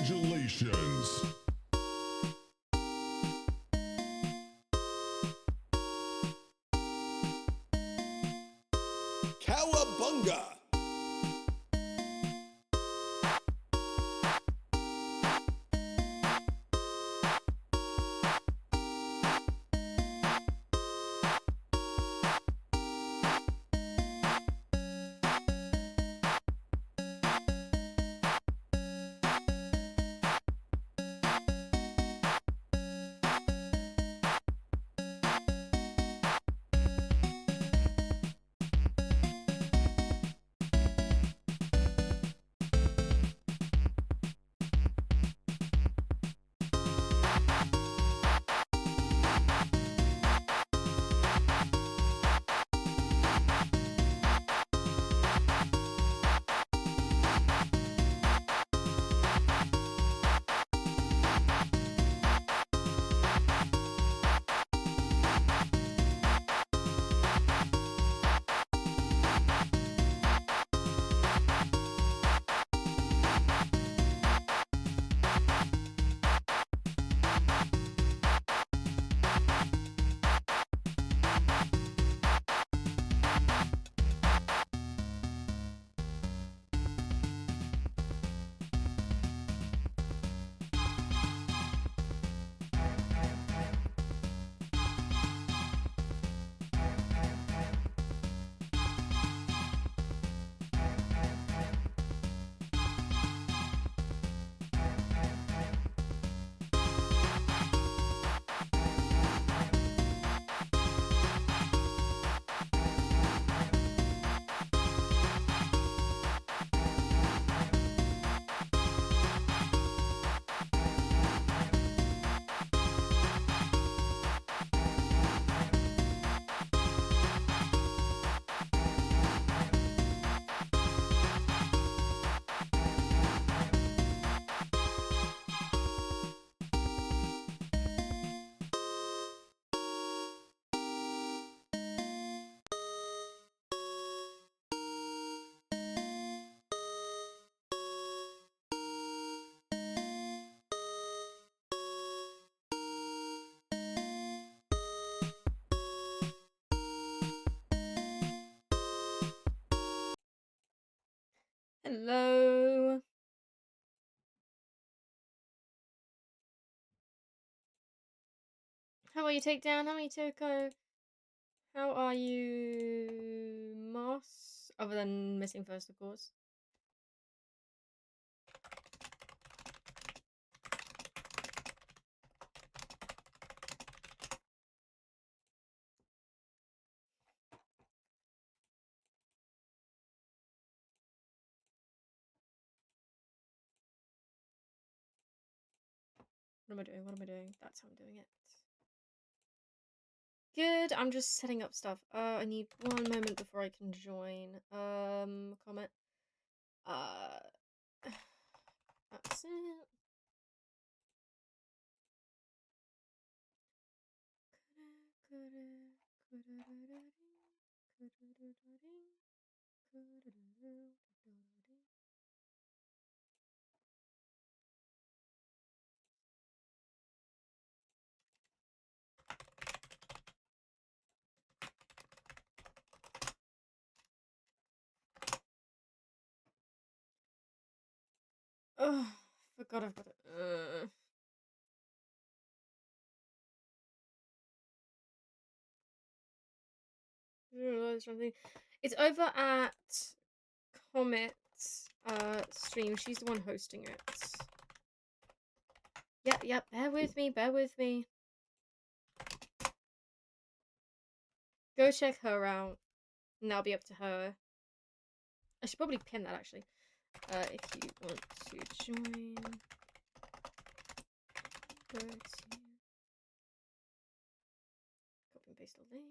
Congratulations! Cowabunga! Hello. How are you, Takedown? How are you, Toko? How are you, Moss? Other than missing first, of course. What am I doing? What am I doing? That's how I'm doing it. Good. I'm just setting up stuff. I need one moment before I can join. Comment. That's it. Oh, forgot I've got it. It's over at Comet's stream. She's the one hosting it. Yep, bear with me. Go check her out, and that'll be up to her. I should probably pin that, actually. If you want to join, go to copy and paste the link.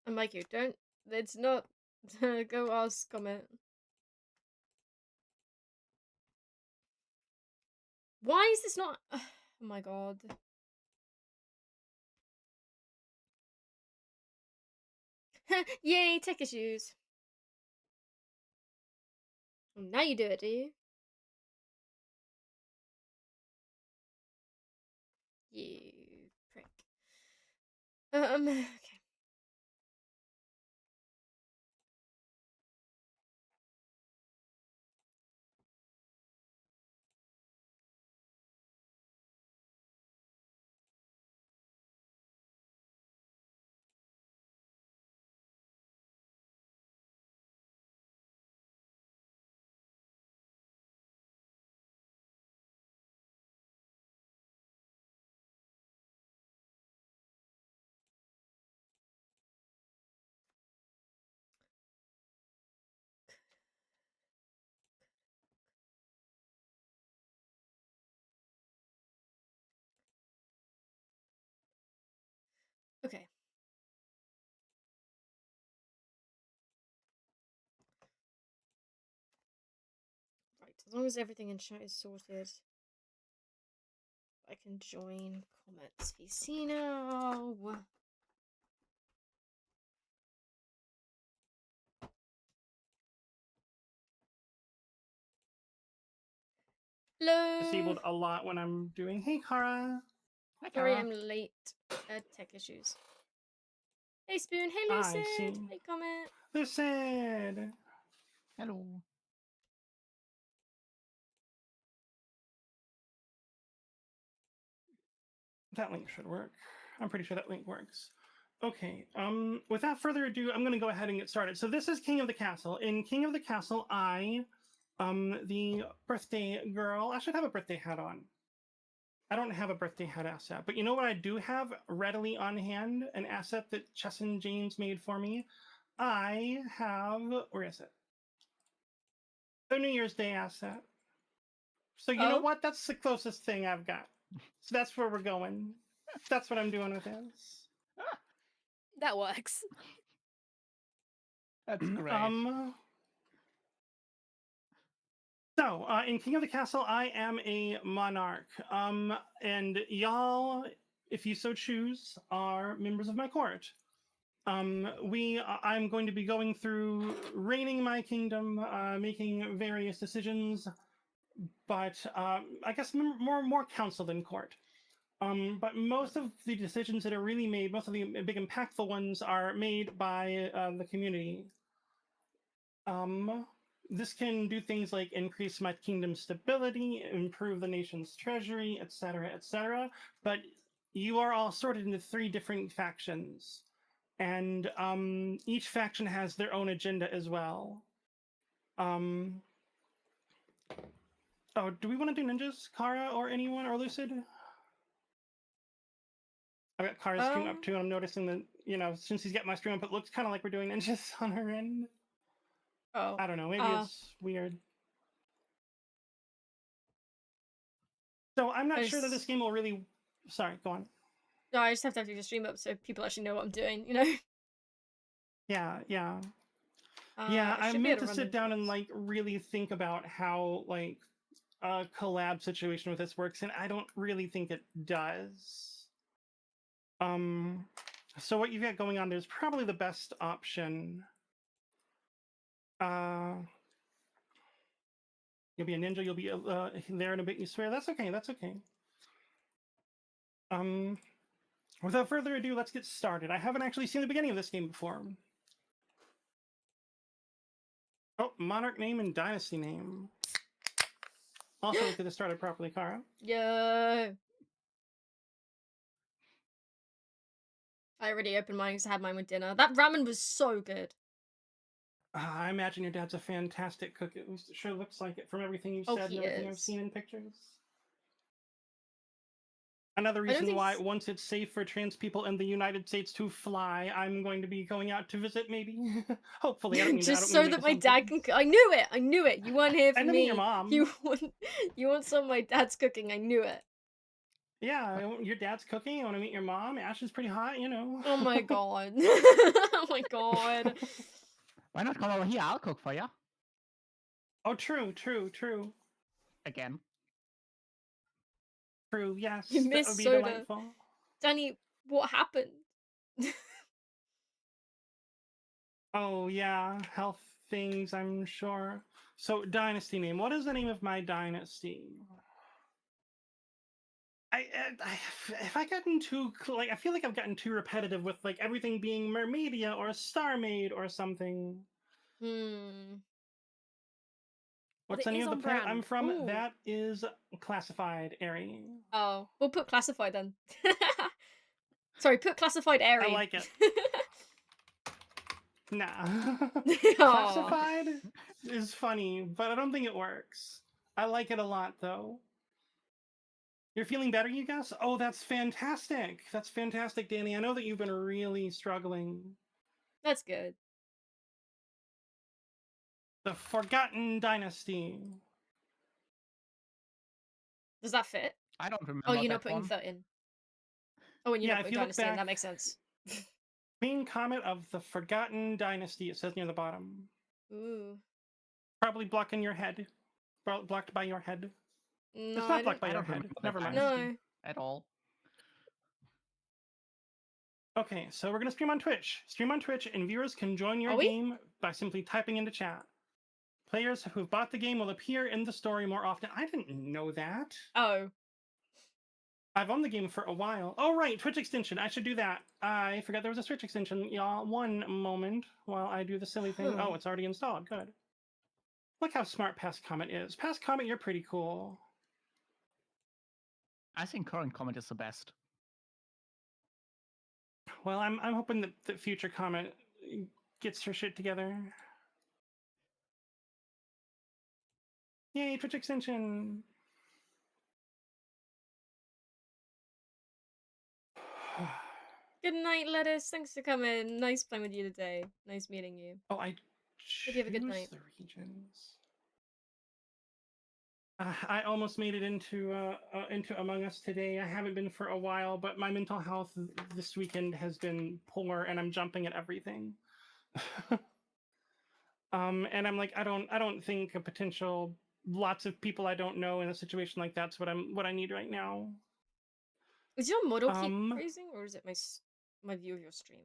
And Mikey, don't. It's not. Go ask, comment. Why is this not? Oh my god. Yay, tech issues. Well, now you do it, do you? You prick. Okay. Okay. Right, as long as everything in chat is sorted, I can join Comet's VC now. Hello. Disabled a lot when I'm doing. Hey, Kara. Hi, Sorry, Kara. I'm late. Tech issues. Hey, Spoon. Hey, I Lucid. see. Hey, Comet. Lucid. Hello. That link should work. I'm pretty sure that link works. Okay, without further ado, I'm going to go ahead and get started. So this is King of the Castle. In King of the Castle, the birthday girl, I should have a birthday hat on. I don't have a birthday hat asset, but you know what I do have readily on hand? An asset that Chesson James made for me. I have, where is it? A New Year's Day asset. So you know Oh. what? That's the closest thing I've got. So that's where we're going. That's what I'm doing with this. That works. That's great. In King of the Castle, I am a monarch. And y'all, if you so choose, are members of my court. I'm going to be going through reigning my kingdom, making various decisions, but I guess more council than court. But most of the decisions that are really made, most of the big impactful ones, are made by the community. This can do things like increase my kingdom's stability, improve the nation's treasury, etc., etc. But you are all sorted into 3 different factions, and each faction has their own agenda as well. Oh, do we want to do ninjas, Kara, or anyone, or Lucid? I've got Kara's stream up too, and I'm noticing that, since he's got my stream up, it looks kind of like we're doing ninjas on her end. Oh. I don't know, maybe it's weird. So I'm not sure that this game will really... Sorry, go on. No, I just have to the stream up so people actually know what I'm doing, you know? Yeah. Yeah, I meant to sit down and really think about how a collab situation with this works, and I don't really think it does. So what you've got going on there is probably the best option. You'll be a ninja. You'll be there in a bit. You swear. That's okay. That's okay. Without further ado, let's get started. I haven't actually seen the beginning of this game before. Oh, monarch name and dynasty name. Also, we could have started properly, Kara. Yo. I already opened mine because I had mine with dinner. That ramen was so good. I imagine your dad's a fantastic cook. At least it sure looks like it from everything you've said and everything I've seen in pictures. Another reason why, once it's safe for trans people in the United States to fly, I'm going to be going out to visit, maybe. Hopefully, I don't mean just to, so that my dad can. I knew it. I knew it. You weren't here for and me. Your mom. You want some of my dad's cooking. I knew it. Yeah, your dad's cooking. You want to meet your mom? Ash is pretty hot, Oh my god. Oh my god. Why not come over here? I'll cook for you. Oh, true. Again. True, yes. You that missed would be soda. delightful. Danny, what happened? Oh yeah, health things, I'm sure. So dynasty name. What is the name of my dynasty? If I gotten too like I feel like I've gotten too repetitive with like everything being Mermedia or Starmaid or something. Hmm. But What's it the name is of the on planet I'm brand. from? Ooh. That is classified, Airy. Oh, we'll put classified then. Sorry, put classified I airy. like it. Nah. Aw. Classified is funny, but I don't think it works. I like it a lot though. You're feeling better, you guess? Oh, that's fantastic. That's fantastic, Danny. I know that you've been really struggling. That's good. The Forgotten Dynasty. Does that fit? I don't Oh, remember you're not that putting one. that in. Oh, and you're Yeah, not if putting you look dynasty in. back, That makes sense. Queen Comet of the Forgotten Dynasty, it says near the bottom. Ooh. Probably blocking your head. Blocked by your head. No, It's I not don't. blocked by I your don't head. remember that Never mind. dynasty No. at all. Okay, so we're going to stream on Twitch. Stream on Twitch, and viewers can join your Are we? game by simply typing into chat. Players who've bought the game will appear in the story more often. I didn't know that. Oh. I've owned the game for a while. Oh, right, Twitch extension. I should do that. I forgot there was a Twitch extension. Y'all, one moment while I do the silly thing. Huh. Oh, it's already installed. Good. Look how smart Past Comet is. Past Comet, you're pretty cool. I think current comment is the best. Well, I'm hoping that future Comet gets her shit together. Yay, Twitch extension. Good night, Lettuce. Thanks for coming. Nice playing with you today. Nice meeting you. Oh, I Hope you have a good choose night. the regions. I almost made it into Among Us today. I haven't been for a while, but my mental health this weekend has been poor, and I'm jumping at everything. And I'm like, I don't think a potential lots of people I don't know in a situation like that's what I need right now. Is your model keep Um, freezing, or is it my view of your stream?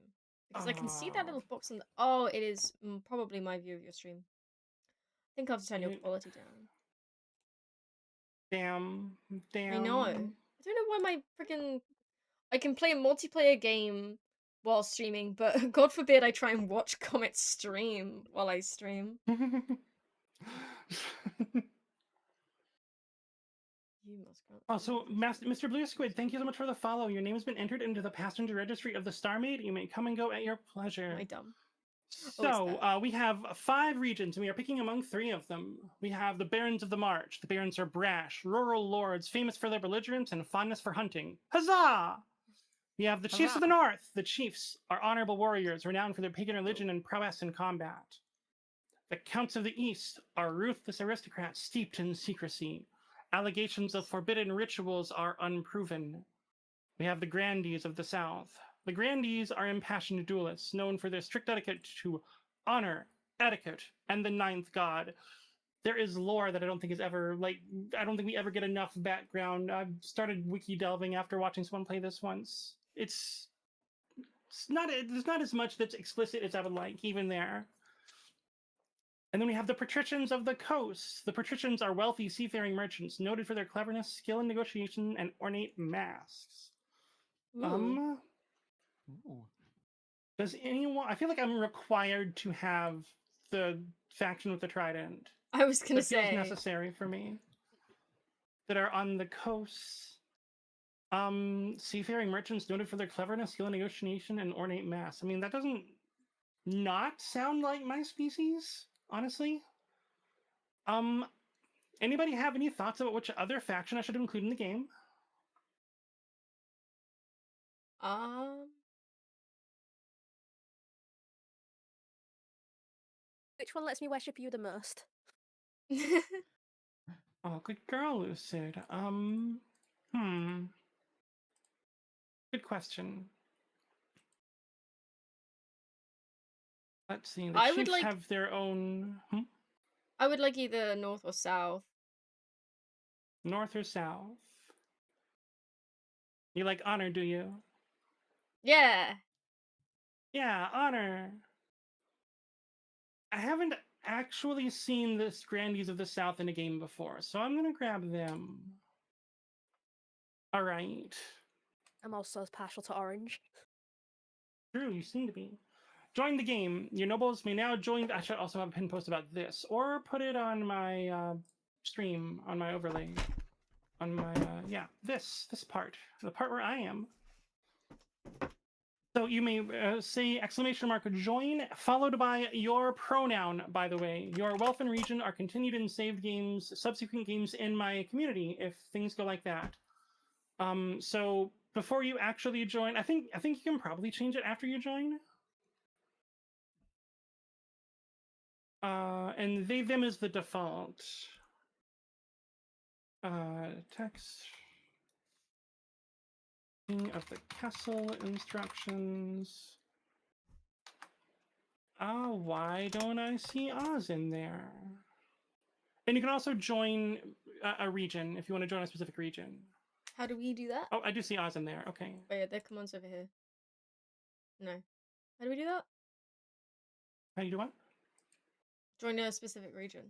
Because I can see that uh, little box on the. Oh, it is probably my view of your stream. I think I have to turn your it, quality down. damn, I know. I damn. don't know why my freaking. I can play a multiplayer game while streaming, but God forbid I try and watch Comet stream while I stream. You must grant Also, permission. Mr. Blue Squid, thank you so much for the follow. Your name has been entered into the passenger registry of the Starmaid. You may come and go at your pleasure. Am I dumb? Oh, it's So, we have 5 regions, and we are picking among 3 of them. We have the Barons of the March. The Barons are brash, rural lords, famous for their belligerence and fondness for hunting. Huzzah! We have the Chiefs of the Huzzah! North. The Chiefs are honorable warriors, renowned for their pagan religion and prowess in combat. The Counts of the East are ruthless aristocrats steeped in secrecy. Allegations of forbidden rituals are unproven. We have the Grandees of the South. The Grandees are impassioned duelists, known for their strict etiquette to honor, etiquette, and the ninth god. There is lore that I don't think is ever like I don't think we ever get enough background. I've started wiki delving after watching someone play this once. It's not there's not as much that's explicit as I would like, even there. And then we have the patricians of the coast. The patricians are wealthy seafaring merchants, noted for their cleverness, skill in negotiation, and ornate masks. Ooh. Ooh. Does anyone? I feel like I'm required to have the faction with the trident. I was gonna It feels say. necessary for me. That are on the coast. Seafaring merchants noted for their cleverness, skill in negotiation, and ornate masks. I mean, that doesn't not sound like my species, honestly. Um, Anybody have any thoughts about which other faction I should include in the game? Um. Which one lets me worship you the most? Oh, good girl, Lucid. Good question. Let's see. The I would Chiefs like. have their own I would like either north or south. north or south. You like honor, do you? Yeah. Yeah, honor. I haven't actually seen this Grandees of the South in a game before, so I'm gonna grab them. All right. I'm also partial to orange. True, you seem to be. Join the game. Your nobles may now join. I should also have a pin post about this, or put it on my stream, on my overlay, on my yeah, this part, the part where I am. So you may say exclamation mark join, followed by your pronoun, by the way. Your wealth and region are continued in saved games, subsequent games in my community, if things go like that. So before you actually join, I think you can probably change it after you join. And they, them is the default. Text. King of the castle instructions. Why don't I see Oz in there? And you can also join a region if you want to join a specific region. How do we do that? Oh, I do see Oz in there. Okay. Oh yeah, their commands over here. No. How do we do that? How do you do what? Join a specific region.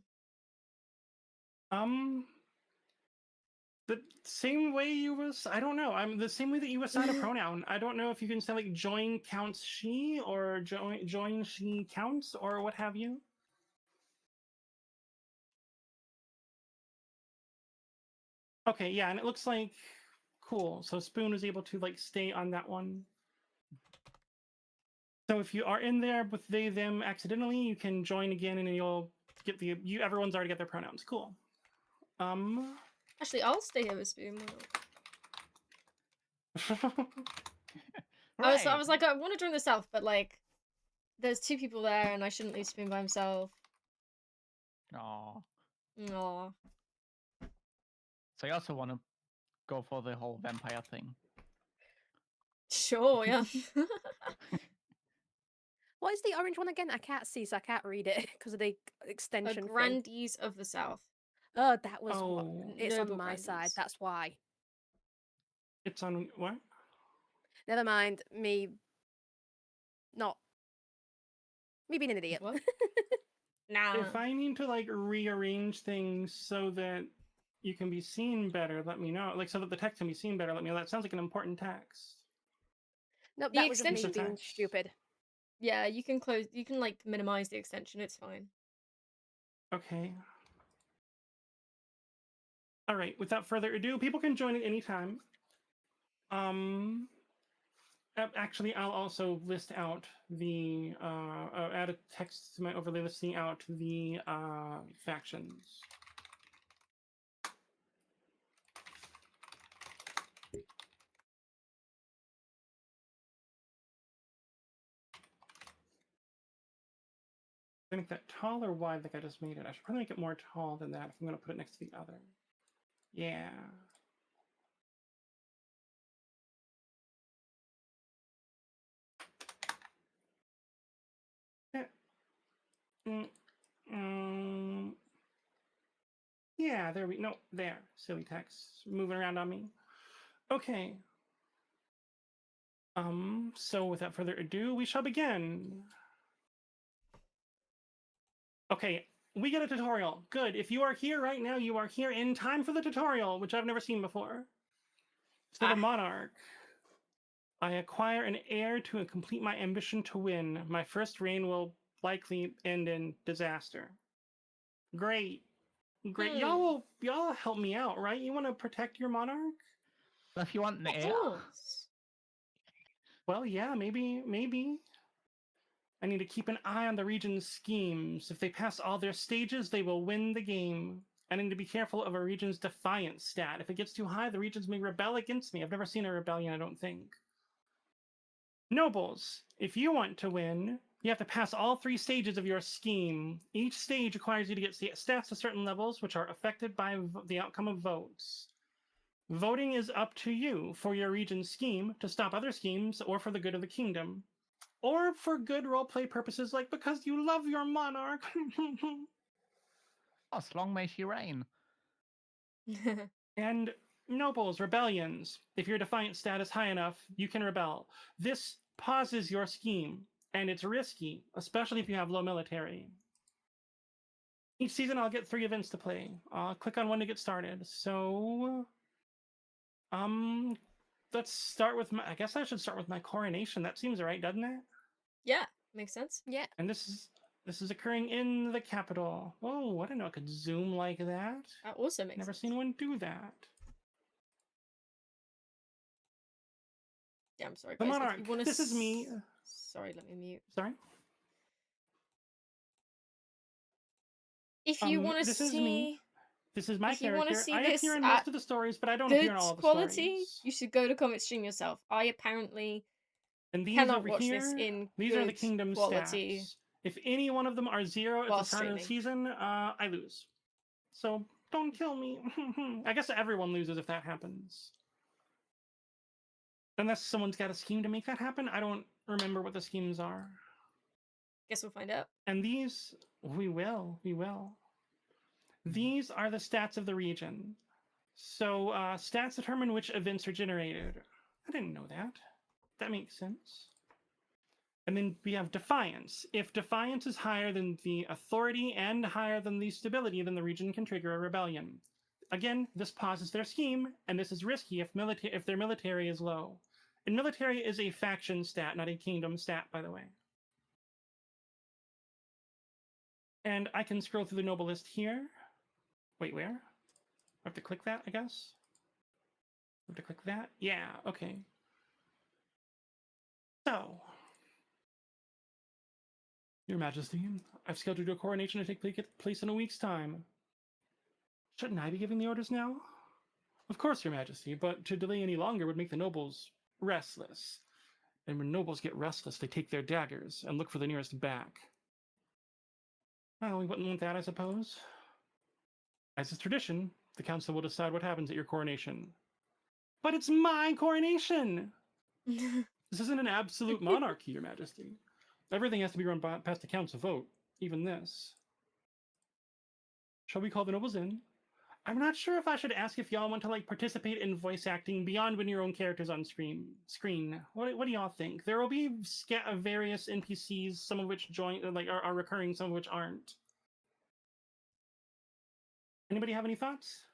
The same way you was, I don't know. I'm the same way that you assign a pronoun. I don't know if you can say like join counts she or join she counts or what have you. Okay, yeah, and it looks like cool. So Spoon was able to like stay on that one. So if you are in there with they them accidentally, you can join again and you'll get everyone's already got their pronouns. Cool. Actually, I'll stay here with Spoon. I was like, I want to join the South, but like, there's 2 people there, and I shouldn't leave Spoon by himself. Aw. Aw. So you also want to go for the whole vampire thing. Sure, yeah. What is the orange one again? I can't see, so I can't read it because of the extension thing. Grandees of the South. Oh, that was Oh. it's Noble on my side. Grandees. That's why. It's on what? Never mind me. Not me being an idiot. What? Nah. If I need to like rearrange things so that you can be seen better, let me know. Like so that the text can be seen better, let me know. That sounds like an important text. Nope, The that was just me extension being text. stupid. Yeah, you can like minimize the extension, it's fine. Okay. All right, without further ado, people can join at any time. Actually, I'll also list out the add a text to my overlay listing out the factions. I make that tall or wide like I just made it. I should probably make it more tall than that if I'm going to put it next to the other. Yeah. Yeah, there we no there. Silly text moving around on me. Okay. So without further ado, we shall begin. Okay, we get a tutorial. Good. If you are here right now, you are here in time for the tutorial, which I've never seen before. So the monarch. I acquire an heir to complete my ambition to win. My first reign will likely end in disaster. Great. Great. Y'all help me out, right? You want to protect your monarch? If you want an Of heir, course. Well, yeah, maybe. I need to keep an eye on the region's schemes. If they pass all their stages, they will win the game. I need to be careful of a region's defiance stat. If it gets too high, the regions may rebel against me. I've never seen a rebellion, I don't think. Nobles, if you want to win, you have to pass all 3 stages of your scheme. Each stage requires you to get stats to certain levels, which are affected by the outcome of votes. Voting is up to you for your region's scheme, to stop other schemes, or for the good of the kingdom. Or for good roleplay purposes, like because you love your monarch. oh, long may she reign. And nobles, rebellions. If your defiance stat is high enough, you can rebel. This pauses your scheme, and it's risky, especially if you have low military. Each season, I'll get 3 events to play. Click on one to get started. So, let's start with my. I guess I should start with my coronation. That seems right, doesn't it? Yeah, makes sense. Yeah. And this is occurring in the capital. Whoa! I didn't know I could zoom like that. That also makes Never sense. seen one do that. Yeah, I'm sorry, The guys. If Monarch. you wanna This is me. Sorry, let me mute. Sorry. If you want to This is me. see This is my if you want to character. see I this appear in at most of the stories, but I don't appear good in all of the quality, stories. you should go to Comet Stream yourself. I apparently And these cannot over watch here, this in these good are the kingdom quality stats. If any one of them are 0 at while the start of the streaming. season, I lose. So don't kill me. I guess everyone loses if that happens. Unless someone's got a scheme to make that happen. I don't remember what the schemes are. Guess we'll find out. And these, we will. These are the stats of the region. So stats determine which events are generated. I didn't know that. That makes sense. And then we have defiance. If defiance is higher than the authority and higher than the stability, then the region can trigger a rebellion. Again, this pauses their scheme, and this is risky if their military is low. And military is a faction stat, not a kingdom stat, by the way. And I can scroll through the noble list here. Wait, where? I have to click that, I guess? I have to click that? Yeah, okay. So, Your Majesty, I've scheduled your coronation to take place in a week's time. Shouldn't I be giving the orders now? Of course, Your Majesty, but to delay any longer would make the nobles restless. And when nobles get restless, they take their daggers and look for the nearest back. Well, we wouldn't want that, I suppose. As is tradition, the council will decide what happens at your coronation. But it's my coronation! This isn't an absolute monarchy, Your Majesty. Everything has to be run past the council vote, even this. Shall we call the nobles in? I'm not sure if I should ask if y'all want to participate in voice acting beyond when your own character's on screen. What do y'all think? There will be various NPCs, some of which are recurring, some of which aren't. Anybody have any thoughts?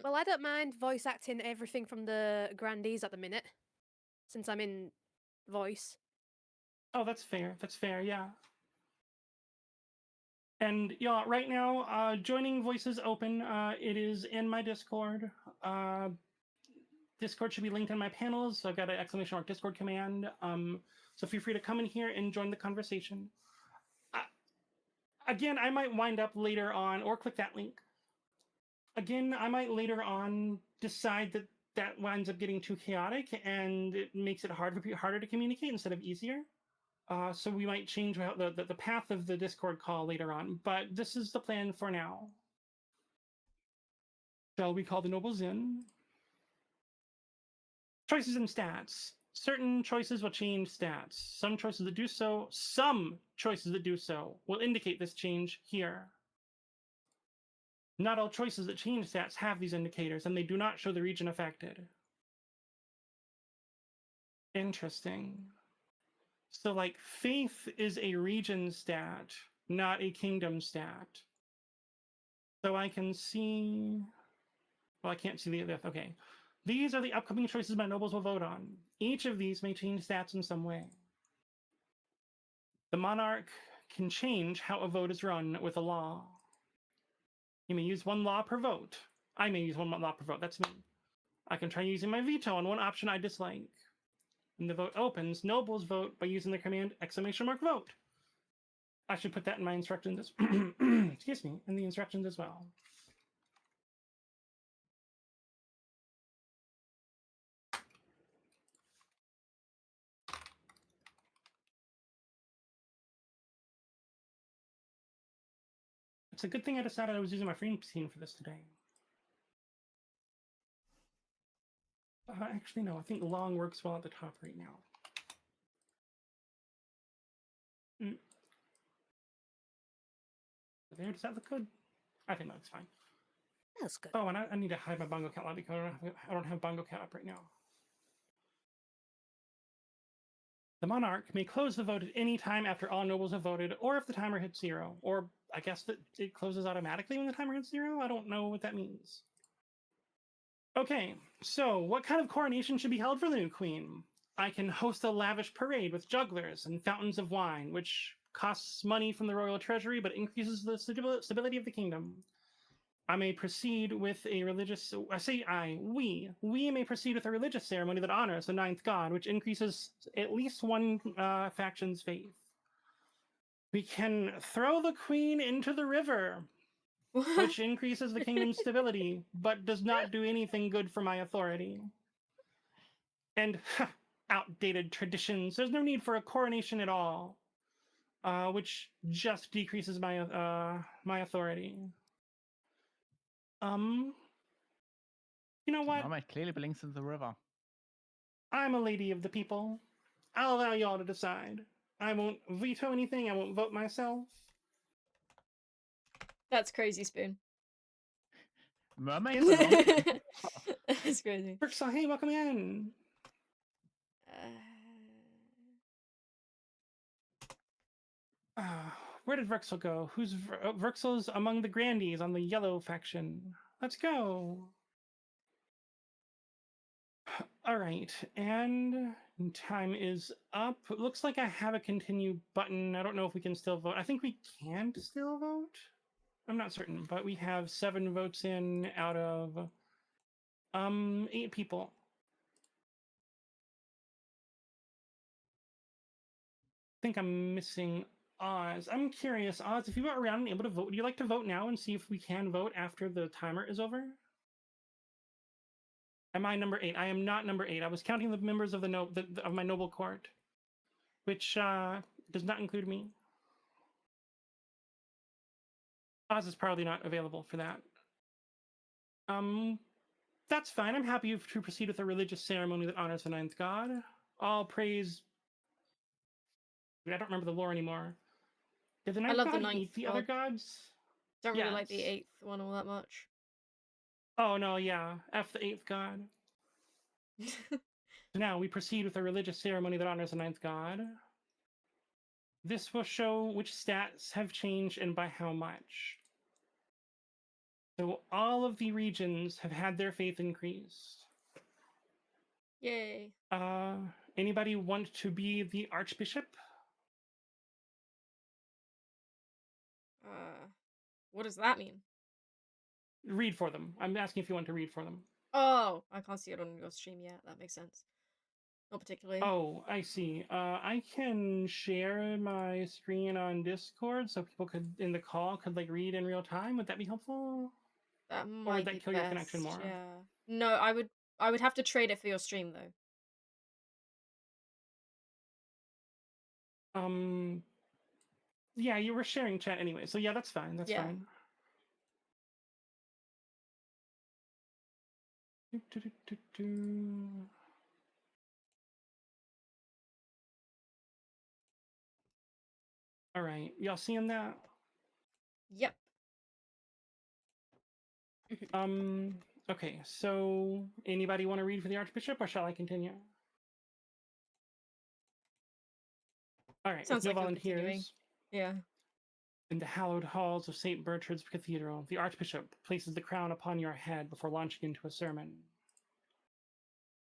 Well, I don't mind voice acting everything from the Grandees at the minute, since I'm in voice. Oh, that's fair. That's fair, yeah. And yeah, right now, joining voices open. It is in my Discord. Discord should be linked in my panels. So I've got an ! Discord command. So feel free to come in here and join the conversation. Again, I might wind up later on, or click that link. Again, I might later on decide that that winds up getting too chaotic and it makes it harder to communicate instead of easier. So we might change the path of the Discord call later on, but this is the plan for now. Shall we call the nobles in? Choices and stats. Certain choices will change stats. Some choices that do so will indicate this change here. Not all choices that change stats have these indicators, and they do not show the region affected. Interesting. So, faith is a region stat, not a kingdom stat. So I can see... Well, I can't see the... Okay. These are the upcoming choices my nobles will vote on. Each of these may change stats in some way. The monarch can change how a vote is run with a law. He may use one law per vote. I may use one law per vote. That's me. I can try using my veto on one option I dislike. When the vote opens, nobles vote by using the command !vote. I should put that in my instructions excuse me, in the instructions as well. It's a good thing I decided I was using my frame scene for this today. Actually, no, I think long works well at the top right now. There, does that look good? I think that looks fine. That's good. Oh, and I need to hide my bongo cat because I don't have bongo cat up right now. The monarch may close the vote at any time after all nobles have voted, or if the timer hits 0. Or I guess that it closes automatically when the timer hits 0? I don't know what that means. Okay, so what kind of coronation should be held for the new queen? I can host a lavish parade with jugglers and fountains of wine, which costs money from the royal treasury but increases the stability of the kingdom. I may proceed with a religious. I say I. We may proceed with a religious ceremony that honors the ninth god, which increases at least one faction's faith. We can throw the queen into the river, which increases the kingdom's stability, but does not do anything good for my authority. And outdated traditions. There's no need for a coronation at all, which just decreases my my authority. You know what? Mermaid clearly belongs in the river. I'm a lady of the people. I'll allow y'all to decide. I won't veto anything. I won't vote myself. That's crazy, Spoon. Mermaid belongs. That's crazy. Berksaw, hey, welcome in. Where did Verxel go? Who's Verxel's among the Grandees on the yellow faction? Let's go. All right, and time is up. It looks like I have a continue button. I don't know if we can still vote. I think we can still vote. I'm not certain, but we have 7 votes in out of 8 people. I think I'm missing Oz. I'm curious, Oz, if you were around and able to vote, would you like to vote now and see if we can vote after the timer is over? Am I number 8? I am not number 8. I was counting the members of of my noble court, which does not include me. Oz is probably not available for that. That's fine. I'm happy to proceed with a religious ceremony that honors the ninth god. All praise. I don't remember the lore anymore. Did the ninth love the god ninth eat the other god. gods? Don't really like the Yes. 8th one all that much. Oh no, yeah. F the 8th god. So now we proceed with a religious ceremony that honors the ninth god. This will show which stats have changed and by how much. So all of the regions have had their faith increased. Yay. Anybody want to be the archbishop? What does that mean? Read for them. I'm asking if you want to read for them. Oh, I can't see it on your stream yet. That makes sense. Not particularly. Oh, I see. I can share my screen on Discord so people could in the call could like read in real time. Would that be helpful? That Or might would that be kill your connection best, more? yeah. No, I would have to trade it for your stream though. Yeah, you were sharing chat anyway, so yeah, that's fine. That's Yeah. fine. All right, y'all seeing that? Yep. Okay, so anybody want to read for the Archbishop, or shall I continue? All right, Sounds with no like you're continuing. volunteers. Yeah. In the hallowed halls of St. Bertrand's Cathedral, the Archbishop places the crown upon your head before launching into a sermon.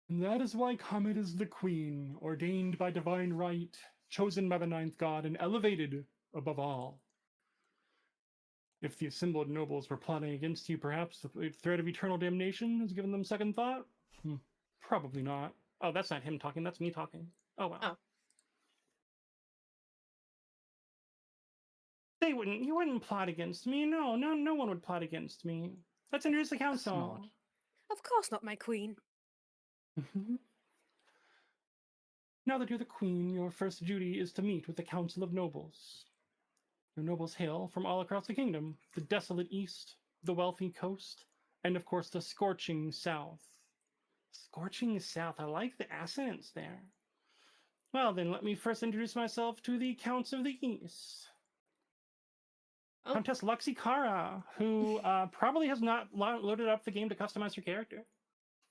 And that is why Komette is the queen, ordained by divine right, chosen by the ninth god, and elevated above all. If the assembled nobles were plotting against you, perhaps the threat of eternal damnation has given them second thought? Probably not. Oh, that's not him talking, that's me talking. Oh, well. Oh. You wouldn't plot against me. No one would plot against me. Let's introduce the council. Smart. Of course not, my queen. Now that you're the queen, your first duty is to meet with the council of nobles. Your nobles hail from all across the kingdom, the desolate east, the wealthy coast, and of course the scorching south. Scorching south, I like the accents there. Well then, let me first introduce myself to the counts of the east. Oh. Countess Luxie Kara, who probably has not loaded up the game to customize her character.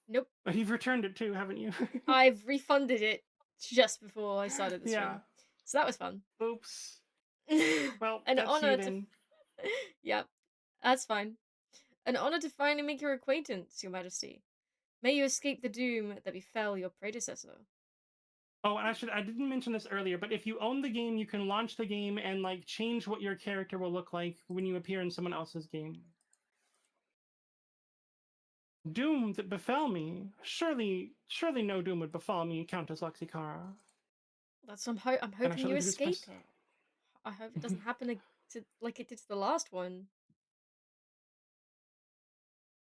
Nope. But you've returned it too, haven't you? I've refunded it just before I started the stream. Yeah. So that was fun. Oops. Well, An that's honor you to. then. Yeah, that's fine. An honor to finally make your acquaintance, Your Majesty. May you escape the doom that befell your predecessor. Oh, and I didn't mention this earlier, but if you own the game, you can launch the game and like change what your character will look like when you appear in someone else's game. Doom that befell me. Surely no doom would befall me, Countess Lexikara. That's I'm And I hoping shall you introduce escape myself. it. I hope it doesn't happen to like it did to the last one.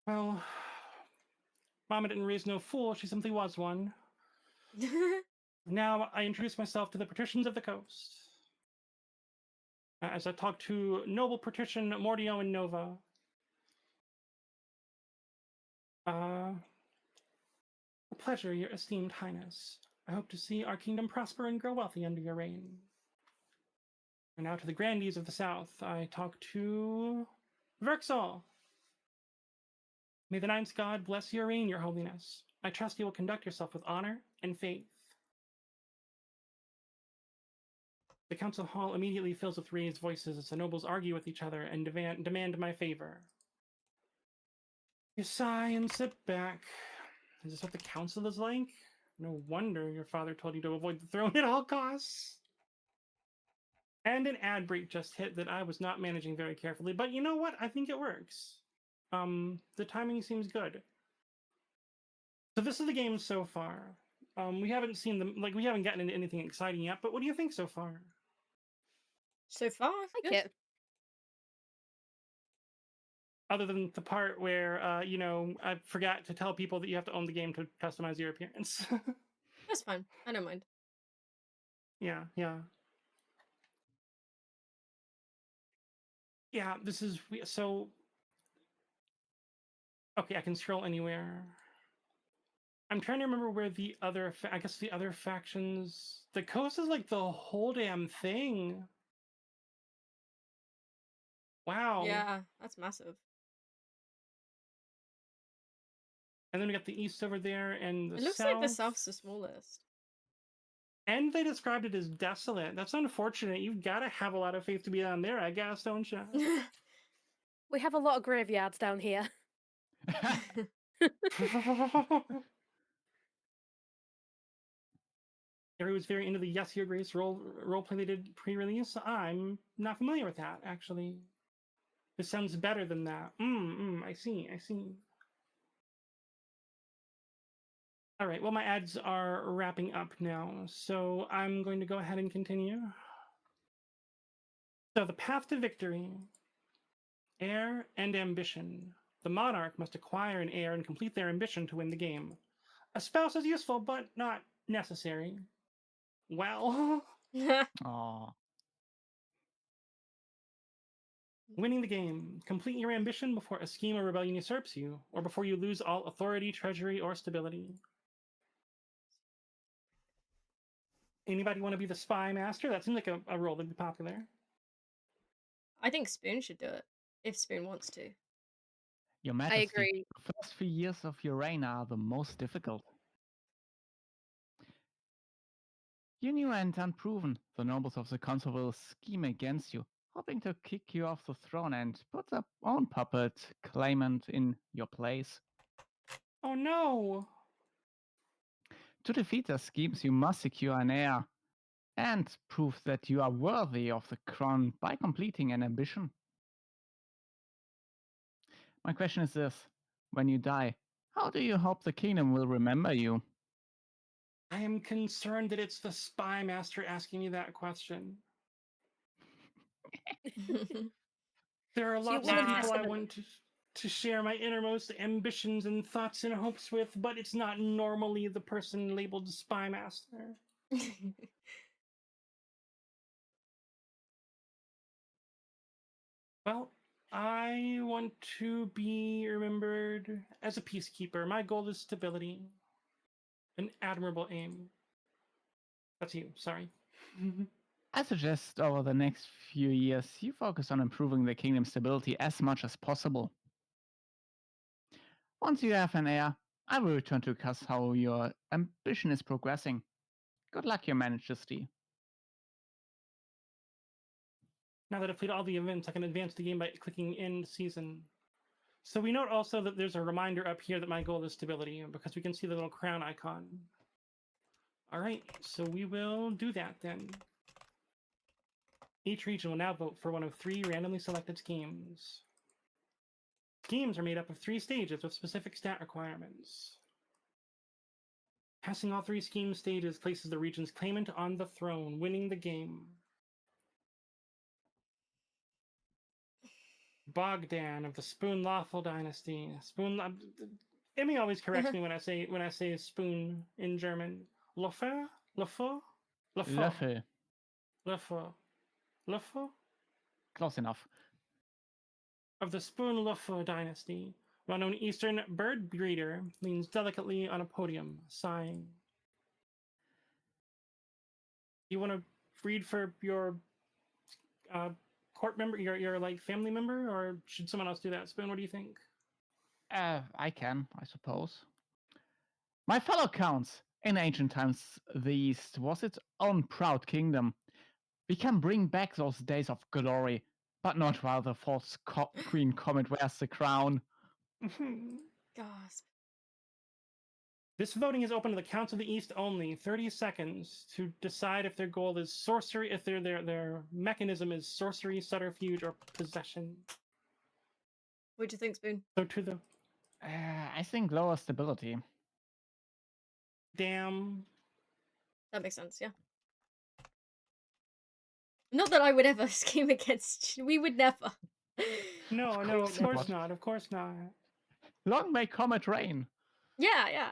Well, Mama didn't raise no fool, she simply was one. Now I introduce myself to the patricians of the coast. As I talk to noble patrician Mordio and Nova. A pleasure, your esteemed highness. I hope to see our kingdom prosper and grow wealthy under your reign. And now to the Grandees of the South, I talk to Verxol. May the Ninth God bless your reign, your holiness. I trust you will conduct yourself with honor and faith. The council hall immediately fills with raised voices as the nobles argue with each other and demand my favor. You sigh and sit back. Is this what the council is like? No wonder your father told you to avoid the throne at all costs. And an ad break just hit that I was not managing very carefully, but you know what? I think it works. The timing seems good. So this is the game so far. We haven't seen them, like we haven't gotten into anything exciting yet, but what do you think so far? So far, Like good. it. Other than the part where, I forgot to tell people that you have to own the game to customize your appearance. That's fine. I don't mind. Yeah. Yeah, this is, so... Okay, I can scroll anywhere. I'm trying to remember where the other, I guess the other factions... The coast is like the whole damn thing. Wow. Yeah, that's massive. And then we got the east over there and the It looks south. like the south's the smallest. And they described it as desolate. That's unfortunate. You've got to have a lot of faith to be down there, I guess, don't you? We have a lot of graveyards down here. Gary was very into the Yes Your Grace roleplay they did pre-release. I'm not familiar with that, actually. This sounds better than that. I see. All right, well, my ads are wrapping up now, so I'm going to go ahead and continue. So, the path to victory. Heir and ambition. The monarch must acquire an heir and complete their ambition to win the game. A spouse is useful, but not necessary. Well, Aw. winning the game. Complete your ambition before a scheme or rebellion usurps you, or before you lose all authority, treasury, or stability. Anybody want to be the spy master? That seems like a role that'd be popular. I think Spoon should do it if Spoon wants to. Your Majesty, agree. the first few years of your reign are the most difficult. You new and unproven, the nobles of the council will scheme against you, hoping to kick you off the throne and put their own puppet claimant in your place. Oh no! To defeat their schemes, you must secure an heir and prove that you are worthy of the crown by completing an ambition. My question is this: when you die, how do you hope the kingdom will remember you? I am concerned that it's the spy master asking me that question. There are So you lots want of him to people I summon want to share my innermost ambitions and thoughts and hopes with, but it's not normally the person labeled spy master. Well, I want to be remembered as a peacekeeper. My goal is stability. An admirable aim. That's you, sorry. I suggest over the next few years you focus on improving the kingdom's stability as much as possible. Once you have an heir, I will return to discuss how your ambition is progressing. Good luck, Your Majesty. Now that I've played all the events, I can advance the game by clicking End Season. So we note also that there's a reminder up here that my goal is stability, because we can see the little crown icon. All right, so we will do that then. Each region will now vote for one of 3 randomly selected schemes. Schemes are made up of 3 stages with specific stat requirements. Passing all 3 scheme stages places the region's claimant on the throne, winning the game. Bogdan of the SpoonLoeffel dynasty. Emmy always corrects me when I say spoon in German. Löffel? Löffel? Löffel. Löffel. Löffel? Close enough. Of the SpoonLoeffel dynasty. Well-known Eastern bird breeder, leans delicately on a podium, sighing. You want to read for your court member, your like family member, or should someone else do that? Spoon, what do you think? I can, I suppose. My fellow counts, in ancient times the East was its own proud kingdom. We can bring back those days of glory, but not while the false Queen Comet wears the crown. Gasp. This voting is open to the Counts of the East only. 30 seconds to decide if their goal is sorcery, if their mechanism is sorcery, subterfuge, or possession. What do you think, Spoon? So to the I think lower stability. damn. That makes sense, yeah. Not that I would ever scheme against you. We would never. No, Of no, course of course not. not. Of course not. Long may Comet reign. Yeah, yeah.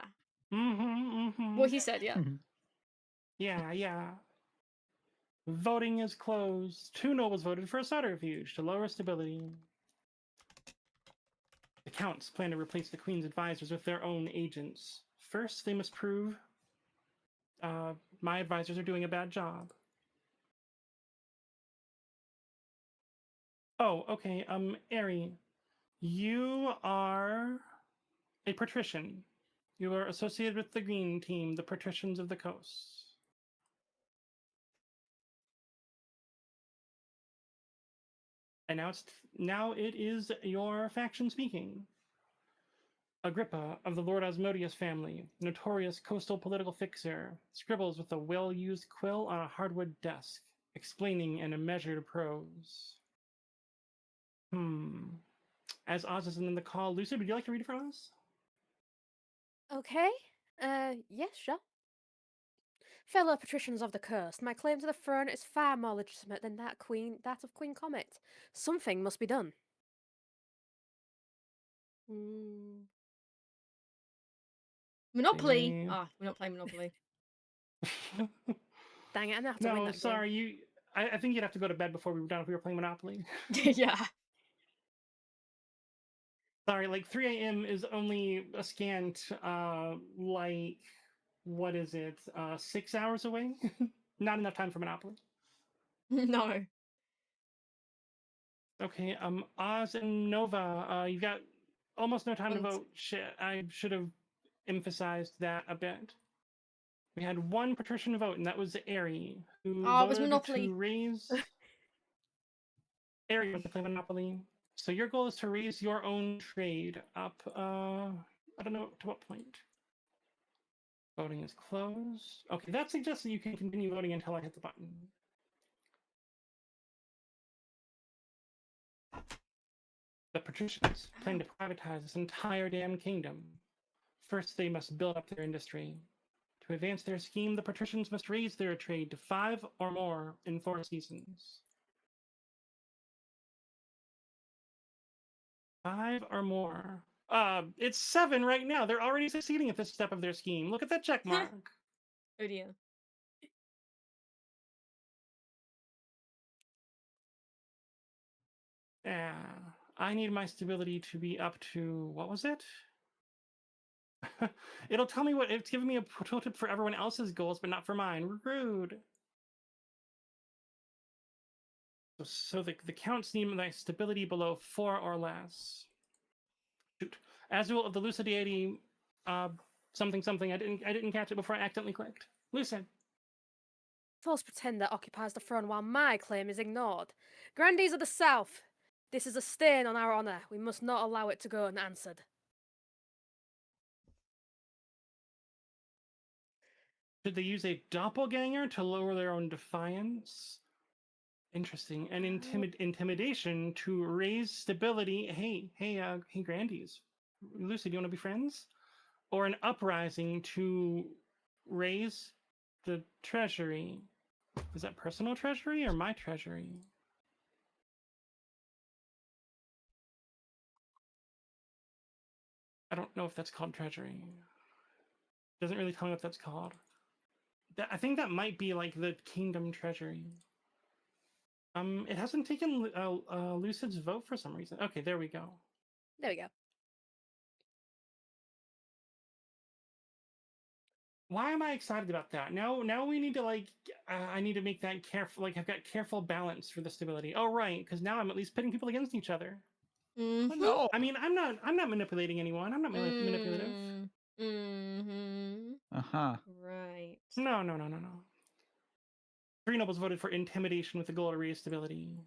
Mm-hmm. What he said, yeah. Yeah. Voting is closed. 2 nobles voted for a subterfuge to lower stability. The Counts plan to replace the Queen's advisors with their own agents. First, they must prove my advisors are doing a bad job. Oh, okay. Ari, you are a patrician. You are associated with the green team, the patricians of the coast. And now it is your faction speaking. Agrippa of the Lord Osmodius family, notorious coastal political fixer, scribbles with a well-used quill on a hardwood desk, explaining in a measured prose. As Oz isn't in the call, Lucid, would you like to read it for us? Okay. Yes, sure. Fellow patricians of the coast, my claim to the throne is far more legitimate than that of Queen Comet. Something must be done. Monopoly! See? Ah, we're not playing Monopoly. Dang it, I'm gonna have to win No, that sorry. I think you'd have to go to bed before we were done if we were playing Monopoly. Yeah. Sorry, like 3 a.m. is only a scant, like, what is it, 6 hours away? Not enough time for Monopoly. No. Okay, Oz and Nova, you've got almost no time to vote. Shit, I should have emphasized that a bit. We had 1 patrician vote, and that was Ari, who Oh, it was voted Monopoly. to raise... Ari wants to play Monopoly. So your goal is to raise your own trade up, I don't know to what point. Voting is closed. Okay, that suggests that you can continue voting until I hit the button. The patricians plan to privatize this entire damn kingdom. First, they must build up their industry. To advance their scheme, the patricians must raise their trade to 5 or more in 4 seasons. 5 or more. It's 7 right now. They're already succeeding at this step of their scheme. Look at that check mark. Oh dear. Yeah. I need my stability to be up to, what was it? It'll tell me what, it's giving me a tooltip for everyone else's goals, but not for mine. Rude. So the counts need my stability below 4 or less. Shoot. As rule of the Lucideity, something. I didn't catch it before I accidentally clicked. Lucid. false pretender occupies the throne while my claim is ignored. Grandees of the South, this is a stain on our honour. We must not allow it to go unanswered. Should they use a doppelganger to lower their own defiance? Interesting. And intimidation to raise stability. Hey, Grandees. Lucy, do you want to be friends? Or an uprising to raise the treasury. Is that personal treasury or my treasury? I don't know if that's called treasury. Doesn't really tell me what that's called. I think that might be like the kingdom treasury. It hasn't taken Lucid's vote for some reason. Okay, there we go. There we go. Why am I excited about that? Now we need to I need to make that careful. Like I've got careful balance for the stability. Oh right, because now I'm at least pitting people against each other. Mm-hmm. Oh, no. I mean, I'm not manipulating anyone. I'm not manipulative. Mm-hmm. Uh-huh. Right. No. 3 nobles voted for intimidation with the goal to raise stability.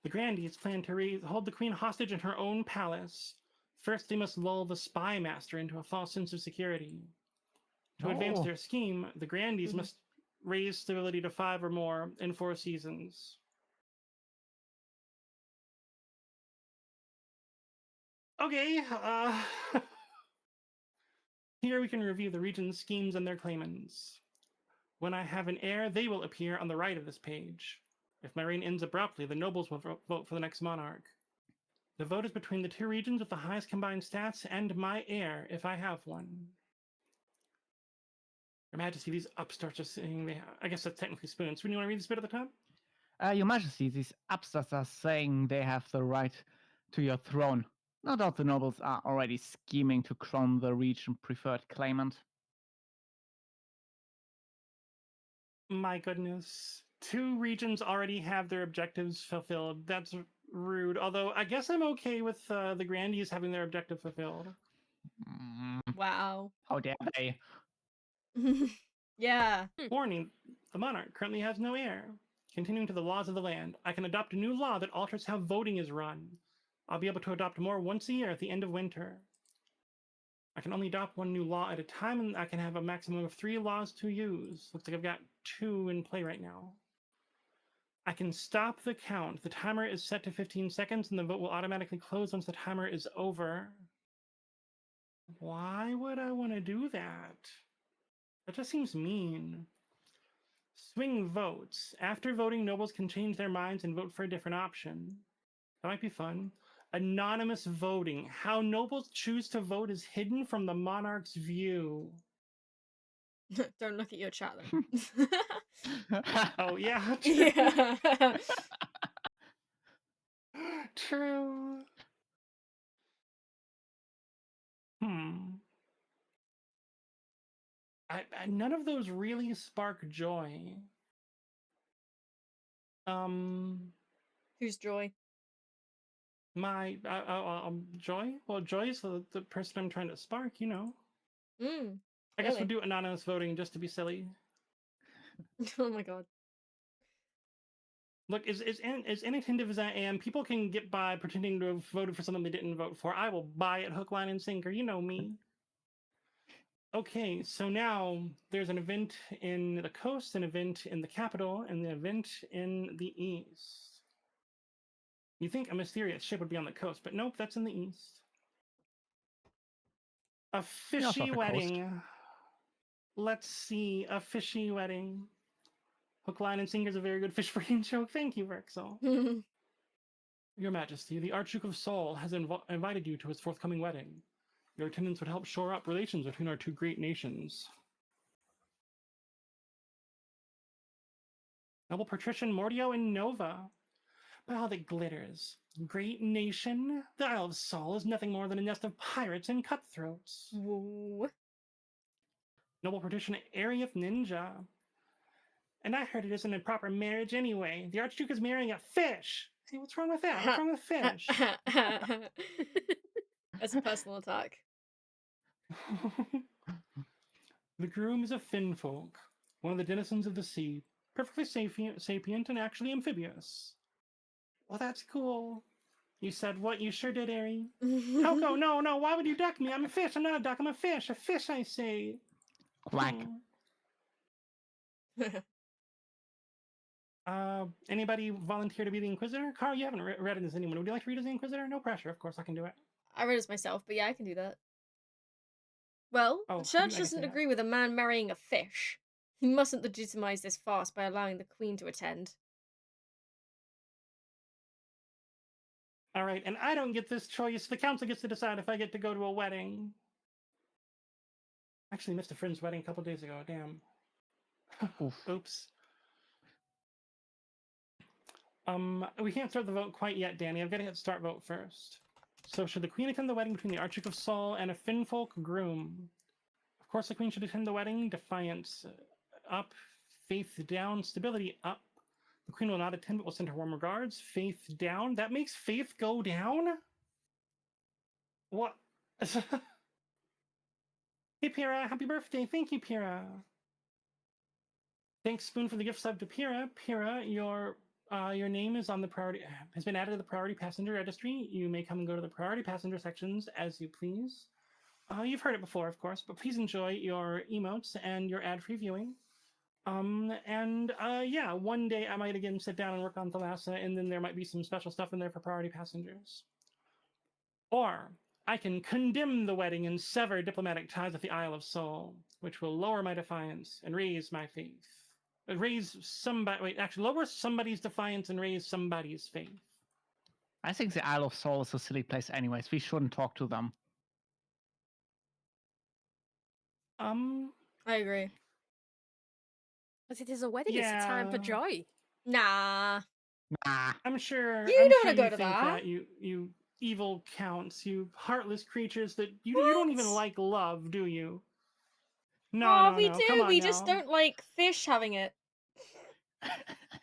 The Grandees plan to hold the queen hostage in her own palace. First, they must lull the spy master into a false sense of security. To advance Oh. their scheme, the Grandees must raise stability to 5 or more in 4 seasons. Okay, here we can review the region's schemes and their claimants. When I have an heir, they will appear on the right of this page. If my reign ends abruptly, the nobles will vote for the next monarch. The vote is between the 2 regions with the highest combined stats and my heir, if I have one. Your Majesty, these upstarts are saying I guess that's technically Spoon. Spoon, you want to read this bit at the top? Your Majesty, these upstarts are saying they have the right to your throne. No doubt the nobles are already scheming to crown the region preferred claimant. My goodness. 2 regions already have their objectives fulfilled. That's rude. Although, I guess I'm okay with the Grandees having their objective fulfilled. Wow. How dare they? Yeah. Warning, the monarch currently has no heir. Continuing to the laws of the land, I can adopt a new law that alters how voting is run. I'll be able to adopt more once a year at the end of winter. I can only adopt 1 new law at a time, and I can have a maximum of 3 laws to use. Looks like I've got 2 in play right now. I can stop the count. The timer is set to 15 seconds, and the vote will automatically close once the timer is over. Why would I want to do that? That just seems mean. Swing votes. After voting, nobles can change their minds and vote for a different option. That might be fun. Anonymous voting. How nobles choose to vote is hidden from the monarch's view. Don't look at your chat then. Oh, yeah. Yeah. True. None of those really spark joy. Who's Joy? My Joy? Well, Joy is the person I'm trying to spark, you know. I guess we'll do anonymous voting just to be silly. Oh my god. Look, as inattentive as I am, people can get by pretending to have voted for something they didn't vote for. I will buy it hook, line, and sinker. You know me. Okay, so now there's an event in the coast, an event in the capital, and an event in the east. You think a mysterious ship would be on the coast, but nope, that's in the east. A fishy wedding. Let's see, a fishy wedding. Hook, line, and sinker is a very good fish brain joke. Thank you, Rexel. Your Majesty, the Archduke of Seoul has invited you to his forthcoming wedding. Your attendance would help shore up relations between our 2 great nations. Noble Patrician Mordio and Nova. By all that glitters, great nation, the Isle of Seoul is nothing more than a nest of pirates and cutthroats. Whoa. Noble Patrician Arieth Ninja. And I heard it isn't a proper marriage anyway. The Archduke is marrying a fish. Hey, what's wrong with that? What's wrong with fish? That's a personal attack. The groom is a Finfolk. one of the denizens of the sea, perfectly sapient and actually amphibious. Well, that's cool. You said what? You sure did, Ari. Coco, no, no, why would you duck me? I'm a fish. I'm not a duck. I'm a fish. A fish, I say. Quack. Anybody volunteer to be the Inquisitor? Carl, you haven't read it as anyone. Would you like to read as the Inquisitor? No pressure. Of course, I can do it. I read it myself, but yeah, I can do that. Well, Oh, the church I can doesn't say that. agree with a man marrying a fish. He mustn't legitimize this farce by allowing the queen to attend. All right, and I don't get this choice. The council gets to decide if I get to go to a wedding. Actually, missed a friend's wedding a couple days ago. Damn. Oof. Oops. We can't start the vote quite yet, Danny. I've got to hit start vote first. So, should the queen attend the wedding between the Archduke of Seoul and a Finfolk groom? Of course, the queen should attend the wedding. Defiance up, faith down, stability up. The queen will not attend, but will send her warm regards. Faith down. That makes faith go down. What? Hey, Pyrrha, happy birthday. Thank you, Pyrrha. Thanks, Spoon, for the gift sub to Pyrrha. Pyrrha, your name is on the priority, has been added to the priority passenger registry. You may come and go to the priority passenger sections as you please. You've heard it before, of course, but please enjoy your emotes and your ad-free viewing. Yeah, one day I might again sit down and work on Thalassa, and then there might be some special stuff in there for priority passengers. Or I can condemn the wedding and sever diplomatic ties with the Isle of Seoul, which will lower my defiance and raise my faith. Lower somebody's defiance and raise somebody's faith. I think the Isle of Seoul is a silly place anyways. We shouldn't talk to them. I agree. As it is a wedding, it's a time for Yeah. joy. Nah. Nah. I'm sure You I'm don't sure wanna go you to think that. you evil counts, you heartless creatures that you What? don't even like love, do you? No, Oh, no, we no. do. Come on We now. just don't like fish having it.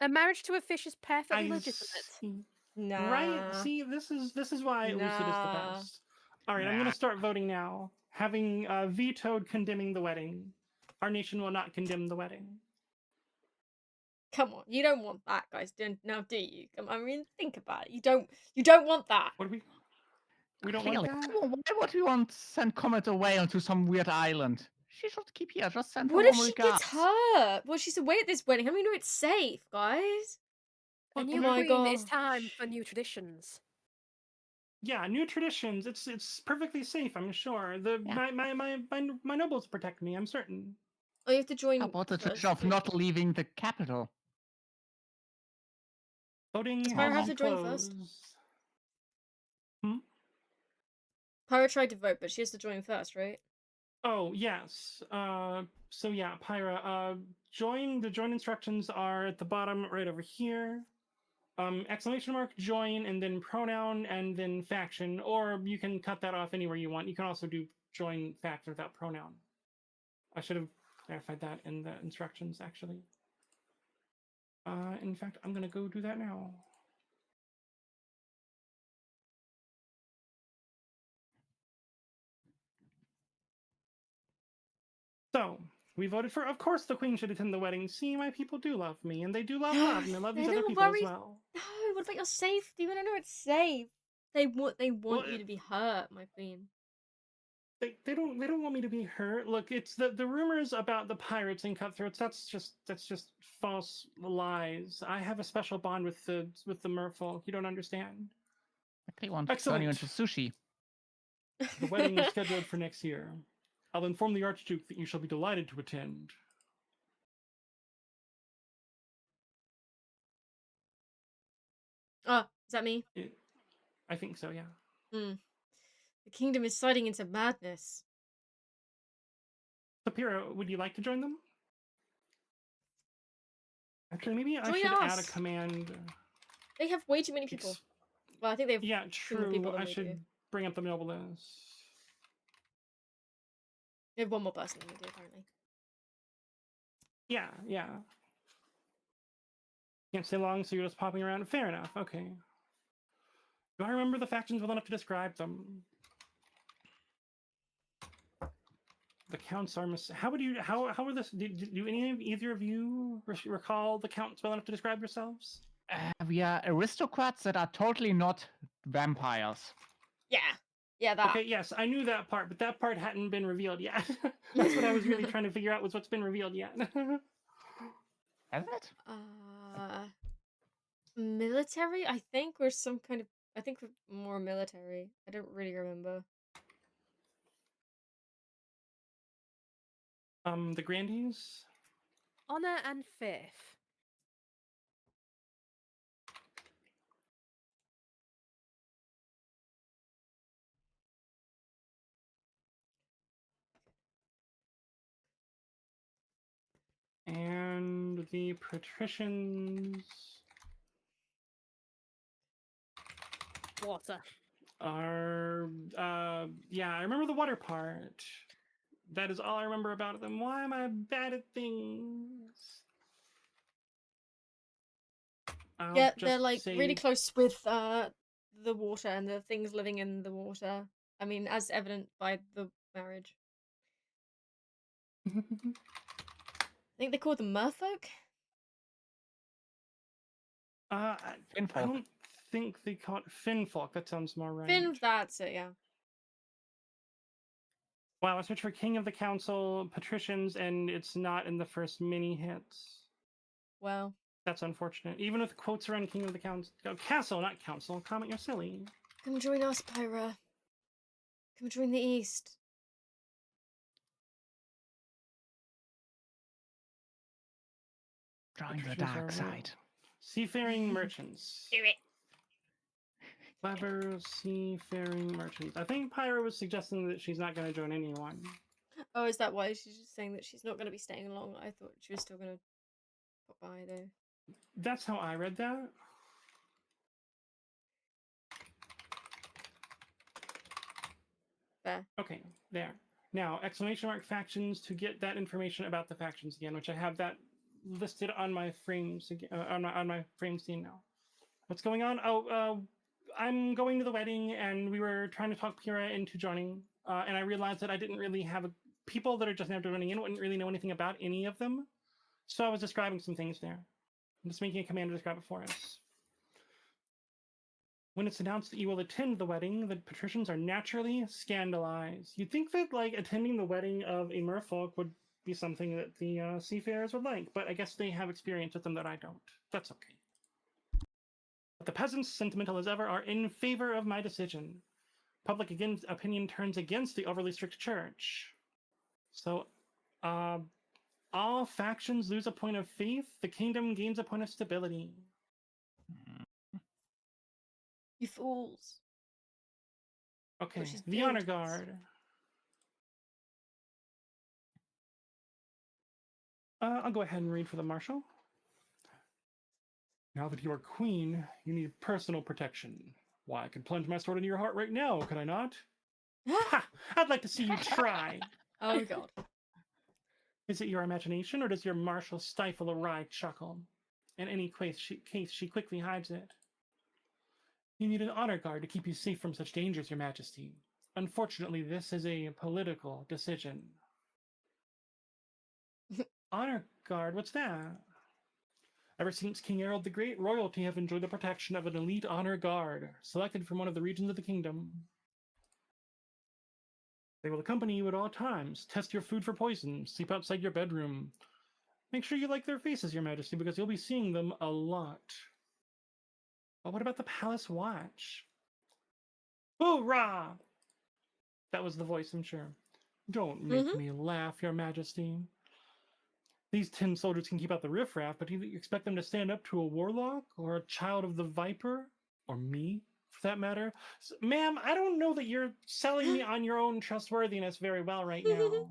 A marriage to a fish is perfectly I legitimate. see. Nah. Right? See, this is why Lucid is the Nah. best. All right, I'm Nah. gonna start voting now. Having vetoed condemning the wedding, our nation will not condemn the wedding. Come on, you don't want that, guys. Now, do you? I mean, think about it. You don't want that. What do we? We don't Clearly. want that. Come on, why would we want to send Comet away onto some weird island? She should keep here. Just send her What if warm she regards. gets hurt? Well, she's away at this wedding. How do we know it's safe, guys? A Look, new my queen, it's gosh. time for new traditions. Yeah, new traditions. It's perfectly safe. I'm sure. Yeah. My nobles protect me. I'm certain. Oh, you have to join. How about the first, tradition of don't not leaving the capital? Voting Does Pyra has have to join first? closed. Pyra tried to vote, but she has to join first, right? Oh yes. So yeah, Pyra. Join. The join instructions are at the bottom, right over here. Exclamation mark join, and then pronoun, and then faction. Or you can cut that off anywhere you want. You can also do join faction without pronoun. I should have clarified that in the instructions, actually. In fact, I'm gonna go do that now. So, we voted for, of course, the queen should attend the wedding. See, my people do love me, and they do love love, and they love these They're other not people as worried. well. No, what about your safety? We don't know it's safe. They want Well, you to be hurt, my queen. They don't want me to be hurt. Look, it's the rumors about the pirates and cutthroats. That's just false lies. I have a special bond with the merfolk. You don't understand. They want to turn you into sushi. The wedding is scheduled for next year. I'll inform the Archduke that you shall be delighted to attend. Oh, is that me? I think so, yeah. The kingdom is sliding into madness. Sapira, would you like to join them? Actually, maybe I Join should add a us. command. They have way too many people. Well, I think they have Yeah, more people true. than I we should do. bring up the noble list. They have one more person than we do, apparently. Yeah, yeah. Can't stay long, so you're just popping around. Fair enough. Okay. Do I remember the factions well enough to describe them? The counts are How would you? How are this? Do either of you recall the counts well enough to describe yourselves? We are aristocrats that are totally not vampires. Yeah. Yeah, that. Okay, yes, I knew that part, but that part hadn't been revealed yet. That's what I was really trying to figure out was what's been revealed yet. Has it? Military, I think, or some kind of. I think we're more military. I don't really remember. The Grandees. Honor and faith. And the patricians Water. are, yeah, I remember the water part. That is all I remember about them. Why am I bad at things? Yeah, they're like really close with the water and the things living in the water. I mean, as evident by the marriage. I think they call them merfolk. I Finfolk. don't think they call it Finfolk. That sounds more right. Finn, that's it, yeah. Wow, I searched for King of the Council, Patricians, and it's not in the first mini hits. Well, That's unfortunate. Even with quotes around King of the Council. Castle, not Council. Comment, you're silly. come join us, Pyra. Come join the East. Join the Patricians dark are side. Seafaring merchants. Do it. Clever seafaring merchants. I think Pyra was suggesting that she's not going to join anyone. Oh, is that why she's just saying that she's not going to be staying long? I thought she was still going to pop by though. That's how I read that. Fair. Okay, there. Now, exclamation mark factions to get that information about the factions again, which I have that listed on my frames on my frame scene now. What's going on? Oh, I'm going to the wedding, and we were trying to talk Pyrrha into joining, and I realized that I didn't really have people that are just now joining in wouldn't really know anything about any of them, so I was describing some things there. I'm just making a command to describe it for us. When it's announced that you will attend the wedding, the patricians are naturally scandalized. You'd think that, like, attending the wedding of a merfolk would be something that the seafarers would like, but I guess they have experience with them that I don't. That's okay. But the peasants, sentimental as ever, are in favor of my decision. Public opinion turns against the overly strict church. So, all factions lose a point of faith, the kingdom gains a point of stability. You fools. Okay, she's the honor dangerous. guard. I'll go ahead and read for the marshal. Now that you are queen, you need personal protection. Why, I could plunge my sword into your heart right now, could I not? Ha! I'd like to see you try. Oh god. Is it your imagination, or does your marshal stifle a wry chuckle? In any case, she quickly hides it. You need an honor guard to keep you safe from such dangers, your majesty. Unfortunately, this is a political decision. Honor guard? What's that? Ever since King Harold the Great, royalty have enjoyed the protection of an elite honor guard, selected from one of the regions of the kingdom. They will accompany you at all times, test your food for poison, sleep outside your bedroom. Make sure you like their faces, your majesty, because you'll be seeing them a lot. But what about the palace watch? Hoorah! That was the voice, I'm sure. Don't make me laugh, your majesty. These 10 soldiers can keep out the riffraff, but do you expect them to stand up to a warlock, or a child of the viper, or me, for that matter? Ma'am, I don't know that you're selling me on your own trustworthiness very well right now.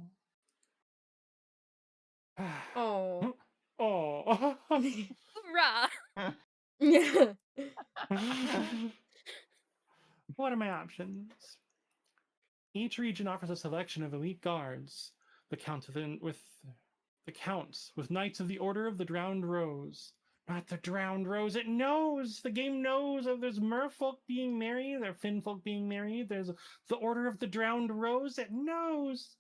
Oh. Oh. Hoorah! Yeah. What are my options? Each region offers a selection of elite guards. The counts with Knights of the Order of the Drowned Rose. Not the Drowned Rose. It knows. The game knows. There's merfolk being married. There are finfolk being married. There's the Order of the Drowned Rose. It knows.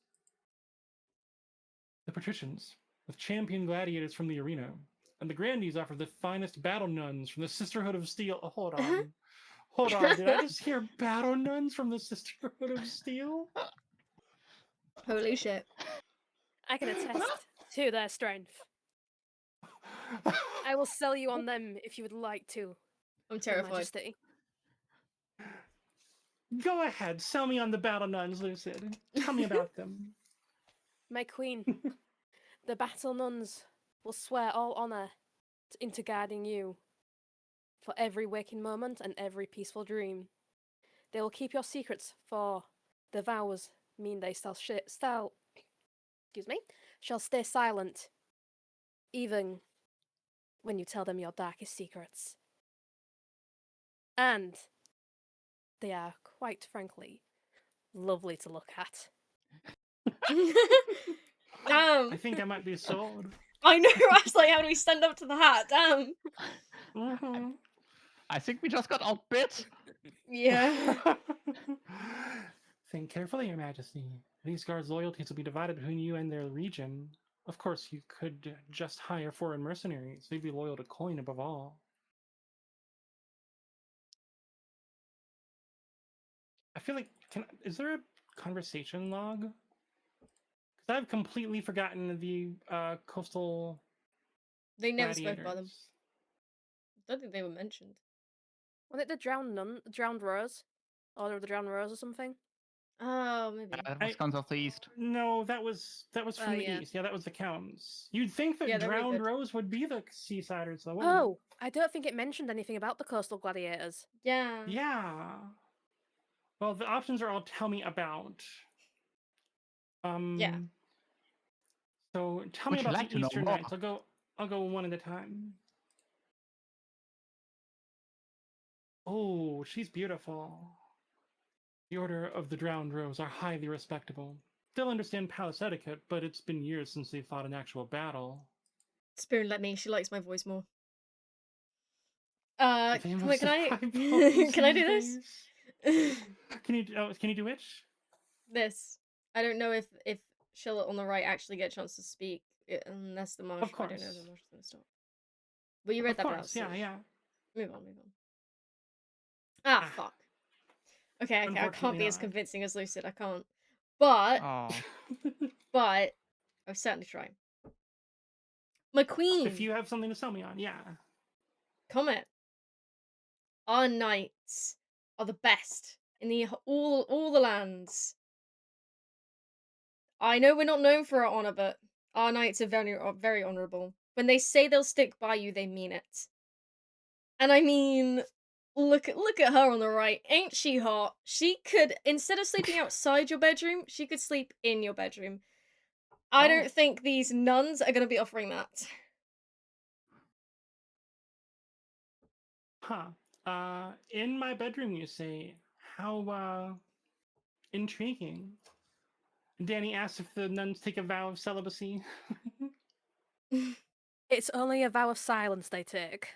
patricians, with champion gladiators from the arena, and the Grandees offer the finest battle nuns from the Sisterhood of Steel. Oh, hold on. Hold on. Did I just hear battle nuns from the Sisterhood of Steel? Holy shit. I can attest to their strength. I will sell you on them if you would like to, I'm Your terrified. Majesty. Go ahead, sell me on the battle nuns, Lucid. Tell me about them. My queen, the battle nuns will swear all honor into guarding you for every waking moment and every peaceful dream. They will keep your secrets, for the vows mean they shall stay silent, even when you tell them your darkest secrets. And they are, quite frankly, lovely to look at. Damn. I think I might be sold. I know, I was like, how do we stand up to the hat? Damn. Mhm. I think we just got outbid. Yeah. Think carefully, Your Majesty. These guards' loyalties will be divided between you and their region. Of course, you could just hire foreign mercenaries. They'd be loyal to coin above all. I feel like, is there a conversation log? Because I've completely forgotten the coastal They never spoke about them. gladiators. I don't think they were mentioned. Was it the drowned rose? Order of the Drowned Rose or something? Oh, maybe. That was Guns of the East. No, that was from Oh, the yeah. east. Yeah, that was the Counts. You'd think that Yeah, they're really Drowned good. Rose would be the Seasiders, though, wouldn't Oh, I don't think it mentioned anything about the coastal gladiators. Yeah. it? Yeah. Well, the options are all tell me about. Yeah. So tell Would me you about like the to know Eastern more? Knights. I'll go one at a time. Oh, she's beautiful. The Order of the Drowned Rose are highly respectable. They'll understand palace etiquette, but it's been years since they fought an actual battle. Spoon let me. She likes my voice more. They Can must I have high bones can I these do this? days. Can you do which? This. I don't know if Charlotte on the right actually get a chance to speak unless the marsh. Of I don't know if course. the marsh is gonna stop. Well, you read Of that course, about yeah. Move on. Ah, Ah, fuck. Okay, I can't unfortunately be as not. convincing as Lucid. I can't. But Oh, I'll certainly try. My queen, If you have something to sell me on, yeah. Comet. Our knights are the best in all the lands. I know we're not known for our honor, but our knights are very honorable. When they say they'll stick by you, they mean it. And I mean, look at her on the right. Ain't she hot? She could, instead of sleeping outside your bedroom, she could sleep in your bedroom. I Oh. don't think these nuns are gonna be offering that. Huh. In my bedroom, you say. How intriguing. Danny asks if the nuns take a vow of celibacy. It's only a vow of silence they take.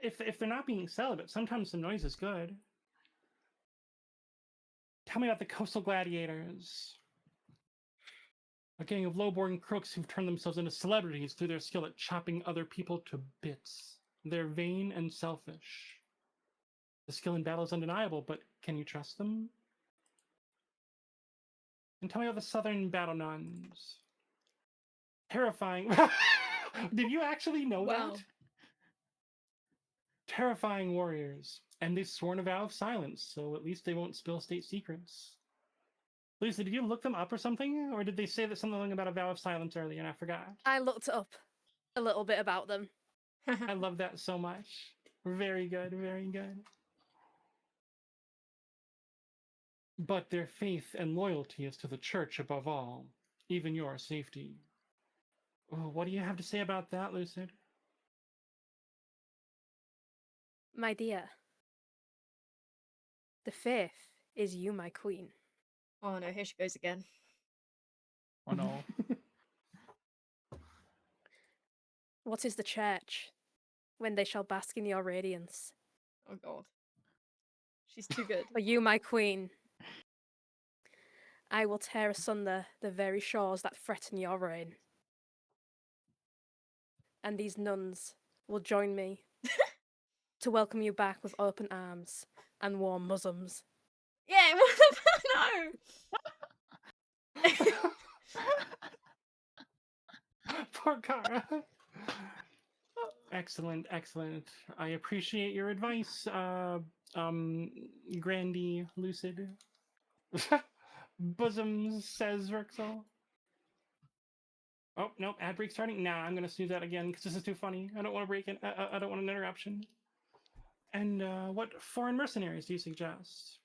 If they're not being celibate, sometimes the noise is good. Tell me about the coastal gladiators. A gang of low-born crooks who've turned themselves into celebrities through their skill at chopping other people to bits. They're vain and selfish. The skill in battle is undeniable, but can you trust them? And tell me about the southern battle nuns. Terrifying. Did you actually know Wow. that? Terrifying warriors. And they've sworn a vow of silence, so at least they won't spill state secrets. Lisa, did you look them up or something? Or did they say that something about a vow of silence earlier and I forgot? I looked up a little bit about them. I love that so much. Very good, very good. But their faith and loyalty is to the church above all, even your safety. Oh, what do you have to say about that, Lucid? My dear, the faith is you, my queen. Oh no, here she goes again. oh no. What is the church when they shall bask in your radiance? Oh god. She's too good. For you, my queen, I will tear asunder the very shores that threaten your reign. And these nuns will join me to welcome you back with open arms and warm bosoms. Yeah, what the no. Poor Kara. Excellent, excellent. I appreciate your advice, Grandee Lucid. Bosoms, says Rexel. Oh, nope, ad break starting? Nah, I'm gonna snooze that again because this is too funny. I don't want to break it. I don't want an interruption. And what foreign mercenaries do you suggest?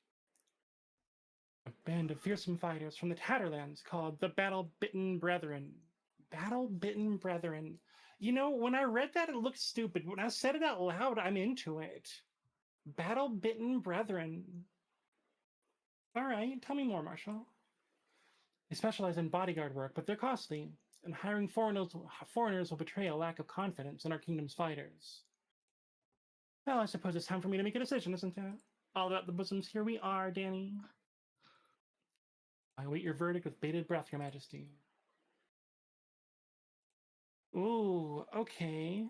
A band of fearsome fighters from the Tatterlands called the Battle-Bitten Brethren. Battle-Bitten Brethren. You know, when I read that, it looked stupid. When I said it out loud, I'm into it. Battle-Bitten Brethren. All right, tell me more, Marshall. They specialize in bodyguard work, but they're costly, and hiring foreigners will betray a lack of confidence in our kingdom's fighters. Well, I suppose it's time for me to make a decision, isn't it? All about the bosoms, here we are, Danny. I await your verdict with bated breath, Your Majesty. Ooh, okay.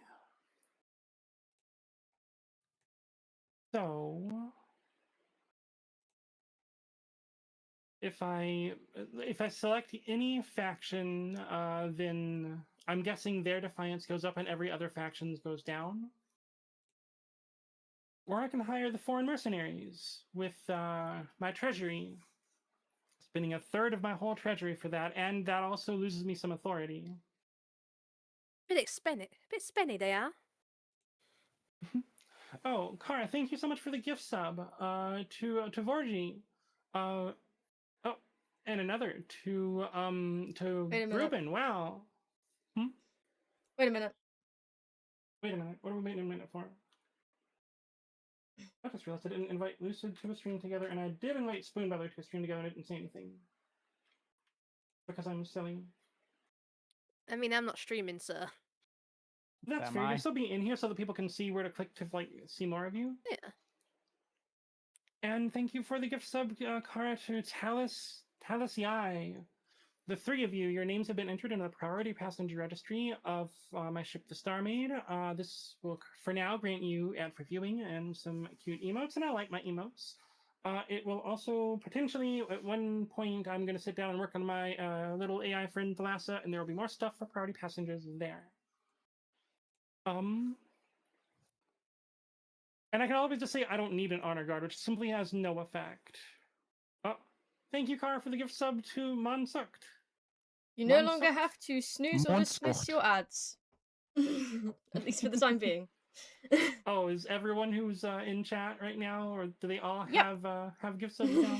So, if I select any faction, then I'm guessing their defiance goes up and every other faction's goes down. Or I can hire the foreign mercenaries with my treasury, spending a third of my whole treasury for that, and that also loses me some authority. Bit spenny they are. Oh, Kara, thank you so much for the gift sub. To Vorji. Oh, and another to Wait a minute. Ruben. Wow. Wait a minute. Wait a minute. What are we waiting a minute for? I just realized I didn't invite Lucid to a stream together, and I did invite Spoon, by the way, to a stream together, and I didn't say anything. Because I'm silly. I mean, I'm not streaming, sir. That's Am fair. I? You'll still be in here so that people can see where to click to, like, see more of you. Yeah. And thank you for the gift sub, Kara, to Talus Yai. The three of you, your names have been entered in the priority passenger registry of my ship, the Star Maid. This will, for now, grant you ad for viewing and some cute emotes, and I like my emotes. It will also potentially, at one point, I'm going to sit down and work on my little AI friend, Thalassa, and there will be more stuff for priority passengers there. And I can always just say I don't need an honor guard, which simply has no effect. Oh, thank you, Kara, for the gift sub to Monsukt. You no Mom longer sucked. have to snooze or dismiss Monsucht. your ads. At least for the time being. Oh, is everyone who's in chat right now, or do they all Yep. have gift subs now?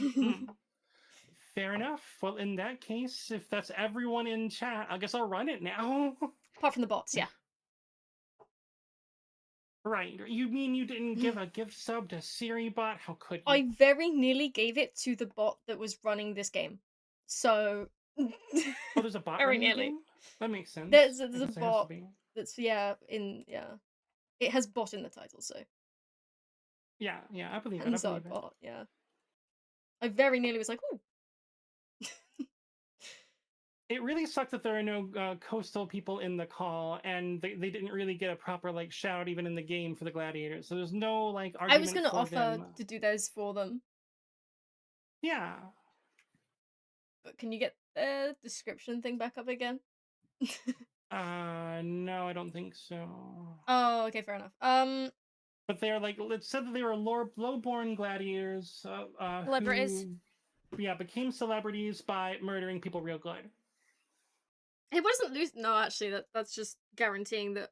Fair enough. Well, in that case, if that's everyone in chat, I guess I'll run it now. Apart from the bots, yeah. Right. You mean you didn't give a gift sub to SiriBot? How could you? I very nearly gave it to the bot that was running this game. So. Oh, there's a bot very running the nearly. game? That makes sense. There's I a guess it has to bot be. that's, yeah. It has bot in the title, so. Yeah, I believe it. Hands on bot, yeah. I very nearly was like, ooh. It really sucked that there are no coastal people in the call, and they didn't really get a proper like shout out even in the game for the gladiators. So there's no like argument. I was gonna for offer them. to do those for them. Yeah. But can you get the description thing back up again? No, I don't think so. Oh, okay, fair enough. But they're like, it said that they were low-born gladiators. Celebrities. Who, became celebrities by murdering people real good. It wasn't loose. No, actually, that's just guaranteeing that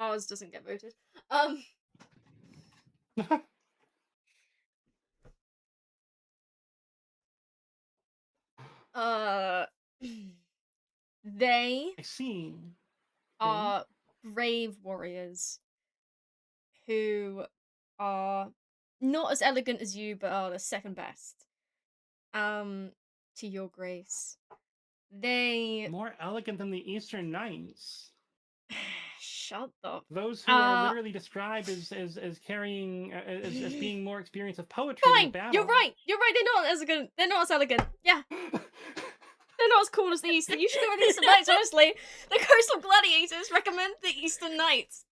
ours doesn't get voted. They I see. are brave warriors who are not as elegant as you, but are the second best. To your grace. They More elegant than the Eastern Knights. Shut up. Those who are Uh, literally described as carrying as being more experienced of poetry than Fine. of battle. You're right. You're right. They're not as good. They're not as elegant. Yeah. They're not as cool as the Eastern. You should go with the Eastern Knights, honestly. The Coastal Gladiators recommend the Eastern Knights.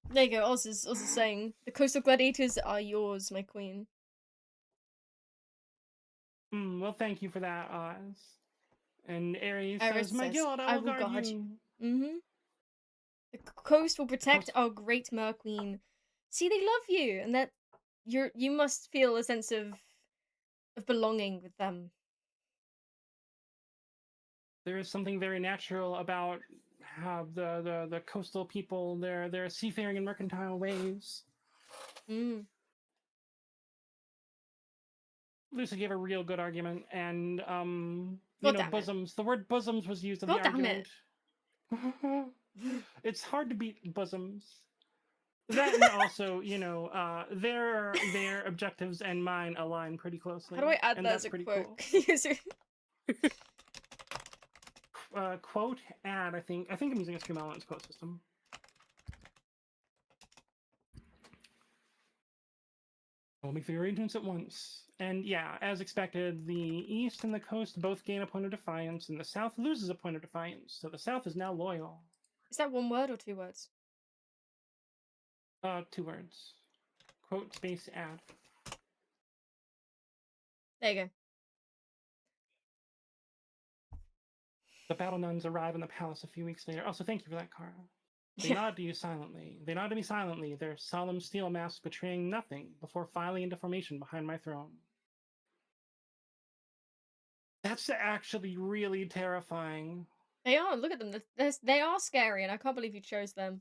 There you go. Oz is saying the Coastal Gladiators are yours, my queen. Well, thank you for that, Oz. And Ares Ares says, "My says, guild, I will guard you." Mm-hmm. The coast will protect coast- our great Mer Queen. See, they love you, and that you must feel a sense of belonging with them. There is something very natural about how the coastal people, their seafaring and mercantile ways. Mm. Lucy gave a real good argument, and God damn it. bosoms. The word bosoms was used in God the damn it. argument. It's hard to beat bosoms. That and also, their objectives and mine align pretty closely. How do I add and that that's as a pretty quote? cool. Quote add. I think I'm using a Stream Elements quote system. I'll make the arrangements at once. And yeah, as expected, the East and the Coast both gain a point of defiance, and the South loses a point of defiance. So the South is now loyal. Is that one word or two words? 2 words. Quote space add. There you go. The battle nuns arrive in the palace a few weeks later. Also, thank you for that, Kara. They nod to you silently. They nod to me silently, their solemn steel masks betraying nothing before filing into formation behind my throne. That's actually really terrifying. They are. Look at them. They are scary, and I can't believe you chose them.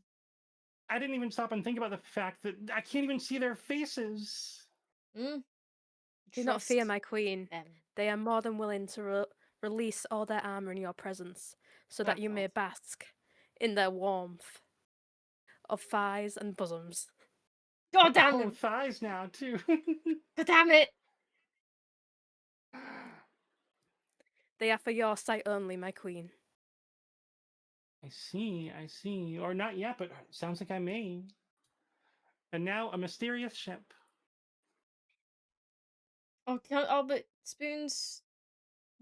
I didn't even stop and think about the fact that I can't even see their faces. Mm. Do not fear, Trust my queen. them. They are more than willing to release all their armor in your presence, so that you may bask in their warmth of thighs and bosoms. God damn Oh, them! thighs now, too. God damn it! They are for your sight only, my queen. I see. Or not yet, but sounds like I may. And now a mysterious ship. Oh, but Spoon's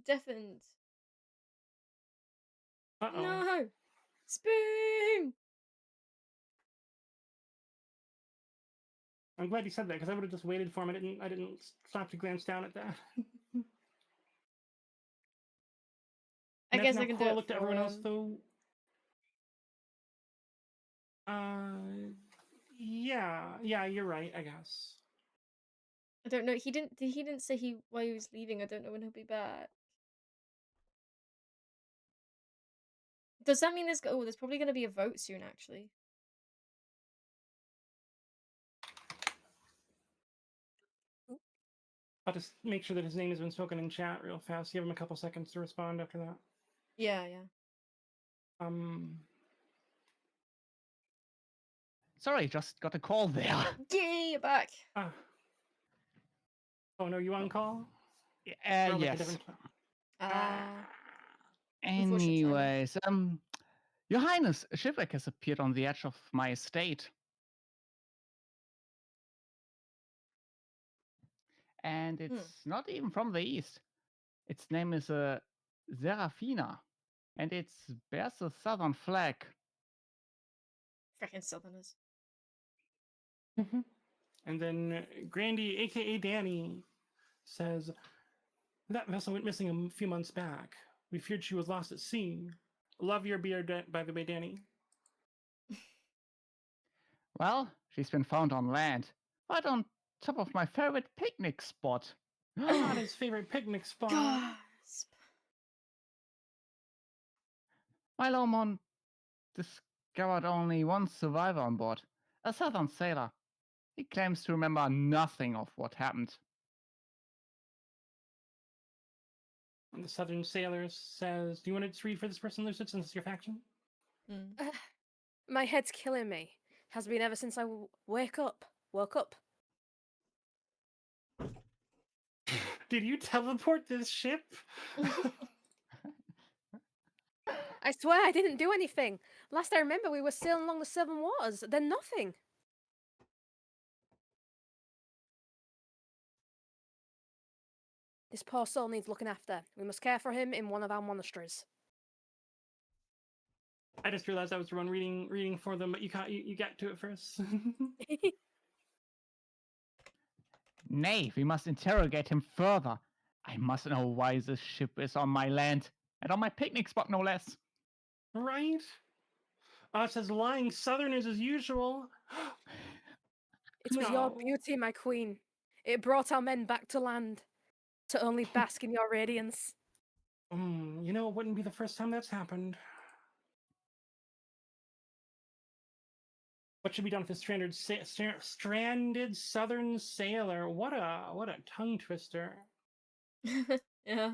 deafened. Uh-oh. No! Spoon! I'm glad you said that, because I would have just waited for him. I didn't stop to glance down at that. I guess Imagine I how can cool do I it looked at for everyone else, him. though. Yeah, you're right, I guess. I don't know. He didn't say why he was leaving. I don't know when he'll be back. Does that mean there's probably going to be a vote soon, actually. I'll just make sure that his name has been spoken in chat real fast. Give him a couple seconds to respond after that. Yeah. Sorry, just got a call there. Yay, you're back. Ah. Oh no, you on call? Yes. Like a different... Unfortunate timing. Anyways, Your Highness, a shipwreck has appeared on the edge of my estate. And it's not even from the east. Its name is Serafina, and it bears a southern flag. Frickin' Southerners. And then Grandee, aka Danny, says, "That vessel went missing a few months back. We feared she was lost at sea. Love your beard, by the way, Danny." Well, she's been found on land, right on top of my favorite picnic spot. Not his favorite picnic spot. Gasp. My Lomon discovered only one survivor on board, a southern sailor. He claims to remember nothing of what happened. And the Southern Sailor says, "Do you want to read for this person, Lucid, since it's your faction?" My head's killing me. Has been ever since I woke up. Did you teleport this ship? I swear I didn't do anything. Last I remember, we were sailing along the Seven Waters. Then nothing. This poor soul needs looking after. We must care for him in one of our monasteries. I just realized I was the one reading for them, but you got to it first. Nay, we must interrogate him further. I must know why this ship is on my land, and on my picnic spot, no less. Right? It says lying southerners as usual. It was your No. beauty, my queen. It brought our men back to land, to only bask in your radiance. You know, it wouldn't be the first time that's happened. What should be done with this stranded southern sailor? What a tongue twister. Yeah.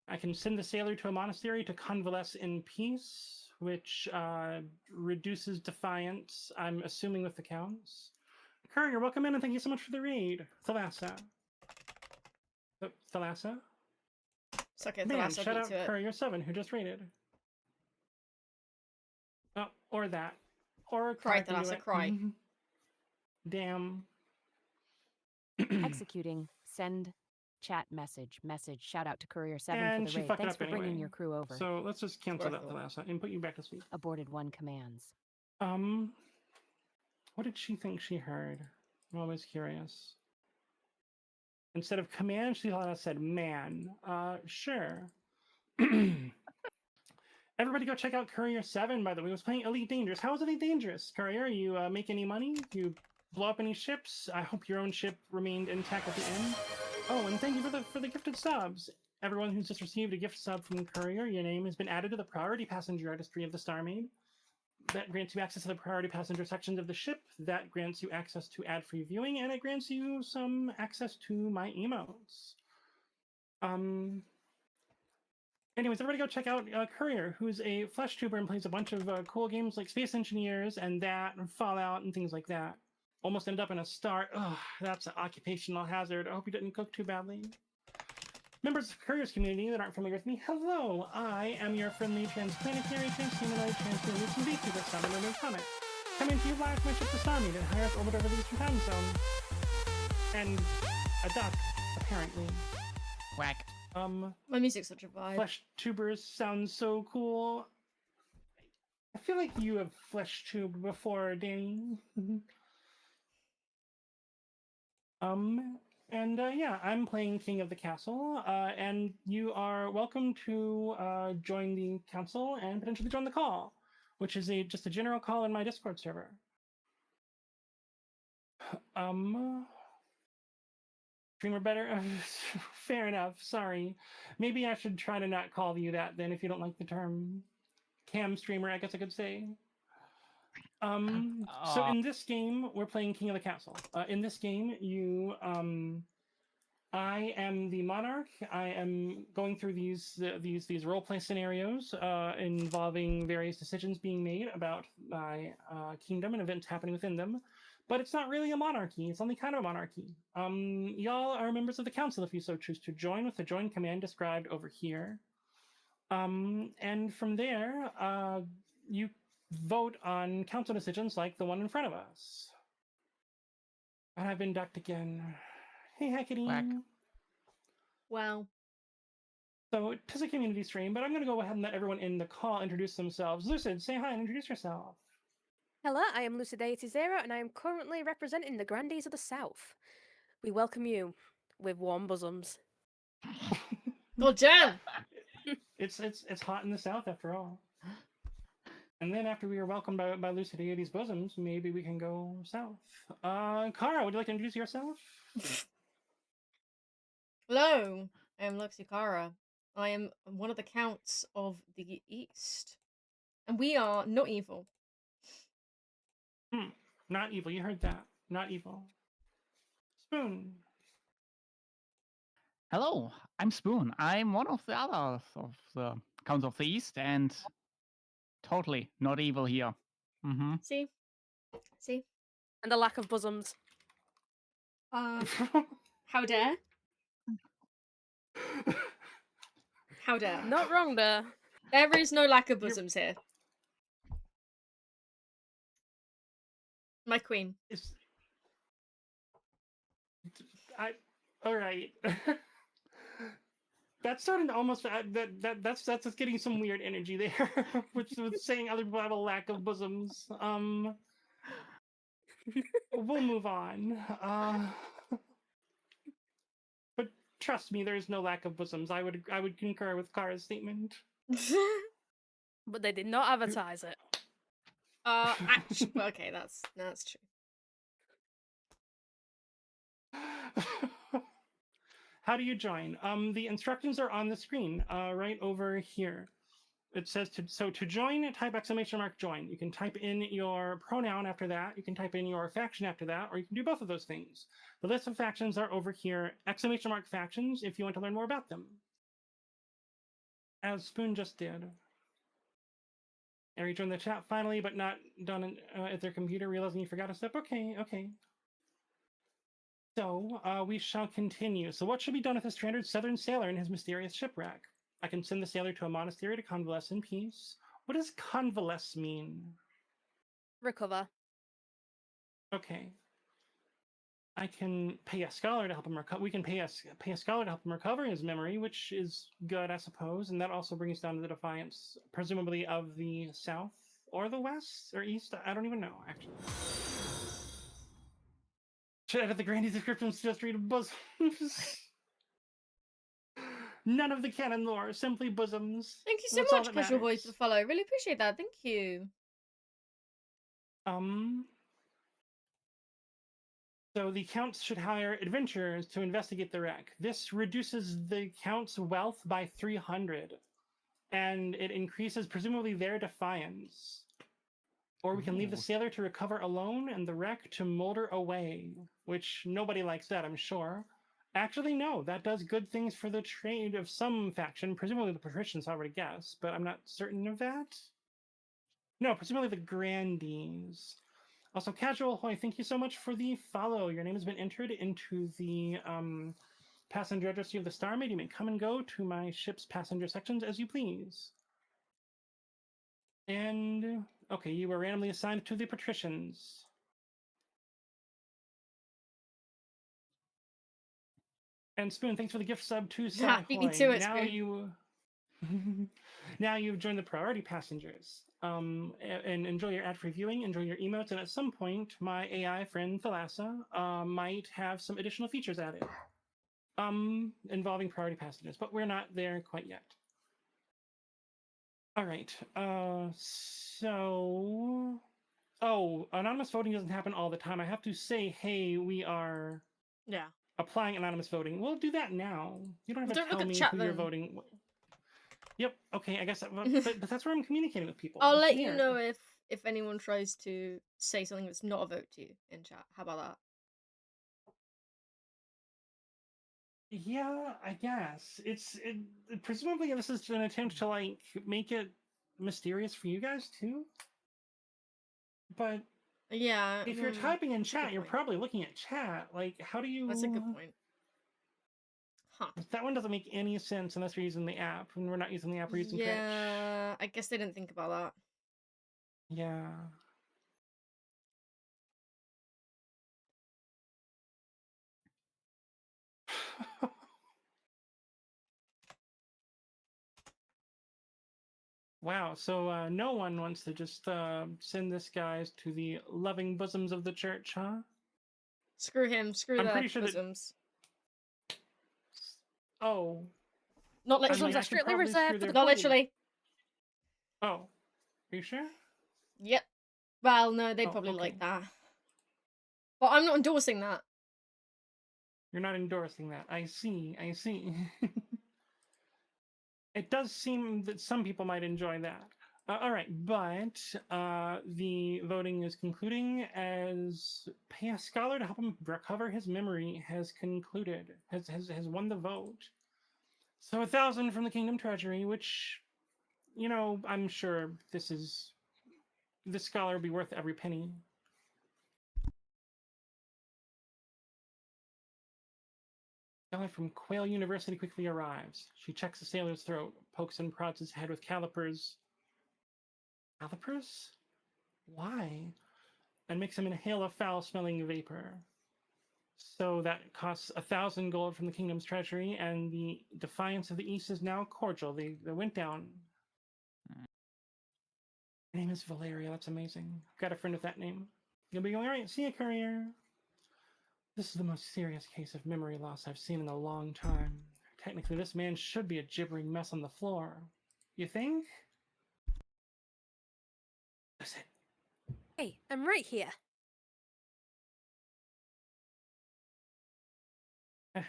I can send the sailor to a monastery to convalesce in peace, which reduces defiance, I'm assuming, with the counts. Courier, welcome in and thank you so much for the raid. Thalassa. Thalassa? Suck it, Man, Thalassa, shout beat out to it. Courier 7 who just raided. Oh, or that. Or Cry, can do Thalassa, it. cry. Damn. Executing. Send. Chat message. Shout out to Courier 7 And for she the raid. fucked it Thanks up for bringing anyway. your crew over. So let's just cancel Worth that, it. Thalassa, and put you back to sleep. Aborted 1 commands. What did she think she heard? I'm always curious. Instead of command, she thought I said man. Sure. Everybody go check out Courier 7, by the way. He was playing Elite Dangerous. How was Elite Dangerous? Courier, you make any money? You blow up any ships? I hope your own ship remained intact at the end. Oh, and thank you for the gifted subs. Everyone who's just received a gift sub from Courier, your name has been added to the priority passenger registry of the Star Maid. That grants you access to the priority passenger sections of the ship. That grants you access to ad-free viewing, and it grants you some access to my emotes. Anyways, everybody go check out Courier, who's a flesh tuber and plays a bunch of cool games like Space Engineers and that, and Fallout and things like that. Almost ended up in a star. Ugh, that's an occupational hazard. I hope you didn't cook too badly. Members of Courier's community that aren't familiar with me, hello! I am your friendly transplanetary, transhumanoid, transhuman, and VTuber son of a comet. Coming to you live from my ship, the Starmead, in highest orbit over the Eastern Time Zone. And a duck, apparently. Whack. My music's such a vibe. Flesh tubers sound so cool. I feel like you have flesh tube before, Danny. Yeah, I'm playing King of the Castle, and you are welcome to join the council and potentially join the call, which is just a general call in my Discord server. Streamer better? Fair enough, sorry. Maybe I should try to not call you that then if you don't like the term. Cam streamer, I guess I could say. So in this game, we're playing King of the Castle. In this game, I am the monarch. I am going through these roleplay scenarios involving various decisions being made about my kingdom and events happening within them. But it's not really a monarchy. It's only kind of a monarchy. Y'all are members of the council if you so choose to join with the join command described over here. And from there, you vote on council decisions like the one in front of us. And I've been ducked again. Hey, Hecate. Whack. Wow. So it is a community stream, but I'm going to go ahead and let everyone in the call introduce themselves. Lucid, say hi and introduce yourself. Hello, I am LucideityZero, and I am currently representing the Grandees of the South. We welcome you with warm bosoms. God damn! It's hot in the south after all. And then after we are welcomed by Lucideity's bosoms, maybe we can go south. Kara, would you like to introduce yourself? Hello, I am Luxikara. I am one of the counts of the East. And we are not evil. Not evil. You heard that. Not evil. Spoon. Hello, I'm Spoon. I'm one of the others of the Counts of the East, and totally not evil here. Mm-hmm. See? And the lack of bosoms. How dare? How dare. Not wrong there. There is no lack of You're- bosoms here. My queen. It's, all right. That's starting to almost that's just getting some weird energy there, which with saying other people have a lack of bosoms. We'll move on. But trust me, there is no lack of bosoms. I would concur with Kara's statement. But they did not advertise it. Okay, that's true. How do you join? The instructions are on the screen, right over here. It says to join, type !join. You can type in your pronoun after that. You can type in your faction after that, or you can do both of those things. The list of factions are over here. !factions if you want to learn more about them. As Spoon just did. And rejoined the chat finally, but not done at their computer, realizing you forgot a step. Okay. So, we shall continue. So what should be done with a stranded southern sailor and his mysterious shipwreck? I can send the sailor to a monastery to convalesce in peace. What does convalesce mean? Recover. Okay. I can pay a scholar to help him recover. We can pay a scholar to help him recover his memory, which is good, I suppose. And that also brings down the defiance, presumably of the south or the west or east. I don't even know, actually. Should I edit the Grandees descriptions to just read bosoms? None of the canon lore, simply bosoms. Thank you so That's all much, that Casual Boy, matters. for the follow. Really appreciate that. Thank you. So the counts should hire adventurers to investigate the wreck. This reduces the count's wealth by 300, and it increases presumably their defiance. Or we can leave the Ooh. sailor to recover alone and the wreck to molder away, which nobody likes that, I'm sure. Actually, no, that does good things for the trade of some faction. Presumably the patricians, I would guess, but I'm not certain of that. No, presumably the Grandees. Also, Casual Hoy, thank you so much for the follow. Your name has been entered into the passenger registry of the Starmaid. You may come and go to my ship's passenger sections as you please. And, okay, you were randomly assigned to the patricians. And Spoon, thanks for the gift sub to Sai Beat me Hoy. to it, Now Spoon. you... now you've joined the priority passengers. And enjoy your ad-free viewing, enjoy your emotes, and at some point, my AI friend Thalassa might have some additional features added. Involving priority passengers, but we're not there quite yet. All right, so... Oh, anonymous voting doesn't happen all the time. I have to say, hey, we are Yeah. applying anonymous voting. We'll do that now. You don't have Well, to don't look tell at me chat who you're then. voting. Yep, okay, I guess, but that's where I'm communicating with people. I'll It's let you weird. know if anyone tries to say something that's not a vote to you in chat. How about that? Yeah, I guess. Presumably this is an attempt to, like, make it mysterious for you guys, too? But Yeah. if you're typing in that's a good chat, you're point. probably looking at chat. Like, how do you... That's a good point. Huh. That one doesn't make any sense unless we're using the app, and we're not using the app, we're using Twitch. Yeah, I guess they didn't think about that. Yeah. Wow, so no one wants to just send this guy to the loving bosoms of the church, huh? Screw him. Screw I'm their pretty sure that... bosoms. Oh. Not I mean, literally. Bosoms I are could strictly probably reserved screw for the their... Not queen. literally. Oh. Are you sure? Yep. Well, no, they'd Oh, probably okay. like that. But I'm not endorsing that. You're not endorsing that. I see, I see. It does seem that some people might enjoy that. All right, but the voting is concluding as pay a scholar to help him recover his memory has concluded, has won the vote. So 1,000 from the Kingdom Treasury, which, you know, I'm sure this scholar will be worth every penny. Guy from Quail University quickly arrives. She checks the sailor's throat, pokes and prods his head with calipers. Calipers? Why? And makes him inhale a foul-smelling vapor. So that costs 1,000 gold from the kingdom's treasury, and the Defiance of the East is now cordial. They went down. Her name is Valeria. That's amazing. Got a friend with that name. You'll be going, all right, see you, courier. This is the most serious case of memory loss I've seen in a long time. Technically, this man should be a gibbering mess on the floor. You think? That's it. Hey, I'm right here.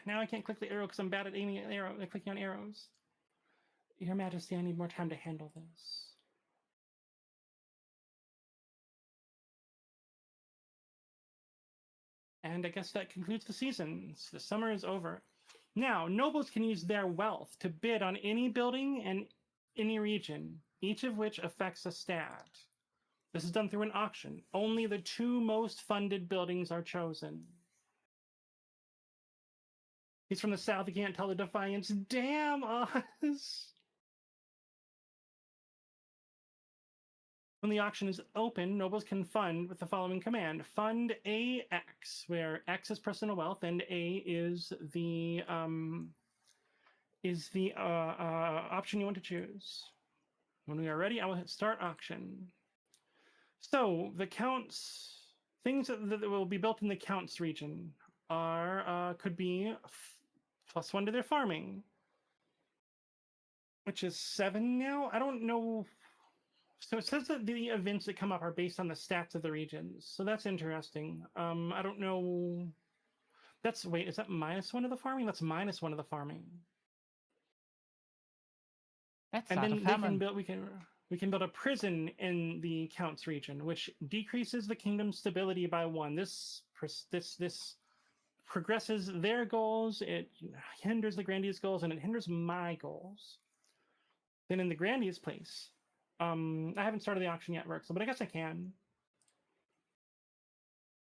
Now I can't click the arrow because I'm bad at aiming at clicking on arrows. Your Majesty, I need more time to handle this. And I guess that concludes the season. The summer is over. Now, nobles can use their wealth to bid on any building and any region, each of which affects a stat. This is done through an auction. Only the 2 most funded buildings are chosen. He's from the south, he can't tell the Defiance. Damn us! When the auction is open, nobles can fund with the following command. Fund AX, where X is personal wealth and A is the option you want to choose. When we are ready, I will hit start auction. So the things that will be built in the counts region are could be +1 to their farming, which is 7 now. I don't know. So it says that the events that come up are based on the stats of the regions. So that's interesting. I don't know. Wait, is that -1 of the farming? That's -1 of the farming. That's And not then a famine. we can build a prison in the Counts region, which decreases the kingdom's stability by 1. This progresses their goals. It hinders the Grandees' goals, and it hinders my goals. Then in the Grandees' place, I haven't started the auction yet, Rexel, but I guess I can.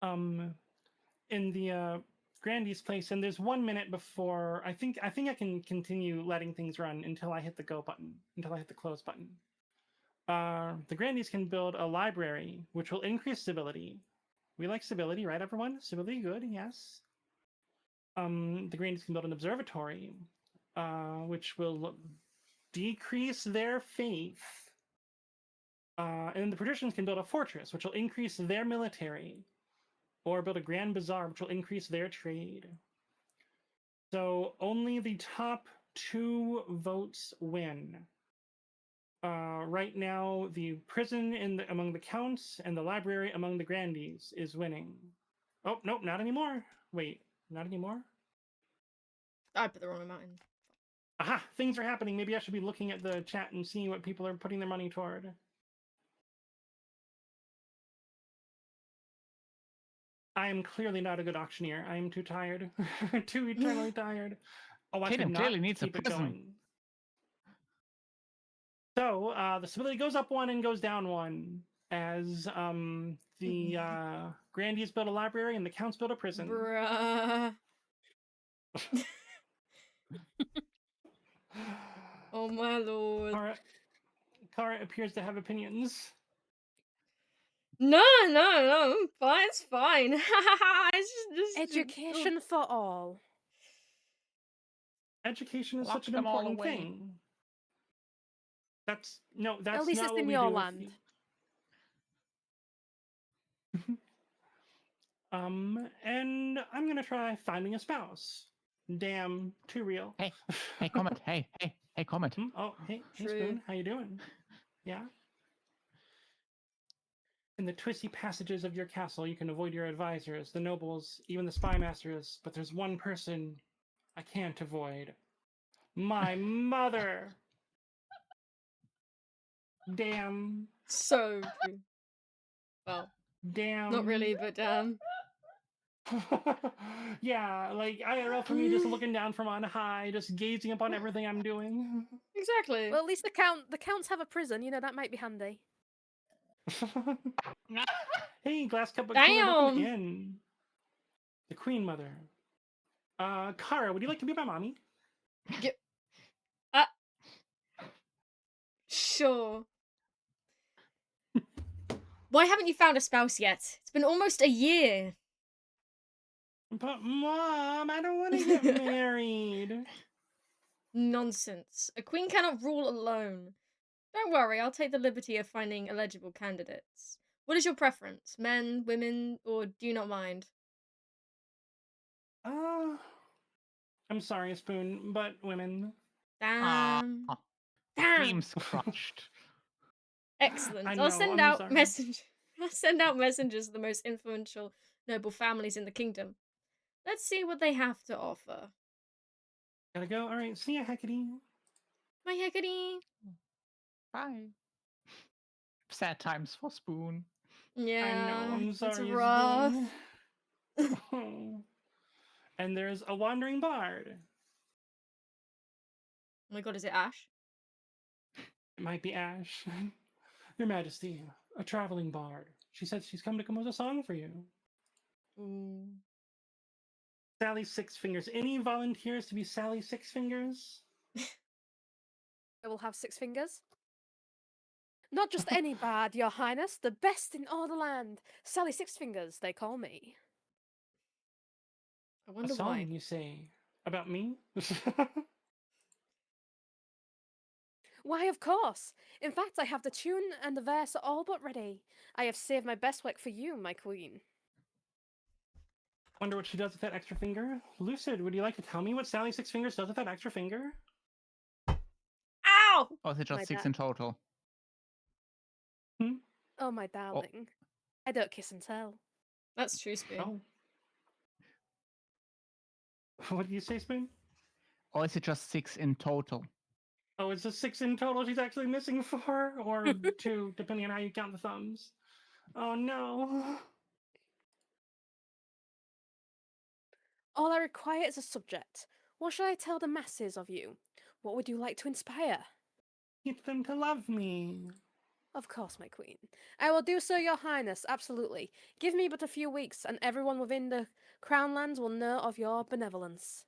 In the Grandees' place, and there's 1 minute before. I think I can continue letting things run until I hit the go button, until I hit the close button. The Grandees can build a library, which will increase stability. We like stability, right, everyone? Stability, good, yes. The Grandees can build an observatory, which will decrease their faith. And the Patricians can build a fortress, which will increase their military, or build a grand bazaar, which will increase their trade. So only the top 2 votes win. Right now, the prison among the counts and the library among the Grandees is winning. Oh, nope, not anymore. Wait, not anymore? I put the wrong amount in. Aha, things are happening. Maybe I should be looking at the chat and seeing what people are putting their money toward. I am clearly not a good auctioneer. I am too tired. Too eternally tired. Oh, I could Kingdom not clearly needs a keep it prison. going. So, the stability goes up 1 and goes down 1 as the Grandees build a library and the Counts build a prison. Bruh. Oh my lord. Kara appears to have opinions. No, I'm fine. It's fine. It's just Education for all. Education is Lock such an them all important away. thing. That's At not least it's what in we your do with land. and I'm gonna try finding a spouse. Damn, too real. Hey, Komette. hey, Komette. Oh, hey, True. Spoon, how you doing? Yeah. In the twisty passages of your castle, you can avoid your advisors, the nobles, even the spy masters, but there's one person I can't avoid. My mother! Damn. so true. Well, Damn. not really, but damn. Yeah, like IRL for me, just looking down from on high, just gazing upon everything I'm doing. Exactly. Well, at least the counts have a prison. You know, that might be handy. Hey, glass cup of cooler, Damn. welcome in. The Queen Mother. Kara, would you like to be my mommy? Uh, sure. Why haven't you found a spouse yet? It's been almost a year. But Mom, I don't want to get married. Nonsense. A queen cannot rule alone. Don't worry, I'll take the liberty of finding eligible candidates. What is your preference? Men, women, or do you not mind? I'm sorry, Spoon, but women. Damn. Ah, Damn. dreams crushed. Excellent. I I'll know, send I'm out sorry. I'll send out messengers to the most influential noble families in the kingdom. Let's see what they have to offer. Gotta go. All right, see ya, Hecate. My Hecate. Bye. Sad times for Spoon. Yeah, I know, I'm it's sorry, rough. Spoon. And there's a wandering bard. Oh my god, is it Ash? It might be Ash. Your Majesty, a traveling bard. She said she's come to compose a song for you. Ooh. Sally Six Fingers. Any volunteers to be Sally Six Fingers? I will have 6 fingers. Not just any bard, your highness, the best in all the land. Sally Six Fingers, they call me. I A wonder song, why. you say? About me? Why, of course. In fact, I have the tune and the verse all but ready. I have saved my best work for you, my queen. Wonder what she does with that extra finger? Lucid, would you like to tell me what Sally Six Fingers does with that extra finger? Ow! Or is it My just 6 dad. in total? Oh, my darling. I don't kiss and tell. That's true, Spoon. Oh. What did you say, Spoon? Or is it just 6 in total? Oh, it's a 6 in total. She's actually missing 4 or 2, depending on how you count the thumbs. Oh no. All I require is a subject. What shall I tell the masses of you? What would you like to inspire? Get them to love me. Of course, my queen. I will do so, your highness, absolutely. Give me but a few weeks, and everyone within the Crown Lands will know of your benevolence.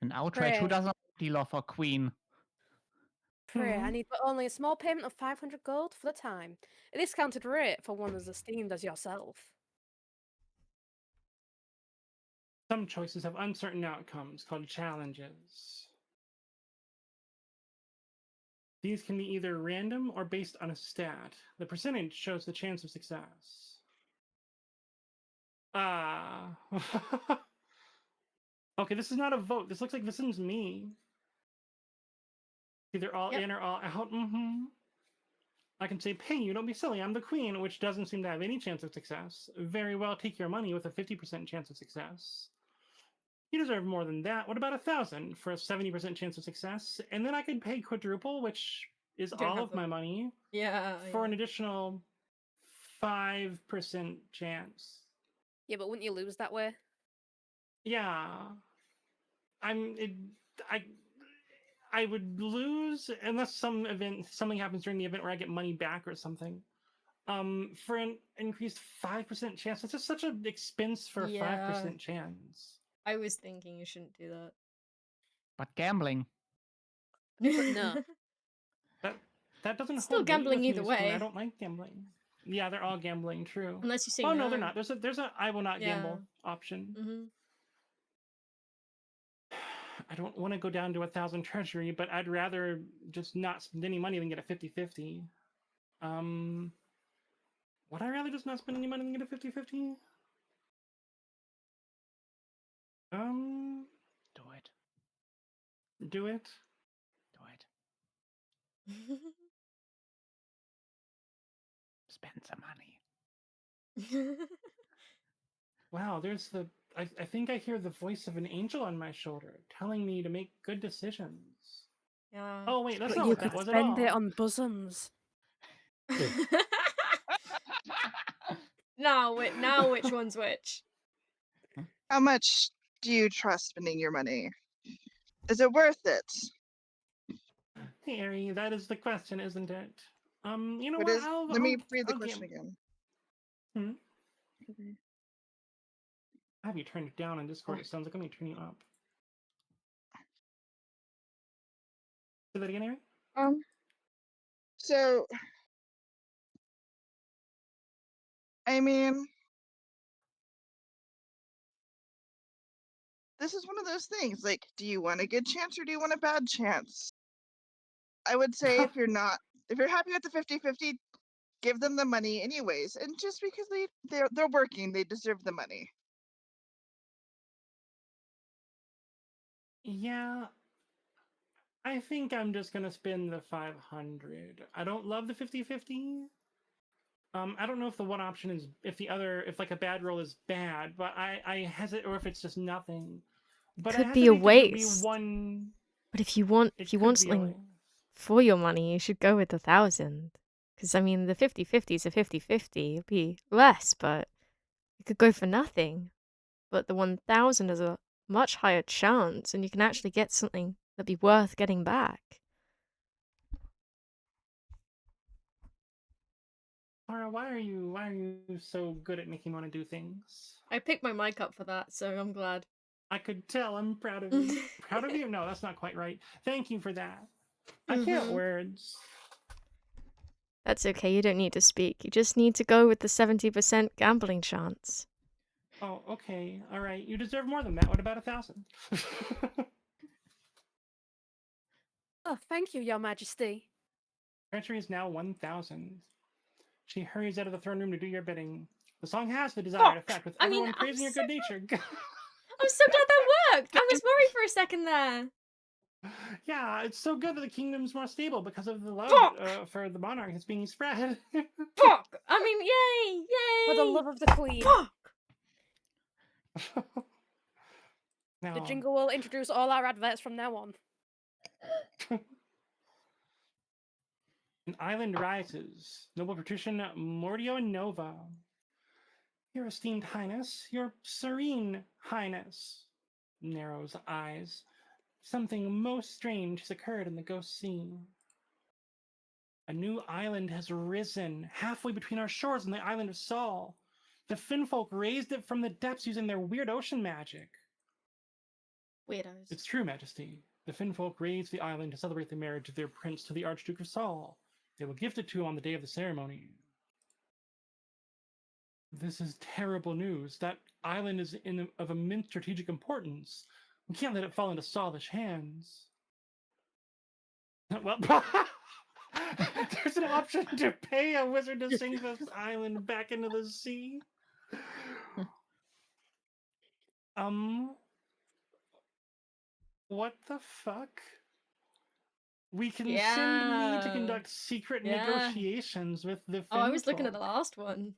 An outrage. Who Pray. doesn't love a queen? Pray, I need but only a small payment of 500 gold for the time. A discounted rate for one as esteemed as yourself. Some choices have uncertain outcomes called challenges. These can be either random or based on a stat. The percentage shows the chance of success. Ah. Okay, this is not a vote. This looks like this one's me. Either all Yep. in or all out. I can say, pay you, don't be silly, I'm the queen, which doesn't seem to have any chance of success. Very well, take your money with a 50% chance of success. You deserve more than that. What about 1,000 for a 70% chance of success? And then I could pay quadruple, which is Don't all have of my them. money, Yeah. for an additional 5% chance. Yeah, but wouldn't you lose that way? Yeah. I would lose unless something happens during the event where I get money back or something. For an increased 5% chance, that's just such an expense for a Yeah. 5% chance. I was thinking you shouldn't do But gambling. But no. that. That doesn't Still hold weight gambling with me, either Spoon. way. I don't like gambling. Yeah, they're all gambling. True. Unless you say Oh no. no, they're not. There's a I will not Yeah. gamble option. Mm-hmm. I don't want to go down to 1,000 treasury, but I'd rather just not spend any money than get a 50-50. Would I rather just not spend any money than get a 50-50? Do it. Do it. Do it. Spend some money. Wow, there's the. I think I hear the voice of an angel on my shoulder telling me to make good decisions. Yeah. Oh wait, that's But not you what could that was at spend all. it on bosoms. now which one's which? How much do you trust spending your money? Is it worth it? Harry, that is the question, isn't it? You know What what? is? Let me read the I'll question again. Hmm? have you turned down on Discord. It sounds like I'm going to turn you up. Say that again, Aaron? So, I mean, this is one of those things. Like, do you want a good chance or do you want a bad chance? I would say if you're happy with the 50-50, give them the money anyways. And just because they're working, they deserve the money. Yeah, I think I'm just gonna spend the 500. I don't love the 50-50. I don't know if the one option is if like a bad roll is bad, but I hesitate, or if it's just nothing. But I Could be a hesitate to give me waste. one. But if you want It could be a something waste. for your money, you should go with the 1,000. Because I mean, the 50-50 is a 50-50. It'd be less, but you could go for nothing. But the 1,000 is a much higher chance, and you can actually get something that'd be worth getting back. Mara, why are you so good at making me want to do things? I picked my mic up for that, so I'm glad. I could tell. I'm proud of you. Proud of you? No, that's not quite right. Thank you for that. I can't words. That's okay, you don't need to speak. You just need to go with the 70% gambling chance. Oh, okay. All right. You deserve more than that. What about 1,000? Oh, thank you, Your Majesty. Treachery is now 1,000. She hurries out of the throne room to do your bidding. The song has the desired effect, with everyone praising your good nature. I'm so glad that worked! I was worried for a second there. Yeah, it's so good that the kingdom's more stable because of the love for the monarch that's being spread. Fuck! I mean, yay! Yay! For the love of the Queen. Fuck! Now, The jingle will introduce all our adverts from now on. an island rises. Noble patrician Mordio Nova. Your esteemed highness, your serene highness. Narrows eyes. Something most strange has occurred in the Ghost Sea. A new island has risen, halfway between our shores and the island of Sol. The Finfolk raised it from the depths using their weird ocean magic. Weirdos. It's true, Majesty. The Finfolk raised the island to celebrate the marriage of their prince to the Archduke of Sol. They will gift it to him on the day of the ceremony. This is terrible news. That island is of immense strategic importance. We can't let it fall into Solish hands. Well, there's an option to pay a wizard to sink this island back into the sea. What the fuck? We can send me to conduct secret negotiations with the Finfolk. Oh, I was looking at the last one.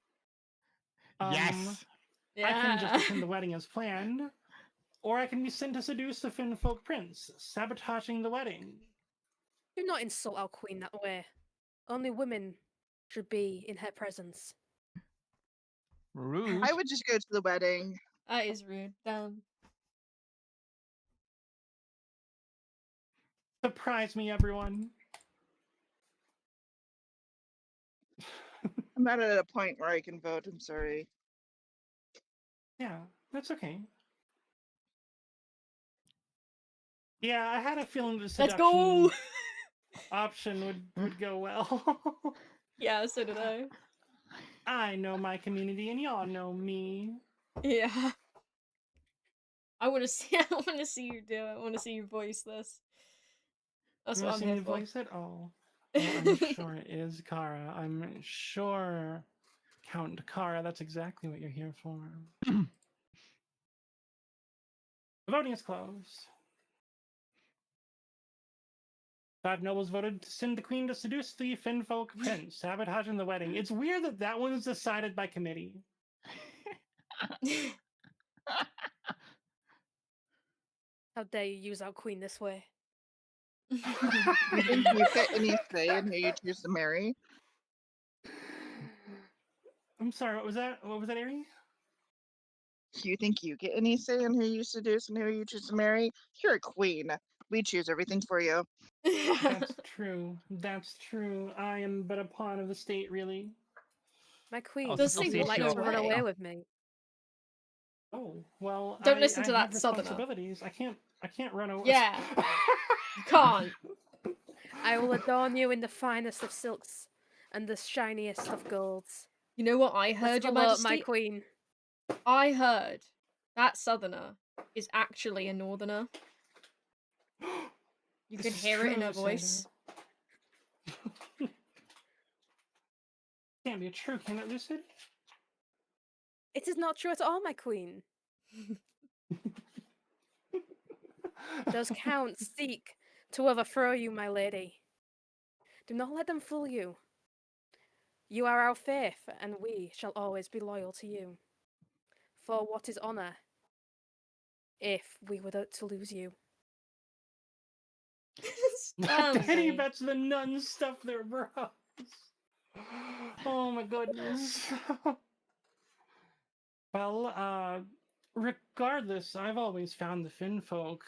Yes. I can just attend the wedding as planned, or I can be sent to seduce the Finfolk prince, sabotaging the wedding. Do not insult our Queen that way. Only women should be in her presence. Rude. I would just go to the wedding. That is rude. Damn. Surprise me, everyone. I'm not at a point where I can vote. I'm sorry. Yeah, that's okay. Yeah, I had a feeling the Let's seduction go! option would go well. Yeah, so did I. I know my community, and y'all know me. Yeah. I want to see. I want to see you do it. I want to see you voice this. That's You what wanna I'm see here me for. voice it? Oh, I'm sure it is Kara. I'm sure, Count Kara. That's exactly what you're here for. The voting is closed. 5 nobles voted to send the queen to seduce the Finfolk prince, sabotaging the wedding. It's weird that that one was decided by committee. How dare you use our Queen this way? Do you think you get any say in who you choose to marry? I'm sorry, what was that? What was that, Ari? Do you think you get any say in who you seduce and who you choose to marry? You're a queen. We choose everything for you. That's true. That's true. I am but a pawn of the state, really. My Queen Oh, would Does like say to no run way. away with me. Oh well, Don't listen I to that have southerner. responsibilities. I can't run away. Yeah. You can't. I will adorn you in the finest of silks and the shiniest of golds. You know what I Let's heard, Your follow up, my Majesty? queen. I heard that southerner is actually a northerner. You This can is hear it in true, her Lucinda. voice. Can't be true, can it, Lucid? It is not true at all, my queen. Those counts seek to overthrow you, my lady. Do not let them fool you. You are our faith, and we shall always be loyal to you. For what is honour if we were to lose you? Daddy Stanley. bets the nuns stuff their bras. Oh my goodness. Well, regardless, I've always found the Finn folk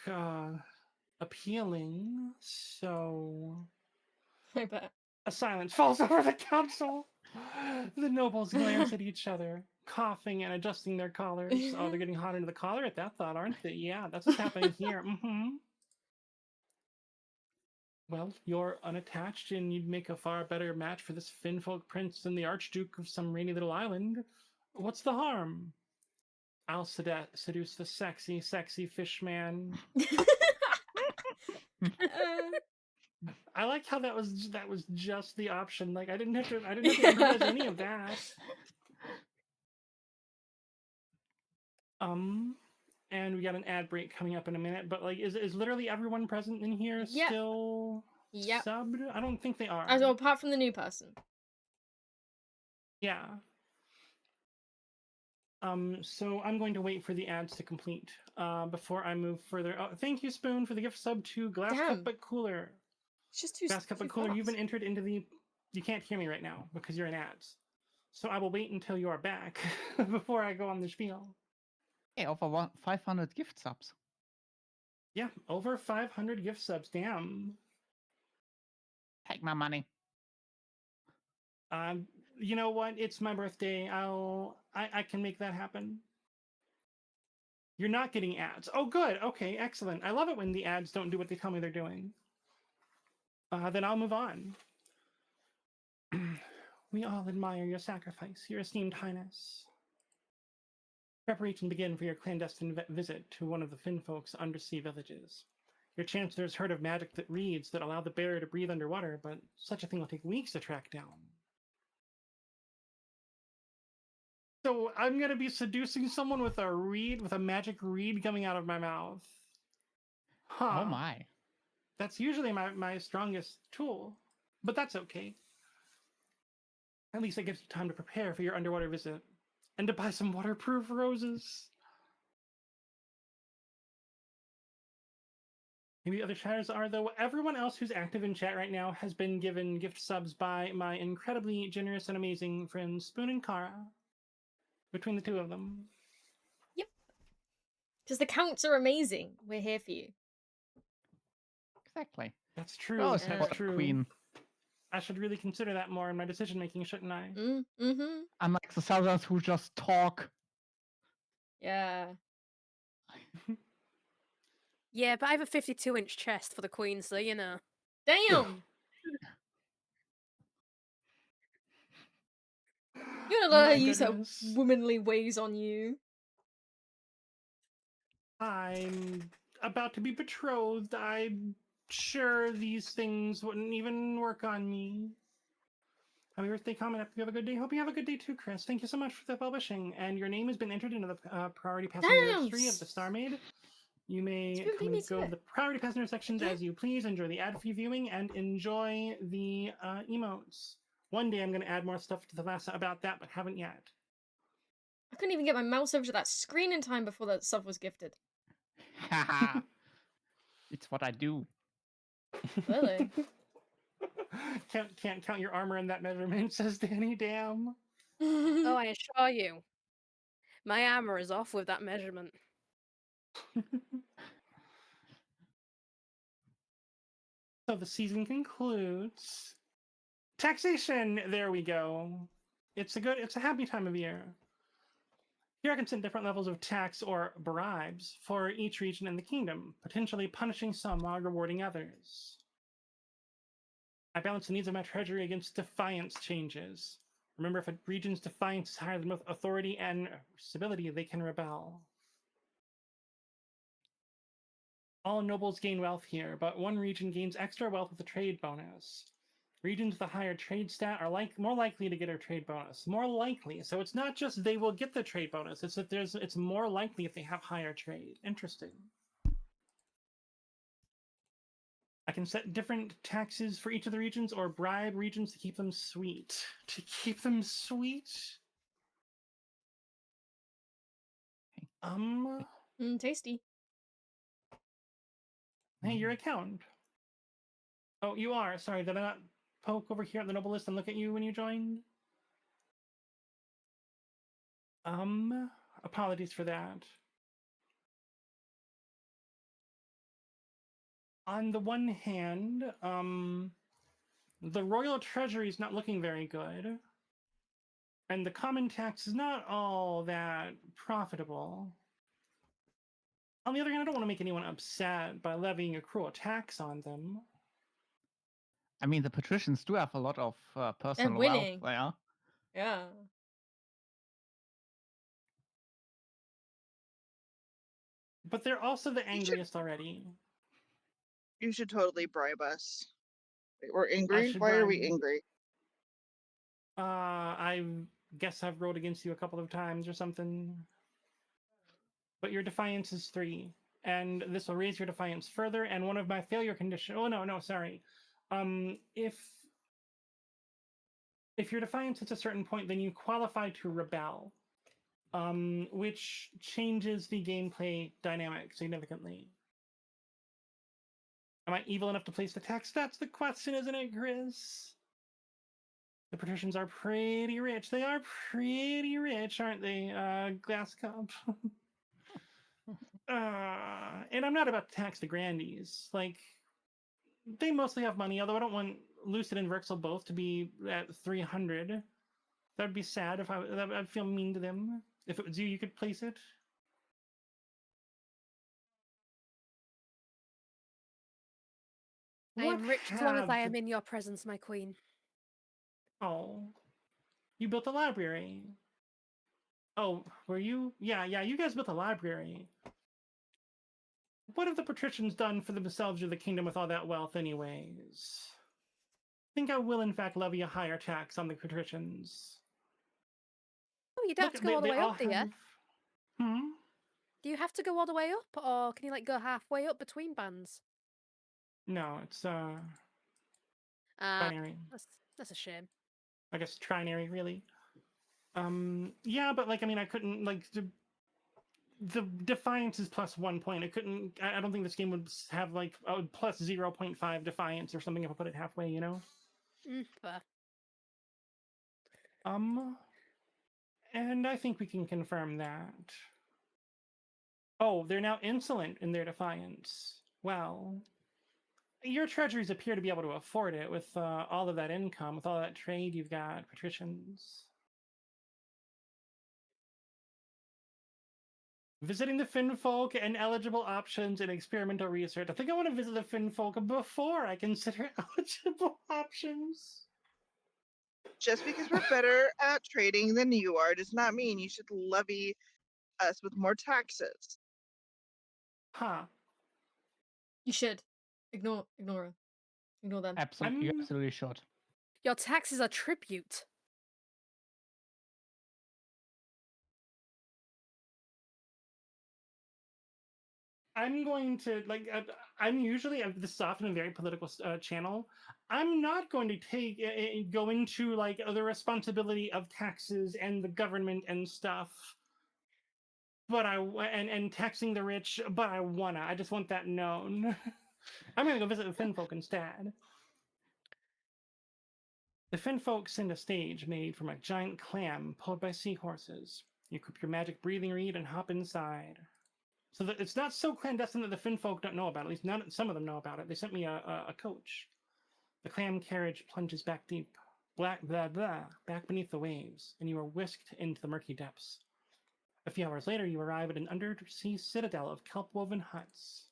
appealing, so I bet. a silence falls over the council. The nobles glance at each other, coughing and adjusting their collars. Oh, they're getting hot under the collar at that thought, aren't they? Yeah, that's what's happening here. Well, you're unattached, and you'd make a far better match for this Finfolk prince than the Archduke of some rainy little island. What's the harm? I'll seduce the sexy, sexy fishman. I like how that was just the option. Like I didn't have to improvise any of that. And we got an ad break coming up in a minute, but like is literally everyone present in here Yep. still Yep. subbed? I don't think they are. As well, apart from the new person. Yeah. So I'm going to wait for the ads to complete before I move further. Oh, thank you, Spoon, for the gift sub to Glass Cup Damn. But Cooler. It's just too Glass Cup But too Cooler, you've been fast. entered into the... You can't hear me right now because you're in ads. So I will wait until you are back before I go on the spiel. Hey, over 500 gift subs. Yeah, over 500 gift subs, damn. Take my money. You know what? It's my birthday. I can make that happen. You're not getting ads. Oh, good. Okay, excellent. I love it when the ads don't do what they tell me they're doing. Then I'll move on. We all admire your sacrifice, your esteemed highness. Preparations begin for your clandestine visit to one of the Finfolk's undersea villages. Your chancellor's heard of magic that reeds that allow the bearer to breathe underwater, but such a thing will take weeks to track down. So I'm gonna be seducing someone with a magic reed coming out of my mouth. Huh. Oh my. That's usually my strongest tool, but that's okay. At least it gives you time to prepare for your underwater visit and to buy some waterproof roses. Maybe other chatters are, though. Everyone else who's active in chat right now has been given gift subs by my incredibly generous and amazing friends Spoon and Kara. Between the two of them. Yep. Because the counts are amazing. We're here for you. Exactly. That's true. Oh, That's support true. Queen. I should really consider that more in my decision making, shouldn't I? Mm-hmm. Unlike the Southerners who just talk. Yeah. Yeah, but I have a 52-inch chest for the queen, so you know. Damn! You wanna let her My use her goodness. womanly ways on you. I'm about to be betrothed. I'm sure these things wouldn't even work on me. Happy birthday, comment. Hope you have a good day. Hope you have a good day too, Chris. Thank you so much for the well wishing. And your name has been entered into the priority passenger registry of the Star Maid. You may Spoon, come beat me and go to to it. the priority passenger sections as you please. Enjoy the ad-free viewing and enjoy the emotes. One day I'm going to add more stuff to the last about that, but haven't yet. I couldn't even get my mouse over to that screen in time before that stuff was gifted. Haha. It's what I do. Really? Can't count your armor in that measurement, says Danny. Damn. Oh, I assure you, my armor is off with that measurement. So the season concludes. Taxation. There we go. It's a happy time of year. Here I can set different levels of tax or bribes for each region in the kingdom, potentially punishing some while rewarding others. I balance the needs of my treasury against defiance changes. Remember, if a region's defiance is higher than both authority and stability, they can rebel. All nobles gain wealth here, but one region gains extra wealth with a trade bonus. Regions with a higher trade stat are more likely to get a trade bonus. More likely. So it's not just they will get the trade bonus, it's that it's more likely if they have higher trade. Interesting. I can set different taxes for each of the regions or bribe regions to keep them sweet. To keep them sweet? Tasty. Hey, your account. Oh, you are. Sorry, did I not poke over here at the noble list and look at you when you joined? Apologies for that. On the one hand, the royal treasury is not looking very good. And the common tax is not all that profitable. On the other hand, I don't want to make anyone upset by levying a cruel tax on them. I mean, the patricians do have a lot of personal winning. wealth there. Yeah. But they're also the angriest already. You should totally bribe us. We're I angry? should Why are we bribe- angry? I guess I've rolled against you a couple of times or something. But your defiance is 3. And this will raise your defiance further. And one of my failure conditions... Oh, no, sorry. If your defiance hits a certain point, then you qualify to rebel. Which changes the gameplay dynamic significantly. Am I evil enough to place the tax? That's the question, isn't it, Chris? The patricians are pretty rich. They are pretty rich, aren't they, Glass Cup? And I'm not about to tax the Grandees. Like, they mostly have money, although I don't want Lucid and Verxel both to be at 300. That would be sad if I'd feel mean to them. If it was you could place it. I am rich as long as I am in your presence, my queen. Oh. You built a library. Oh, were you? Yeah, you guys built a library. What have the patricians done for themselves or the kingdom with all that wealth anyways? I think I will in fact levy a higher tax on the patricians. Oh, you don't have to go all the way up, do you? Hmm? Do you have to go all the way up, or can you like go halfway up between bands? No, it's binary. That's a shame. I guess trinary, really. Yeah, but like, I mean, I couldn't like the defiance is plus 1 point. I don't think this game would have like plus 0.5 defiance or something if I put it halfway, you know? Fair. And I think we can confirm that. Oh, they're now insolent in their defiance. Well, your treasuries appear to be able to afford it with all of that income, with all that trade you've got, patricians. Visiting the Finfolk and eligible options and experimental research. I think I want to visit the Finfolk before I consider eligible options. Just because we're better at trading than you are does not mean you should levy us with more taxes. Huh. You should. Ignore them. Absolutely, you absolutely should. Your taxes are tribute. I'm going to like. I'm usually this is often a very political channel. I'm not going to go into like the responsibility of taxes and the government and stuff. But and taxing the rich. But I just want that known. I'm gonna go visit the Finfolk instead. The Finfolk send a stage made from a giant clam pulled by seahorses. You equip your magic breathing reed and hop inside. So that it's not so clandestine that the Finfolk don't know about it. At least some of them know about it. They sent me a coach. The clam carriage plunges back deep, back beneath the waves, and you are whisked into the murky depths. A few hours later, you arrive at an undersea citadel of kelp-woven huts.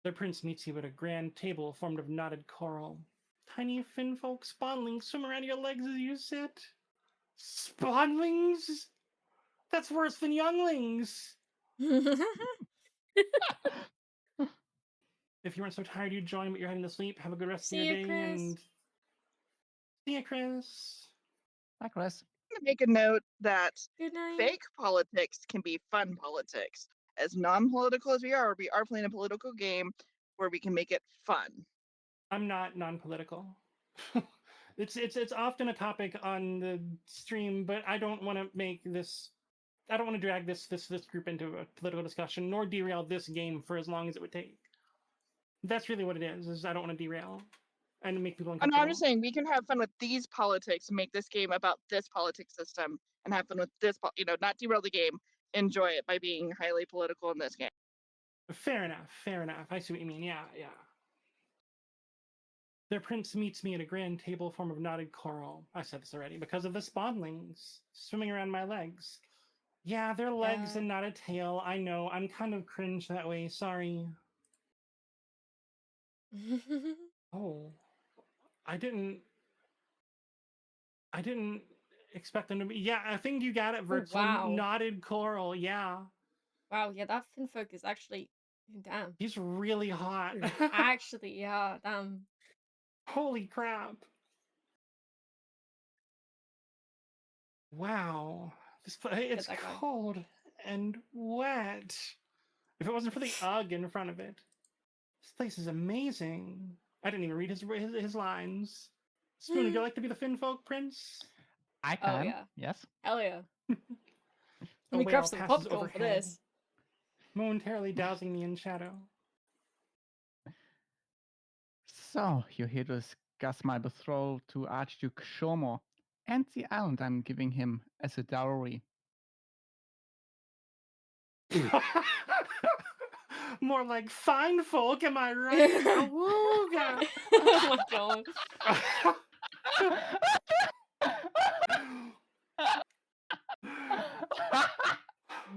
The prince meets you at a grand table formed of knotted coral. Tiny finfolk spawnlings swim around your legs as you sit. Spawnlings? That's worse than younglings! If you weren't so tired, you'd join, but you're heading to sleep. Have a good rest of See your ya, day, Chris. and see ya, Chris. Hi, Chris. I'm gonna make a note that Good night. fake politics can be fun politics. As non-political as we are playing a political game where we can make it fun. I'm not non-political. it's often a topic on the stream, but I don't want to make this. I don't want to drag this group into a political discussion, nor derail this game for as long as it would take. That's really what it is. Is I don't want to derail and make people And uncomfortable. I'm just saying we can have fun with these politics and make this game about this politics system and have fun with this, not derail the game. Enjoy it by being highly political in this game. Fair enough. Fair enough. I see what you mean. Yeah, yeah. Their prince meets me at a grand table form of knotted coral. I said this already. Because of the spawnlings swimming around my legs. Yeah, they're legs Yeah. and not a tail. I know. I'm kind of cringe that way. Sorry. Oh. I didn't expect them to be. Yeah, I think you got it, Vert. wow. Knotted coral. Yeah. Wow, yeah, that finfolk is actually damn. He's really hot. Actually, yeah, damn. Holy crap. Wow. It's that guy. cold and wet. If it wasn't for the UGG in front of it. This place is amazing. I didn't even read his lines. Spoon, would you like to be the Finfolk Prince? I Oh, can. yeah. Yes. Hell yeah. A Let me whale grab some passes popcorn for overhead, this. momentarily dousing me in shadow. So, you're here to discuss my betrothal to Archduke Shomo and the island I'm giving him as a dowry. More like fine folk, am I right? Awooga! Oh my god.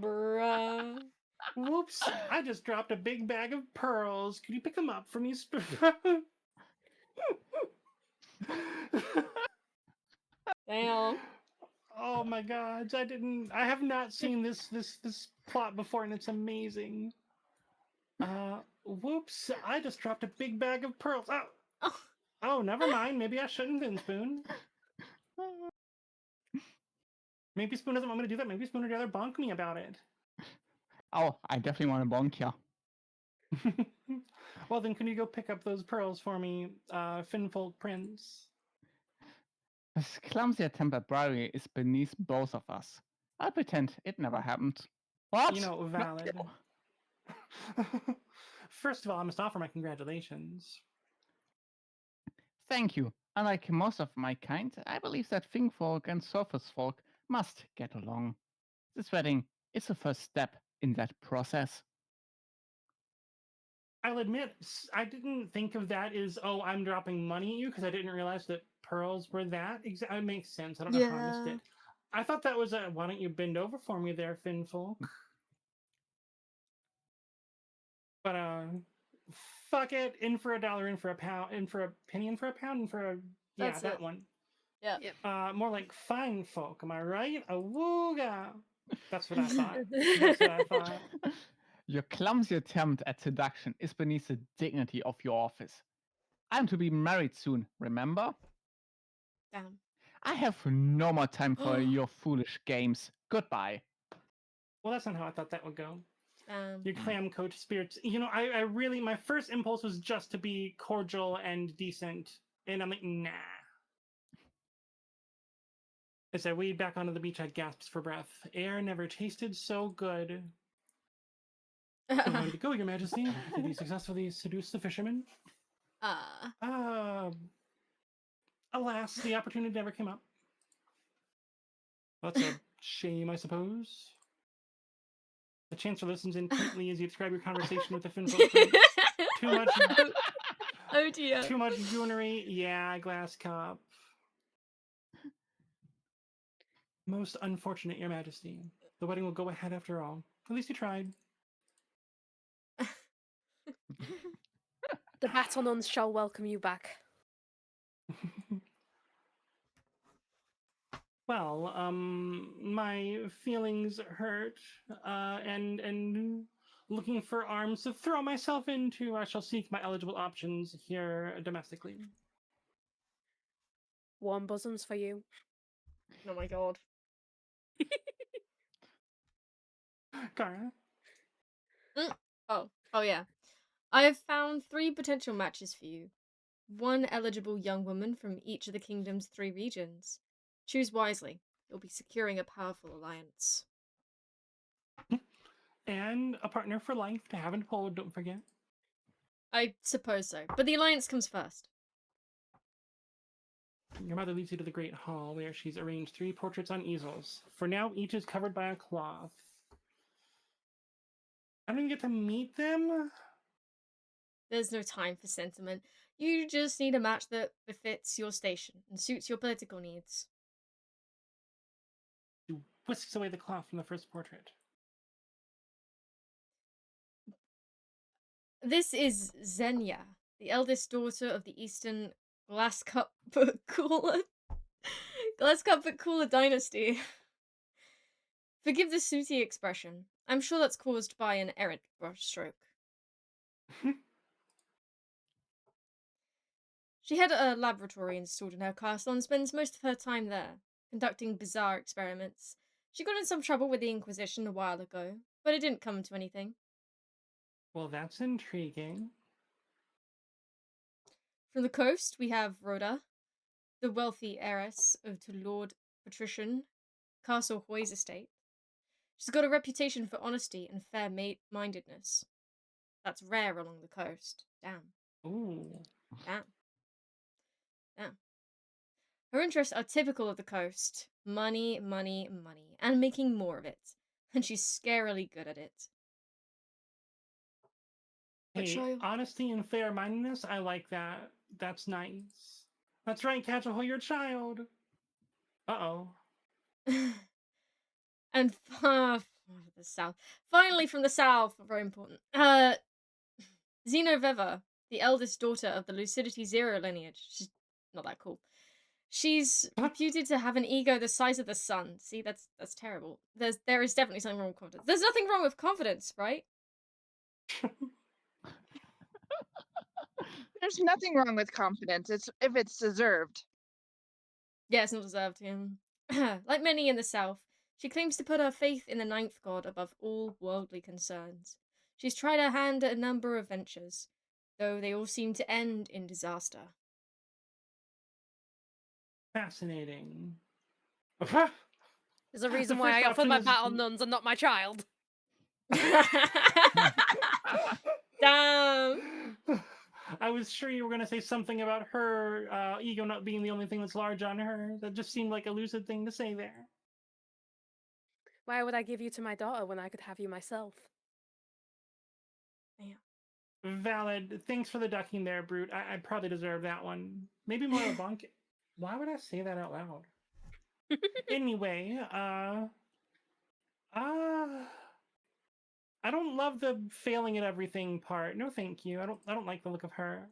Bruh. Whoops, I just dropped a big bag of pearls. Could you pick them up for me, Spoon? Damn. Oh my god, I have not seen this plot before, and it's amazing. Whoops, I just dropped a big bag of pearls. Oh, never mind. Maybe I shouldn't then, Spoon. Maybe Spoon doesn't want me to do that. Maybe Spoon would rather bonk me about it. Oh, I definitely want to bonk you. Well, then can you go pick up those pearls for me, Finfolk Prince? This clumsy attempt at bribery is beneath both of us. I'll pretend it never happened. What? You know, No, valid. you. First of all, I must offer my congratulations. Thank you. Unlike most of my kind, I believe that Fingfolk and Surface folk must get along. This wedding is the first step in that process. I'll admit, I didn't think of that as, oh, I'm dropping money at you, because I didn't realize that pearls were that. It makes sense. I don't know how I missed Yeah. it. I thought that was a, why don't you bend over for me there, Finfolk? But, fuck it. In for $1, in for a pound, in for a penny, in for a pound, in for a, yeah, That's that it. one. Yeah. Yep. More like fine folk, am I right? Awooga! That's what I thought. That's what I thought. Your clumsy attempt at seduction is beneath the dignity of your office. I'm to be married soon, remember? Damn. I have no more time for your foolish games. Goodbye. Well, that's not how I thought that would go. Damn. Your clam coach spirits. You know, I really, my first impulse was just to be cordial and decent. And I'm like, nah. As I wade back onto the beach, I gasped for breath. Air never tasted so good. The way to go, Your Majesty. Did you successfully seduce the fisherman? Alas, the opportunity never came up. That's a shame, I suppose. The Chancellor listens intently as you describe your conversation with the Finfolk Prince. Too much. Oh dear. Too much goonery. Yeah, glass cup. Most unfortunate, Your Majesty. The wedding will go ahead after all. At least you tried. The battle nuns shall welcome you back. Well, my feelings hurt, and looking for arms to throw myself into, I shall seek my eligible options here domestically. Warm bosoms for you. Oh my god. Kara? Oh yeah. I have found 3 potential matches for you. 1 eligible young woman from each of the kingdom's 3 regions. Choose wisely. You'll be securing a powerful alliance. And a partner for life to have and hold, don't forget. I suppose so, but the alliance comes first. Your mother leads you to the great hall where she's arranged 3 portraits on easels. For now, each is covered by a cloth. I don't even get to meet them? There's no time for sentiment. You just need a match that befits your station and suits your political needs. She whisks away the cloth from the first portrait. This is Xenia, the eldest daughter of the Eastern Glass Cup Cooler dynasty. Forgive the sooty expression. I'm sure that's caused by an errant brushstroke. She had a laboratory installed in her castle and spends most of her time there, conducting bizarre experiments. She got in some trouble with the Inquisition a while ago, but it didn't come to anything. Well, that's intriguing. From the coast, we have Rhoda, the wealthy heiress to Lord Patrician Castle Hoy's estate. She's got a reputation for honesty and fair-mindedness. That's rare along the coast. Damn. Ooh. Damn. Damn. Her interests are typical of the coast. Money, money, money. And making more of it. And she's scarily good at it. Hey, honesty and fair-mindedness, I like that. That's nice. That's right, Catch-A-Hole, your child. Uh-oh. And the south. Finally from the south, very important. Xenoveva, the eldest daughter of the LucideityZero lineage. She's not that cool. She's reputed to have an ego the size of the sun. See, that's terrible. There is definitely something wrong with confidence. There's nothing wrong with confidence, right? There's nothing wrong with confidence. It's if it's deserved. Yeah, it's not deserved. Yeah. Like many in the south, she claims to put her faith in the ninth god above all worldly concerns. She's tried her hand at a number of ventures, though they all seem to end in disaster. Fascinating. There's a reason The why I first offered my option is- battle nuns and not my child. Damn. I was sure you were going to say something about her ego not being the only thing that's large on her. That just seemed like a lucid thing to say there. Why would I give you to my daughter when I could have you myself? Valid. Thanks for the ducking there, Brute. I probably deserve that one. Maybe more of a bunk. Why would I say that out loud? Anyway, I don't love the failing at everything part. No, thank you. I don't like the look of her.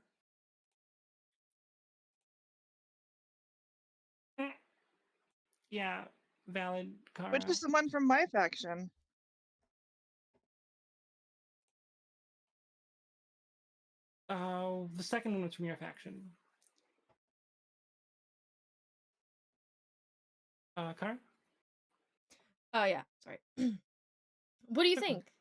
Yeah, valid, Kara. Which is the one from my faction? The second one was from your faction. Kara? Oh, yeah, sorry. What do you think?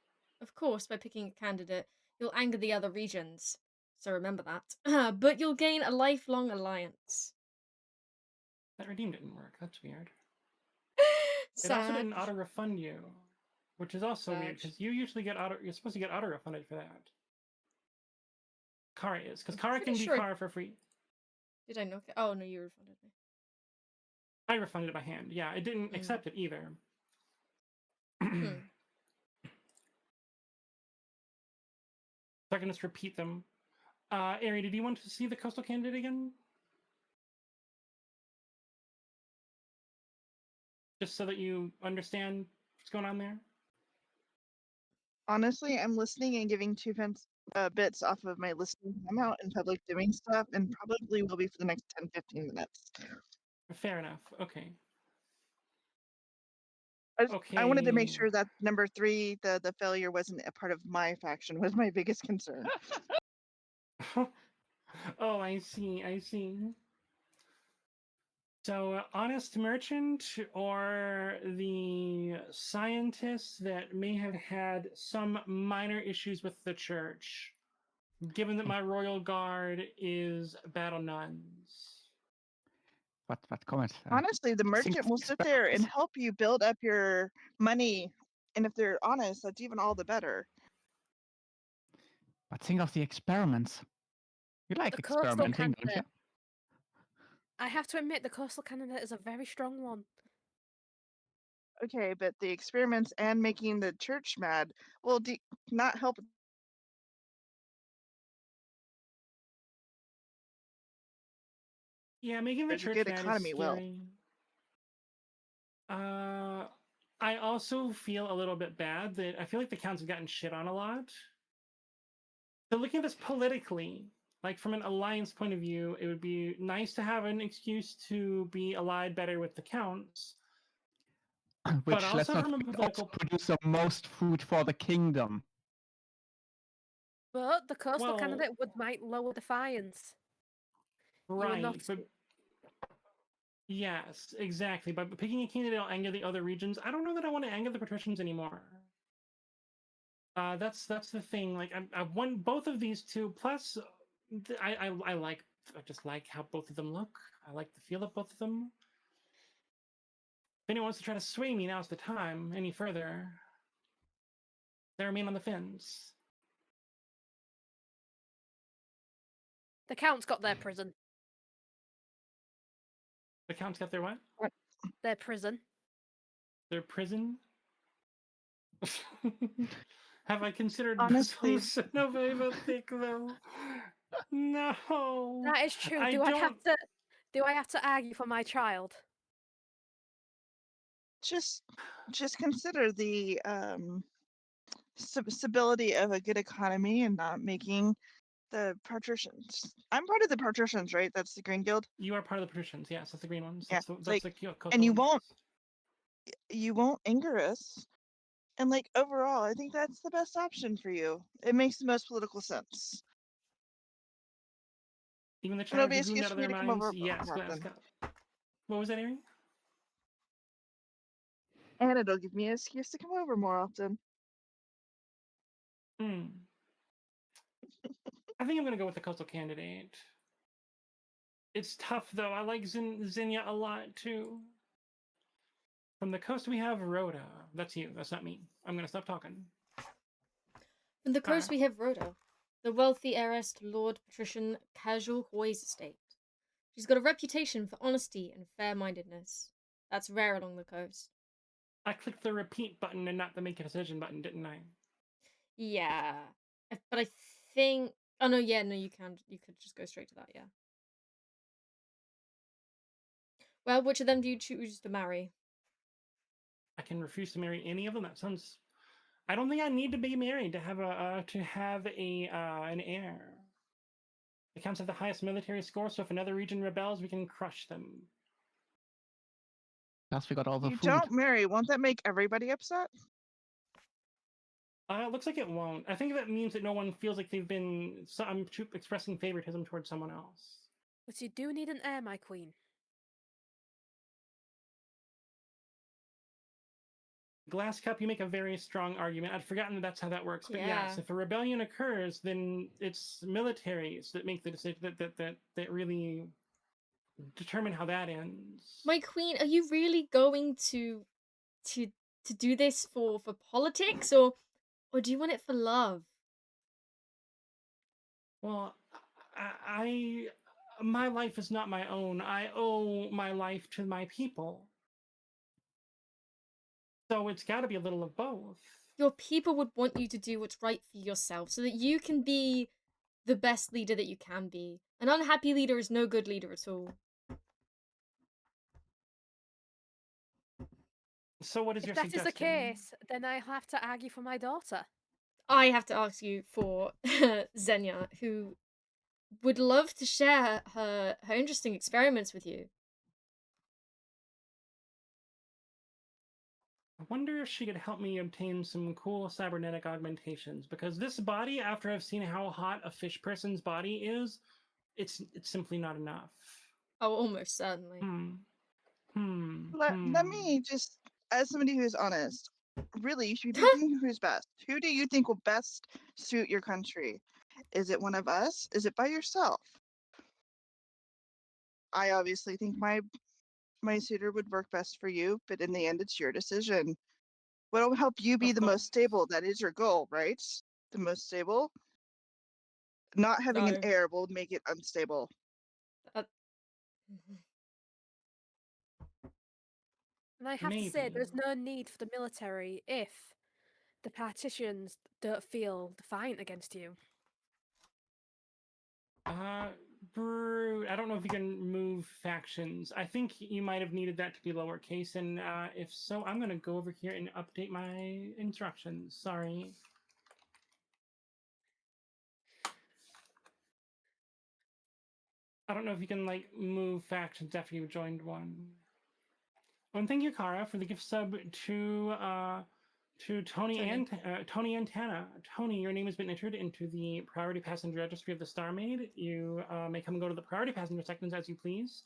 Of course, by picking a candidate, you'll anger the other regions. So remember that. But you'll gain a lifelong alliance. That redeem didn't work. That's weird. It Sad. also didn't auto-refund you, which is also weird, Sad. because you usually get you're supposed to get auto-refunded for that. Kara is, because Kara pretty can be sure- Kara for free. Did I knock it? Oh, no, you refunded me. I refunded it by hand. Yeah, it didn't accept it either. So I can just repeat them. Ari, did you want to see the coastal candidate again? Just so that you understand What's going on there? Honestly, I'm listening and giving bits off of my listening time out in public doing stuff, and probably will be for the next 10-15 minutes. Fair enough. Okay. I wanted to make Okay. sure that number 3, the failure wasn't a part of my faction, was my biggest concern. Oh, I see. I see. So, honest merchant or the scientist that may have had some minor issues with the church, given that my royal guard is battle nuns. What comment? Honestly, the think merchant of will the sit there and experiments. help you build up your money, and if they're honest, that's even all the better. But think of the experiments. You like The coastal experimenting, don't you? candidate. I have to admit, the coastal candidate is a very strong one. Okay, but the experiments and making the church mad will not help. Yeah, making the There's a church good mad is economy will. scary. I also feel a little bit bad that I feel like the counts have gotten shit on a lot. So looking at this politically, like from an alliance point of view, it would be nice to have an excuse to be allied better with the counts. Which, But let's also not from a forget, political also produce the most food for the kingdom. But the coastal Well, candidate might lower defiance. You would not. right, but yes, exactly. But picking a candidate will anger the other regions. I don't know that I want to anger the patricians anymore. That's the thing. Like I won both of these two. Plus, I just like how both of them look. I like the feel of both of them. If anyone wants to try to sway me, now's the time. Any further, they remain on the fence. The Count's got their prison. The Count's got their what? Their prison. Their prison. Have I considered Honestly, Resolution of Ava thick though? No. That is true. I Do I have don't. to? Do I have to argue for my child? just consider the stability of a good economy and not making the patricians. I'm part of the patricians, right? That's the Green Guild. You are part of the patricians. Yes, that's the green ones. Yeah, That's the coastal and ones. you won't anger us. And like overall, I think that's the best option for you. It makes the most political sense. Even the And it'll chatter be an dragooned excuse out for of me their to come minds. over Yes, more Glass often. Cup. What was that, Amy? And it'll give me an excuse to come over more often. Hmm. I think I'm gonna go with the coastal candidate. It's tough though. I like Zinnia a lot too. From the coast we have Rhoda. That's you. That's not me. I'm gonna stop talking. From the coast Ah. we have Rhoda, the wealthy heiress to Lord Patrician Casual Hoy's estate. She's got a reputation for honesty and fair-mindedness. That's rare along the coast. I clicked the repeat button and not the make a decision button, didn't I? Yeah. But I think... Oh, no, yeah, no, you can. You could just go straight to that, yeah. Well, which of them do you choose to marry? I can refuse to marry any of them. That sounds... I don't think I need to be married to have an heir. The counts have the highest military score, so if another region rebels, we can crush them. Plus, we got all the You food. don't marry. Won't that make everybody upset? It looks like it won't. I think that means that no one feels like they've been expressing favoritism towards someone else. But you do need an heir, my queen. Glass Cup, you make a very strong argument. I'd forgotten that that's how that works. But Yeah. yes, if a rebellion occurs, then it's militaries that make the decision that really determine how that ends. My queen, are you really going to do this for politics, or do you want it for love? Well, my life is not my own. I owe my life to my people. So it's got to be a little of both. Your people would want you to do what's right for yourself so that you can be the best leader that you can be. An unhappy leader is no good leader at all. So what is your If that is the suggestion? case, then I have to argue for my daughter. I have to ask you for Xenia, who would love to share her interesting experiments with you. I wonder if she could help me obtain some cool cybernetic augmentations, because this body, after I've seen how hot a fish person's body is, it's simply not enough. Oh, almost certainly. Let me just, as somebody who's honest, really, you should be picking who's best. Who do you think will best suit your country? Is it one of us? Is it by yourself? I obviously think my suitor would work best for you, but in the end, it's your decision. What'll help you be Of the course. most stable? That is your goal, right? The most stable? Not having an No. heir will make it unstable. And I have to say, Maybe. there's no need for the military if the partitions don't feel defiant against you. Brute, I don't know if you can move factions. I think you might have needed that to be lowercase, and if so, I'm gonna go over here and update my instructions. Sorry. I don't know if you can like move factions after you've joined one. Oh, and thank you, Kara, for the gift sub to Tony and Tony and Tana. Tony, your name has been entered into the priority passenger registry of the Star Maid. You may come and go to the priority passenger sections as you please.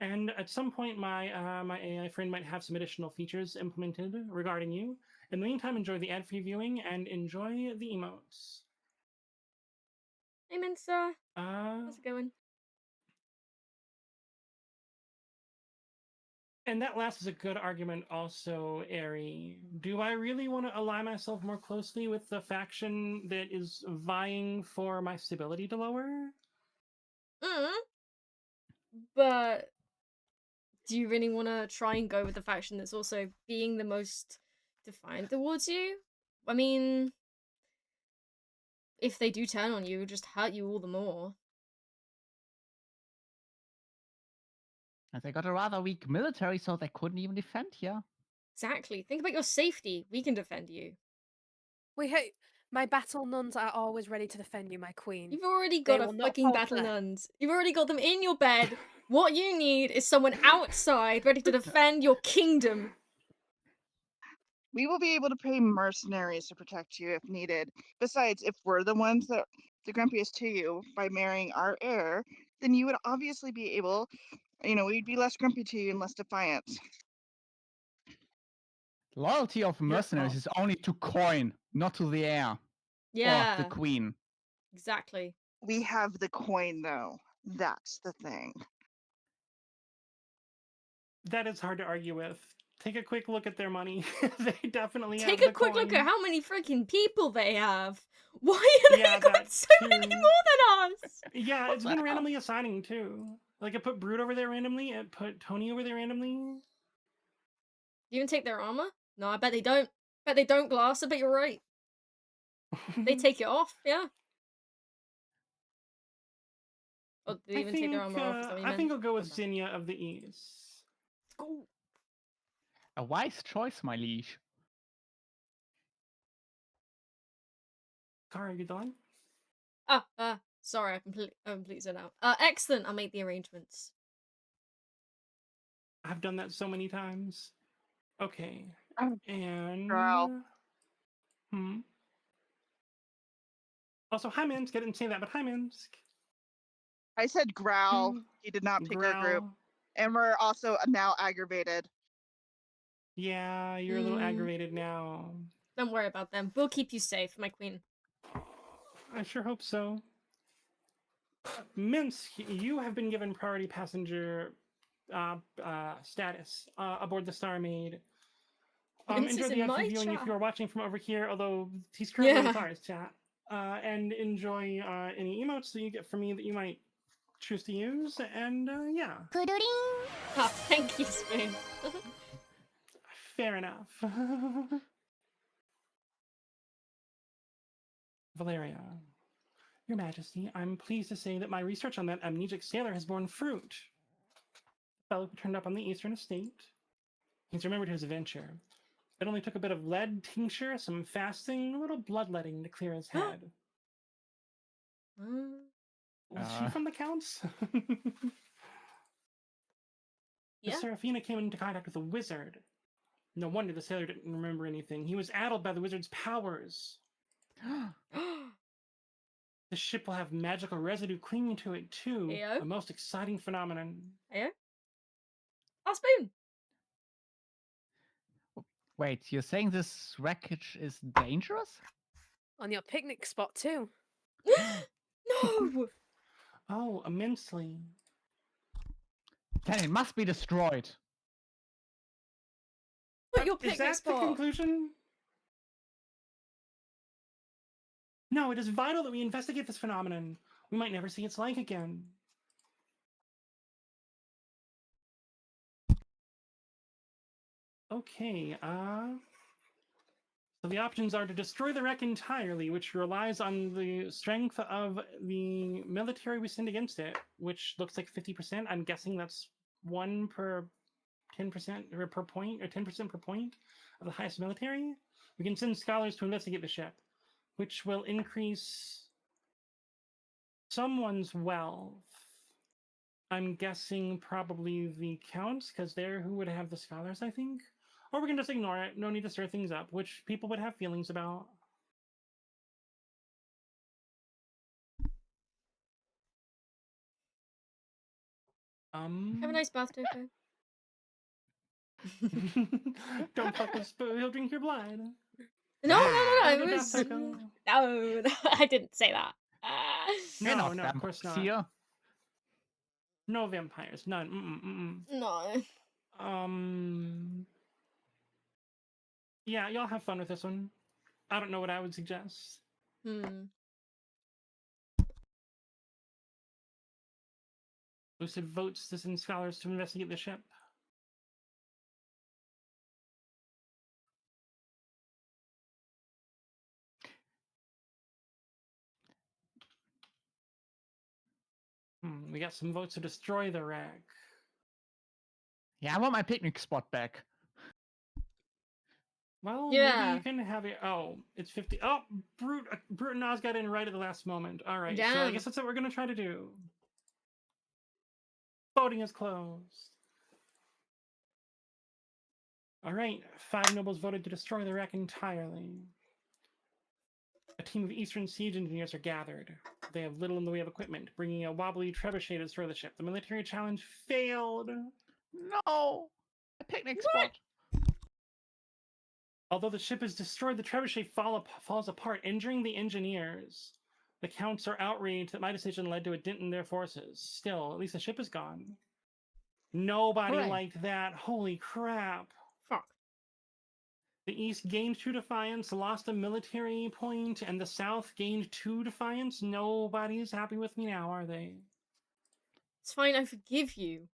And at some point, my my AI friend might have some additional features implemented regarding you. In the meantime, enjoy the ad-free viewing and enjoy the emotes. Hey, Minster. How's it going? And that last is a good argument also, Ari. Do I really want to ally myself more closely with the faction that is vying for my stability to lower? But do you really want to try and go with the faction that's also being the most defiant towards you? I mean, if they do turn on you, it'll just hurt you all the more. And they got a rather weak military, so they couldn't even defend here. Exactly. Think about your safety. We can defend you. My battle nuns are always ready to defend you, my queen. You've already They got a will not fucking battle falter. nuns. You've already got them in your bed. What you need is someone outside ready to defend your kingdom. We will be able to pay mercenaries to protect you if needed. Besides, if we're the ones that the grumpiest to you by marrying our heir, then you would obviously be able, we'd be less grumpy to you and less defiant. Loyalty of mercenaries is only to coin, not to the heir. Yeah. Or the queen. Exactly. We have the coin, though. That's the thing. That is hard to argue with. Take a quick look at their money. They definitely have Take the a quick look coin. at how many freaking people they have. Why are they got so many more than us? Yeah, it's been randomly assigning too. Like it put Brute over there randomly, it put Tony over there randomly. You even take their armor? No, I bet they don't. Bet they don't, Glass. I bet you're right. They take it off, yeah. Or they even take their armor off, is that what you I meant? think I'll go with Xenia of the East. Go. A wise choice, my liege. Kara, you done? Sorry, I completely zoned out. Excellent, I made the arrangements. I've done that so many times. Okay. And Growl. Also, hi Minsk. I didn't say that, but hi Minsk. I said growl. He did not pick our group. And we're also now aggravated. Yeah, you're a little aggravated now. Don't worry about them. We'll keep you safe, my queen. I sure hope so. Minsk, you have been given priority passenger status aboard the Star Maid. Enjoy the after viewing if you are watching from over here, although he's currently in Clara's chat. And enjoy any emotes that you get from me that you might choose to use, and yeah. Oh, thank you, Spoon. Fair enough. Valeria, Your Majesty, I'm pleased to say that my research on that amnesic sailor has borne fruit. The fellow who turned up on the Eastern Estate. He's remembered his adventure. It only took a bit of lead tincture, some fasting, a little bloodletting to clear his head. Was she from the Count's? The Yeah. Seraphina came into contact with a wizard. No wonder the sailor didn't remember anything. He was addled by the wizard's powers. The ship will have magical residue clinging to it, too. Heyo. A most exciting phenomenon. Heyo. Oh, Spoon! Wait, you're saying this wreckage is dangerous? On your picnic spot too. No! Oh, immensely. Then it must be destroyed. But your Is picnic that the spot. conclusion? No, it is vital that we investigate this phenomenon. We might never see its like again. Okay, so the options are to destroy the wreck entirely, which relies on the strength of the military we send against it, which looks like 50%. I'm guessing that's 1 per 10% or per point, or 10% per point of the highest military. We can send scholars to investigate the ship, which will increase someone's wealth. I'm guessing probably the Counts, because they're who would have the scholars, I think. Or we can just ignore it. No need to stir things up, which people would have feelings about. Have a nice bath, Toko. Don't fuck with Spoo, he'll drink your blood. No, Have a it good was... bath, Toko. No, I didn't say that. You're No, not no, of course not. here. No vampires, none. No. Yeah, y'all have fun with this one. I don't know what I would suggest. Lucid votes to send scholars to investigate the ship. We got some votes to destroy the wreck. Yeah, I want my picnic spot back. Well, Yeah. maybe you can have it. Oh, it's 50. Oh, Brute and Oz got in right at the last moment. All right, so I Damn. guess that's what we're going to try to do. Voting is closed. All right, 5 nobles voted to destroy the wreck entirely. A team of Eastern siege engineers are gathered. They have little in the way of equipment, bringing a wobbly trebuchet to destroy the ship. The military challenge failed. No! A picnic spot. Although the ship is destroyed, the trebuchet falls apart, injuring the engineers. The Counts are outraged that my decision led to a dent in their forces. Still, at least the ship is gone. Nobody Hooray. liked that. Holy crap. Fuck. The East gained 2 defiance, lost a military point, and the South gained 2 defiance. Nobody's happy with me now, are they? It's fine, I forgive you.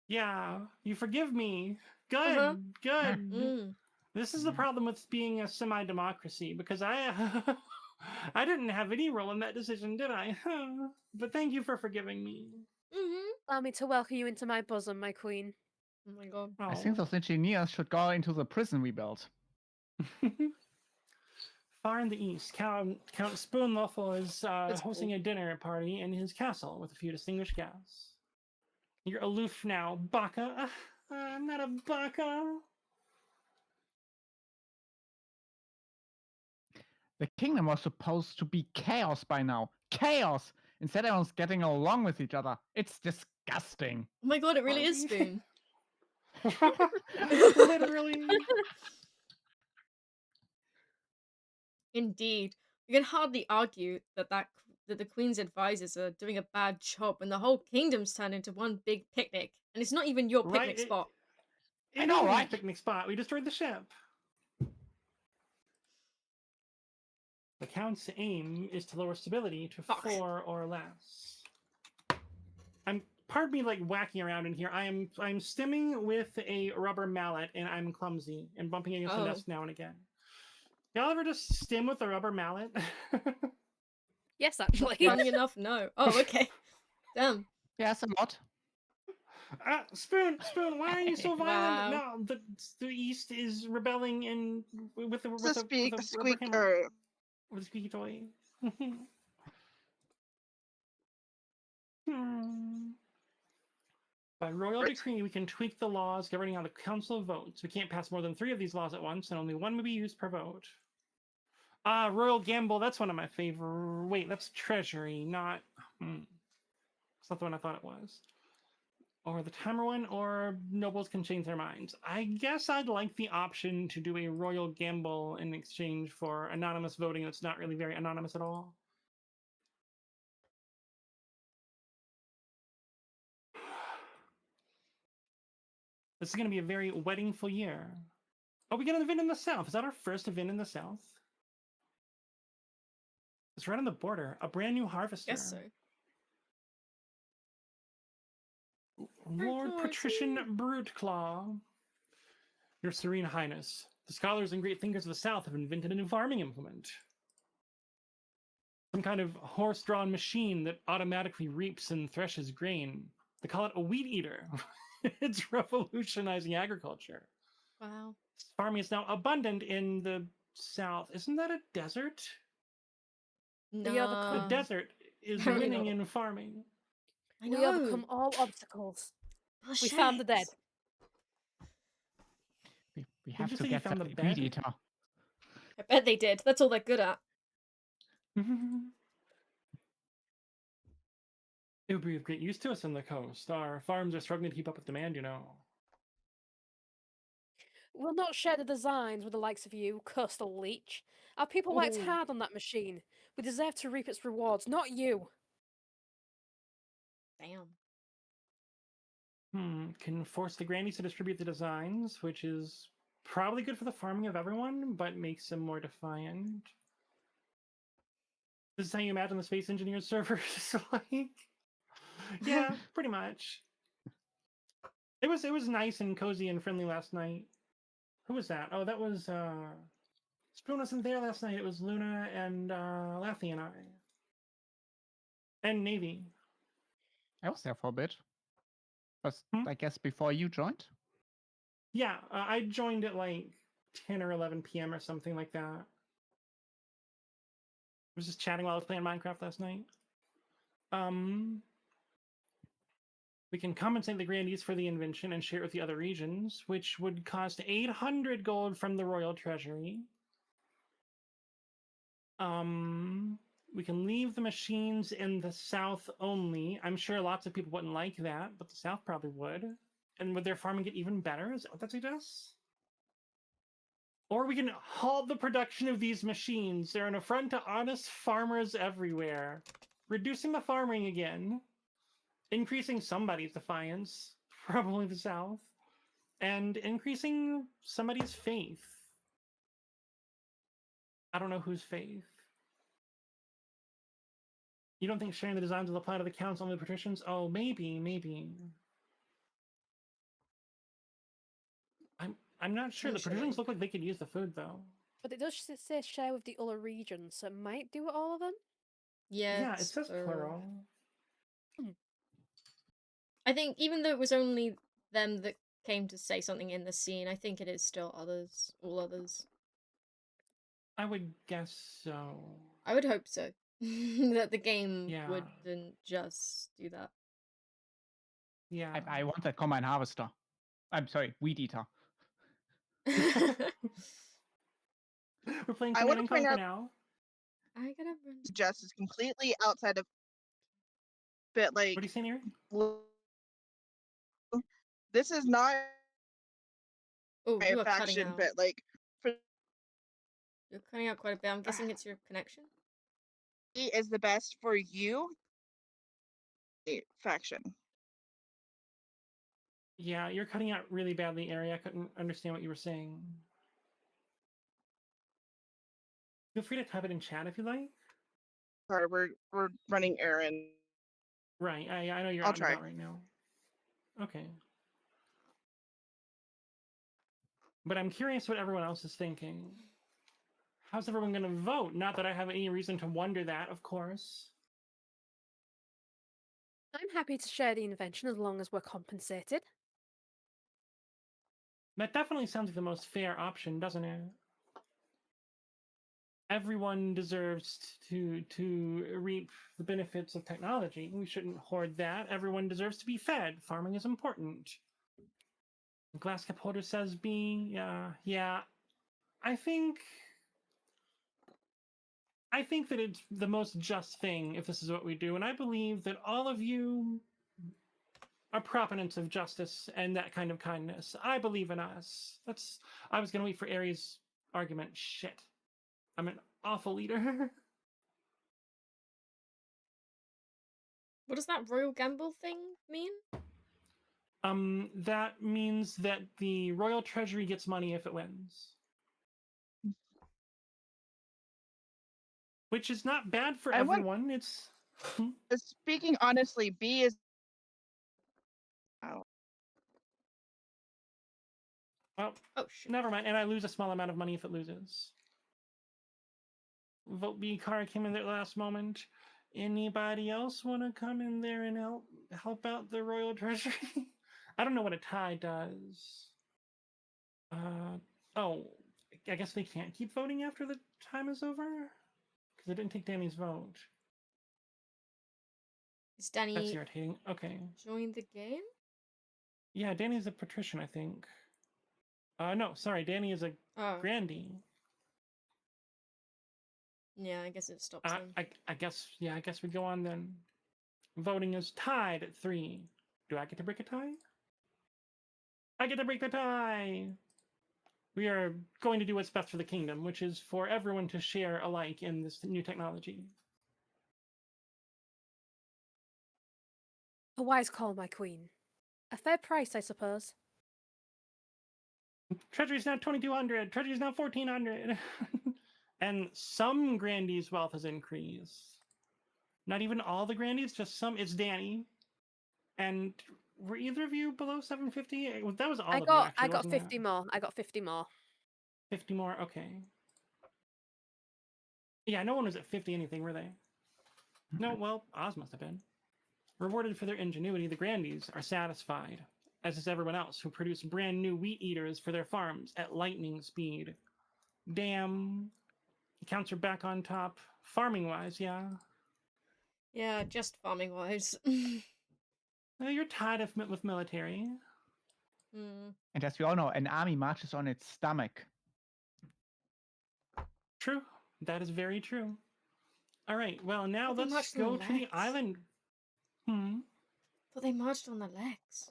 Yeah, you forgive me. Good, Uh-huh. good. This is the problem with being a semi-democracy, because I I didn't have any role in that decision, did I? But thank you for forgiving me. Allow me to welcome you into my bosom, my queen. Oh my god. I think those engineers should go into the prison we built. Far in the east, Count SpoonLoeffel is That's hosting cool. a dinner party in his castle with a few distinguished guests. You're aloof now, Baka. I'm not a Baka. The kingdom was supposed to be chaos by now. Chaos! Instead, everyone's getting along with each other. It's disgusting. Oh my god, it really is Spoon. Literally. Indeed. You can hardly argue that the Queen's advisors are doing a bad job when the whole kingdom's turned into one big picnic. And it's not even your picnic Right, spot. I know, know, right? Picnic spot. We destroyed the ship. The Count's aim is to lower stability to Fuck. 4 or less. Pardon me, like whacking around in here. I'm stimming with a rubber mallet, and I'm clumsy and bumping against the desk now and again. Y'all ever just stim with a rubber mallet? Yes, actually. Funny enough, no. Oh, okay. Damn. Yes, a lot. Spoon, why are you so violent? Wow. No, the East is rebelling in with a It's a rubber squeak hammer or with a squeaky toy. Hmm. By royal Right. decree, we can tweak the laws governing how the council votes. We can't pass more than 3 of these laws at once, and only 1 may be used per vote. Royal gamble. That's one of my favorite. Wait, that's treasury, not. It's not the one I thought it was. Or the timer one, or nobles can change their minds. I guess I'd like the option to do a royal gamble in exchange for anonymous voting that's not really very anonymous at all. This is going to be a very weddingful year. Oh, we get an event in the south. Is that our first event in the south? It's right on the border. A brand new harvester. Guess so. Lord Fruitclaw, Patrician Broodclaw. Your Serene Highness, the scholars and great thinkers of the South have invented a new farming implement. Some kind of horse-drawn machine that automatically reaps and threshes grain. They call it a weed eater. It's revolutionizing agriculture. Wow. Farming is now abundant in the South. Isn't that a desert? No. We The overcome. desert is Apparently winning not. in farming. I We know. overcome all obstacles. Oh, We found the dead. shit. We Did have you to say you get found the the weed bed? eater. I bet they did. That's all they're good at. It would be of great use to us on the coast. Our farms are struggling to keep up with demand, you know. We'll not share the designs with the likes of you, coastal leech. Our people worked Ooh. hard on that machine. We deserve to reap its rewards, not you. Damn. Can force the Grandees to distribute the designs, which is probably good for the farming of everyone, but makes them more defiant. This is how you imagine the Space Engineers server is like? Yeah, pretty much. It was nice and cozy and friendly last night. Who was that? Oh, that was Spoon wasn't there last night. It was Luna and Lathy and I. And Navy. I was there for a bit. Was Hmm? I guess before you joined? Yeah, I joined at like 10 or 11 p.m. or something like that. I was just chatting while I was playing Minecraft last night. We can compensate the Grandees for the invention and share it with the other regions, which would cost 800 gold from the royal treasury. We can leave the machines in the south only. I'm sure lots of people wouldn't like that, but the south probably would. And would their farming get even better? Is that what that suggests? Or we can halt the production of these machines. They're an affront to honest farmers everywhere. Reducing the farming again. Increasing somebody's defiance, probably the South. And increasing somebody's faith. I don't know whose faith. You don't think sharing the designs will apply to the counts only the patricians? Oh, maybe. I'm not sure. The Potentially. patricians look like they could use the food though. But it does say share with the other regions, so it might do it all of them. Yeah, Yeah, it it's says plural. I think even though it was only them that came to say something in the scene, I think it is still others, all others. I would guess so. I would hope so. That the game Yeah. wouldn't just do that. Yeah. I want that combine harvester. I'm sorry, weed eater. We're playing I Command want and to point Conquer out now. I gotta run. Jess is completely outside of but like What are you saying here? this is not Oh, my you are cutting faction, out. but like for You're cutting out quite a bit. I'm guessing it's your connection. me is the best for you faction. Yeah, you're cutting out really badly, Ari. I couldn't understand what you were saying. Feel free to type it in chat if you like. Sorry, we're running errands. Right, I know you're I'll out and try. about right now. Okay. But I'm curious what everyone else is thinking. How's everyone going to vote? Not that I have any reason to wonder that, of course. I'm happy to share the invention as long as we're compensated. That definitely sounds like the most fair option, doesn't it? Everyone deserves to reap the benefits of technology. We shouldn't hoard that. Everyone deserves to be fed. Farming is important. Glass cup holder says B. Yeah. I think that it's the most just thing if this is what we do, and I believe that all of you are proponents of justice and that kind of kindness. I believe in us. I was gonna wait for Aries' argument. Shit. I'm an awful leader. What does that royal gamble thing mean? That means that the royal treasury gets money if it wins. Which is not bad for I want- everyone. It's Speaking honestly, B is. well, Oh shit. never mind. And I lose a small amount of money if it loses. Vote B. Kara came in there last moment. Anybody else want to come in there and help out the royal treasury? I don't know what a tie does. Oh, I guess they can't keep voting after the time is over because I didn't take Danny's vote. Is That's Danny irritating. Okay. joined the game? Yeah, Danny's a patrician, I think. No, sorry, Danny is a Oh, grandee. yeah, I guess it stops then. I guess we go on then. Voting is tied at 3. Do I get to break a tie? I get to break the tie! We are going to do what's best for the kingdom, which is for everyone to share alike in this new technology. A wise call, my queen. A fair price, I suppose. Treasury's now 2,200. Treasury's now 1,400. And some grandees' wealth has increased. Not even all the grandees, just some. It's Danny. And were either of you below 750? That was all of you, actually, I got wasn't 50 it? more. I got 50 more. 50 more? Okay. Yeah, no one was at 50 anything, were they? No, well, Oz must have been. Rewarded for their ingenuity, the Grandees are satisfied, as is everyone else who produce brand new wheat eaters for their farms at lightning speed. Damn. Accounts are back on top. Farming-wise, yeah. Yeah, just farming wise. You're tied with military. Hmm. And as we all know, an army marches on its stomach. True. That is very true. All right, well, now But they let's marched on go the to the legs. island. But they marched on the legs.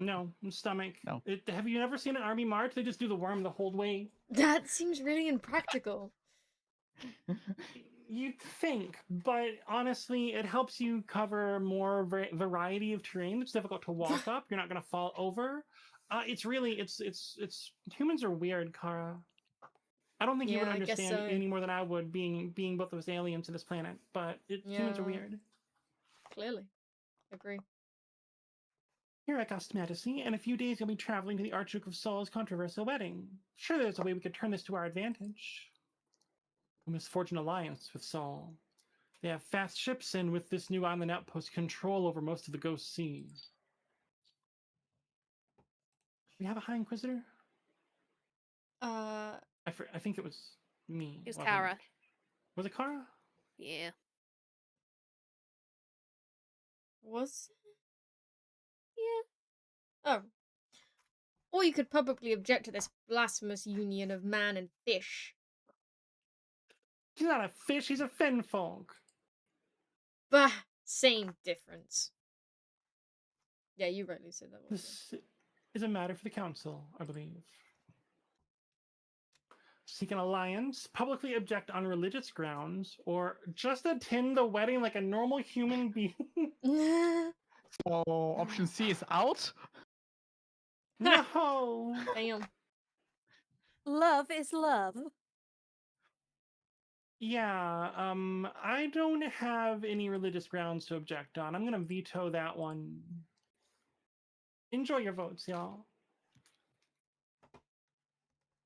No, stomach. No. Have you ever seen an army march? They just do the worm the whole way. That seems really impractical. You'd think, but honestly, it helps you cover more variety of terrain. It's difficult to walk up. You're not going to fall over. It's humans are weird, Kara. I don't think you would Yeah, I guess understand so. any more than I would, being both of us aliens to this planet. But humans are Yeah. weird. Clearly. Agree. Here at Gust Majesty, in a few days you'll be traveling to the Archduke of Seoul's controversial wedding. Sure, there's a way we could turn this to our advantage. We must forge an alliance with Seoul. They have fast ships and with this new island outpost control over most of the Ghost Sea. We have a High Inquisitor? Uh, I think it was me. It was wasn't Kara. it? Was it Kara? Yeah. was? Yeah. Oh. Or you could publicly object to this blasphemous union of man and fish. He's not a fish, he's a finfolk. Bah! Same difference. Yeah, you rightly said that. This is a matter for the council, I believe. Seek an alliance, publicly object on religious grounds, or just attend the wedding like a normal human being. So option C is out. No! Damn. Love is love. Yeah, I don't have any religious grounds to object on. I'm gonna veto that one. Enjoy your votes, y'all.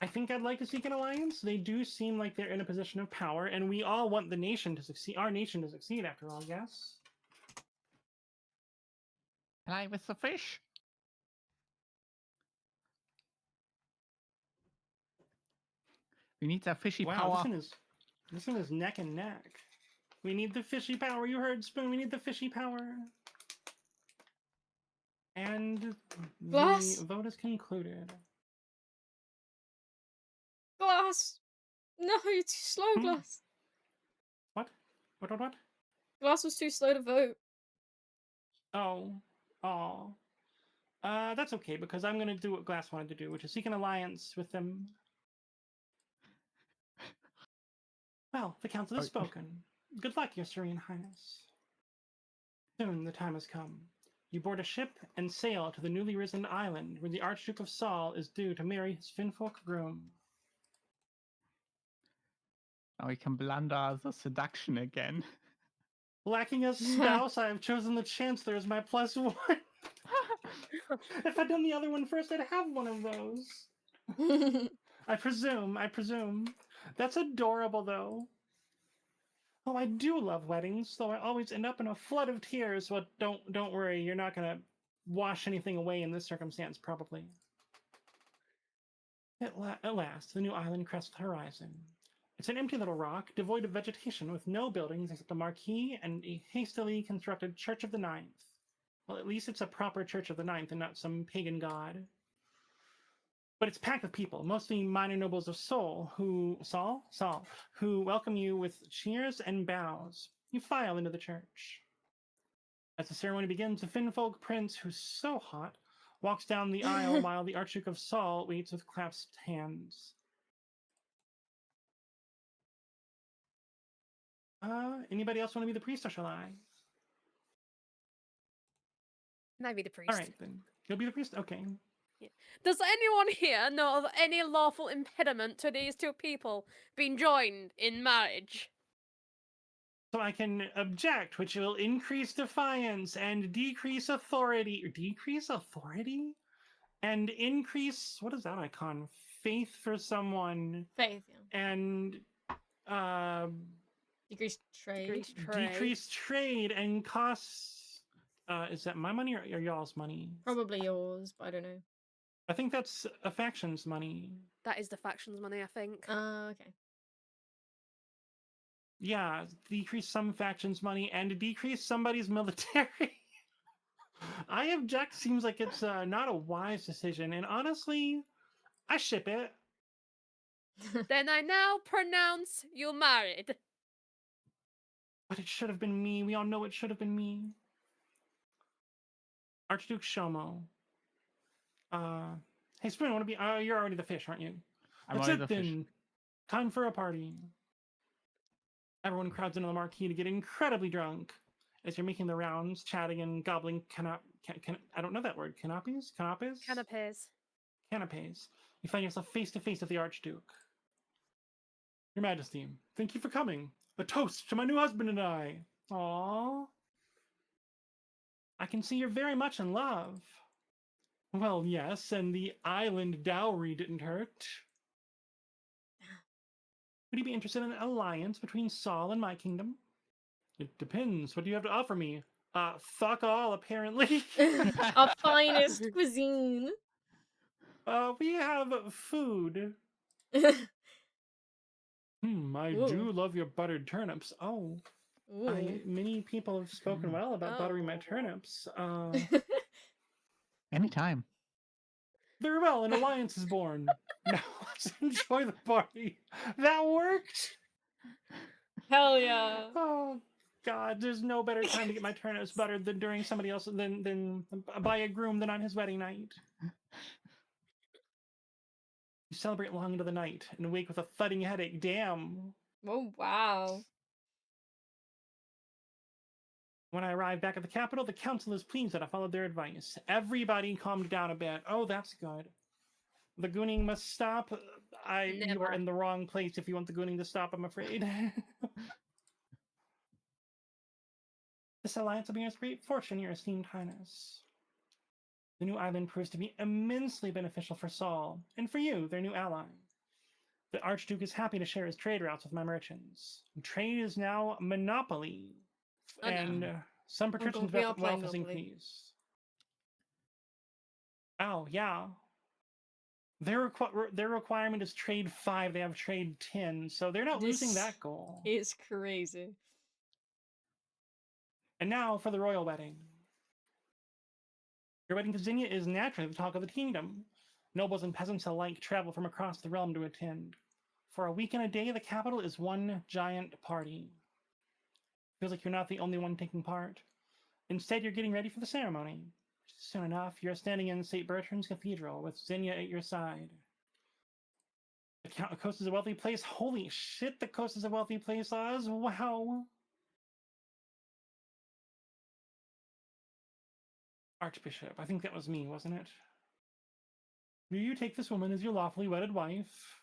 I think I'd like to seek an alliance. They do seem like they're in a position of power, and we all want the nation to succeed. Our nation to succeed, after all, yes? Can I with the fish? We need that fishy Wow, power. this one is neck and neck. We need the fishy power. You heard, Spoon. We need the fishy power. And Glass. the vote is concluded. Glass. No, you're too slow, Hmm? Glass. What? What? Glass was too slow to vote. Oh. That's okay, because I'm gonna do what Glass wanted to do, which is seek an alliance with them. Well, the council has spoken. Good luck, Your Serene Highness. Soon the time has come. You board a ship and sail to the newly risen island where the Archduke of Saul is due to marry his Finfolk groom. Now we can blunder the seduction again. Lacking a spouse, I have chosen the Chancellor as my +1. If I'd done the other one first, I'd have one of those. I presume. That's adorable, though. Oh, I do love weddings, though I always end up in a flood of tears. But don't worry, you're not gonna wash anything away in this circumstance, probably. At last, the new island crests the horizon. It's an empty little rock, devoid of vegetation, with no buildings except a marquee and a hastily constructed Church of the Ninth. Well, at least it's a proper Church of the Ninth and not some pagan god. But it's packed with people, mostly minor nobles of Saul, who welcome you with cheers and bows. You file into the church. As the ceremony begins, the Finfolk prince, who's so hot, walks down the aisle while the Archduke of Saul waits with clasped hands. Anybody else want to be the priest, or shall I? Can I be the priest? All right, then. You'll be the priest? Okay. Does anyone here know of any lawful impediment to these two people being joined in marriage? So I can object, which will increase defiance and decrease authority. Decrease authority? And increase, what is that icon? Faith for someone. Faith, yeah. And Decreased trade. decrease trade and costs. Is that my money or y'all's money? Probably yours, but I don't know. I think that's a faction's money. That is the faction's money, I think. Okay. Yeah, decrease some factions' money and decrease somebody's military. I object. Seems like it's not a wise decision, and honestly, I ship it. Then I now pronounce you married. But it should have been me. We all know it should have been me. Archduke Shomo. Hey, Spoon, want to be? You're already the fish, aren't you? I'm That's already it the fish. then. Time for a party. Everyone crowds into the marquee to get incredibly drunk. As you're making the rounds, chatting and gobbling I don't know that word. Canapes? Canapes. Canapes. You find yourself face to face with the Archduke. Your Majesty, thank you for coming. A toast to my new husband and I. Aww. I can see you're very much in love. Well, yes, and the island dowry didn't hurt. Would you be interested in an alliance between Saul and my kingdom? It depends. What do you have to offer me? Fuck all, apparently. Our finest cuisine. We have food. I Ooh. do love your buttered turnips. Oh, Ooh. many people have spoken well about buttering my turnips. Anytime. Very well, an alliance is born. Now let's enjoy the party. That worked. Hell yeah. Oh God, there's no better time to get my turnips buttered than during somebody else than by a groom than on his wedding night. You celebrate long into the night and wake with a thudding headache. Damn. Oh, wow. When I arrived back at the capital, the council is pleased that I followed their advice. Everybody calmed down a bit. Oh, that's good. The gooning must stop. You Never. are in the wrong place if you want the gooning to stop, I'm afraid. This alliance will bring us great fortune, your esteemed highness. The new island proves to be immensely beneficial for Saul, and for you, their new ally. The Archduke is happy to share his trade routes with my merchants. Trade is now monopoly, Oh, no. and some patricians' we are playing wealth has Monopoly. increased. Oh, yeah. Their requirement is trade 5. They have trade 10, so they're not losing This that goal. is crazy. And now for the royal wedding. Your wedding to Zinnia is naturally the talk of the kingdom. Nobles and peasants alike travel from across the realm to attend. For a week and a day, the capital is one giant party. Feels like you're not the only one taking part. Instead, you're getting ready for the ceremony. Soon enough, you're standing in St. Bertrand's Cathedral with Zinnia at your side. The coast is a wealthy place. Holy shit, the coast is a wealthy place, Oz. Wow. Archbishop, I think that was me, wasn't it? Do you take this woman as your lawfully wedded wife?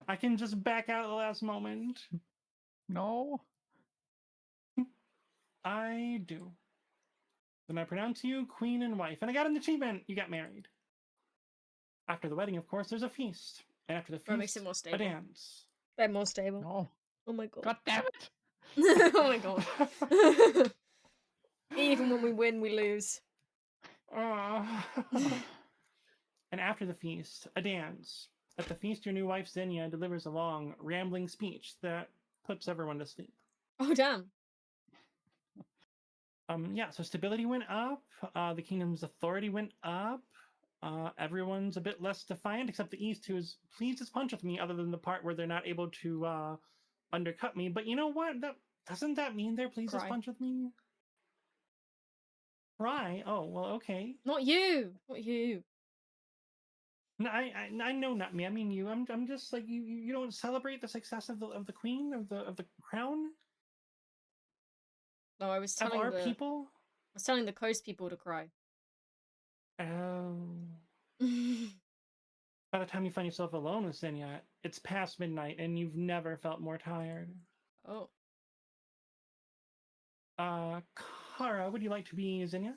I can just back out at the last moment. No. I do. Then I pronounce you queen and wife. And I got an achievement. You got married. After the wedding, of course, there's a feast. And after the That makes it feast, more a stable. dance. They're more stable. No. Oh my god. God damn it. Oh my god. Even when we win, we lose. And after the feast, a dance. At the feast, your new wife Xenia delivers a long, rambling speech that puts everyone to sleep. Oh damn. Yeah, so stability went up, the kingdom's authority went up, everyone's a bit less defiant, except the East, who is pleased as punch with me, other than the part where they're not able to undercut me. But you know what? Doesn't that mean they're pleased as Cry. punch with me? Cry? Oh, well, okay. Not you. Not you. No, I know not me. I mean you. I'm just like you. You don't celebrate the success of the queen of the crown No, I was of telling our the people. I was telling the coast people to cry. Oh. By the time you find yourself alone with Xenia, it's past midnight and you've never felt more tired. Oh. Kara, would you like to be Xenia?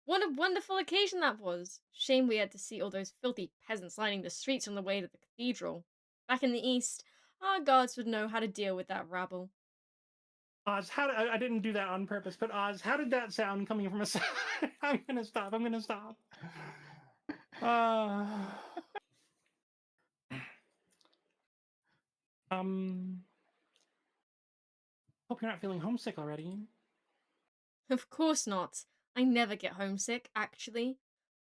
What a wonderful occasion that was. Shame we had to see all those filthy peasants lining the streets on the way to the cathedral. Back in the East, our guards would know how to deal with that rabble. Oz, I didn't do that on purpose, but Oz, how did that sound coming from a side? I'm gonna stop. Uh, hope you're not feeling homesick already. Of course not. I never get homesick, actually.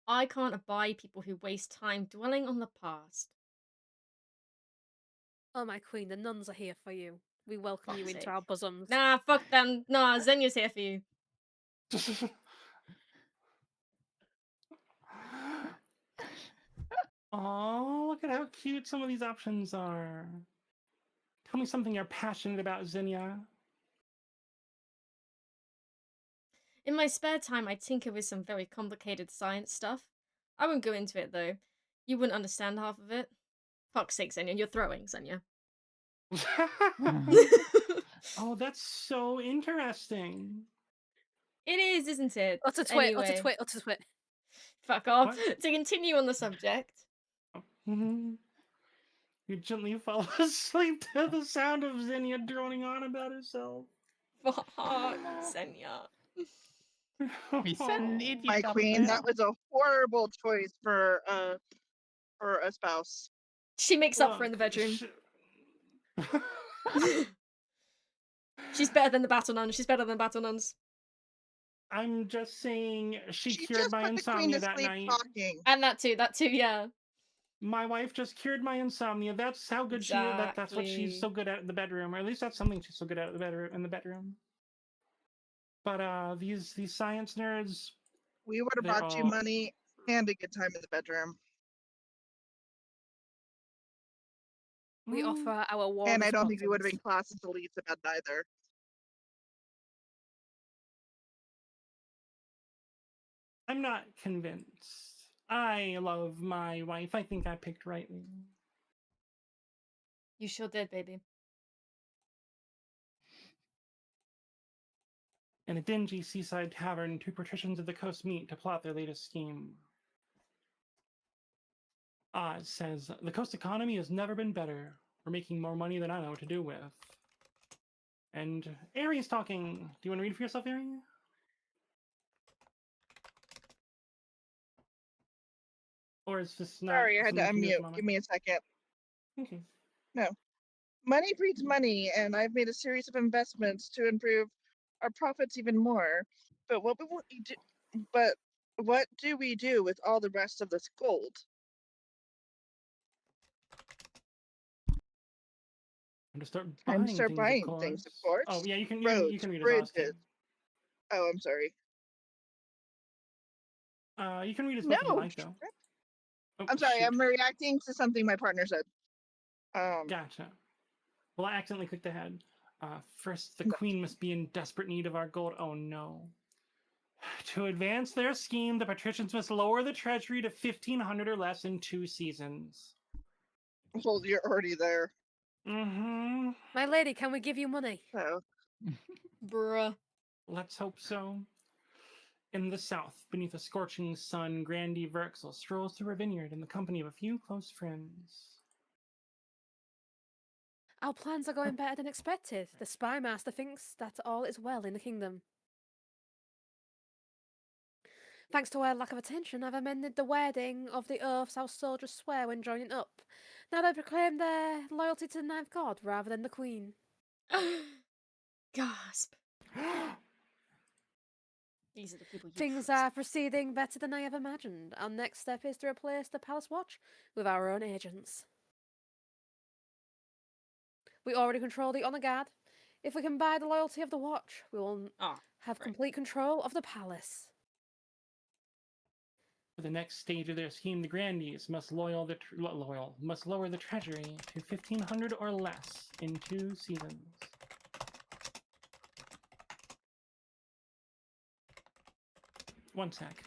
I can't abide people who waste time dwelling on the past. Oh, my queen, the nuns are here for you. We welcome you Fuck's into sake. our bosoms. Nah, fuck them. Nah, Xenia's here for you. Oh, look at how cute some of these options are. Tell me something you're passionate about, Xenia. In my spare time, I tinker with some very complicated science stuff. I won't go into it, though. You wouldn't understand half of it. Fuck's sake, Xenia, you're throwing, Xenia. Oh, that's so interesting. It is, isn't it? Utter twit, Anyway, utter twit, utter twit. fuck off. What? To continue on the subject. You gently fall asleep to the sound of Xenia droning on about herself. Fuck, Xenia. We sent an idiot My up queen, there. that was a horrible choice for a spouse. She makes up for it in the Look, bedroom. She's better than the battle nun. She's better than battle nuns. I'm just saying she She cured just my put the queen insomnia to that sleep night. talking. And that too, yeah. My wife just cured my insomnia. That's how good that's what she's Exactly. so good at in the bedroom, or at least that's something she's so good at in the bedroom. But these science nerds, We would have they're brought you all money and a good time in the bedroom. We Mm, offer our warmest And I don't think we would have bottoms. been classed as the leads of that either. I'm not convinced. I love my wife. I think I picked rightly. You sure did, baby. In a dingy seaside tavern, two patricians of the coast meet to plot their latest scheme. Oz says, the coast economy has never been better. We're making more money than I know what to do with. And Ari's talking. Do you want to read for yourself, Ari? Or is this not Sorry, I had to something you can do at the unmute. moment? Give me a second. Okay. No. Money breeds money, and I've made a series of investments to improve our profits even more. But what do we do with all the rest of this gold? I'm to start Time buying to start things, buying things, of course. Oh yeah, you can Roads, read as Oz bridges. too. Oh, I'm sorry. You can read as No, much as you like though. Oh, I'm sorry. shoot. I'm reacting to something my partner said. Gotcha. Well, I accidentally clicked ahead. First, the No. queen must be in desperate need of our gold. Oh no. To advance their scheme, the patricians must lower the treasury to 1,500 or less in 2 seasons. Well, you're already there. Mm-hmm. My lady, can we give you money? So Bruh. Let's hope so. In the south, beneath a scorching sun, Grandee Verxel strolls through a vineyard in the company of a few close friends. Our plans are going better than expected. The spy master thinks that all is well in the kingdom. Thanks to our lack of attention, I've amended the wording of the oaths our soldiers swear when joining up. Now they proclaim their loyalty to the Ninth God rather than the Queen. Gasp. These are the people you Things trust. are proceeding better than I ever imagined. Our next step is to replace the Palace Watch with our own agents. We already control the Honor Guard. If we can buy the loyalty of the Watch, we will have complete control of the palace. For the next stage of their scheme, the Grandees must lower the treasury to 1,500 or less in 2 seasons. One sec.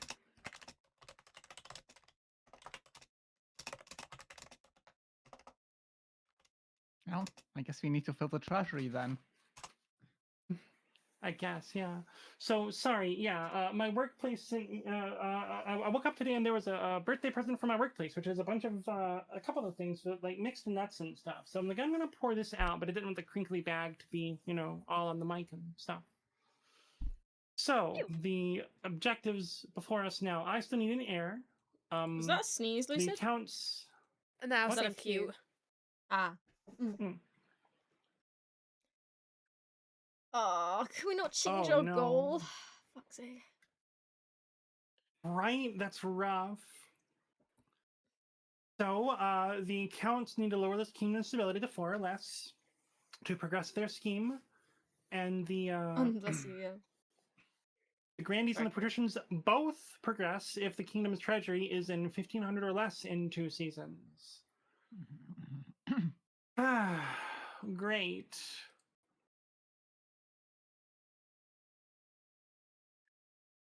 Well, I guess we need to fill the treasury then. I guess, yeah. So sorry, yeah. My workplace sent. I woke up today and there was a birthday present for my workplace, which is a bunch of a couple of things, like mixed nuts and stuff. So I'm like, I'm gonna pour this out, but I didn't want the crinkly bag to be, all on the mic and stuff. So the objectives before us now. I still need an heir. Was that a sneeze, The Lucid? accounts. Now What? so Thank you. cute. Ah. Oh, can we not change Oh, our no. goal? Fuck's sake. Right, that's rough. So, the counts need to lower this kingdom's stability to 4 or less to progress their scheme, and the Bless you, yeah. the Grandees and the Patricians both progress if the kingdom's treasury is in 1,500 or less in 2 seasons. Great.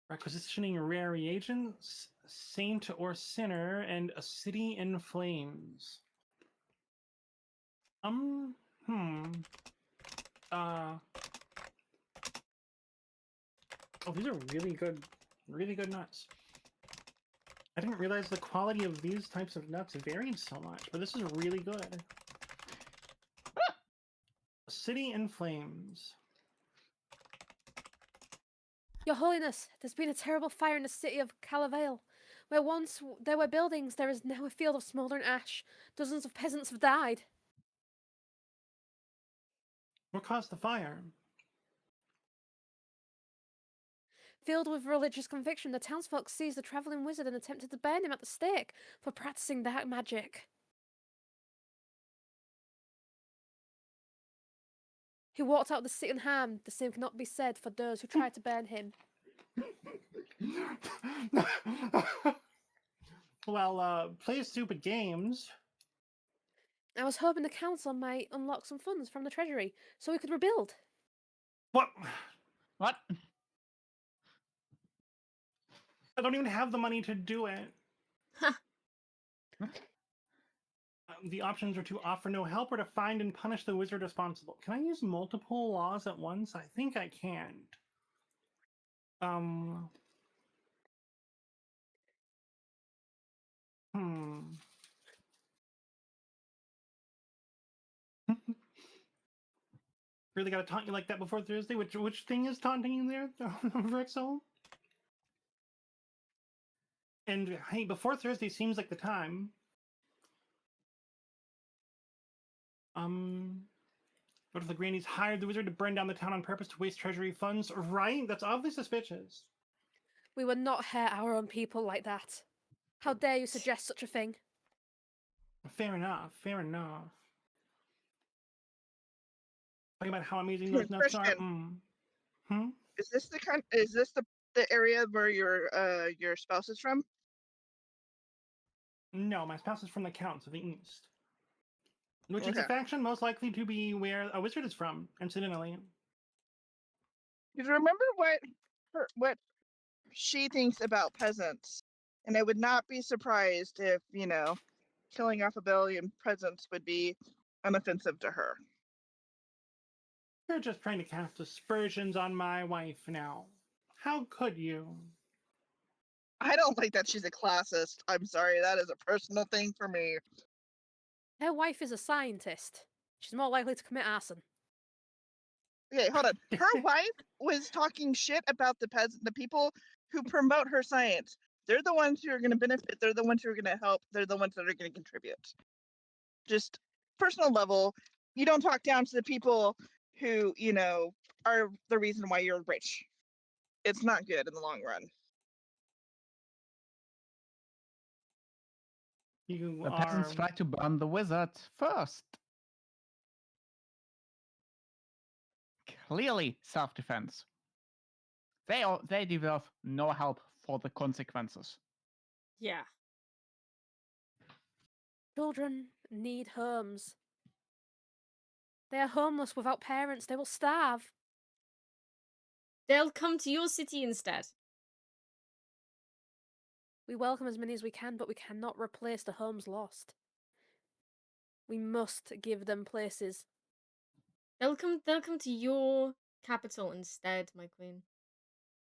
Requisitioning rare reagents, saint or sinner, and a city in flames. Oh, these are really good nuts. I didn't realize the quality of these types of nuts varied so much, but this is really good. A city in flames. Your Holiness, there's been a terrible fire in the city of Calavale. Where once there were buildings, there is now a field of smouldering ash. Dozens of peasants have died. What caused the fire? Filled with religious conviction, the townsfolk seized the travelling wizard and attempted to burn him at the stake for practicing dark magic. He walked out of the city unharmed. The same cannot be said for those who tried to burn him. Well, play stupid games. I was hoping the council might unlock some funds from the treasury so we could rebuild. What? What? I don't even have the money to do it. The options are to offer no help or to find and punish the wizard responsible. Can I use multiple laws at once? I think I can't. Really gotta taunt you like that before Thursday? Which thing is taunting you there, Verxel? And hey, before Thursday seems like the time. What if the Grandees hired the wizard to burn down the town on purpose to waste treasury funds? Right? That's awfully suspicious. We would not hurt our own people like that. How dare you suggest such a thing? Fair enough. Fair enough. Talking about how amazing those nuts are. Christian, Hmm? is this the area where your spouse is from? No, my spouse is from the Counts of the East, which is a Okay. faction most likely to be where a wizard is from, incidentally. Because remember what she thinks about peasants, and I would not be surprised if killing off a billion peasants would be unoffensive to her. You're just trying to cast aspersions on my wife now. How could you? I don't like that she's a classist. I'm sorry, that is a personal thing for me. Her wife is a scientist. She's more likely to commit arson. Okay, hold on. Her wife was talking shit about the people who promote her science. They're the ones who are going to benefit. They're the ones who are going to help. They're the ones that are going to contribute. Just personal level, you don't talk down to the people who, are the reason why you're rich. It's not good in the long run. You The are. peasants tried to burn the wizard first. Clearly self-defense. They deserve no help for the consequences. Yeah. Children need homes. They are homeless without parents. They will starve. They'll come to your city instead. We welcome as many as we can, but we cannot replace the homes lost. We must give them places. They'll come to your capital instead, my queen.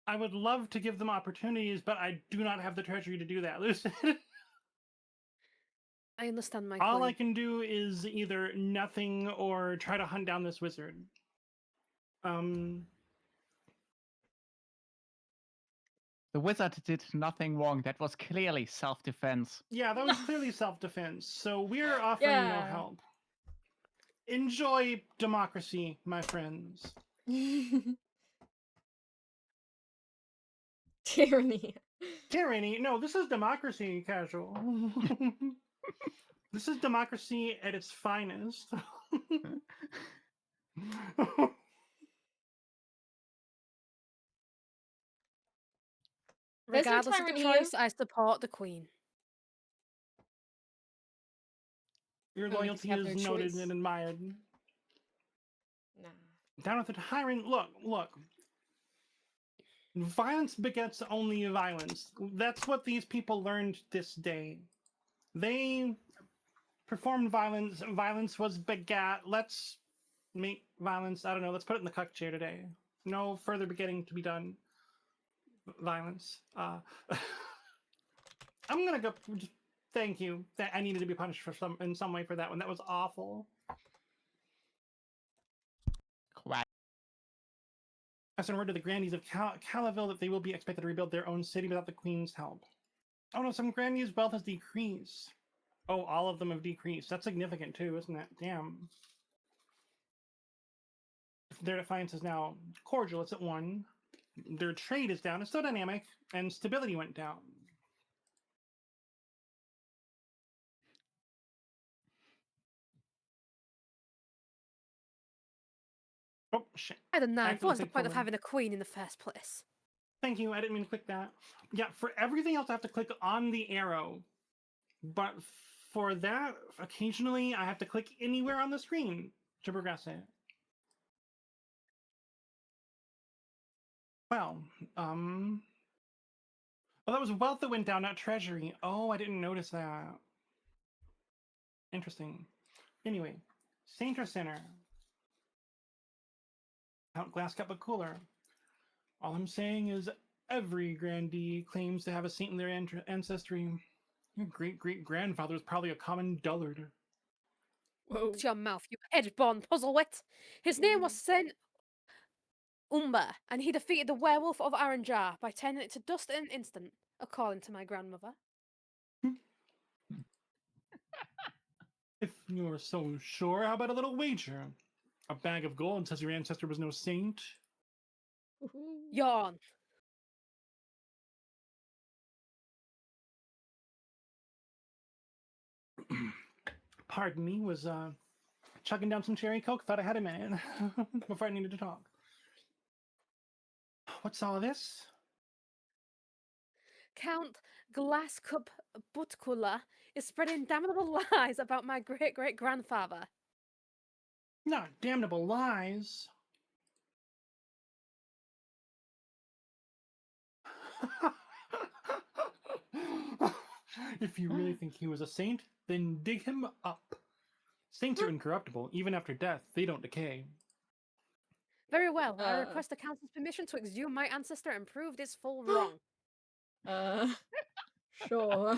I would love to give them opportunities, but I do not have the treasury to do that, Lucid. I understand, my All queen. I can do is either nothing or try to hunt down this wizard. The wizard did nothing wrong. That was clearly self-defense. Yeah, that was clearly self-defense. So we're offering no help. Enjoy democracy, my friends. Tyranny. Tyranny? No, this is democracy, casual. This is democracy at its finest. There's no Regardless of the tyrant here. choice, I support the queen. Your Only 'cause loyalty you have is no noted choice. and admired. Nah. Down with the tyrant. Look. Violence begets only violence. That's what these people learned this day. They performed violence. Violence was begat. Let's make violence. I don't know. Let's put it in the cuck chair today. No further begetting to be done. Violence. I'm gonna go. Just, thank you. That I needed to be punished in some way for that one. That was awful. Quack. I sent word to the Grandees of Calaville that they will be expected to rebuild their own city without the Queen's help. Oh no, some Grandees' wealth has decreased. Oh, all of them have decreased. That's significant too, isn't it? Damn. Their defiance is now cordial. It's at 1. Their trade is down. It's still dynamic, and stability went down. Oh shit! I don't know. Accidentally What's the clicked point of forward. having a queen in the first place? Thank you. I didn't mean to click that. Yeah, for everything else, I have to click on the arrow. But for that, occasionally, I have to click anywhere on the screen to progress it. Well, oh, that was wealth that went down, not treasury. Oh, I didn't notice that. Interesting. Anyway, Saintra Center. Out glass cup of cooler. All I'm saying is every grandee claims to have a saint in their ancestry. Your great-great-grandfather was probably a common dullard. Whoa. Shut your mouth, you edge-born puzzlewit. His name was Saint Umber, and he defeated the werewolf of Aranjar by turning it to dust in an instant. according to my grandmother. If you're so sure, how about a little wager? A bag of gold says your ancestor was no saint. Woohoo. Yawn. Pardon me, was chugging down some cherry coke. Thought I had a minute before I needed to talk. What's all this? Count Glasscup Butkula is spreading damnable lies about my great-great-grandfather. Not damnable lies. If you really think he was a saint, then dig him up. Saints are incorruptible. Even after death, they don't decay. Very well. I Uh. request the council's permission to exhume my ancestor and prove this full wrong. Sure.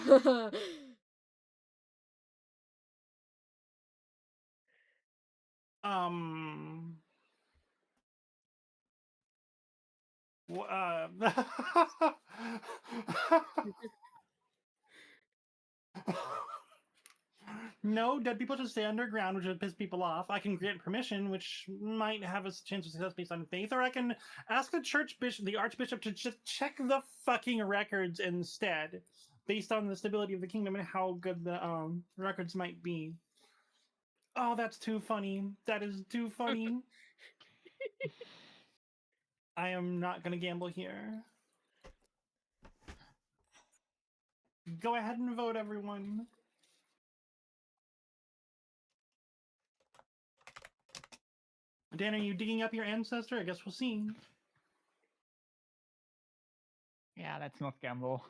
No, dead people should stay underground, which would piss people off. I can grant permission, which might have a chance of success based on faith, or I can ask the church bishop, the archbishop, to just check the fucking records instead, based on the stability of the kingdom and how good the records might be. Oh, that's too funny. That is too funny. I am not gonna gamble here. Go ahead and vote, everyone. Dan, are you digging up your ancestor? I guess we'll see. Yeah, let's not gamble.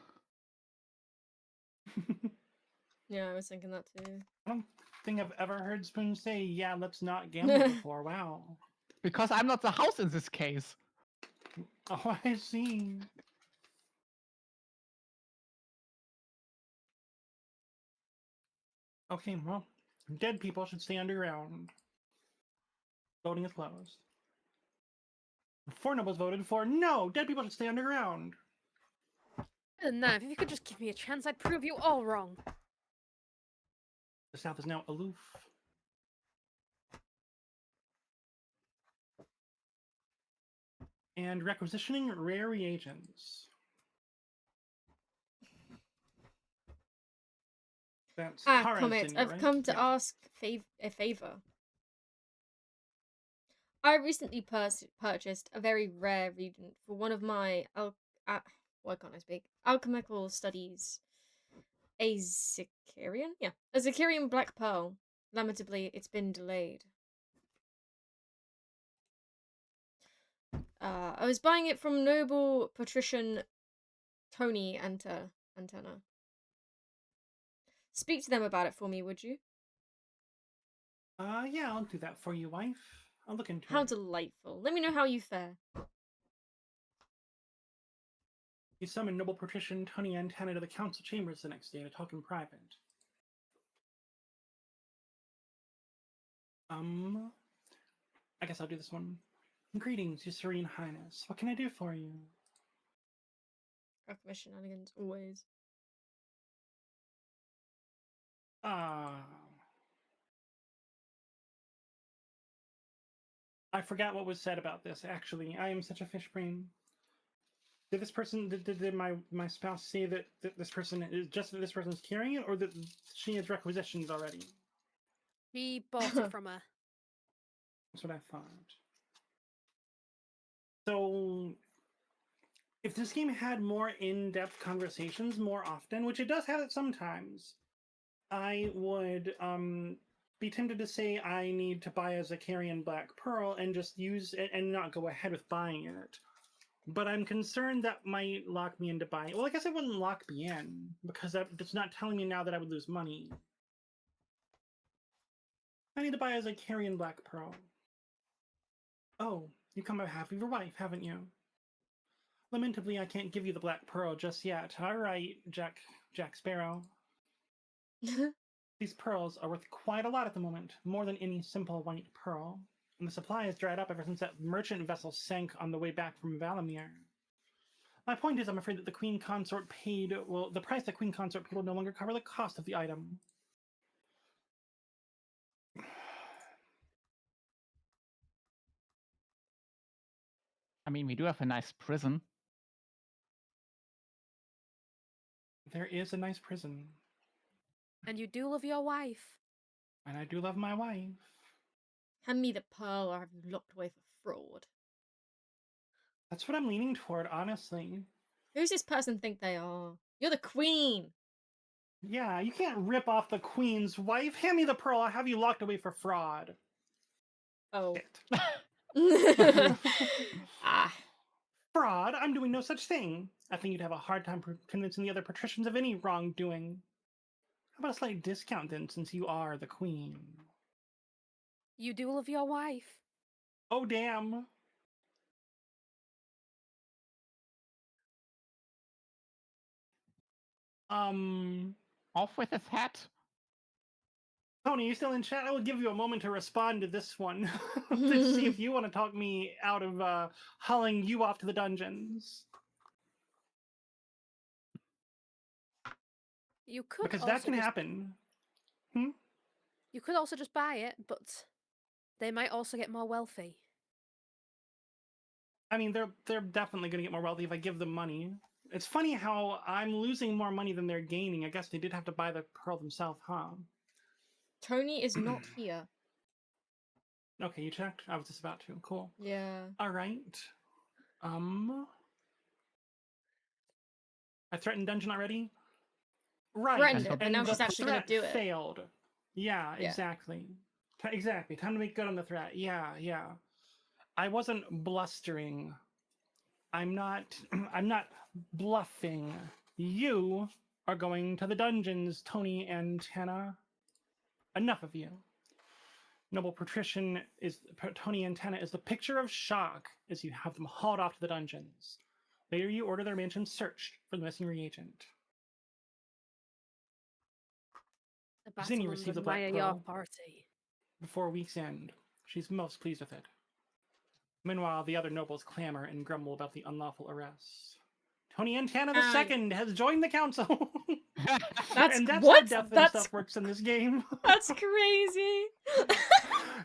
Yeah, I was thinking that too. I don't think I've ever heard Spoon say, yeah, let's not gamble before. Wow. Because I'm not the house in this case. Oh, I see. Okay, well, dead people should stay underground. Voting is closed. 4 nobles voted for no, dead people should stay underground. And now, if you could just give me a chance, I'd prove you all wrong. The South is now aloof. And requisitioning rare reagents. That's Karen's Komette, tenure, I've right? come to Yeah. ask a favor. I recently purchased a very rare reagent for one of my why can't I speak? Alchemical studies. A Zikirian? Yeah. A Zikirian black pearl. Lamentably, it's been delayed. I was buying it from noble patrician Tony Antenna. Speak to them about it for me, would you? Yeah, I'll do that for you, wife. I'll look into How it. delightful. Let me know how you fare. You summon noble patrician Tony Antenna to the council chambers the next day to talk in private. I guess I'll do this one. Greetings, your serene highness. What can I do for you? Commission shenanigans, always. I forgot what was said about this, actually. I am such a fish brain. Did this person, did my spouse say that this person is, just that this person is carrying it, or that she has requisitions already? He bought it from her. That's what I thought. So, if this game had more in-depth conversations more often, which it does have it sometimes, I would be tempted to say I need to buy a Zakarian Black Pearl and just use it and not go ahead with buying it. But I'm concerned that might lock me into buying. Well, I guess it wouldn't lock me in, because it's not telling me now that I would lose money. I need to buy a Zakarian Black Pearl. Oh, you come on behalf of your wife, haven't you? Lamentably, I can't give you the Black Pearl just yet. All right, Jack Sparrow. These pearls are worth quite a lot at the moment, more than any simple white pearl. And the supply has dried up ever since that merchant vessel sank on the way back from Valamir. My point is, I'm afraid that the queen consort paid, well, the price that queen consort paid will no longer cover the cost of the item. I mean, we do have a nice prison. There is a nice prison, And you do love your wife. and I do love my wife. Hand me the pearl, or have you locked away for fraud? That's what I'm leaning toward, honestly. Who's this person think they are? You're the queen! Yeah, you can't rip off the queen's wife. Hand me the pearl, I'll have you locked away for fraud. Oh. Shit. Ah. Fraud? I'm doing no such thing. I think you'd have a hard time convincing the other patricians of any wrongdoing. How about a slight discount then, since you are the queen? You do love your wife. Oh, damn. Off with his hat. Tony, you still in chat? I will give you a moment to respond to this one. To see if you want to talk me out of hauling you off to the dungeons. You could Because also that can just, happen. You could also just buy it, but they might also get more wealthy. I mean, they're definitely going to get more wealthy if I give them money. It's funny how I'm losing more money than they're gaining. I guess they did have to buy the pearl themselves, huh? Tony is not here. Okay, you checked? I was just about to. Cool. Yeah. All right. I threatened dungeon already? Right. Threatened it, but And now the she's actually gonna threat do it. failed. Yeah, Yeah. exactly. Exactly. Time to make good on the threat. Yeah, yeah. I wasn't blustering. I'm not I'm not bluffing. You are going to the dungeons, Tony and Tana. Enough of you. Noble patrician is Tony and Tana is the picture of shock as you have them hauled off to the dungeons. Later you order their mansion searched for the missing reagent. The Zinni battle receives under a black Maya pearl your party. before week's end. She's most pleased with it. Meanwhile, the other nobles clamor and grumble about the unlawful arrests. Tony and Tana II has joined the council. That's and that's what? how death and That's stuff works in this game. that's crazy.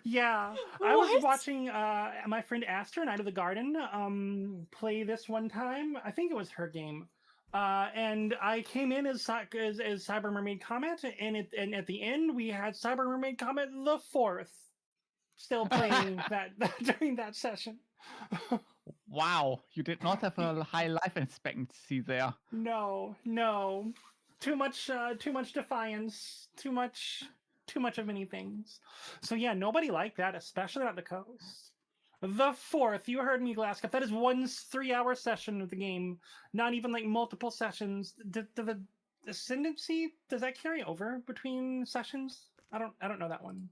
Yeah, I was What? watching my friend Aster, Night of the Garden, play this one time. I think it was her game. And I came in as Cyber Mermaid Comet, and at the end we had Cyber Mermaid Comet the Fourth still playing that during that session. Wow, you did not have a high life expectancy there. No, too much defiance, too much of many things. So yeah, nobody liked that, especially at the coast. The Fourth, you heard me, Glasscup. That is one 3-hour session of the game, not even like multiple sessions. The ascendancy, does that carry over between sessions? I don't know that one.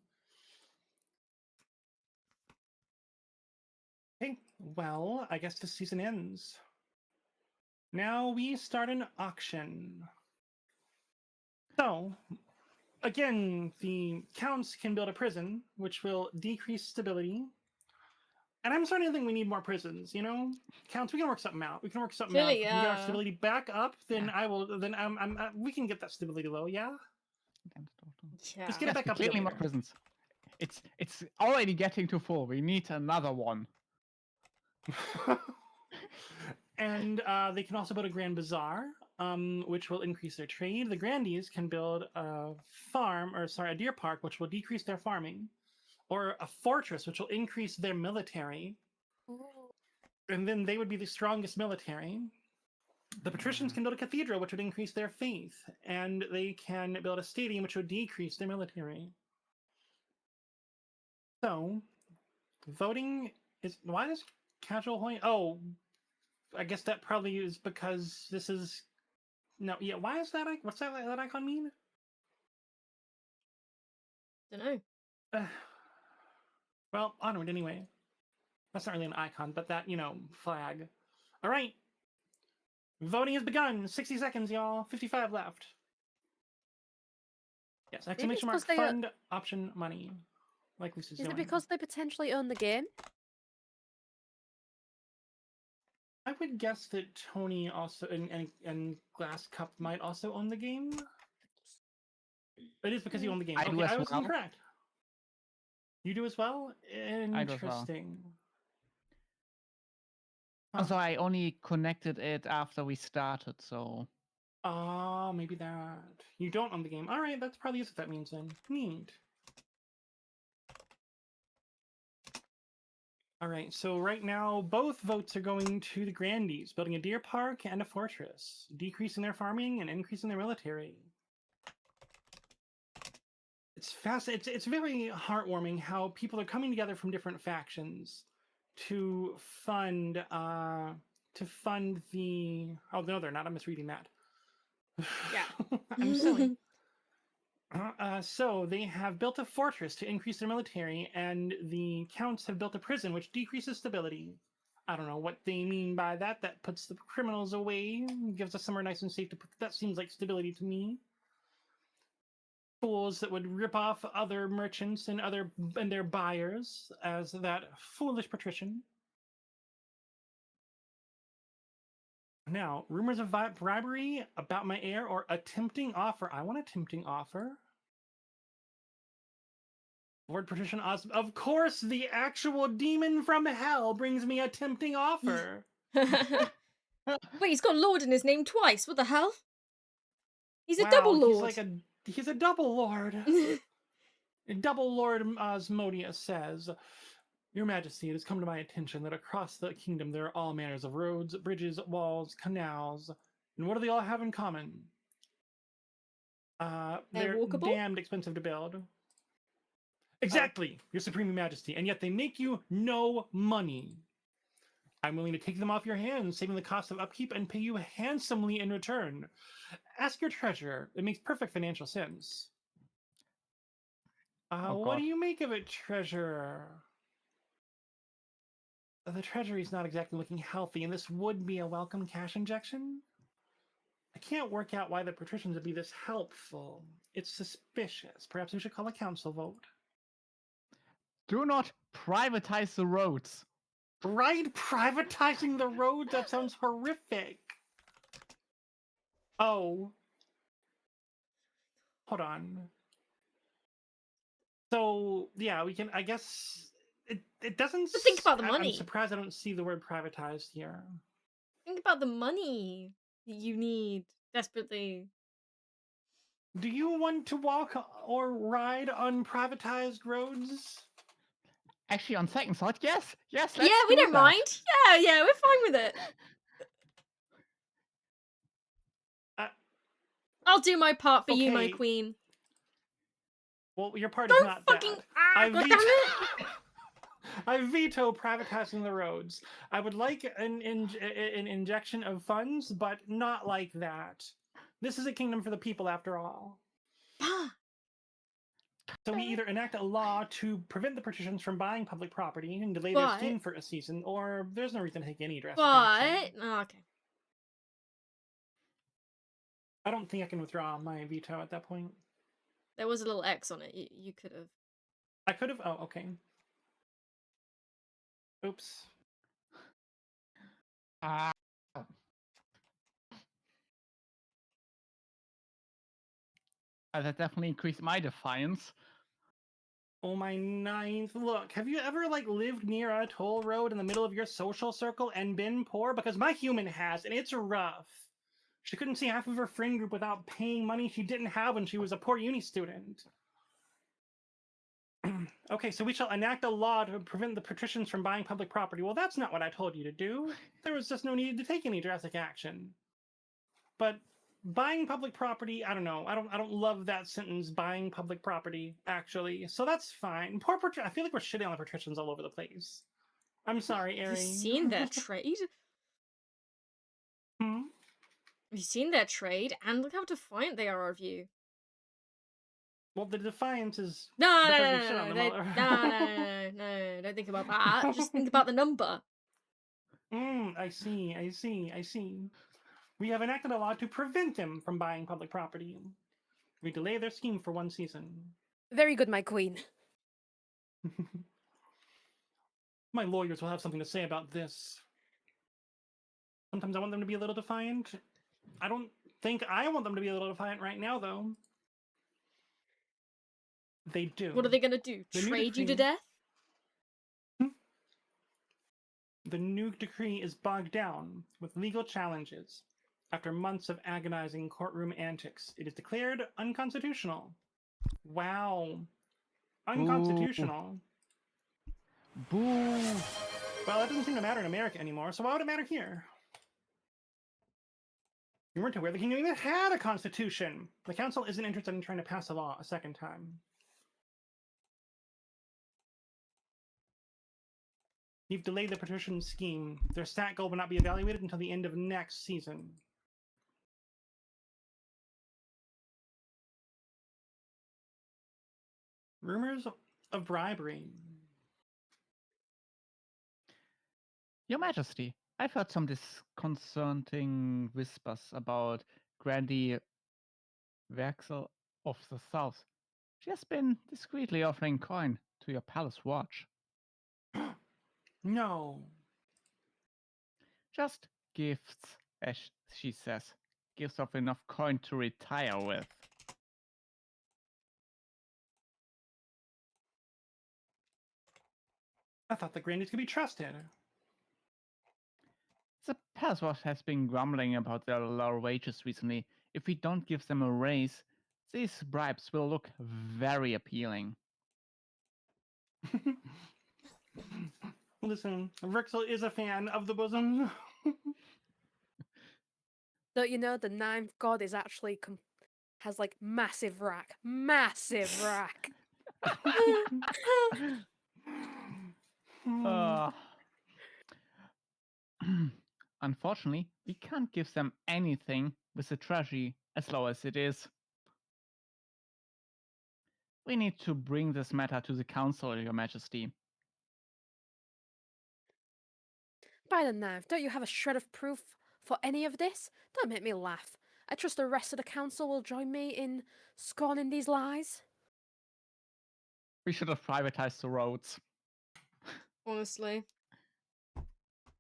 Okay, well, I guess the season ends. Now we start an auction. So, again, the counts can build a prison, which will decrease stability. And I'm starting to think we need more prisons, you know? Counts, we can work something out. We can work something out. Clearly, If we can get our yeah. stability back up, then Yeah. I will, then we can get that stability low, yeah? Yeah. Just get it Yes, back up a completely bit more later. prisons. It's already getting too full. We need another one. And they can also build a Grand Bazaar, which will increase their trade. The Grandees can build a a deer park, which will decrease their farming, or a fortress, which will increase their military. Ooh. And then they would be the strongest military. The patricians can build a cathedral, which would increase their faith, and they can build a stadium, which would decrease their military. So, voting is, why does casual hoy? Oh, I guess that probably is because this is, no, yeah. Why is that? What's that icon mean? Don't know. Well, onward anyway. That's not really an icon, but that, flag. All right. Voting has begun. 60 seconds, y'all. 55 left. Yes, exclamation mark, because they, fund, option, money. Like Lucy's Is doing. it because they potentially own the game? I would guess that Tony also and Glass Cup might also own the game. It is because you own the game. I do Okay, as I was well. incorrect. You do as well? I do as well. Interesting. Also, I only connected it after we started, so. Oh, maybe that. You don't own the game. All right, that's probably what that means then. Neat. All right, so right now, both votes are going to the Grandees, building a deer park and a fortress, decreasing their farming and increasing their military. It's it's very heartwarming how people are coming together from different factions to fund the. Oh no, they're not. I'm misreading that. Yeah. I'm silly. So they have built a fortress to increase their military, and the counts have built a prison which decreases stability. I don't know what they mean by that. That puts the criminals away, gives us somewhere nice and safe to put. That seems like stability to me. Fools that would rip off other merchants and their buyers as that foolish patrician. Now, rumors of bribery about my heir or a tempting offer. I want a tempting offer. Lord Patrician Osmond. Of course, the actual demon from hell brings me a tempting offer. Wait, he's got Lord in his name twice. What the hell? He's a Wow, double he's Lord. like he's a double lord. Double Lord Osmodius says, Your Majesty, it has come to my attention that across the kingdom there are all manners of roads, bridges, walls, canals, and what do they all have in common? They're They're walkable? damned expensive to build. Exactly, Your Supreme Majesty, and yet they make you no money. I'm willing to take them off your hands, saving the cost of upkeep, and pay you handsomely in return. Ask your treasurer. It makes perfect financial sense. Oh, What God. do you make of it, treasurer? The treasury's not exactly looking healthy, and this would be a welcome cash injection. I can't work out why the patricians would be this helpful. It's suspicious. Perhaps we should call a council vote. Do not privatize the roads. Right? Privatizing the roads? That sounds horrific. Oh. Hold on. So, yeah, we can, I guess, it doesn't... But think about the I'm money. surprised I don't see the word privatized here. Think about the money that you need desperately. Do you want to walk or ride on privatized roads? Actually, on second thought, yes, let's Yeah, we do don't that. mind. Yeah, we're fine with it. I'll do my part for you, my Okay. queen. Well, your part Don't is not fucking that. God damn it! I veto privatizing the roads. I would like an injection of funds, but not like that. This is a kingdom for the people, after all. So we either enact a law to prevent the patricians from buying public property and delay their scheme for a season, or there's no reason to take any drastic action. Okay. I don't think I can withdraw my veto at that point. There was a little X on it. You could have. I could have. Oh, okay. Oops. That definitely increased my defiance. Oh, my ninth. Look, have you ever, lived near a toll road in the middle of your social circle and been poor? Because my human has, and it's rough. She couldn't see half of her friend group without paying money she didn't have when she was a poor uni student. Okay, so we shall enact a law to prevent the patricians from buying public property. Well, that's not what I told you to do. There was just no need to take any drastic action. But buying public property, I don't know. I don't love that sentence, buying public property, actually. So that's fine. I feel like we're shitting on the patricians all over the place. I'm sorry, Ari. Have you seen their trade? Hmm? Have you seen their trade? And look how defiant they are of you. Well, the defiance is No, because we shit on them all. no. Don't think about that. Just think about the number. I see. We have enacted a law to prevent them from buying public property. We delay their scheme for one season. Very good, my queen. My lawyers will have something to say about this. Sometimes I want them to be a little defiant. I don't think I want them to be a little defiant right now, though. They do. What are they gonna do? The new Trade you to decree- death? The new decree is bogged down with legal challenges. After months of agonizing courtroom antics, it is declared unconstitutional. Wow. Unconstitutional. Boo! Well, that doesn't seem to matter in America anymore, so why would it matter here? You weren't aware the kingdom even had a constitution. The council isn't interested in trying to pass a law a second time. You've delayed the patrician scheme. Their stat goal will not be evaluated until the end of next season. Rumors of bribery. Your Majesty, I've heard some disconcerting whispers about Grandee Vexel of the South. She has been discreetly offering coin to your palace watch. No. Just gifts, as she says. Gifts of enough coin to retire with. I thought the Grandees could be trusted. The palace watch has been grumbling about their lower wages recently. If we don't give them a raise, these bribes will look very appealing. Listen, Vrixel is a fan of the bosom. Don't you know the ninth god is actually has like massive rack, massive rack. Uh, Unfortunately, we can't give them anything with the treasury as low as it is. We need to bring this matter to the council, Your Majesty. By the ninth, don't you have a shred of proof for any of this? Don't make me laugh. I trust the rest of the council will join me in scorning these lies. We should have privatized the roads. Honestly.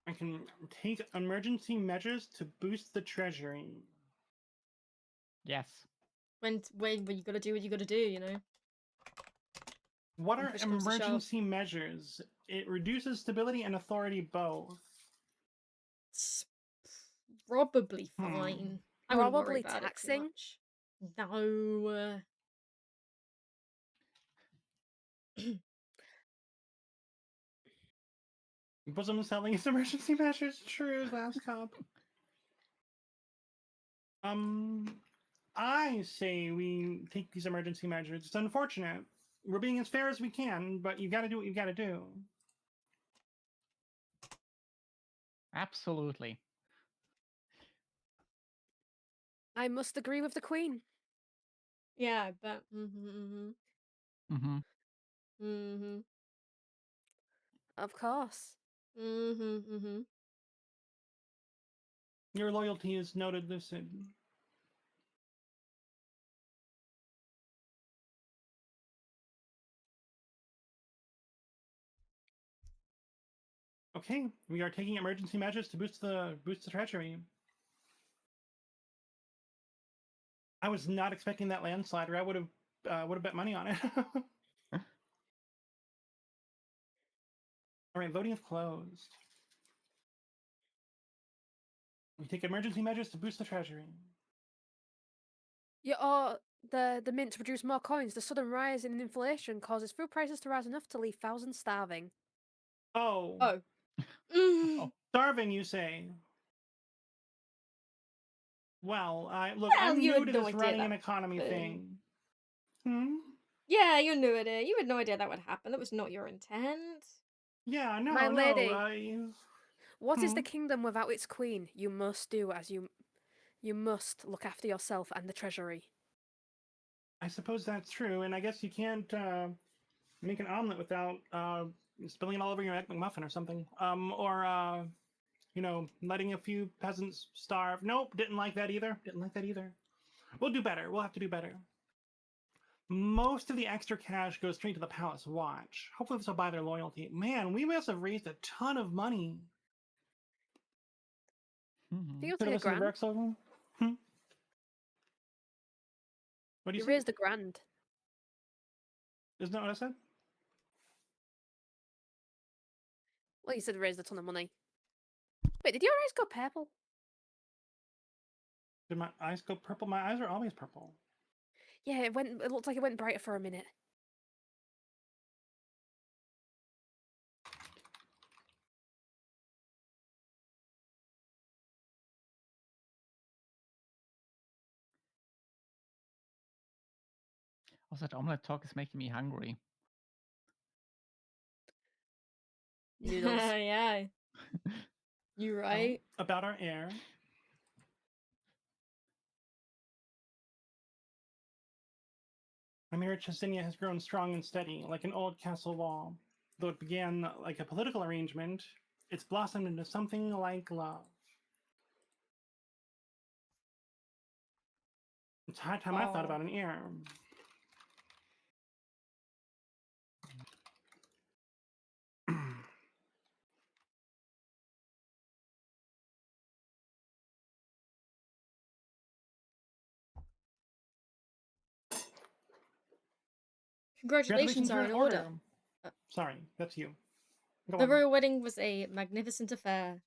I can take emergency measures to boost the treasury. Yes. When you gotta do what you gotta do, you know? What When are push comes to shove. emergency measures? It reduces stability and authority both. It's probably fine. I wouldn't worry Probably about taxing? it too much. No. Bosom selling his emergency measures. True, last cop. I say we take these emergency measures. It's unfortunate. We're being as fair as we can, but you gotta do what you gotta do. Absolutely. I must agree with the queen. Yeah, I bet. Mm-hmm. Mm-hmm. Mm-hmm. Of course. Mm-hmm. Mm-hmm. Your loyalty is noted, Lucid. Okay, we are taking emergency measures to boost the treasury. I was not expecting that landslide, or I would have bet money on it. All right, voting is closed. We take emergency measures to boost the treasury. The mint to produce more coins. The sudden rise in inflation causes food prices to rise enough to leave thousands starving. Oh. Oh. Mm. Oh. Starving, you say? Well, look, Well, I'm you new had to no this idea running that an economy would thing. Hmm? Yeah, you knew it. You had no idea that would happen. That was not your intent. Yeah, no, My lady. no. What is the kingdom without its queen? You must do as you must look after yourself and the treasury. I suppose that's true, and I guess you can't make an omelet without spilling it all over your egg McMuffin or something. Or letting a few peasants starve. Nope, didn't like that either. Didn't like that either. We'll do better. We'll have to do better. Most of the extra cash goes straight to the palace watch. Hopefully this will buy their loyalty. Man, we must have raised a ton of money. I Mhm. think it'll Could take a have listened to grand. Verxel. Hmm? What do you You say? raised a grand. Isn't that what I said? Well, you said raised a ton of money. Wait, did your eyes go purple? Did my eyes go purple? My eyes are always purple. Yeah, it went. It looked like it went brighter for a minute. Also, that omelette talk is making me hungry. Noodles. Yeah, you Well, right. about our heir. My marriage to Zinnia has grown strong and steady, like an old castle wall. Though it began like a political arrangement, it's blossomed into something like love. It's high time I thought Aw. about an heir. Congratulations are you're in order. Sorry, that's you. Go The on. royal wedding was a magnificent affair.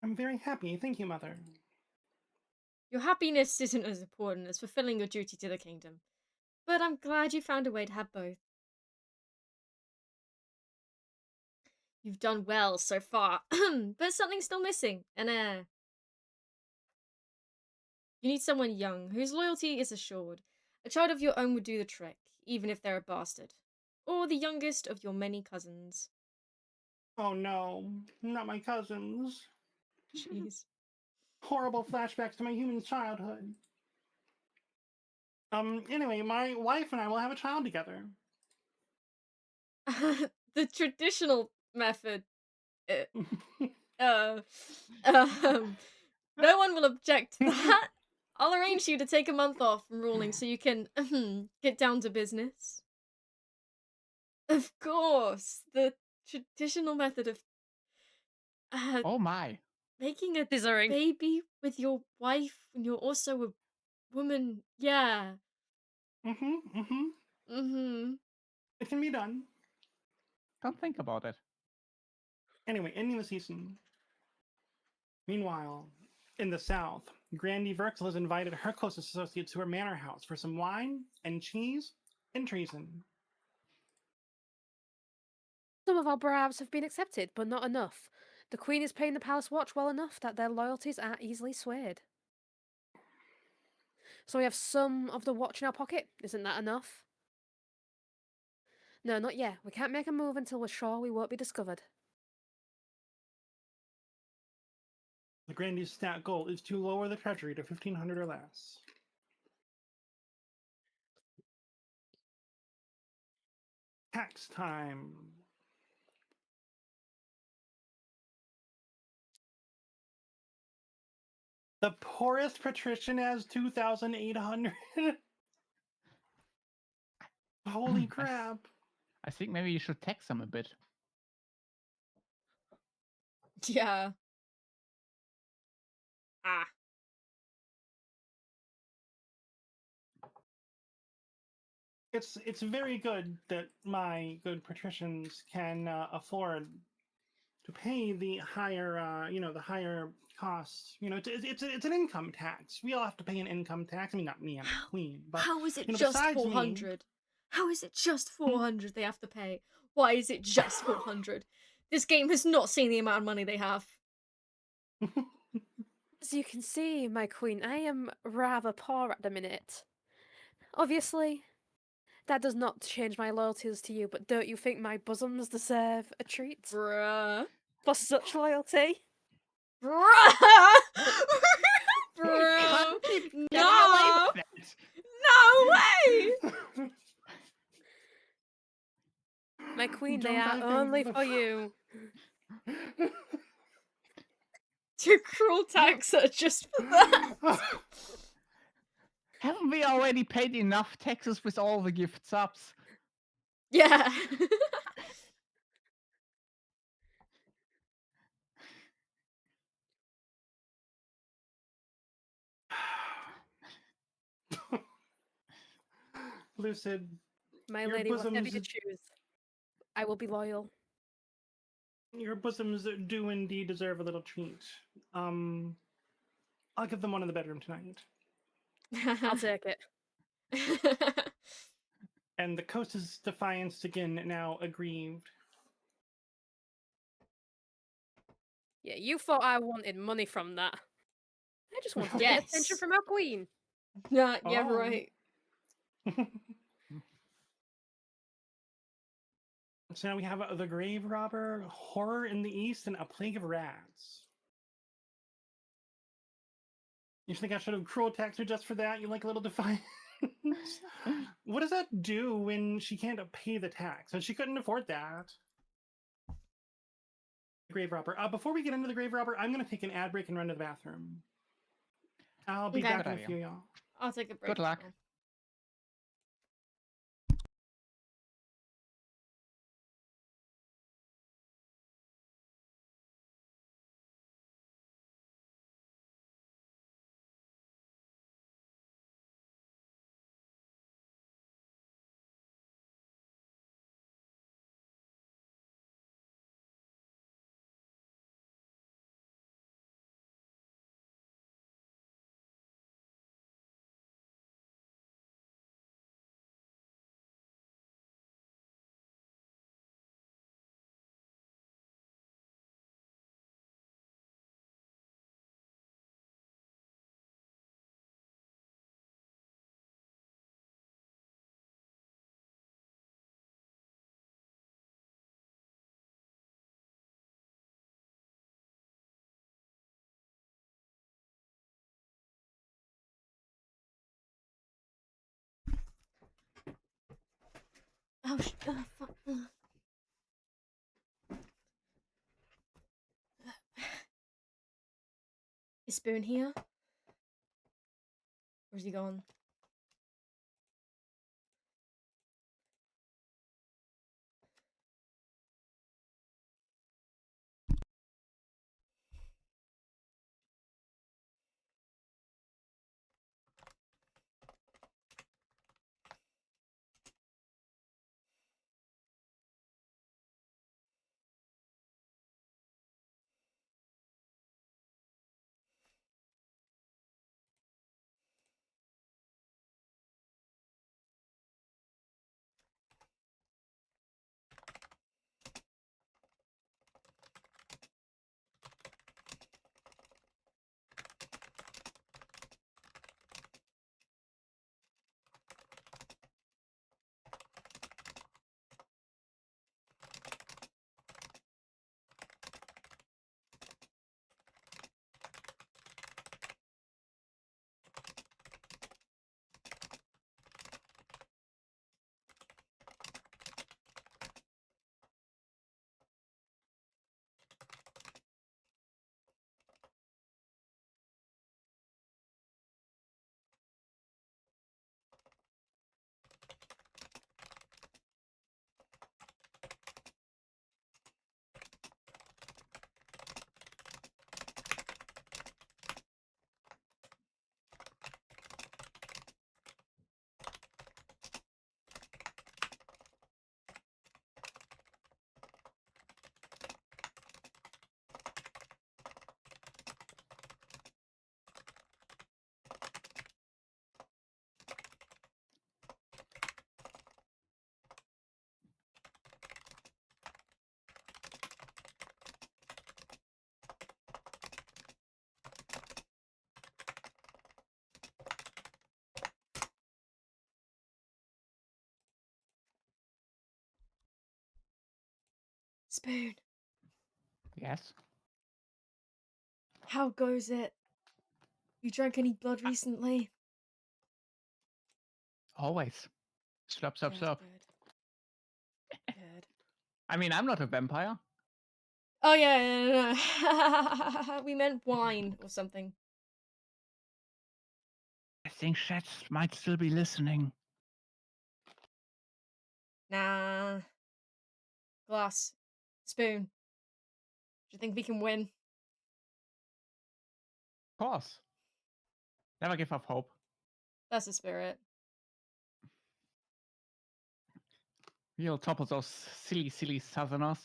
I'm very happy, thank you, Mother. Your happiness isn't as important as fulfilling your duty to the kingdom, but I'm glad you found a way to have both. You've done well so far, but something's still missing, an heir. You need someone young, whose loyalty is assured. A child of your own would do the trick, even if they're a bastard. Or the youngest of your many cousins. Oh no, not my cousins. Jeez. Horrible flashbacks to my human childhood. Anyway, my wife and I will have a child together. The traditional method. Uh, um, no one will object to that. I'll arrange you to take a month off from ruling so you can get down to business. Of course, the traditional method of Oh my. making a Scissoring. baby with your wife when you're also a woman. Yeah. Mm-hmm. It can be done. Don't think about it. Anyway, ending the season. Meanwhile, in the south, Grandee Verxel has invited her closest associates to her manor house for some wine and cheese and treason. Some of our bribes have been accepted, but not enough. The Queen is paying the Palace Watch well enough that their loyalties aren't easily swayed. So we have some of the watch in our pocket. Isn't that enough? No, not yet. We can't make a move until we're sure we won't be discovered. The Grandee's stat goal is to lower the treasury to 1,500 or less. Tax time. The poorest patrician has 2,800. Holy crap. I think maybe you should tax them a bit. Yeah. Ah. It's very good that my good patricians can afford to pay the higher the higher costs. It's an income tax. We all have to pay an income tax. I mean, not me, I'm the queen, but How is it just besides 400? How is it just Hmm? 400 they have to pay? Why is it just 400? This game has not seen the amount of money they have. As you can see, my queen, I am rather poor at the minute. Obviously, that does not change my loyalties to you, but don't you think my bosoms deserve a treat Bruh. for such loyalty? Bruh! Bruh! Can't keep getting No! away with it. No way! My queen, they Don't I are think only the- for you. Your cruel tax are just for that. Haven't we already paid enough taxes with all the gift subs? Yeah. Lucid, My your lady, whatever bosoms, you choose, I will be loyal. your bosoms do indeed deserve a little treat. Um, I'll give them one in the bedroom tonight. I'll take it. And the coast's defiance again now aggrieved. Yeah, you thought I wanted money from that. I just wanted to get attention Yes. from our queen. Yeah, Oh. right. So now we have the grave robber, horror in the east, and a plague of rats. You think I should have cruel taxed her just for that? You like a little defiance? What does that do when she can't pay the tax? And she couldn't afford that. Grave robber. Before we get into the grave robber, I'm going to take an ad break and run to the bathroom. I'll be Okay. back Good in a idea. few, y'all. I'll take a break. Good luck. as well. Oh, fuck. Is Spoon here? Where's he gone? Spoon, Yes. how goes it? You drank any blood recently? Always. Slurp, slurp, Good, slurp. good. Good. I mean, I'm not a vampire. Oh yeah. We meant wine or something. I think Shats might still be listening. Nah. Glass. Spoon. Do you think we can win? Of course. Never give up hope. That's the spirit. We'll topple those silly Southerners.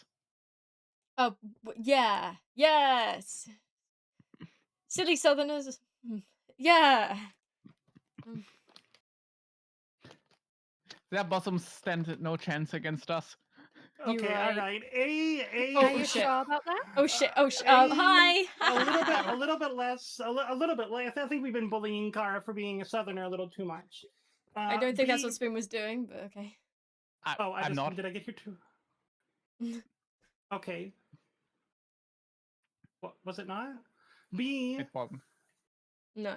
Oh, yeah. Yes. Silly Southerners. Yeah. Mm. Their bottoms stand no chance against us. You're Okay, all right. right. Oh, Are you shit. sure about that? Oh shit! Oh shit! Hi. A little bit less. A little bit less. I think we've been bullying Kara for being a southerner a little too much. I don't think that's B- what Spoon was doing, but okay. Oh, I'm not. Did I get here too? Okay. What was it not? B. It wasn't. No.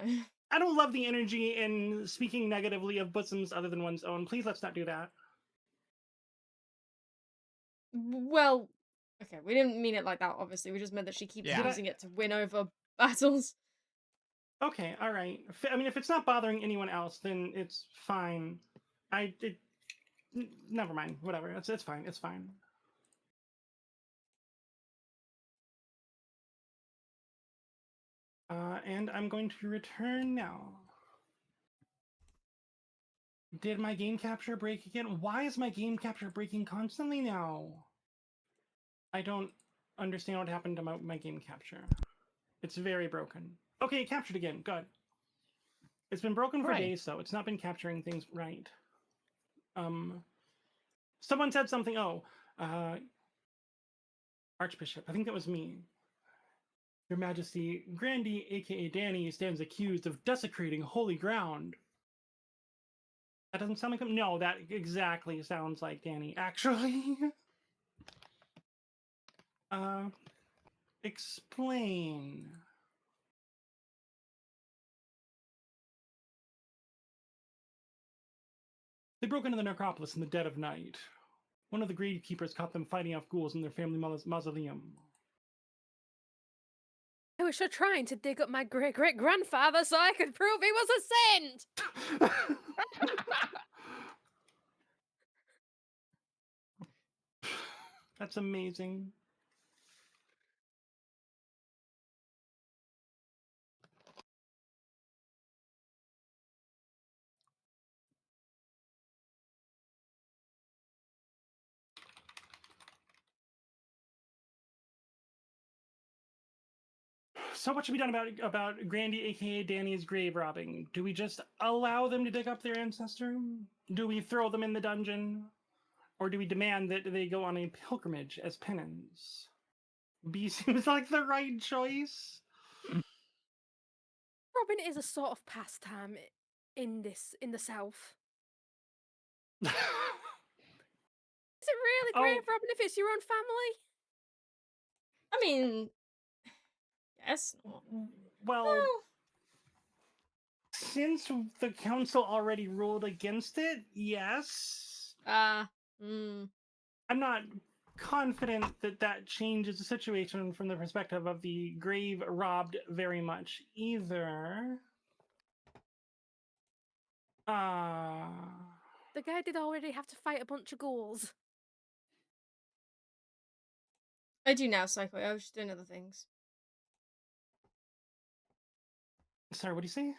I don't love the energy in speaking negatively of bosoms other than one's own. Please let's not do that. Well, okay, we didn't mean it like that. Obviously, we just meant that she keeps Yeah. using it to win over battles. Okay, all right. I mean, if it's not bothering anyone else, then it's fine. Never mind. Whatever. It's fine. It's fine. And I'm going to return now. Did my game capture break again? Why is my game capture breaking constantly now? I don't understand what happened to my game capture. It's very broken. Okay, it captured again. Good. It's been broken for Right. days, so it's not been capturing things right. Someone said something. Oh, Archbishop. I think that was me. Your Majesty, Grandee, aka Danny, stands accused of desecrating holy ground. That doesn't sound like him. No, that exactly sounds like Danny. Actually, explain. They broke into the necropolis in the dead of night. One of the gravekeepers caught them fighting off ghouls in their family mausoleum. I was sure trying to dig up my great-great-grandfather so I could prove he was a saint! That's amazing. So what should be done about Grandy, aka Danny's grave robbing? Do we just allow them to dig up their ancestor? Do we throw them in the dungeon? Or do we demand that they go on a pilgrimage as penance? B seems like the right choice. Robin is a sort of pastime in the South. Is it really Oh. grave robbing if it's your own family? I mean, yes. Well, Well, since the council already ruled against it, yes. mm, I'm not confident that that changes the situation from the perspective of the grave robbed very much either. The guy did already have to fight a bunch of ghouls. I do now, Psycho. I was just doing other things. Sorry, what do you say?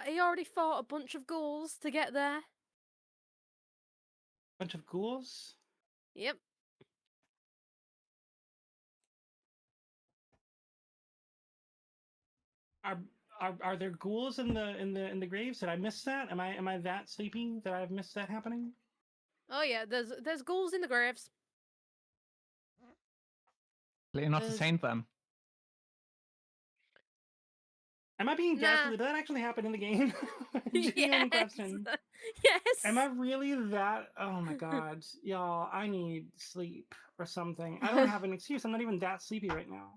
He already fought a bunch of ghouls to get there. Bunch of ghouls? Yep. Are there ghouls in the graves? Did I miss that? Am I that sleepy that I've missed that happening? Oh yeah, there's ghouls in the graves. Clearly not a saint then. Am I being Nah. gaslit? Did that actually happen in the game? Genuine question. Yes. Am I really that? Oh my god, y'all! I need sleep or something. I don't have an excuse. I'm not even that sleepy right now.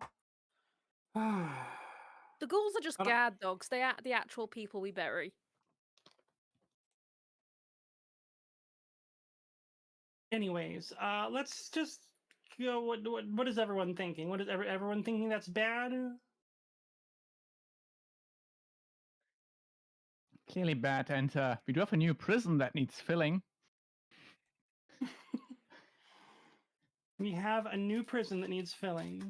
The ghouls are just I don't- guard dogs. They are the actual people we bury. Anyways, let's just go. What is everyone thinking? What is everyone thinking that's bad? Clearly bad, and we do have a new prison that needs filling. We have a new prison that needs filling.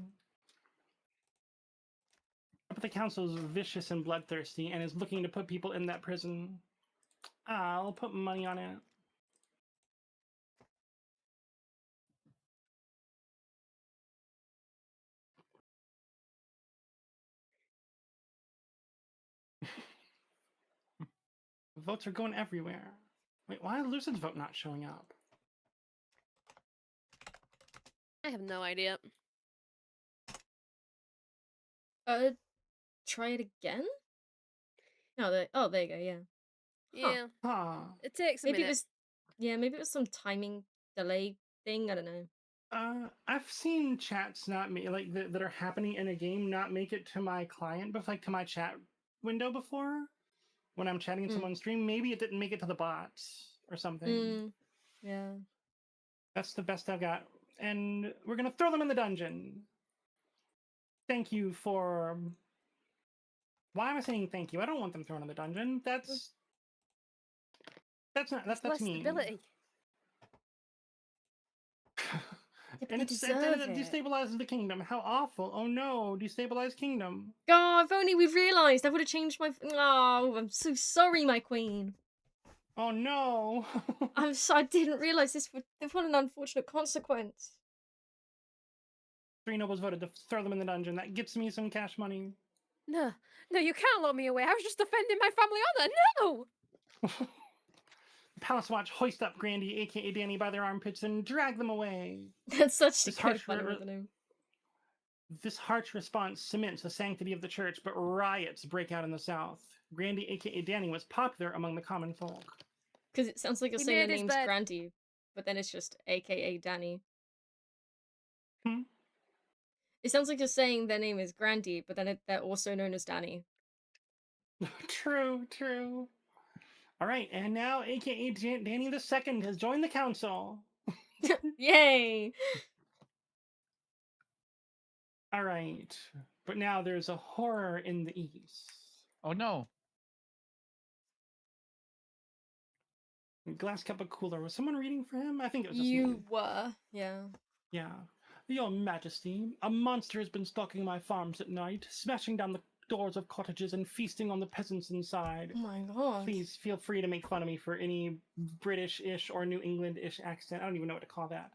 But the council is vicious and bloodthirsty and is looking to put people in that prison. I'll put money on it. Votes are going everywhere. Wait, why is Lucid's vote not showing up? I have no idea. Try it again? No, there you go, yeah. Yeah, Huh. it takes a Maybe it minute. was, maybe it was some timing delay thing, I don't know. I've seen chats not make like that are happening in a game not make it to my client, but like to my chat window before when I'm chatting in someone's stream. Maybe it didn't make it to the bots or something. Yeah. That's the best I've got, and we're gonna throw them in the dungeon. Thank you for. Why am I saying thank you? I don't want them thrown in the dungeon. That's not that's Less mean. stability. But And they it deserve it. destabilizes the kingdom. How awful! Oh no, destabilize kingdom. God, if only we've realised, I would have changed my. Oh, I'm so sorry, my queen. Oh no. I didn't realise this would. What an unfortunate consequence. 3 nobles voted to throw them in the dungeon. That gets me some cash money. No, you can't lock me away. I was just defending my family honor. No! Palace Watch hoist up Grandee, aka Danny, by their armpits and drag them away. That's such a This good harsh fun with him. This harsh response cements the sanctity of the church, but riots break out in the south. Grandee, aka Danny, was popular among the common folk. Because it sounds like you're He saying made the his name's bed. Grandee, but then it's just AKA Danny. Hmm? It sounds like you're saying their name is Grandee, but then they're also known as Danny. True. All right, and now aka Danny II has joined the council. Yay! All right, but now there's a horror in the east. Oh no. Glass cup of cooler. Was someone reading for him? I think it was just You me. were, yeah. Yeah. Your Majesty, a monster has been stalking my farms at night, smashing down the doors of cottages and feasting on the peasants inside. Oh my god. Please feel free to make fun of me for any British-ish or New England-ish accent. I don't even know what to call that.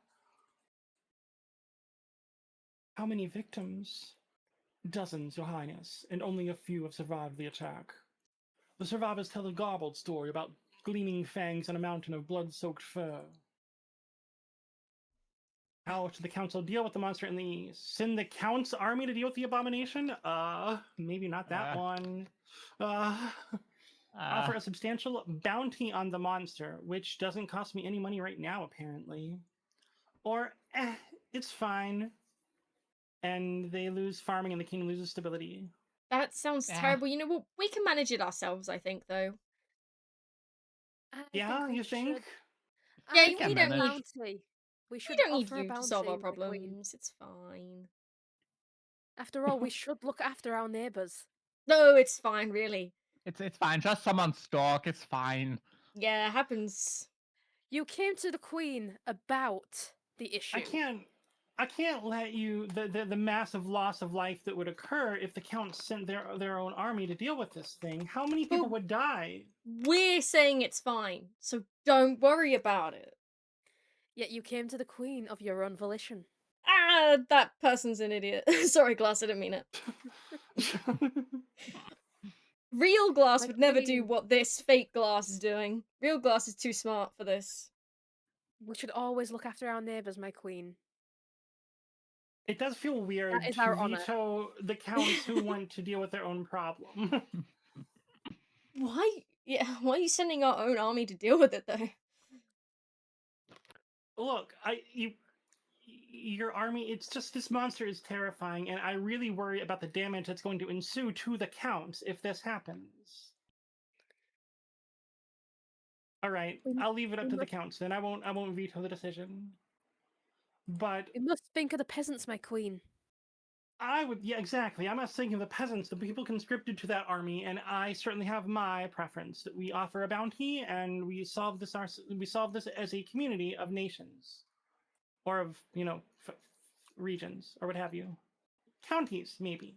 How many victims? Dozens, Your Highness, and only a few have survived the attack. The survivors tell a garbled story about gleaming fangs and a mountain of blood-soaked fur. How should the council deal with the monster in the east? Send the count's army to deal with the abomination? Maybe not that one. Offer a substantial bounty on the monster, which doesn't cost me any money right now, apparently. Or, it's fine. And they lose farming and the king loses stability. That sounds terrible. You know what? We can manage it ourselves, I think, though. Yeah, you think? Yeah, I we think don't a need. bounty. We should We don't need offer a you to bounty, solve our my queen. problems. It's fine. After all, we should look after our neighbours. No, it's fine, really. It's fine. Just someone's stalk. It's fine. Yeah, it happens. You came to the queen about the issue. I can't let you the massive loss of life that would occur if the count sent their own army to deal with this thing. How many people would die? We're saying it's fine, so don't worry about it. Yet you came to the queen of your own volition. Ah, that person's an idiot. Sorry, Glass, I didn't mean it. Real Glass would never do what this fake Glass is doing. Real Glass is too smart for this. We should always look after our neighbours, my queen. It does feel weird That is to our honor. veto the counts who want to deal with their own problem. Why? Yeah, why are you sending our own army to deal with it, though? Look, your army, it's just this monster is terrifying, and I really worry about the damage that's going to ensue to the counts if this happens. All right, I'll leave it up to the counts then. I won't veto the decision. But we must think of the peasants, my queen. Yeah, exactly. I'm not thinking of the peasants, the people conscripted to that army, and I certainly have my preference that we offer a bounty and we solve this as a community of nations. or of, regions, or what have you. Counties, maybe.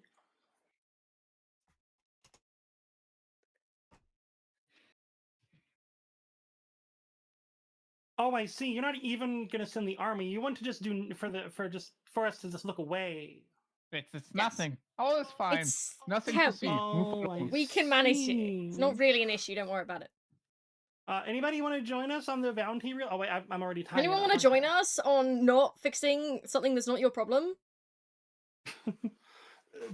Oh, I see. You're not even gonna send the army. You want to just do for us to just look away. It's nothing. All is fine. It's Nothing yeah, to see. Move Oh, along. we can manage it. see. It's not really an issue. Don't worry about it. Anybody want to join us on the bounty reel? Oh wait, I'm already tying Anyone want to join us on not fixing something that's not your problem?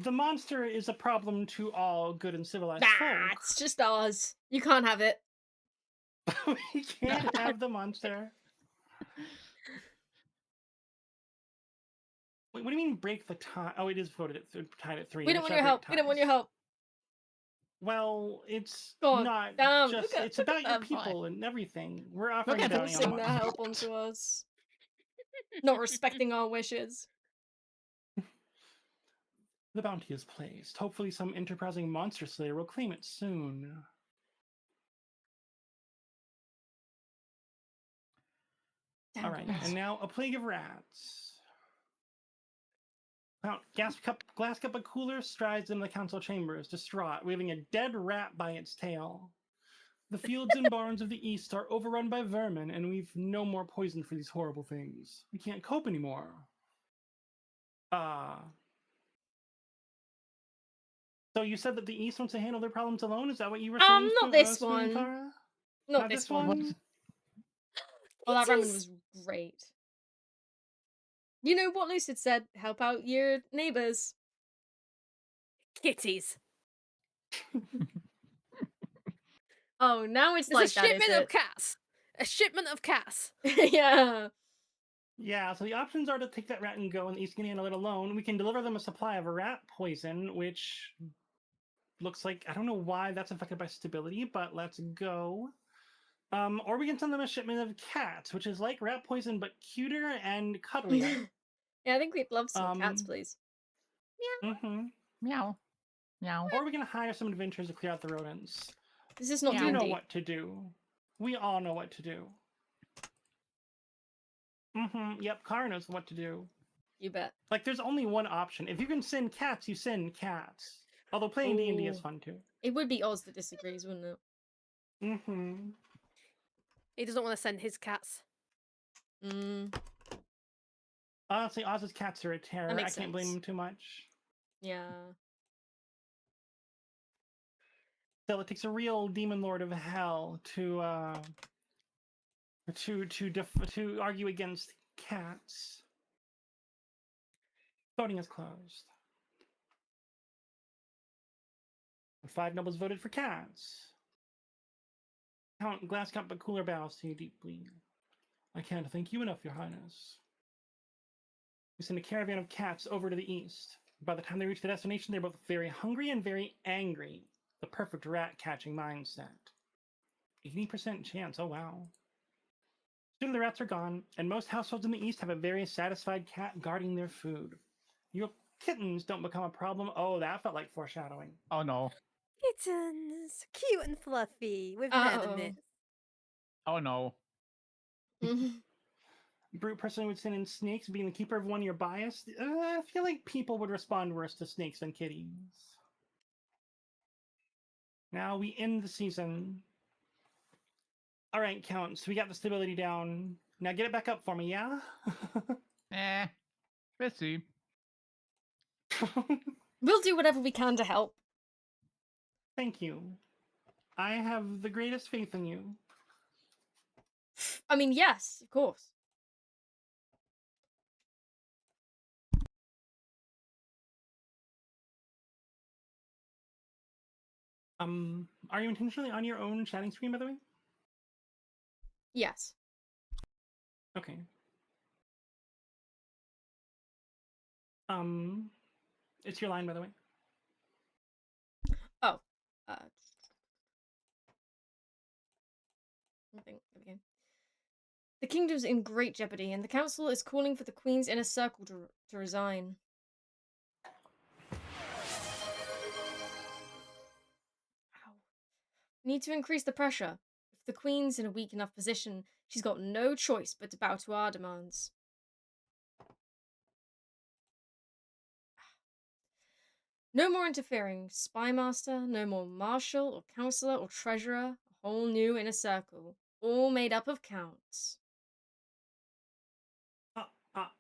The monster is a problem to all good and civilized Nah, it's just ours. You can't have it. folk. We can't have the monster. Wait, what do you mean break the tie? Oh, it is tied at 3. We don't want your help. We don't want your help. Well, it's God not damn, just. look at- It's look at about your them. people and everything. We're offering at a them bounty on Forcing the their monster. help onto us. Not respecting our wishes. The bounty is placed. Hopefully, some enterprising monster slayer will claim it soon. Damn All right, it. and now a plague of rats. Count glass cup of cooler strides in the council chambers, distraught, waving a dead rat by its tail. The fields and barns of the east are overrun by vermin, and we've no more poison for these horrible things. We can't cope anymore. So you said that the east wants to handle their problems alone? Is that what you were saying? Not this one. Spooncara? Not this one. Oh, that ramen was great. You know what Lucid said? Help out your neighbors. Kitties. Oh, now it's There's like a that, is shipment of it? cats. A shipment of cats. Yeah. Yeah, so the options are to take that rat and go, and the east can handle it alone. We can deliver them a supply of rat poison, which looks like, I don't know why that's affected by stability, but let's go. Or we can send them a shipment of cats, which is like rat poison, but cuter and cuddlier. Yeah, I think we'd love some cats, Um, please. Mm-hmm. Meow. Meow. Or we can hire some adventurers to clear out the rodents. This is not Yeah. You know D&D. what to do. We all know what to do. Mm-hmm. Yep, Kara knows what to do. You bet. Like, there's only one option. If you can send cats, you send cats. Although playing D&D is Ooh. fun too. It would be Oz that disagrees, wouldn't it? Mm-hmm. He doesn't want to send his cats. Mm, Honestly, Oz's cats are a terror. I makes can't blame sense. him too much. yeah. Still, it takes a real demon lord of hell to argue against cats. Voting is closed. 5 nobles voted for cats. Count glass cup but cooler bows to you deeply. I can't thank you enough, Your Highness. We send a caravan of cats over to the east. By the time they reach the destination, they're both very hungry and very angry. The perfect rat-catching mindset. 80% chance, oh wow. Soon the rats are gone, and most households in the east have a very satisfied cat guarding their food. Your kittens don't become a problem. Oh, that felt like foreshadowing. Oh no. Kittens. Cute and fluffy. With Uh-oh. venom. Oh no. Brute person would send in snakes. Being the keeper of one, you're biased. I feel like people would respond worse to snakes than kitties. Now we end the season. All right, Counts. We got the stability down. Now get it back up for me, yeah? We'll see. We'll do whatever we can to help. Thank you. I have the greatest faith in you. I mean, yes, of course. Are you intentionally on your own chatting screen, by the way? Yes. Okay. It's your line, by the way. Oh. Okay. The kingdom's in great jeopardy, and the council is calling for the Queen's inner circle to resign. Ow. Need to increase the pressure. If the Queen's in a weak enough position, she's got no choice but to bow to our demands. No more interfering. Spy master, no more marshal or counselor or treasurer. A whole new inner circle, all made up of counts. Ah.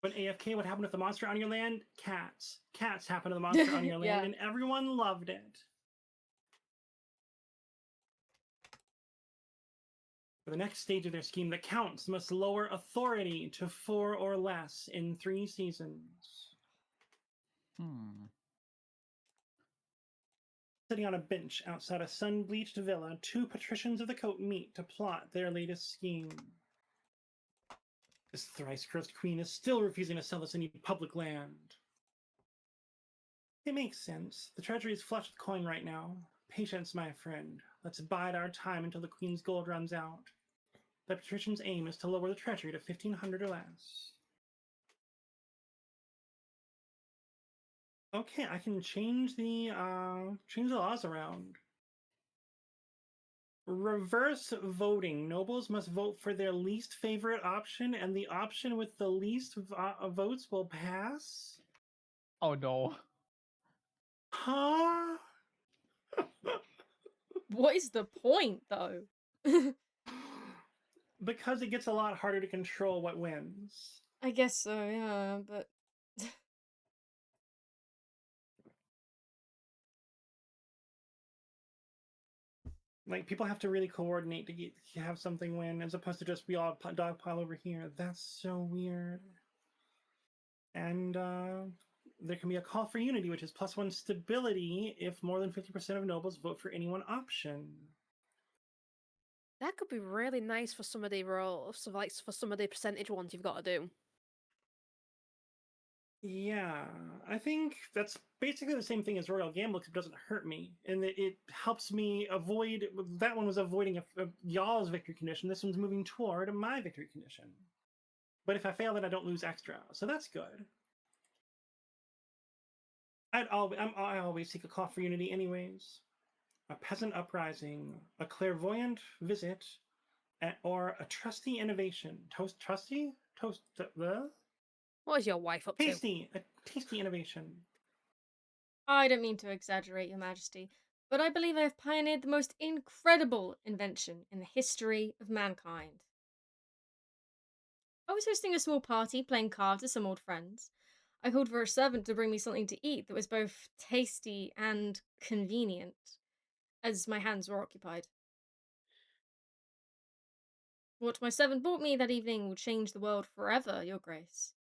When AFK, what happened with the monster on your land? Cats. Cats happened to the monster on your land, Yeah. and everyone loved it. For the next stage of their scheme, the counts must lower authority to 4 or less in 3 seasons. Sitting on a bench outside a sun-bleached villa, 2 patricians of the coat meet to plot their latest scheme. This thrice-cursed queen is still refusing to sell us any public land. It makes sense. The treasury is flush with coin right now. Patience, my friend. Let's bide our time until the queen's gold runs out. The patrician's aim is to lower the treasury to 1,500 or less. Okay, I can change the laws around. Reverse voting. Nobles must vote for their least favorite option, and the option with the least votes will pass. Oh no. Huh? What is the point, though? Because it gets a lot harder to control what wins. I guess so, yeah, but... Like, people have to really coordinate to have something win, as opposed to just we all dogpile over here. That's so weird. And there can be a call for unity, which is +1 stability if more than 50% of nobles vote for any one option. That could be really nice for some of the roles, so like for some of the percentage ones you've got to do. Yeah, I think that's basically the same thing as Royal Gamble, except it doesn't hurt me, and it helps me avoid. That one was avoiding a y'all's victory condition. This one's moving toward my victory condition. But if I fail, then I don't lose extra, so that's good. I always seek a call for unity, anyways. A peasant uprising, a clairvoyant visit, or a trusty innovation. Trusty? What is your wife up to? A tasty innovation. I don't mean to exaggerate, Your Majesty, but I believe I have pioneered the most incredible invention in the history of mankind. I was hosting a small party playing cards with some old friends. I called for a servant to bring me something to eat that was both tasty and convenient, as my hands were occupied. What my servant brought me that evening will change the world forever, Your Grace.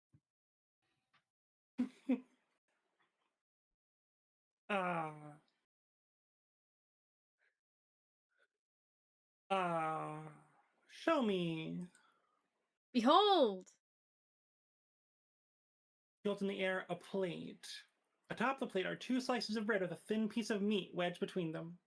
Show me. Behold! Built in the air, a plate. Atop the plate are 2 slices of bread with a thin piece of meat wedged between them.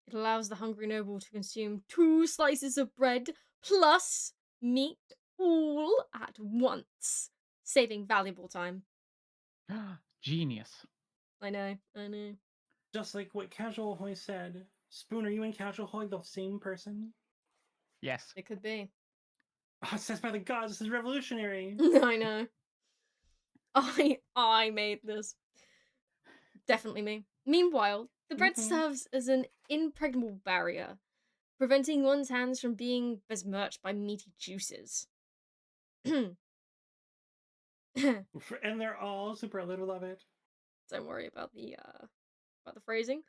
It allows the hungry noble to consume 2 slices of bread plus meat all at once, saving valuable time. Genius. I know. Just like what Casual Hoy said. Spoon, are you and Casual Hoy the same person? Yes. It could be. Oh, it says by the gods, this is revolutionary. I know. I made this. Definitely me. Meanwhile, the bread serves as an impregnable barrier, preventing one's hands from being besmirched by meaty juices. And they're all superlative, love it. Don't worry about the phrasing.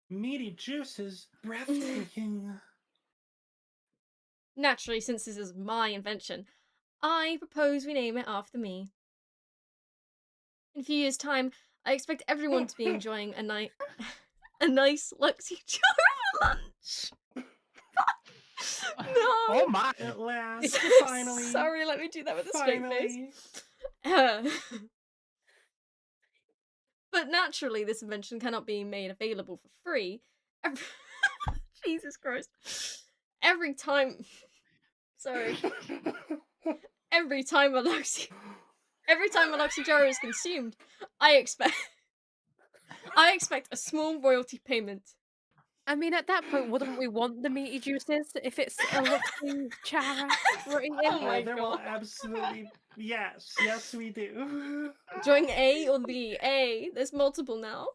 Meaty juices, breathtaking. Naturally, since this is my invention, I propose we name it after me. In a few years' time, I expect everyone to be enjoying a nice Luxy jar for lunch. No. Oh my! At last, finally. Sorry, let me do that with a straight face. But naturally, this invention cannot be made available for free. Jesus Christ. Every time a Luxy jar is consumed, I expect a small royalty payment. I mean, at that point, wouldn't we want the meaty juices if it's a Luxie Chara we're eating? Oh my There will God. absolutely yes, we do. Join A or the A. There's multiple now.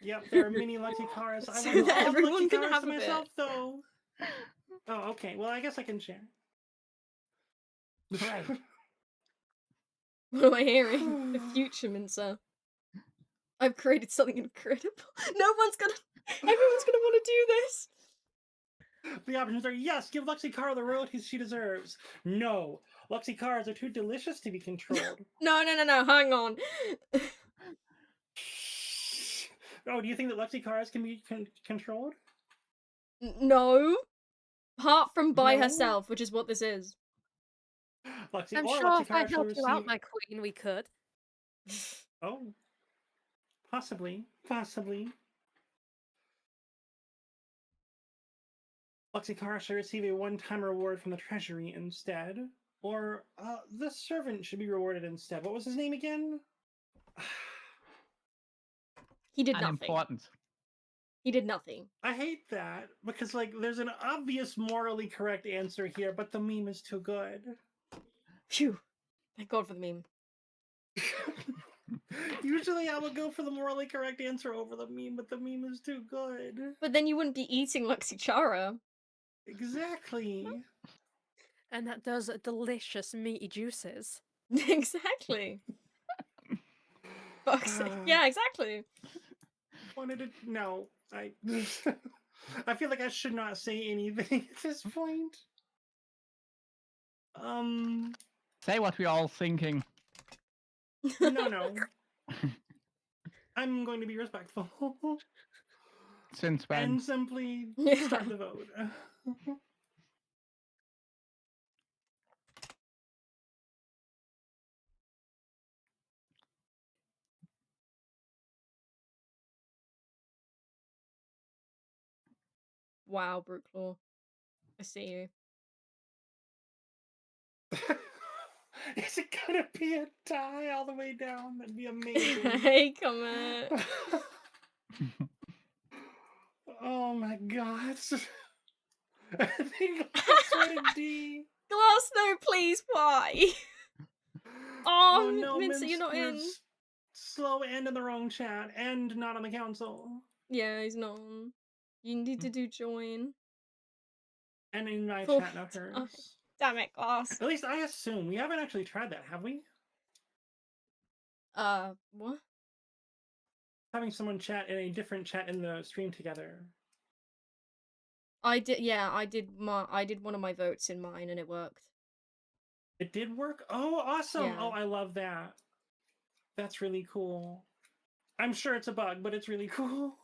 Yep, there are many Luxicaras. I So want that all the everyone can Luxicaras have to a bit. myself, though. Oh, okay. Well, I guess I can share. Great. What am I hearing? The future, Mincer. I've created something incredible. Everyone's gonna want to do this. The options are yes, give Luxicara the royalties she deserves. No, Luxicaras are too delicious to be controlled. No, hang on. Oh, do you think that Luxicaras can be controlled? No. Apart from by No? herself, which is what this is. I'm Or sure if I Luxicara shall helped you out, receive... my queen, we could. Oh. Possibly. Luxicara shall receive a one-time reward from the treasury instead. Or, the servant should be rewarded instead. What was his name again? He did nothing. Unimportant. He did nothing. I hate that, because, like, there's an obvious morally correct answer here, but the meme is too good. Phew. Thank God for the meme. Usually I would go for the morally correct answer over the meme, but the meme is too good. But then you wouldn't be eating Luxichara. Exactly. And that does delicious meaty juices. Exactly. Fuck's sake. Yeah, exactly. Wanted to... No. I feel like I should not say anything at this point. Say what we're all thinking. No. I'm going to be respectful. Since when? And simply Yeah. start the vote. Wow, Brookelaw. I see you. Is it gonna be a tie all the way down? That'd be amazing. Hey, Komette. Oh my god. I think that's what a D. Glass, no, please, why? Oh Oh, no, Mincer, you're not in. Slow and in the wrong chat, and not on the council. Yeah, he's not on. You need to do join. And in my Oh, chat, not hers. Damn it, Glass. At least I assume. We haven't actually tried that, have we? What? Having someone chat in a different chat in the stream together. I did, yeah, I did one of my votes in mine and it worked. It did work? Oh, awesome! Yeah. Oh, I love that. That's really cool. I'm sure it's a bug, but it's really cool.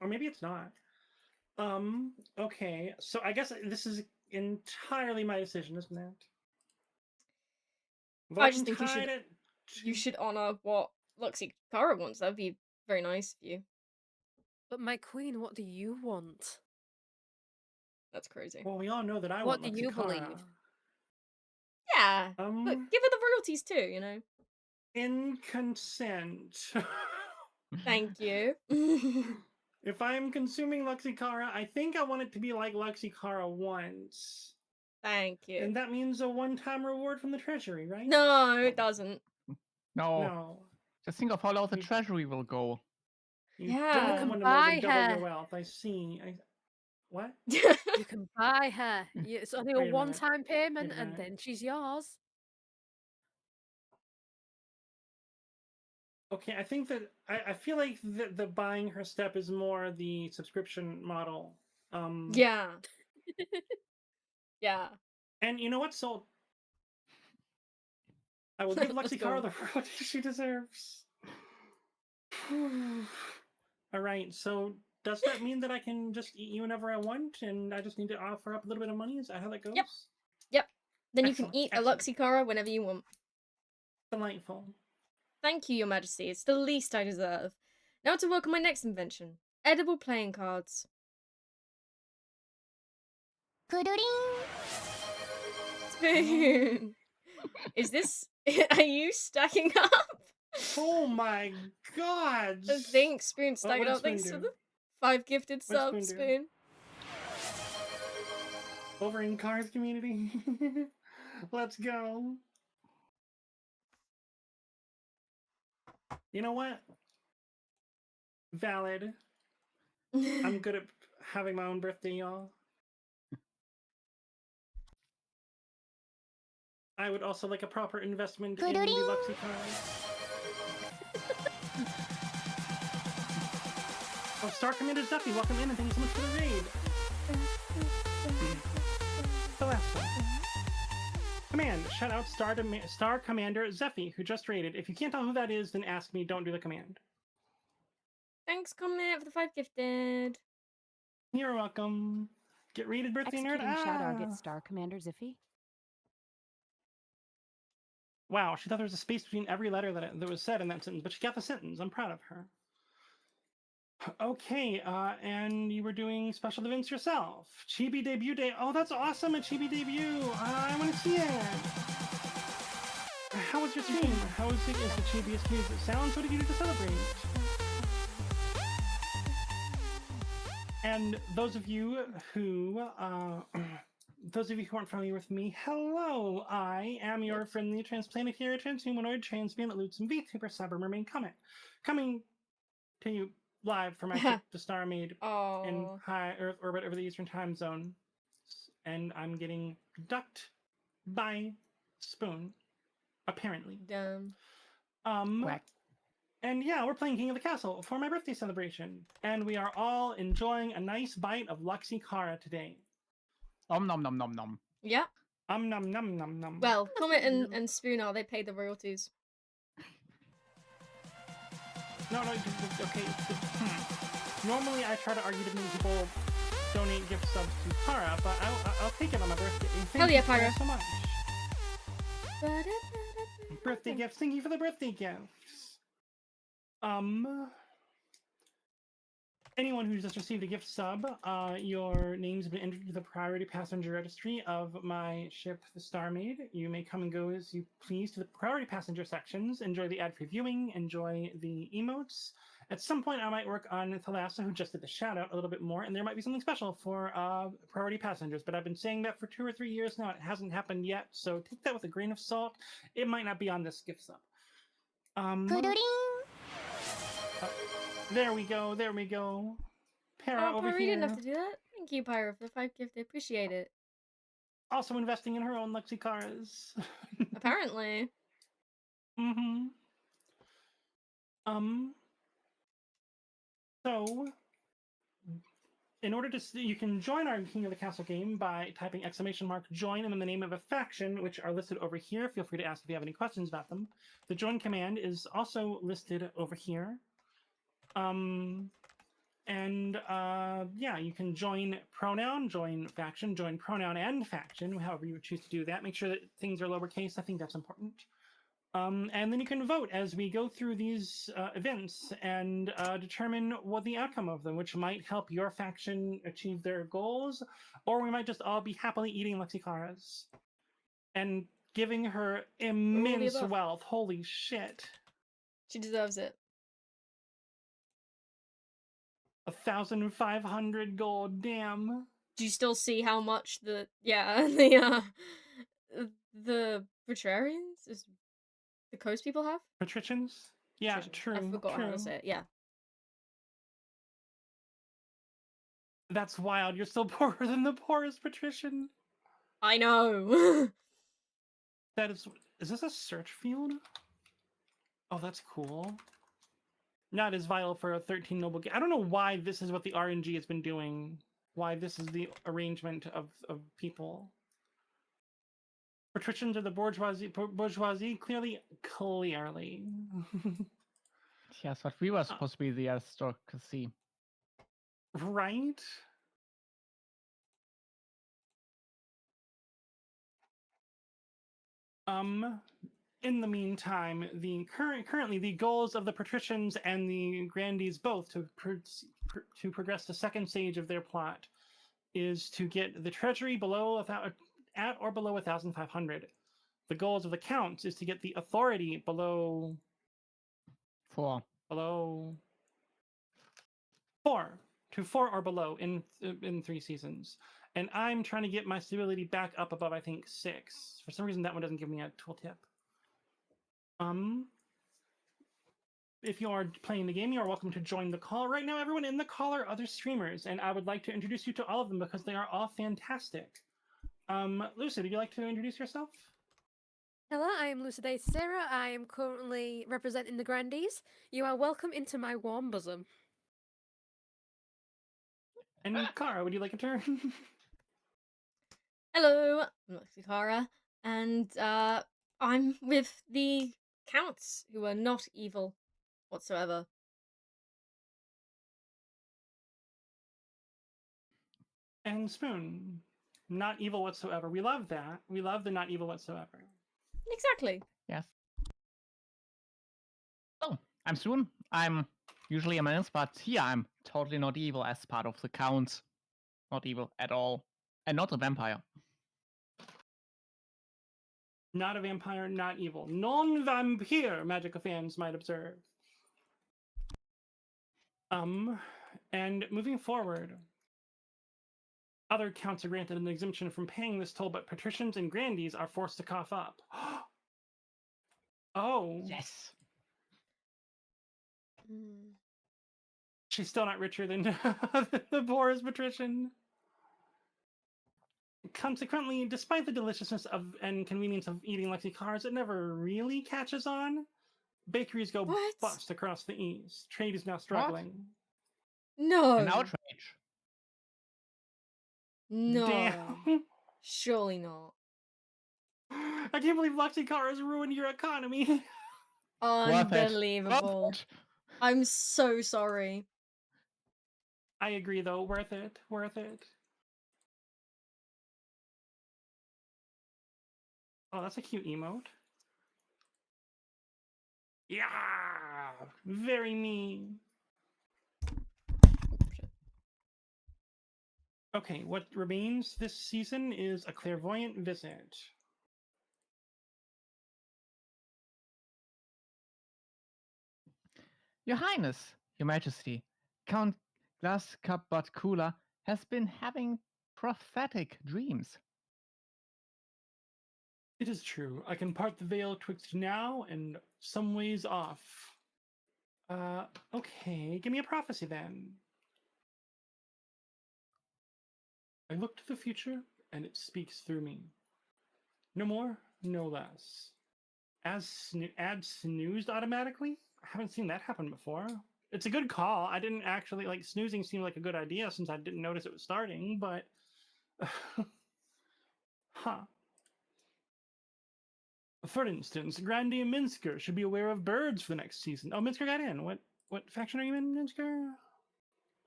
Or maybe it's not. Okay. So I guess this is entirely my decision, isn't it? I just Voting think you should honor what Luxicara wants. That'd be very nice of you. But my queen, what do you want? That's crazy. Well, we all know that I What want do you Luxicara. believe? Yeah. But give her the royalties too, you know? In consent. Thank you. If I'm consuming Luxicara, I think I want it to be like Luxicara once. Thank you. And that means a one-time reward from the treasury, right? No, it doesn't. No. Just think of how low the You- treasury will go. You Yeah. don't You want can to more buy than double your her. wealth. I see. What? You can buy her. It's only Wait a a minute. one-time payment, Wait a and minute. then she's yours. Okay, I think that I feel like the buying her step is more the subscription model. Yeah. Yeah. And you know what? Sold. I will give Let's Luxicara go. the royalty she deserves. All right. So does that mean that I can just eat you whenever I want, and I just need to offer up a little bit of money? Is that how that goes? Yep. Then you Excellent, can eat excellent. a Luxicara whenever you want. Delightful. Thank you, Your Majesty. It's the least I deserve. Now to welcome my next invention. Edible playing cards. Spoon! Is this... Are you stacking up? Oh my god! I think Spoon What stacking did up Spoon thanks to do? the 5 gifted What'd subs, Spoon do? Spoon. Over in Cars community. Let's go. You know what? Valid. I'm good at having my own birthday, y'all. I would also like a proper investment in the Luxy cars. Oh, Star Commander Zeffy, welcome in and thank you so much for the raid. The last one. Command, shout out Star Commander Zeffy, who just raided. If you can't tell who that is, then ask me, don't do the command. Thanks, Komette, for the 5 gifted. You're welcome. Get raided, birthday nerd. Executing shout-out gets Star Commander Ziffy. Wow, she thought there was a space between every letter that was said in that sentence, but she got the sentence. I'm proud of her. Okay, and you were doing special events yourself. Chibi debut day. Oh, that's awesome! A Chibi debut. I want to see it. How was your stream? How was it? Is the Chibi as cute as it sounds? What did you do to celebrate? And those of you who aren't familiar with me, hello! I am your friendly transplanetary transhumanoid transmutant Lucid and VTuber Cyber Mermaid Comet, coming to you live from my ship, the Star Maid, in Oh, high Earth orbit over the Eastern Time Zone, and I'm getting ducked by Spoon, apparently. dumb. Quack. And yeah, we're playing King of the Castle for my birthday celebration, and we are all enjoying a nice bite of Luxy Kara today. Nom nom nom nom nom. Yeah. Nom nom nom nom. Well, Komette and Spoon they paid the royalties. No, okay. Normally I try to argue to make people donate gift subs to Kara, but I'll take it on my birthday. Hell yeah, Thank you Pyra. so much. Birthday gifts. Thank you for the birthday gifts. Anyone who's just received a gift sub, your name's been entered to the priority passenger registry of my ship, the Star Maid. You may come and go as you please to the priority passenger sections. Enjoy the ad-free viewing. Enjoy the emotes. At some point, I might work on Thalassa, who just did the shout-out, a little bit more, and there might be something special for priority passengers. But I've been saying that for 2 or 3 years now. It hasn't happened yet, so take that with a grain of salt. It might not be on this gift sub. There we go. There we go. Para Oh, over Pyra, here. you didn't have to do that. Thank you, Pyra, for the 5 gifted. Appreciate it. Also investing in her own Luxy cars. Apparently. Mm-hmm. So, in order to you can join our King of the Castle game by typing !join and then the name of a faction, which are listed over here. Feel free to ask if you have any questions about them. The join command is also listed over here. Yeah, you can join pronoun, join faction, join pronoun and faction, however you would choose to do that. Make sure that things are lowercase. I think that's important. And then you can vote as we go through these events and determine what the outcome of them, which might help your faction achieve their goals, or we might just all be happily eating Lexicara's and giving her immense above. wealth. Holy shit. She deserves it. 1,500 gold, damn. Do you still see how much the Petrarians is the coast people have? Patricians? Yeah, Patricians. true. I forgot true. how to say it. Yeah. That's wild. You're still poorer than the poorest patrician. I know. That is this a search field? Oh, that's cool. Not as vital for a 13 noble. I don't know why this is what the RNG has been doing. Why this is the arrangement of people. Patricians are the bourgeoisie. Clearly. Yes, but we were supposed to be the aristocracy. Right? In the meantime, currently the goals of the patricians and the grandees both to progress the second stage of their plot is to get the treasury at or below 1,500. The goals of the counts is to get the authority below 4. Below 4. to 4 or below in 3 seasons. And I'm trying to get my stability back up above, I think, 6. For some reason, that one doesn't give me a tooltip. If you are playing the game, you are welcome to join the call. Right now, everyone in the call are other streamers, and I would like to introduce you to all of them because they are all fantastic. Lucid, would you like to introduce yourself? Hello, I am LucideityZero. I am currently representing the Grandees. You are welcome into my warm bosom. And Kara, would you like a turn? Hello, I'm Kara, and I'm with the counts, who are not evil whatsoever. And Spoon, not evil whatsoever. We love that. We love the not evil whatsoever. Exactly. Yes. Oh, I'm Soon. I'm usually a menace, but here I'm totally not evil as part of the count. Not evil at all. And not a vampire. Not a vampire, not evil. Non-vampire, Magica fans might observe. And moving forward, other counts are granted an exemption from paying this toll, but patricians and grandees are forced to cough up. Oh. Yes. She's still not richer than the poorest patrician. Consequently, despite the deliciousness of and convenience of eating Lexi cars, it never really catches on. Bakeries go What? bust across the east. Trade is now struggling. No. An outrage. No. Damn. Surely not. I can't believe Lexi cars ruined your economy. Worth it. Unbelievable. Worth it. I'm so sorry. I agree, though. Worth it. Worth it. Oh, that's a cute emote. Yeah! Very mean. Okay, what remains this season is a clairvoyant visit. Your Highness, Your Majesty, Count Glasscupboard has been having prophetic dreams. It is true. I can part the veil twixt now and some ways off. Okay, give me a prophecy then. I look to the future, and it speaks through me. No more, no less. Add snoozed automatically? I haven't seen that happen before. It's a good call. I didn't actually, like, snoozing seemed like a good idea since I didn't notice it was starting, but... huh. For instance, Grandee and Minsker should be aware of birds for the next season. Oh, Minsker got in. What faction are you in, Minsker?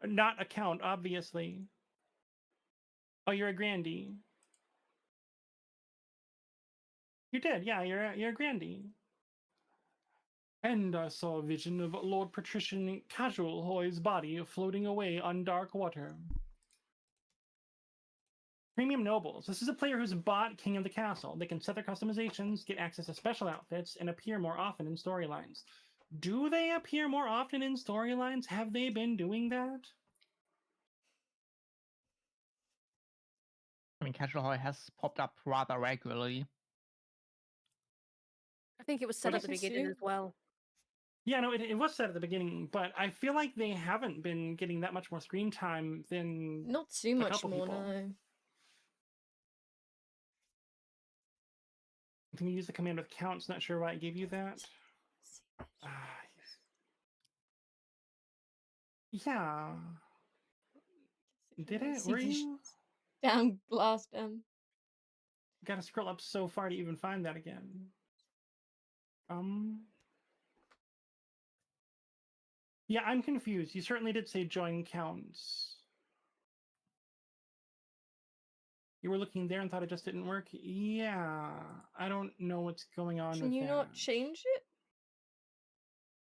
Not a count, obviously. Oh, you're a Grandee. You did, yeah, you're a Grandee. And I saw a vision of Lord Patrician Casual Hoy's body floating away on dark water. Premium Nobles. This is a player who's bought King of the Castle. They can set their customizations, get access to special outfits, and appear more often in storylines. Do they appear more often in storylines? Have they been doing that? I mean, Casual Hoy has popped up rather regularly. I think it was said What at the does it beginning do? as well. Yeah, no, it was said at the beginning, but I feel like they haven't been getting that much more screen time than Not too a much couple more, people. no. Can you use the command with counts? Not sure why it gave you that. Yeah. Did it? Were you? Damn blast Gotta scroll up so far to even find that again. Yeah, I'm confused. You certainly did say join counts. You were looking there and thought it just didn't work? Yeah. I don't know what's going on Can with you that. not change it?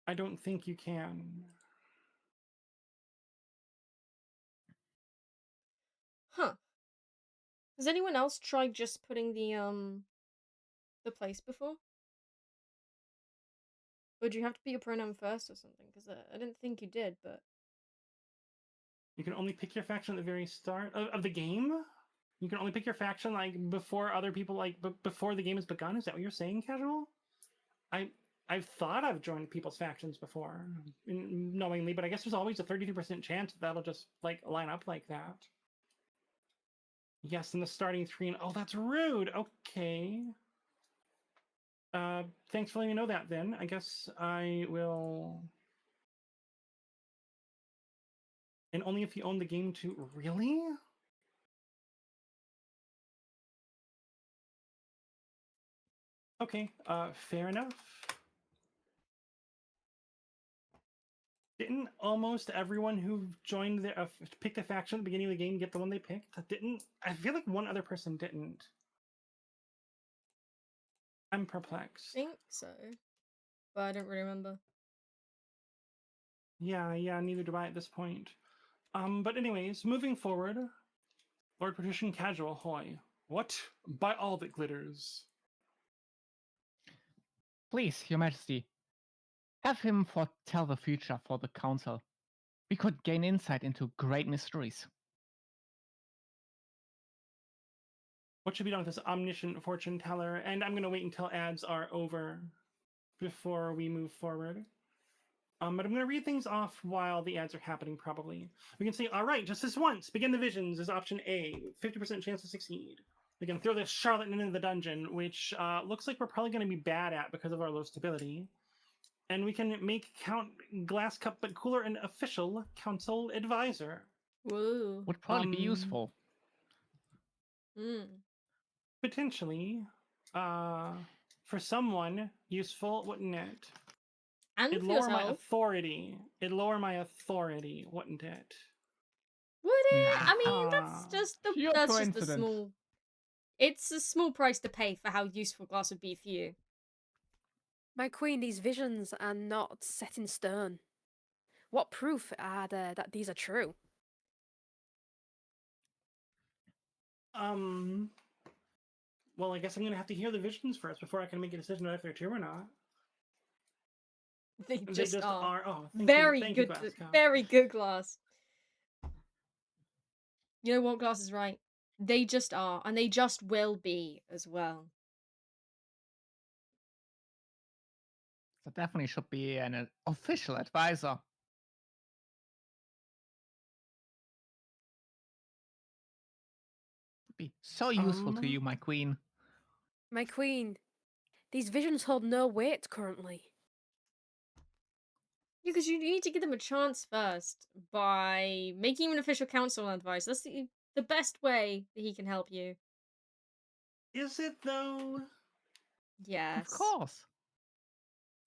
I don't think you can. Huh. Has anyone else tried just putting the place before? Or do you have to put your pronoun first or something? Because I didn't think you did, but... You can only pick your faction at the very start of the game. You can only pick your faction like before other people like before the game has begun. Is that what you're saying, Casual? I've thought I've joined people's factions before, knowingly, but I guess there's always a 32% chance that that'll just like line up like that. Yes, in the starting screen. Oh, that's rude. Okay. Thanks for letting me know that. Then I guess I will. And only if you own the game too. Really? Okay. Fair enough. Didn't almost everyone who joined the picked a faction at the beginning of the game get the one they picked? Didn't I feel like one other person didn't? I'm perplexed. I think so. But I don't really remember. Yeah, neither do I at this point. But anyways, moving forward, Lord Patrician Casual, hoy. What? By all that glitters. Please, Your Majesty, have him foretell the future for the Council. We could gain insight into great mysteries. What should be done with this omniscient fortune teller? And I'm going to wait until ads are over before we move forward. But I'm going to read things off while the ads are happening, probably. We can say, all right, just this once. Begin the visions is option A. 50% chance to succeed. We can throw this charlatan into the dungeon, which looks like we're probably going to be bad at because of our low stability. And we can make Count Glass Cup but Cooler an official council advisor. Whoa. Would probably be useful. Potentially. For someone, useful, wouldn't it? And It'd for lower my yourself. authority. It'd lower my authority, wouldn't it? Would it? I mean, Nah. that's just Pure that's just a coincidence. small. It's a small price to pay for how useful glass would be for you. My queen, these visions are not set in stone. What proof are there that these are true? Well, I guess I'm gonna have to hear the visions first before I can make a decision about if they're true or not. They just are. Oh, Very thank good. you, Glass Cup. Very good, Glass. You know what? Glass is right. They just are, and they just will be as well. So definitely should be an official advisor. Be so useful to you, my queen. My queen, these visions hold no weight currently. Because you need to give them a chance first by making him an official council advice. That's the best way that he can help you. Is it though? Yes. Of course.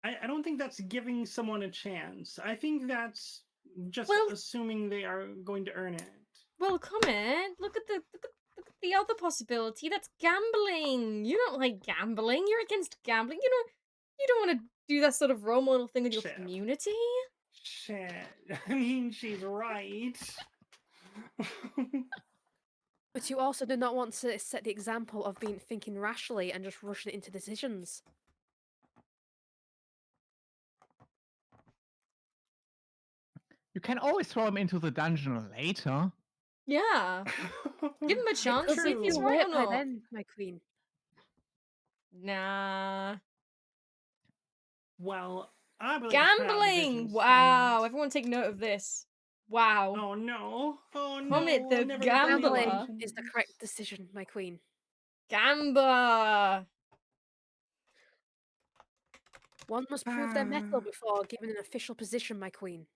I don't think that's giving someone a chance. I think that's just Well- assuming they are going to earn it. Well, comment. Look at the other possibility. That's gambling. You don't like gambling. You're against gambling. You don't want to do that sort of role model thing with your Shit. community. Shit. I mean, she's right. But you also do not want to set the example of thinking rashly and just rushing into decisions. You can always throw him into the dungeon later. Yeah. Give him a chance, Could see if be he's too right late or by not. then, my queen. Nah. Well, I would like to try out the Gambling! visions Wow. and- Everyone take note of this. Wow. Oh no! Oh no! Comet the I'll never gambler. get Gambling is the correct decision, my queen. Gamba. One must prove their mettle before given an official position, my queen.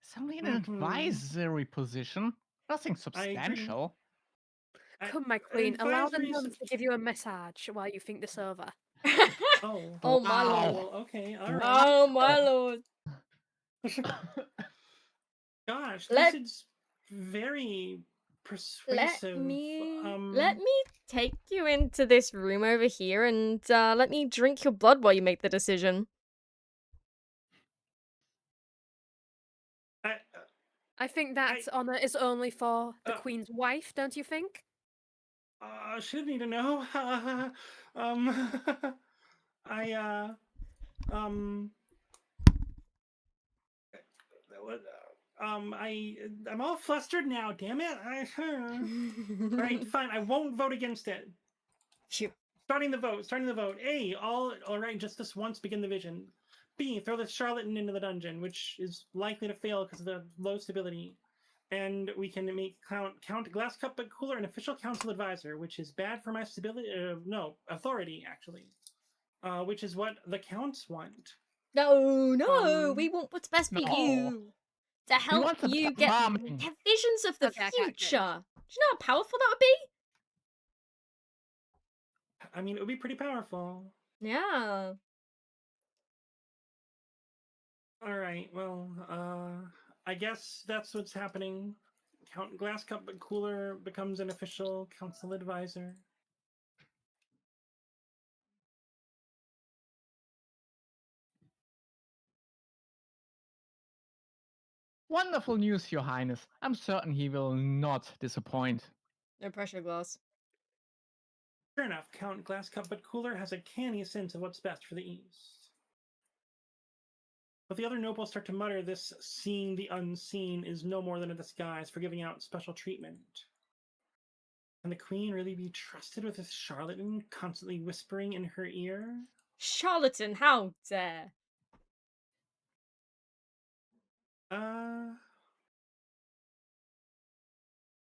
It's only an Mhm. advisory position. Nothing I agree. substantial. Come, my queen, allow the advisory nuns to give you a massage while you think this over. Oh. Oh my Wow. lord. Well, okay, all right. Oh my lord. Gosh, Let- Lucid's very persuasive. Let me take you into this room over here and let me drink your blood while you make the decision. I think that honour is only for the Uh, queen's wife, don't you think? She didn't need to know. I I'm all flustered now. Damn it! All right, fine. I won't vote against it. Phew. Starting the vote. Starting the vote. A. All right. Just this once. Begin the vision. B. Throw the charlatan into the dungeon, which is likely to fail because of the low stability. And we can make Count Glass Cup but Cooler an official council advisor, which is bad for my stability. No, authority actually. Which is what the counts want. No, we want what's best for No. you. To help want the you better get farming. visions of the Okay, I can't future. change. Do you know how powerful that would be? I mean, it would be pretty powerful. Yeah. All right. Well, I guess that's what's happening. Count Glass Cup but Cooler becomes an official council advisor. Wonderful news, Your Highness. I'm certain he will not disappoint. No pressure, Glass. Sure enough, Count Glass Cup but Cooler has a canny sense of what's best for the East. But the other nobles start to mutter this seeing the unseen is no more than a disguise for giving out special treatment. Can the Queen really be trusted with this charlatan constantly whispering in her ear? Charlatan, how dare. Oh,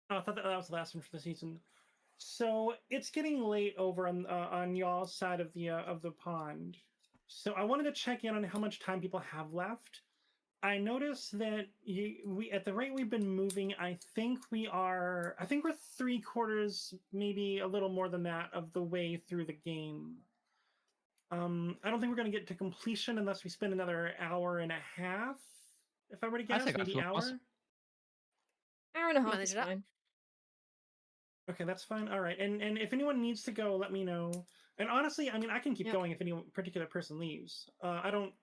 I thought that was the last one for the season. So it's getting late over on y'all's side of the pond. So I wanted to check in on how much time people have left. I noticed that we at the rate we've been moving, I think we're 3/4, maybe a little more than that, of the way through the game. I don't think we're gonna get to completion unless we spend another hour and a half. If I were to I guess, think maybe that's hour. lost. Hour and a half Manage is that. fine. Okay, that's fine. All right, and if anyone needs to go, let me know. And honestly, I mean, I can keep Yep. going if any particular person leaves. I don't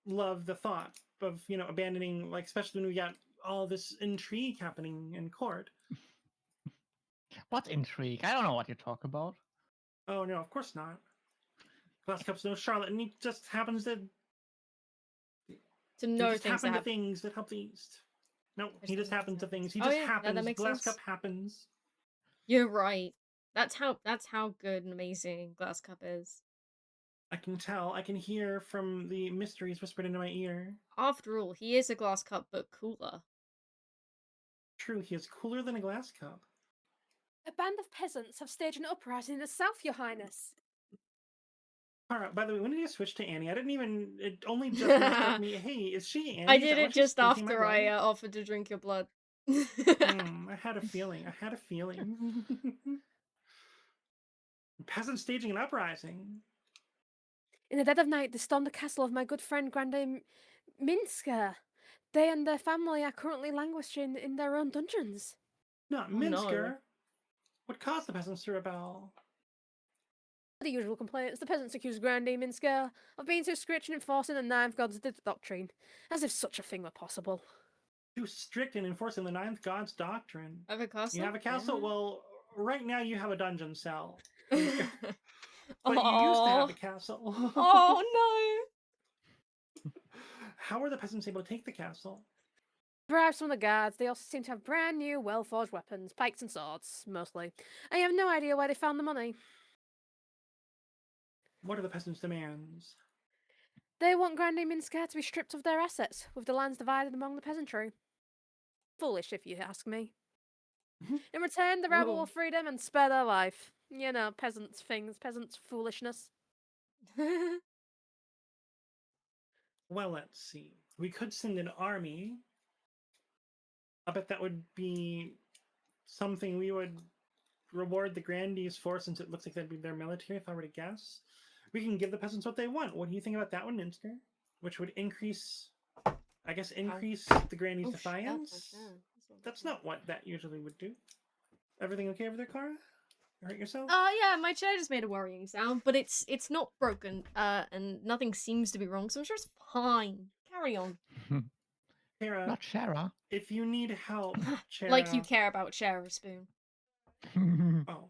love the thought of abandoning, like, especially when we got all this intrigue happening in court. What intrigue? I don't know what you talk about. Oh no, of course not. Glass Cup's no Charlotte, and he just happens to To he know just things that happened to happen. things that help the East. No, There's he just something happens to things. He Oh, just yeah, happens. that makes Glass sense. Cup happens. You're right. That's how good and amazing Glass Cup is. I can tell. I can hear from the mysteries whispered into my ear. After all, he is a Glass Cup, but cooler. True, he is cooler than a Glass Cup. A band of peasants have staged an uprising in the south, Your Highness. Alright, by the way, when did you switch to Annie? It only just now struck me, hey, is she Annie? I Is did that why it she's just drinking my after I blood? offered to drink your blood. I had a feeling. Peasants staging an uprising. In the dead of night, they stormed the castle of my good friend Grande Minska. They and their family are currently languishing in their own dungeons. Not Oh, no. Minsker. What caused the peasants to rebel? The usual complaints. The peasants accuse Grande Minska of being too strict in enforcing the Ninth God's doctrine, as if such a thing were possible. Too strict in enforcing the Ninth God's doctrine. I have a castle? You have a castle? Yeah. Well, right now you have a dungeon cell. But you used to Aw. have a castle. Oh How were the peasants able to take the castle? Bribes from the guards, they also seem to have brand new, well-forged weapons, pikes and swords, mostly. I have no idea where they found the money. What are the peasants' demands? They want Grande Minska to be stripped of their assets, with the lands divided among the peasantry. Foolish, if you ask me. In return, the rebel Whoa. will free them and spare their life. You know, peasants' things, peasants' foolishness. no. Well, let's see. We could send an army. I bet that would be something we would reward the Grandees for, since it looks like that'd be their military, if I were to guess. We can give the peasants what they want. What do you think about that one, Minsker? Which would increase the Grandees' defiance? That's not what that usually would do. Everything okay over there, Kara? You hurt yourself? Yeah, my chair just made a worrying sound, but it's not broken, and nothing seems to be wrong, so I'm sure it's fine. Carry on. Kara, Not Shara. if you need help, Chara... Like you care about Share a Spoon. Oh.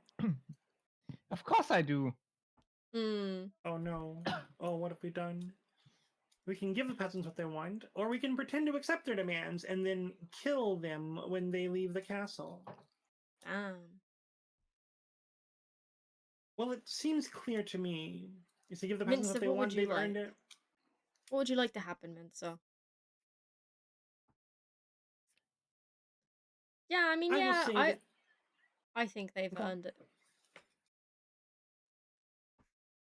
Of course I do. Hmm. Oh no. Oh, what have we done? We can give the peasants what they want, or we can pretend to accept their demands and then kill them when they leave the castle. Well, it seems clear to me. Is to give the peasants Mincer, what they what would want, you they've like? earned it. What would you like to happen, Mincer? Yeah, I mean, I will yeah, say that I think they've Go on. earned it.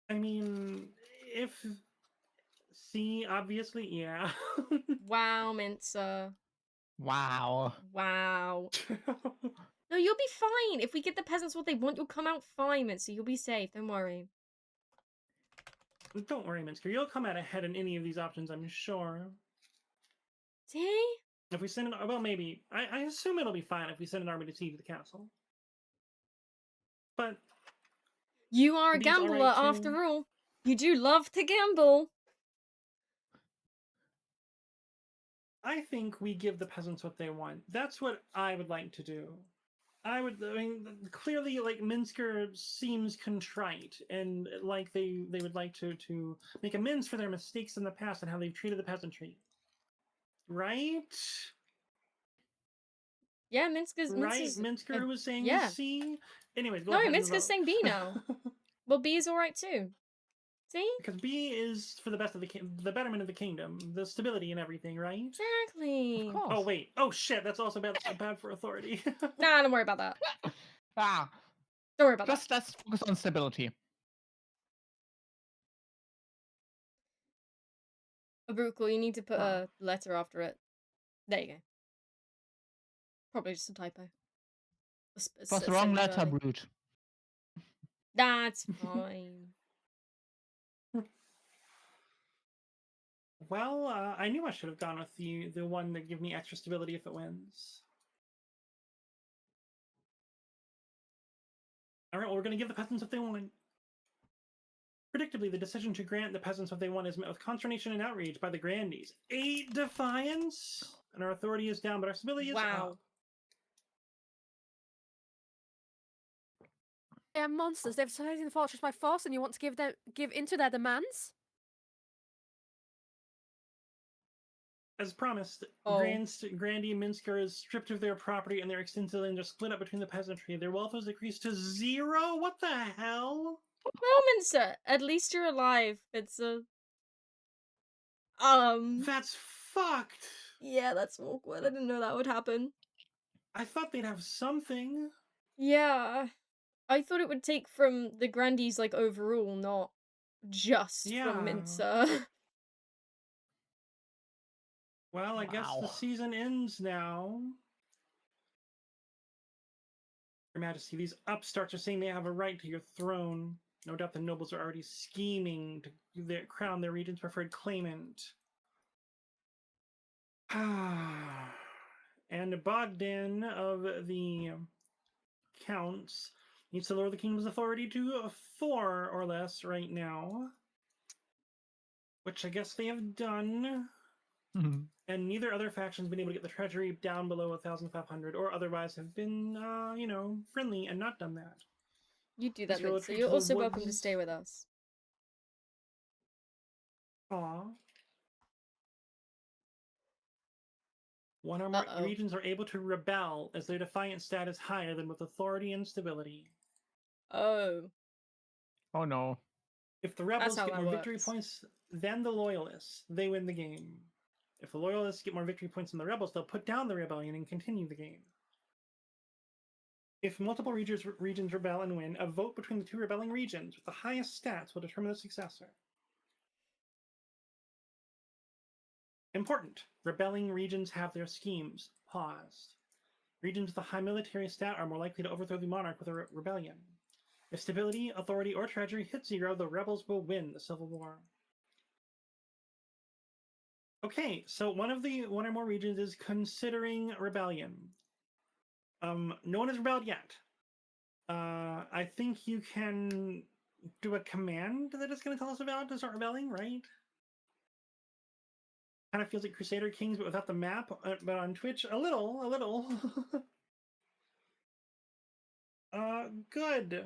I mean, if see, obviously, yeah. Wow, Mincer. Wow. Wow. No, you'll be fine. If we give the peasants what they want, you'll come out fine, Mincer. You'll be safe. Don't worry. Don't worry, Minsker. You'll come out ahead in any of these options, I'm sure. See? If we send an well, maybe I assume it'll be fine if we send an army to siege the castle. But You are a Bee's all gambler, right, too. after all. You do love to gamble. I think we give the peasants what they want. That's what I would like to do. I mean, clearly, like, Minsker seems contrite and like they would like to make amends for their mistakes in the past and how they've treated the peasantry. Right? Yeah, Mincer's... Right? Minsker was saying yeah. C. Anyways, go No, ahead and Mincer's vote. saying B now. Well, B is alright too. See? Because B is for the best of the betterment of the kingdom, the stability and everything, right? Exactly. Of course. Oh wait. Oh shit. That's also bad for authority. Nah, don't worry about that. Ah, Don't worry about just let's focus on stability. that. Abrukal, you need to put Ah. a letter after it. There you go. Probably just a typo. Plus the wrong Sentence letter, early. brute. That's fine. Well, I knew I should have gone with the one that give me extra stability if it wins. All right. Well, we're gonna give the peasants what they want. Predictably, the decision to grant the peasants what they want is met with consternation and outrage by the Grandees. 8 defiance, and our authority is down, but our stability is Wow. up. They are monsters. They've taken the fortress by force, and you want to give into their demands? As promised, Oh. Grandee and Minsker is stripped of their property and their extensive land are split up between the peasantry. Their wealth was decreased to 0? What the hell? Well, Mincer, at least you're alive. It's a... That's fucked! Yeah, that's awkward. I didn't know that would happen. I thought they'd have something. Yeah. I thought it would take from the Grandees, like, overall, not just from Yeah. Mincer. Well, I guess the Wow. season ends now. Your Majesty, these upstarts are saying they have a right to your throne. No doubt the nobles are already scheming to crown their region's preferred claimant. And Bogdan of the counts needs to lower the kingdom's authority to 4 or less right now. Which I guess they have done. And neither other faction's been able to get the treasury down below 1,500 or otherwise have been, friendly and not done that. You do that, Let's go Mincer. retreat You're to the also welcome to woods. stay with us. Aw. One or more Uh-oh. regions are able to rebel as their defiant stat is higher than with authority and stability. Oh. Oh no. If the rebels how get that more victory works. points than the loyalists, they win the game. If the loyalists get more victory points than the rebels, they'll put down the rebellion and continue the game. If multiple regions rebel and win, a vote between the two rebelling regions with the highest stats will determine the successor. Important. Rebelling regions have their schemes paused. Regions with a high military stat are more likely to overthrow the monarch with a rebellion. If stability, authority, or treasury hit 0, the rebels will win the civil war. Okay, so one or more regions is considering rebellion. No one has rebelled yet. I think you can do a command that is going to tell us about to start rebelling, right? Kind of feels like Crusader Kings, but without the map. But on Twitch, a little. Good.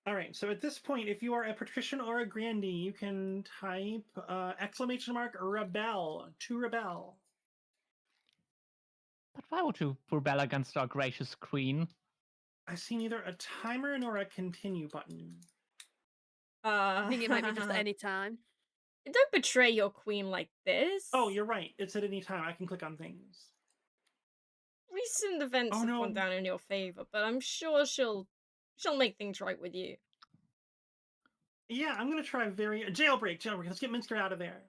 All right, so at this point, if you are a patrician or a grandee, you can type ! rebel to rebel. But why would you rebel against our gracious queen? I see neither a timer nor a continue button. I think it might be just at any time. Don't betray your queen like this. Oh, you're right. It's at any time. I can click on things. Recent events Oh, have no. gone down in your favor, but I'm sure she'll make things right with you. Yeah, I'm gonna try jailbreak. Let's get Minster out of there.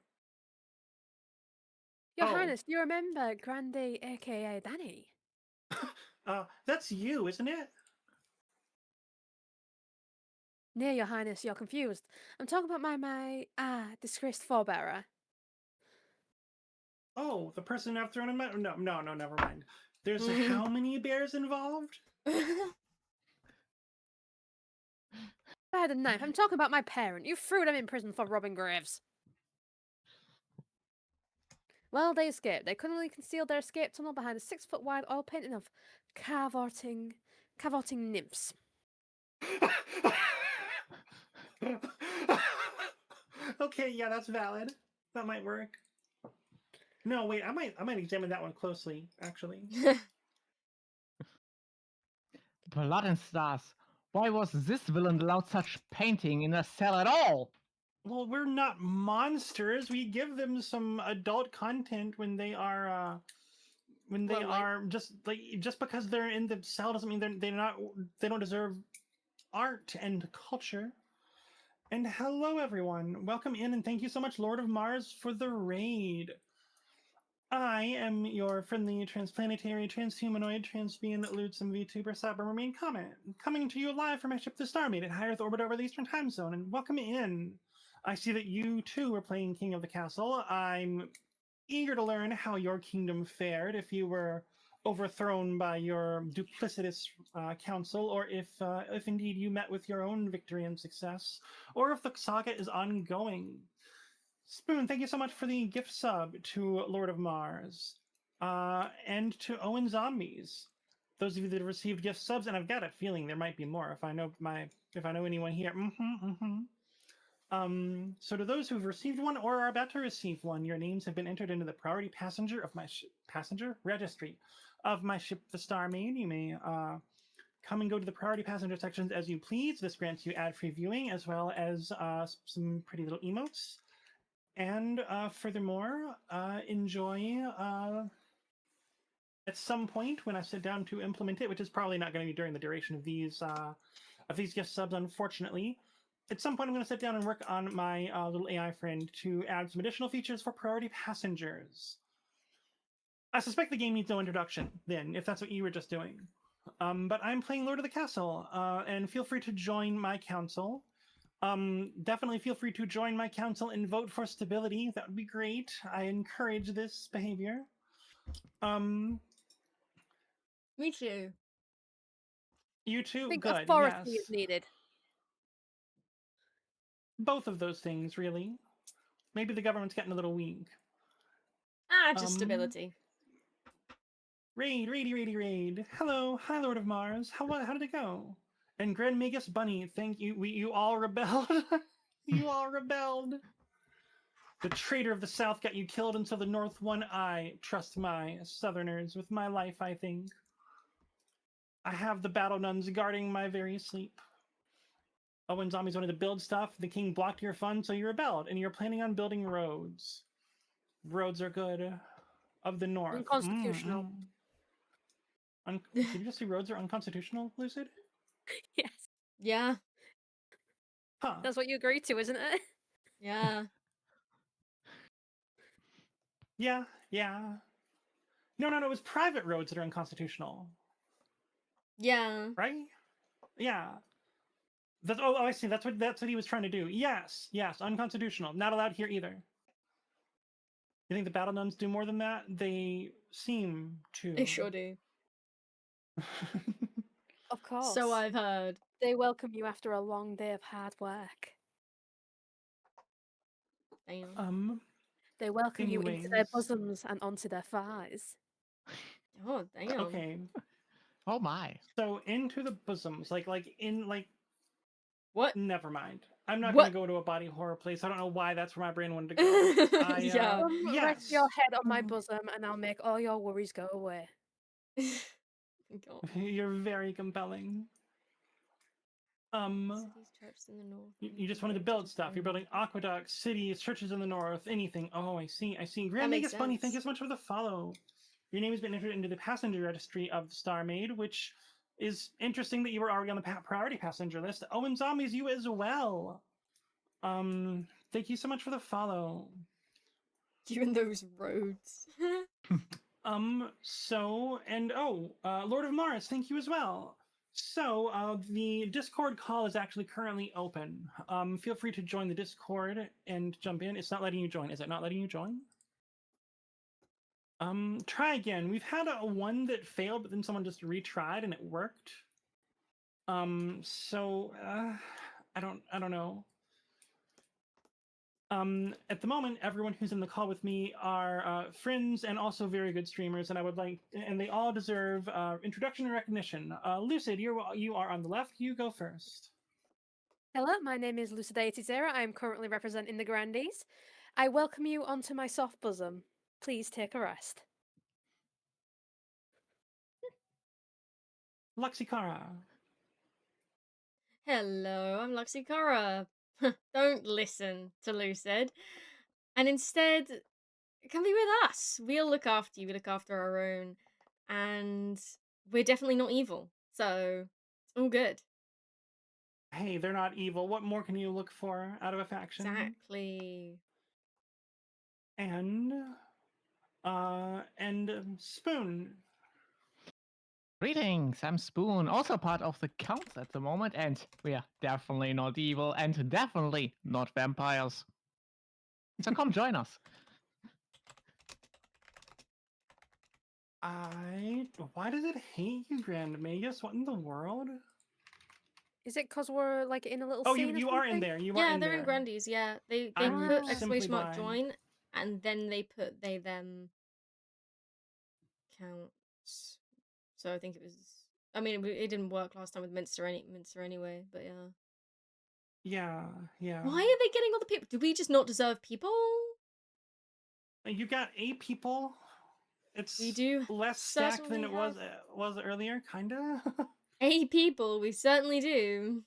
Your Oh. Highness, do you remember Grandee, aka Danny? That's you, isn't it? Near Your Highness, you're confused. I'm talking about my disgraced forebearer. Oh, the person I've thrown in my no, never mind. There's how many bears involved? Bear the knife. I'm talking about my parent. You threw them in prison for robbing graves. Well, they escaped. They cunningly concealed their escape tunnel behind a 6-foot wide oil painting of cavorting nymphs. Okay, yeah, that's valid. That might work. No, wait, I might examine that one closely, actually. Blood and stars. Why was this villain allowed such painting in a cell at all? Well, we're not monsters. We give them some adult content when they are just because they're in the cell doesn't mean they don't deserve art and culture. And hello everyone. Welcome in and thank you so much, Lord of Mars, for the raid. I am your friendly transplanetary, transhumanoid, transbeing Lucid VTuber Cybermarine Komette, coming to you live from my ship the Starmate at high Earth orbit over the Eastern Time Zone, and welcome in. I see that you too are playing King of the Castle. I'm eager to learn how your kingdom fared, if you were overthrown by your duplicitous council, or if indeed you met with your own victory and success, or if the saga is ongoing. Spoon, thank you so much for the gift sub to Lord of Mars, and to Owen Zombies. Those of you that have received gift subs, and I've got a feeling there might be more if I know anyone here. So to those who've received one or are about to receive one, your names have been entered into the priority passenger registry of my ship, the Starmane. You may come and go to the priority passenger sections as you please. This grants you ad-free viewing as well as some pretty little emotes. And furthermore, enjoy at some point when I sit down to implement it, which is probably not going to be during the duration of these gift subs, unfortunately. At some point, I'm going to sit down and work on my little AI friend to add some additional features for priority passengers. I suspect the game needs no introduction, then, if that's what you were just doing. But I'm playing Lord of the Castle, and feel free to join my council. Definitely feel free to join my council and vote for stability. That would be great. I encourage this behavior. Me too. You too? I think Good, authority yes. is needed. Both of those things, really. Maybe the government's getting a little weak. Just stability. Raid. Hello. Hi, Lord of Mars. How did it go? And Grand Magus Bunny, thank you. You all rebelled. You all rebelled. The traitor of the South got you killed, and so the North won. I trust my Southerners with my life, I think. I have the battle nuns guarding my very sleep. Oh, when zombies wanted to build stuff, the king blocked your funds, so you rebelled, and you're planning on building roads. Roads are good. Of the North. Unconstitutional. Did you just say roads are unconstitutional, Lucid? Yes. Yeah. Huh. That's what you agreed to, isn't it? Yeah. Yeah. No, it was private roads that are unconstitutional. Yeah. Right? Yeah. I see. That's what he was trying to do. Yes, unconstitutional. Not allowed here either. You think the battle nuns do more than that? They seem to. They sure do. Of course. So I've heard. They welcome you after a long day of hard work. Damn. They welcome you into their anyways. bosoms and onto their thighs. Oh, damn. Okay. Oh my. So into the bosoms, like What? Never mind. I'm not What? going to go to a body horror place. I don't know why that's where my brain wanted to go. Yeah. Rest Yes. your head on my Mhm. bosom, and I'll make all your worries go away. God. You're very compelling. Cities, churches in the north. You just wanted to build stuff. You're building aqueducts, cities, churches in the north, anything. Oh, I see. I see. Grand makes Magus Bunny, thank you sense. so much for the follow. Your name has been entered into the passenger registry of the Star Maid, which is interesting that you were already on the priority passenger list. Oh, and zombies, you as well. Thank you so much for the follow. You and those roads. Lord of Mars, thank you as well. So, the Discord call is actually currently open. Feel free to join the Discord and jump in. It's not letting you join. Is it not letting you join? Try again. We've had one that failed, but then someone just retried and it worked. I don't know. At the moment, everyone who's in the call with me are friends and also very good streamers, and they all deserve introduction and recognition. Lucid, you are on the left. You go first. Hello, my name is LucideityZero. I am currently representing the Grandees. I welcome you onto my soft bosom. Please take a rest. Luxikara. Hello, I'm Luxikara. Don't listen to Lucid. And instead, come be with us. We'll look after you. We look after our own. And we're definitely not evil. So, it's all good. Hey, they're not evil. What more can you look for out of a faction? Exactly. And Spoon. Greetings, I'm Spoon, also part of the Counts at the moment, and we are definitely not evil and definitely not vampires. So come join us. Why does it hate you, Grand Magus? What in the world? Is it because we're like in a little Oh, scene? you or are in something? there. You are Yeah, in they're there. in Grandees, yeah. They I'm put simply exclamation mark blind. join and then they put they them counts. So I think it was I mean it didn't work last time with Minster anyway, but yeah. Yeah. Why are they getting all the people? Do we just not deserve people? You got 8 people. It's We do less stacked than certainly it was have was earlier, kinda. 8 people, we certainly do.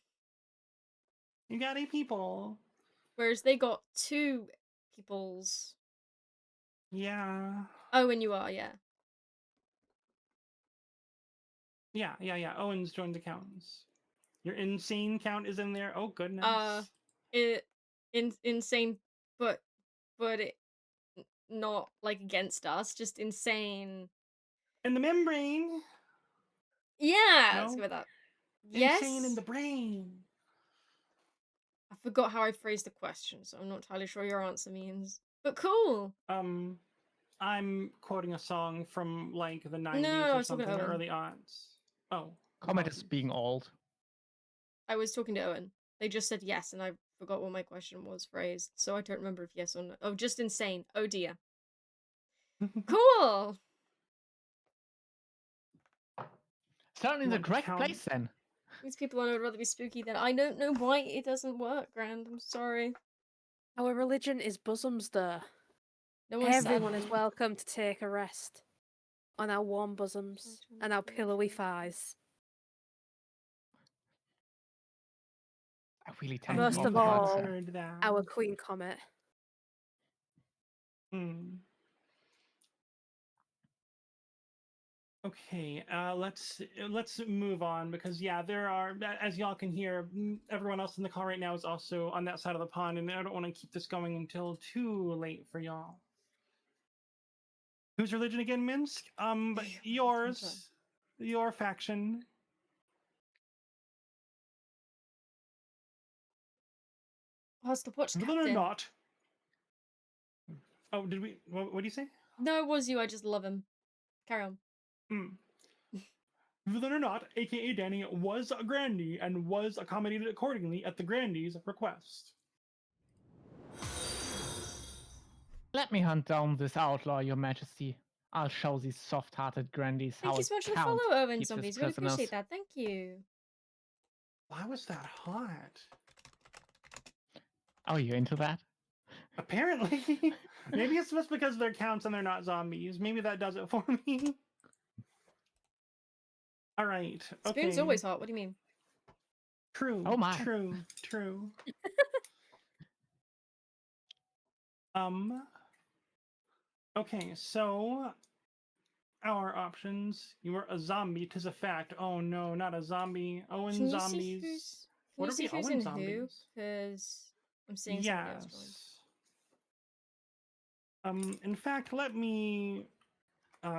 You got 8 people. Whereas they got 2 peoples. Yeah. Oh, and you are, yeah. Yeah. Owens joined the counts. Your insane count is in there. Oh goodness. Insane, but it not like against us, just insane. In the membrane. Yeah, No? let's go with that. Yes. Insane in the brain. I forgot how I phrased the question, so I'm not entirely sure your answer means. But cool. I'm quoting a song from like the 90s No, I or was talking something, to or Owen. early aughts. Oh. Comet is apologies. being old. I was talking to Owen. They just said yes, and I forgot what my question was phrased, so I don't remember if yes or no. Oh, just insane. Oh dear. Cool. Starting in the Want to correct count- place then. These people I know would rather be spooky than I don't know why it doesn't work, Grand. I'm sorry. Our religion is bosoms, though. No one said. Everyone is welcome to take a rest on our warm bosoms and our pillowy thighs. I really tend Most to of offer all, that. heard that. Our Queen Comet. Okay, let's move on because yeah, there are, as y'all can hear, everyone else in the call right now is also on that side of the pond, and I don't want to keep this going until too late for y'all. Whose religion again, Minsk? But yours, your faction. Hostile watch Whether or captain. not. Oh, did we? What do you say? No, it was you. I just love him. Carry on. Whether or not, aka Danny, was a Grandee and was accommodated accordingly at the Grandee's request. Let me hunt down this outlaw, your majesty. I'll show these soft-hearted Grandees Thank how you so a much for the count follow, Owen keeps his Zombies. Really prisoners. appreciate that. Thank you. Why was that hot? Oh, you into that? Apparently. Maybe it's just because they're counts and they're not zombies. Maybe that does it for me. All right. Spoon's Okay. always hot. What do you mean? True. Oh my. True. Okay, so our options. You are a zombie, 'tis a fact. Oh no, not a zombie. Owen Can you see zombies. who's What are we who's Owen in who? zombies? Because I'm seeing somebody else join. Yes. In fact, let me this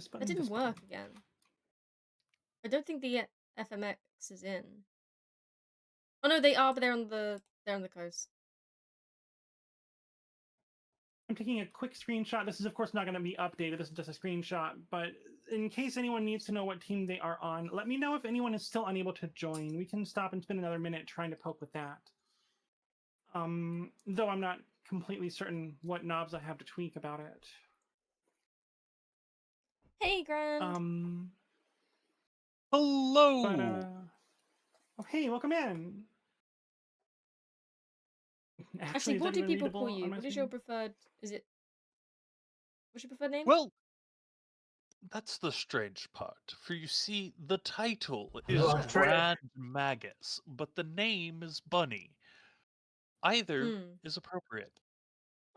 That button. didn't This work button. again. I don't think the FMX is in. Oh no, they are, but they're on the coast. I'm taking a quick screenshot. This is of course not going to be updated. This is just a screenshot, but in case anyone needs to know what team they are on, let me know if anyone is still unable to join. We can stop and spend another minute trying to poke with that. Though I'm not completely certain what knobs I have to tweak about it. Hey, Grand. Hello. But oh hey, welcome in. Actually, is what that do even people call readable on you? my What is your screen? preferred? What's your preferred name? Well, that's the strange part. For you see, the title You is are Oh. Grand Magus, but the name is Bunny. Either Hmm. is appropriate.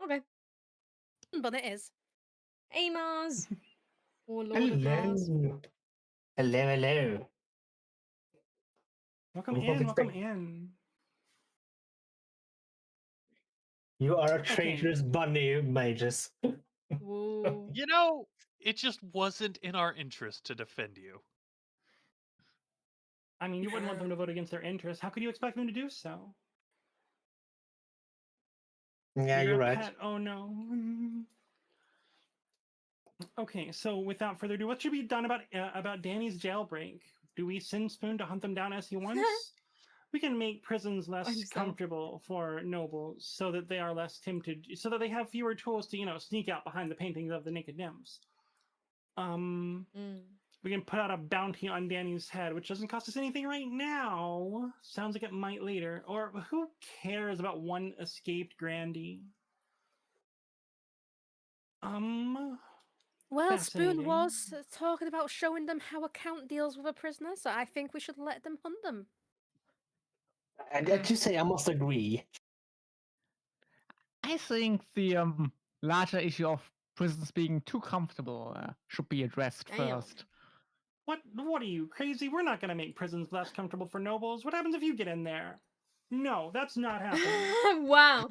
Okay. But it is. Hey, Mars. Or Lord of Mars. Hello. Welcome We hope in. it's Welcome big. in. You are a Okay. traitorous bunny, mages. Whoa. You know, it just wasn't in our interest to defend you. I mean, you wouldn't want them to vote against their interests. How could you expect them to do so? Yeah, you're a right. pet. Oh no. Okay, so without further ado, what should be done about Danny's jailbreak? Do we send Spoon to hunt them down as he wants? We can make prisons less Find yourself. comfortable for nobles, so that they are less tempted, so that they have fewer tools to, sneak out behind the paintings of the naked nymphs. We can put out a bounty on Danny's head, which doesn't cost us anything right now. Sounds like it might later. Or who cares about one escaped Grandee? Well, Spoon was Fascinating. talking about showing them how a count deals with a prisoner, so I think we should let them hunt them. I have to say, I must agree. I think the larger issue of prisons being too comfortable should be addressed Damn. first. What are you, crazy? We're not gonna make prisons less comfortable for nobles. What happens if you get in there? No, that's not happening. Wow.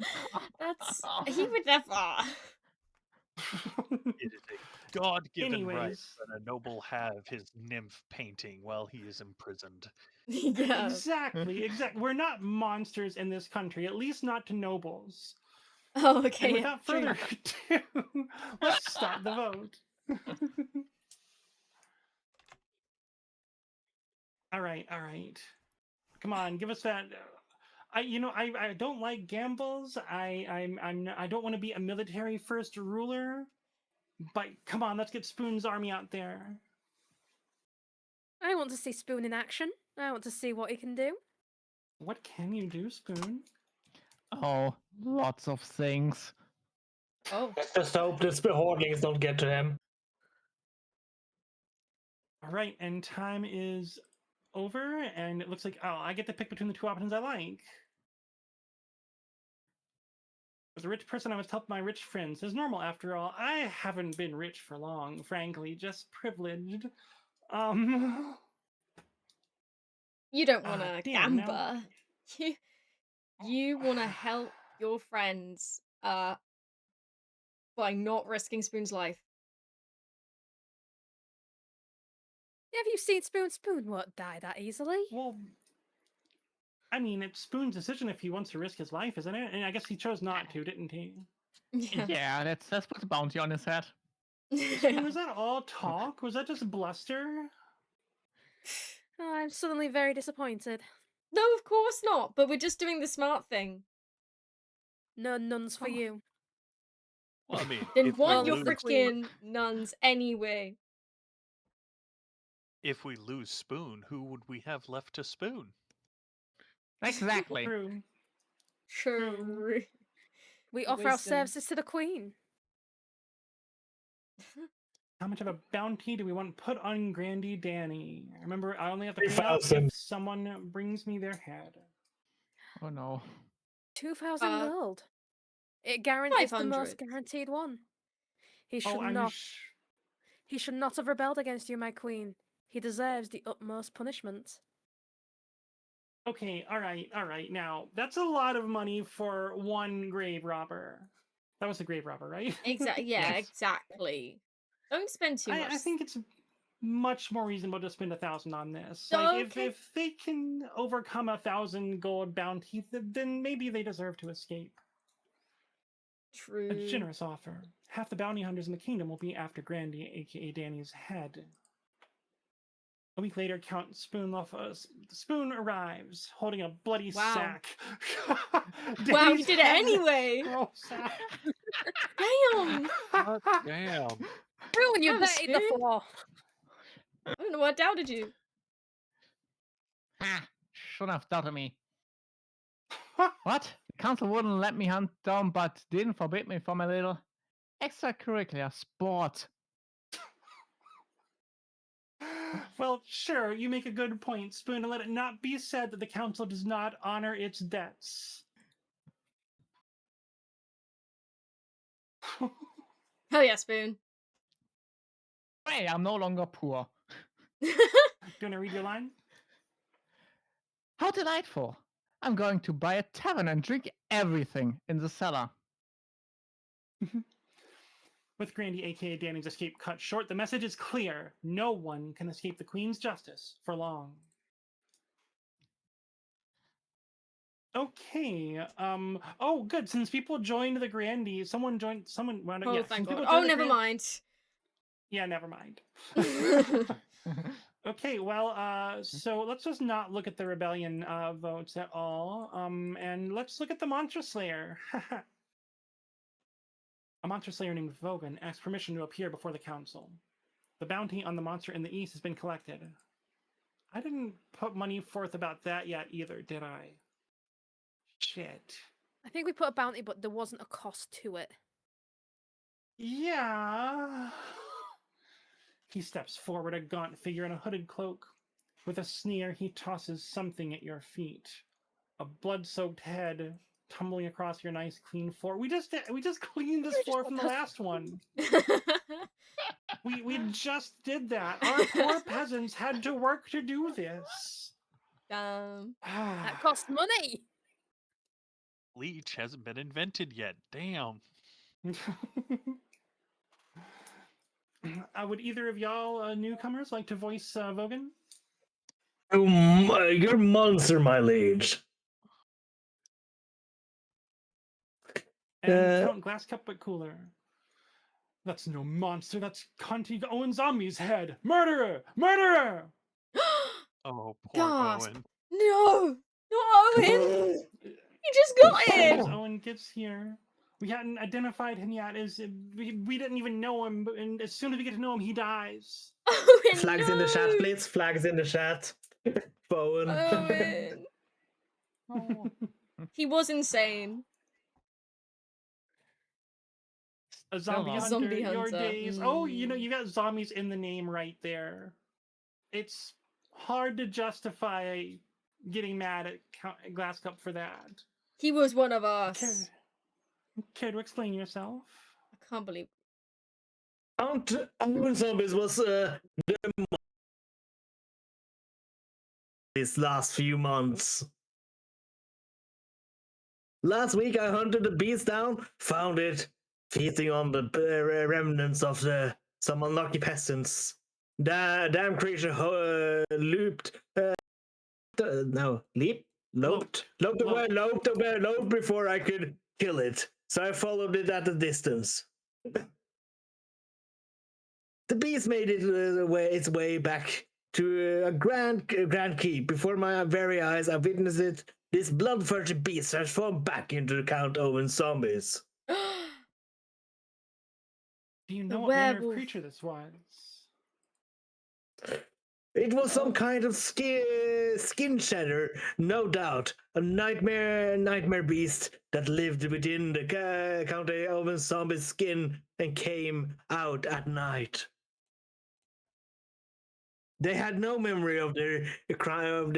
That's he would never. It is a God-given right Anyways, that a noble have his nymph painting while he is imprisoned. Yeah. exactly. We're not monsters in this country, at least not to nobles. Oh, okay. And Yeah. without True. further ado, let's start the vote. All right. Come on, give us that. I don't like gambles. I don't want to be a military first ruler. But come on, let's get Spoon's army out there. I want to see Spoon in action. I want to see what he can do. What can you do, Spoon? Oh, lots of things. Oh. Let's just hope the hoardings don't get to him. All right, and time is over, and it looks like I get to pick between the two options I like. As a rich person, I must help my rich friends. It's normal, after all. I haven't been rich for long, frankly, just privileged. You don't want to damn, now- gamble. You want to help your friends by not risking Spoon's life. Have you seen Spoon? Spoon won't die that easily. Well, I mean, it's Spoon's decision if he wants to risk his life, isn't it? And I guess he chose not to, didn't he? Yeah. Yeah, let's put a bounty on his head. Spoon, was that all talk? Was that just bluster? Oh, I'm suddenly very disappointed. No, of course not. But we're just doing the smart thing. No nuns for you. Well, I mean, Then if want we your lose, the queen. freaking nuns anyway. if we lose Spoon, who would we have left to spoon? Exactly. True. True. We offer our Wisdom. services to the queen. How much of a bounty do we want put on Grandee Danny? Remember, I only have to pay up 3,000. if someone brings me their head. Oh no. 2,000 gold. It's the most 500. guaranteed one. He should Oh, are you not. He should not have rebelled against you, my queen. He deserves the utmost punishment. Okay, all right. Now, that's a lot of money for one grave robber. That was a grave robber, right? Exactly. Yeah, Yes. exactly. Don't spend too much. I think it's much more reasonable to spend 1,000 on this. Like, Okay. if they can overcome 1,000 gold bounty, then maybe they deserve to escape. A True. generous offer. Half the bounty hunters in the kingdom will be after Grandee, aka Danny's head. A week later, Count Spoon arrives, holding a bloody Wow. sack. Wow, he Danny's did it head anyway. scroll sack. Damn. Damn. Ruin you Damn, betted the Spoon. floor. I don't know what doubted you. Ha! Shouldn't have doubted me. What? The council wouldn't let me hunt down, but didn't forbid me from a little extracurricular sport. Well, sure, you make a good point, Spoon, and let it not be said that the council does not honor its debts. Hell yeah, Spoon. Hey, I'm no longer poor. Do you want to read your line? How delightful! I'm going to buy a tavern and drink everything in the cellar. With Grandee, aka Danny's escape cut short, the message is clear. No one can escape the Queen's justice for long. Okay. Oh, good. Since people joined the Grandee, someone joined. Well, Oh, yeah, thank since people God. joined Oh, the never Grand- mind. Yeah, never mind. Okay, well, so let's just not look at the rebellion votes at all. And let's look at the Monster Slayer. A Monster Slayer named Vogan asks permission to appear before the council. The bounty on the monster in the east has been collected. I didn't put money forth about that yet either, did I? Shit. I think we put a bounty, but there wasn't a cost to it. Yeah. He steps forward, a gaunt figure in a hooded cloak. With a sneer, he tosses something at your feet. A blood-soaked head tumbling across your nice, clean floor. We just cleaned this floor from the last one. We just did that. Our poor peasants had to work to do this. That cost money. Leech hasn't been invented yet. Damn. Would either of y'all newcomers like to voice Vogan? You're a monster, my liege. And Count Glass Cup but cooler. That's no monster, that's Conti Owen Zombie's head. Murderer! Murderer! Oh, poor Gasp. Owen. No! Not Owen! He just got As it! Owen gets here, we hadn't identified him yet. We didn't even know him, and as soon as we get to know him, he dies. Owen, Flags in the chat, please. Flags in the chat. Bowen. Owen. Oh. He was insane. A zombie Hello. hunter, Zombie your hunter. days. Oh, you got zombies in the name right there. It's hard to justify getting mad at Glass Cup for that. He was one of us. Care to explain yourself? I can't believe. Count Owen Zombies was these last few months. Last week I hunted the beast down, found it feasting on the remnants of some unlucky peasants. Damn creature loped before I could kill it. So I followed it at a distance. The beast made its way back to a grand keep. Before my very eyes, I witnessed it. This bloodthirsty beast transformed back into Count Owen's zombies. Do you know The what manner of werewolf. creature this was? It was some Oh. kind of skin shedder, no doubt. A nightmare beast that lived within the County Oven zombie's skin and came out at night. They had no memory of their crime,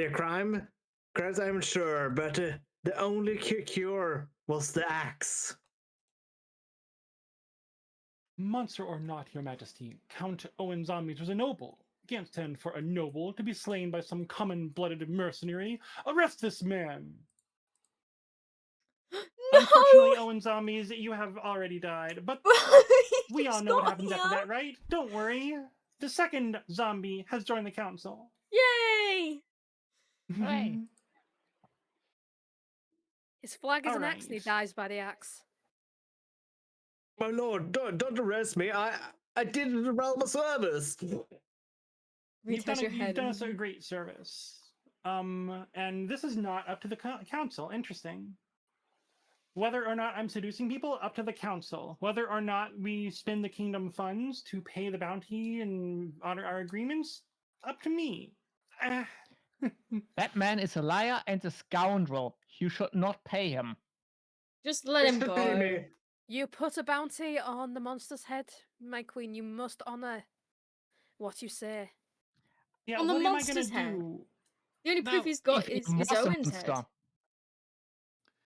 crimes, I'm sure, but the only cure was the axe. Monster or not, Your Majesty, Count Owen Zombies was a noble. Can't stand for a noble to be slain by some common-blooded mercenary. Arrest this man! Unfortunately, No! Owen Zombies, you have already died, but He we all just know what got happens after here. that, right? Don't worry. The second zombie has joined the council. Yay! Hooray. His flag is an axe and he Alright. dies by the axe. My lord, don't arrest me. I did it around my service. You've done, Retouch your you've head. done us a great service. And this is not up to the council. Interesting. Whether or not I'm seducing people, up to the council. Whether or not we spend the kingdom funds to pay the bounty and honor our agreements, up to me. That man is a liar and a scoundrel. You should not pay him. Just let him go. Maybe. You put a bounty on the monster's head, my queen. You must honor what you say. Yeah, On the what am I gonna monster's head. do? The only proof Now, he's got If he is was a Owen's head. monster. All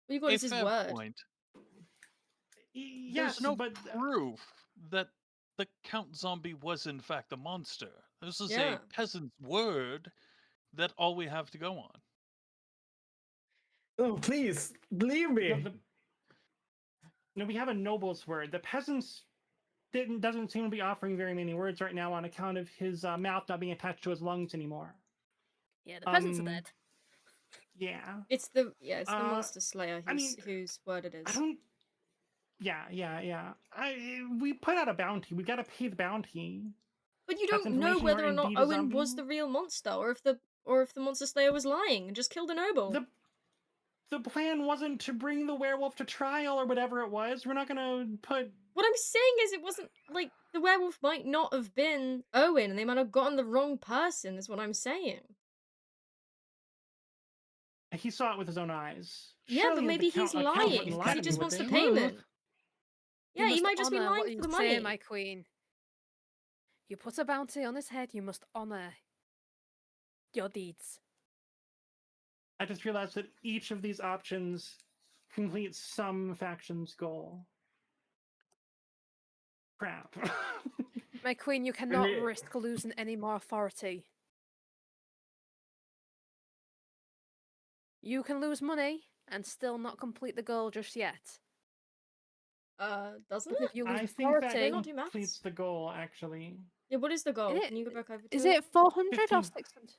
you got A is his fair word. point. Yes, There's no but proof that the Count Zombie was in fact a monster. This is Yeah. a peasant's word that all we have to go on. Oh, please, believe me. No, we have a noble's word. The peasants doesn't seem to be offering very many words right now on account of his mouth not being attached to his lungs anymore. Yeah, the peasants are dead. Yeah. It's the Uh, monster slayer I mean, whose word it is. I don't. Yeah. We put out a bounty. We gotta pay the bounty. But you That's don't know information whether or or not indeed a Owen was zombie. the real monster, or if the monster slayer was lying and just killed a noble. The plan wasn't to bring the werewolf to trial or whatever it was. We're not gonna put. What I'm saying is, it wasn't like the werewolf might not have been Owen, and they might have gotten the wrong person. Is what I'm saying. He saw it with his own eyes. Yeah, Surely but maybe he's a count lying wouldn't because lie he to just me, wants would the they? payment. You Yeah, he must might just be honor what lying you for the say, money. my queen. You put a bounty on his head, you must honor your deeds. I just realized that each of these options completes some faction's goal. Crap. My queen, you cannot risk losing any more authority. You can lose money and still not complete the goal just yet. Doesn't But it? if you lose I think authority, that not do maths? completes the goal, actually. Yeah, what is the goal? Is Can you go back over to is it? it 400 or 15. 600?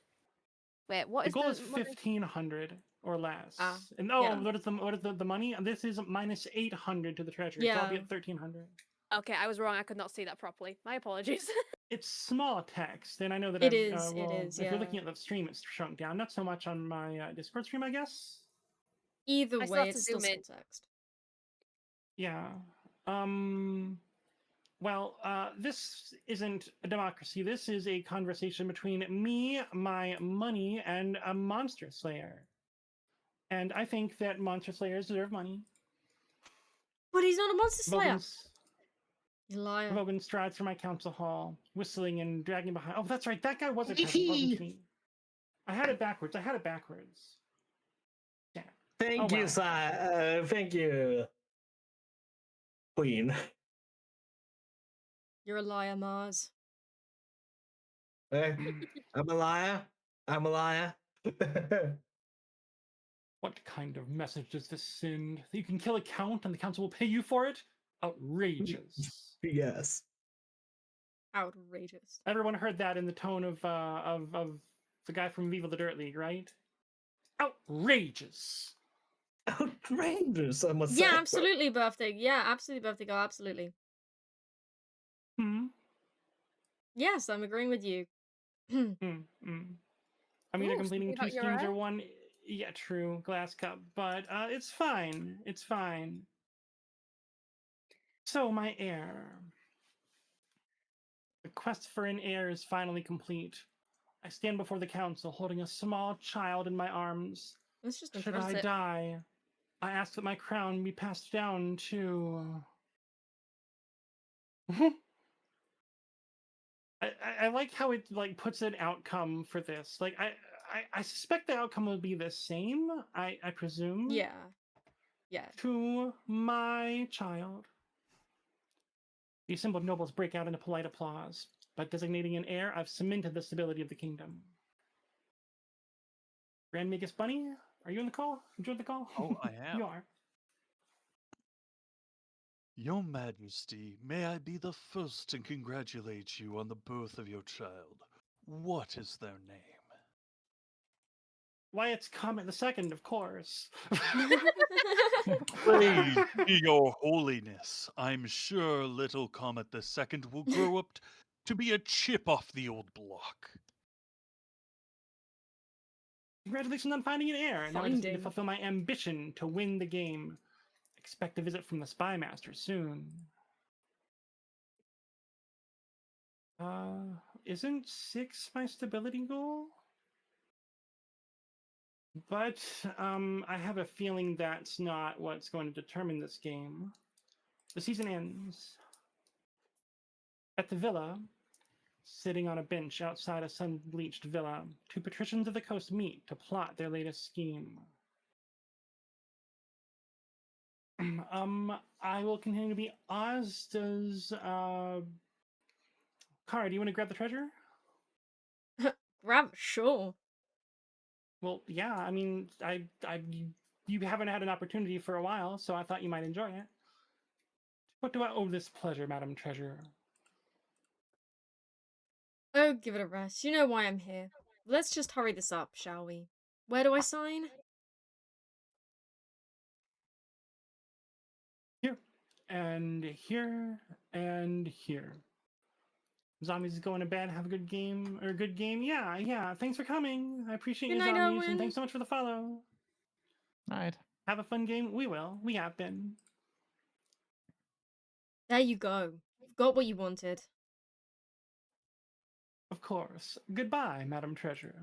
Wait, what The is goal is money? 1,500 or less. Ah, And yeah. what is the money? This is minus 800 to the treasury. So I'll be Yeah. at 1,300. Okay, I was wrong. I could not see that properly. My apologies. It's small text, and I know that It is, if you're looking yeah. at the stream, it's shrunk down. Not so much on my Discord stream, I guess. Either I still way, have to it's still zoom in. small text. Yeah. Well, this isn't a democracy. This is a conversation between me, my money, and a monster slayer. And I think that monster slayers deserve money. But he's not a monster slayer. Vogan's, You liar. Vogan strides through my council hall, whistling and dragging behind. Oh, that's right. That guy was a peasant, wasn't he? I had it backwards. Yeah. Thank Oh, you, well. sir. Thank you, Queen. You're a liar, Mars. I'm a liar. I'm a liar. What kind of message does this send? That you can kill a count and the council will pay you for it? Outrageous. Yes. Outrageous. Everyone heard that in the tone of the guy from Viva the Dirt League, right? Outrageous. Outrageous, I must say. Yeah, absolutely, birthday. Yeah, absolutely, birthday girl. Absolutely. Yes, I'm agreeing with you. I'm either Ooh, completing something 2 about your schemes eye? or 1. Yeah, true. Glass cup. But it's fine. It's fine. So, my heir. The quest for an heir is finally complete. I stand before the council holding a small child in my arms. Let's just Should enforce I it. die, I ask that my crown be passed down to... I like how it like puts an outcome for this. Like I suspect the outcome will be the same, I presume. Yeah. Yeah. To my child. The assembled nobles break out into polite applause. By designating an heir, I've cemented the stability of the kingdom. Grand Magus Bunny, are you in the call? Enjoyed the call? Oh, I am. You are. Your Majesty, may I be the first to congratulate you on the birth of your child. What is their name? Why, it's Comet the Second, of course. Praise be your holiness. I'm sure little Comet the Second will grow up to be a chip off the old block. Congratulations on finding an heir. Now I just need to Finding. fulfill my ambition to win the game. Expect a visit from the Spy Master soon. Isn't 6 my stability goal? But I have a feeling that's not what's going to determine this game. The season ends. At the villa, sitting on a bench outside a sun-bleached villa, 2 patricians of the coast meet to plot their latest scheme. I will continue to be Oz. Does Kara, do you want to grab the treasure? Sure. Well, yeah. I mean, you haven't had an opportunity for a while, so I thought you might enjoy it. What do I owe this pleasure, Madam Treasurer? Oh, give it a rest. You know why I'm here. Let's just hurry this up, shall we? Where do I sign? Here, and here, and here. Zombies is going to bed. Have a good game, or a good game. Yeah. Thanks for coming. I appreciate Good you, night, zombies, Owen. and thanks so much for the follow. Right. Have a fun game. We will. We have been. There you go. You've got what you wanted. Of course. Goodbye, Madam Treasurer.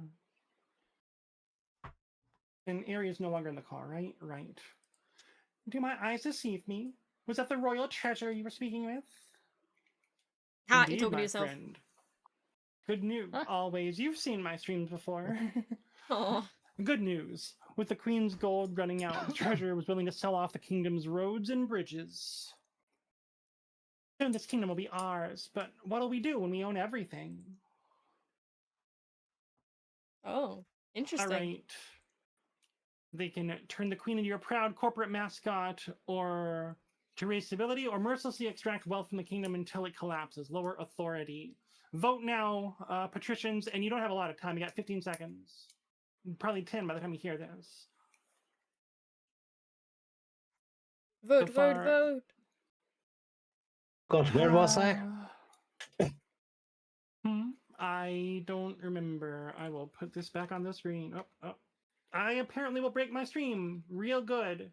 And Aria's no longer in the car, right? Right. Do my eyes deceive me? Was that the royal treasure you were speaking with? Ha, you're Indeed, talking to my yourself. friend. Good news, Ah. always. You've seen my streams before. Aw. Good news. With the Queen's gold running out, the treasurer was willing to sell off the kingdom's roads and bridges. Soon this kingdom will be ours, but what'll we do when we own everything? Oh, interesting. All right. They can turn the queen into your proud corporate mascot, or to raise stability, or mercilessly extract wealth from the kingdom until it collapses. Lower authority. Vote now, patricians, and you don't have a lot of time. You got 15 seconds. Probably 10 by the time you hear this. Vote, So vote, far- vote. God, where was I? I don't remember. I will put this back on the screen. Oh. I apparently will break my stream real good.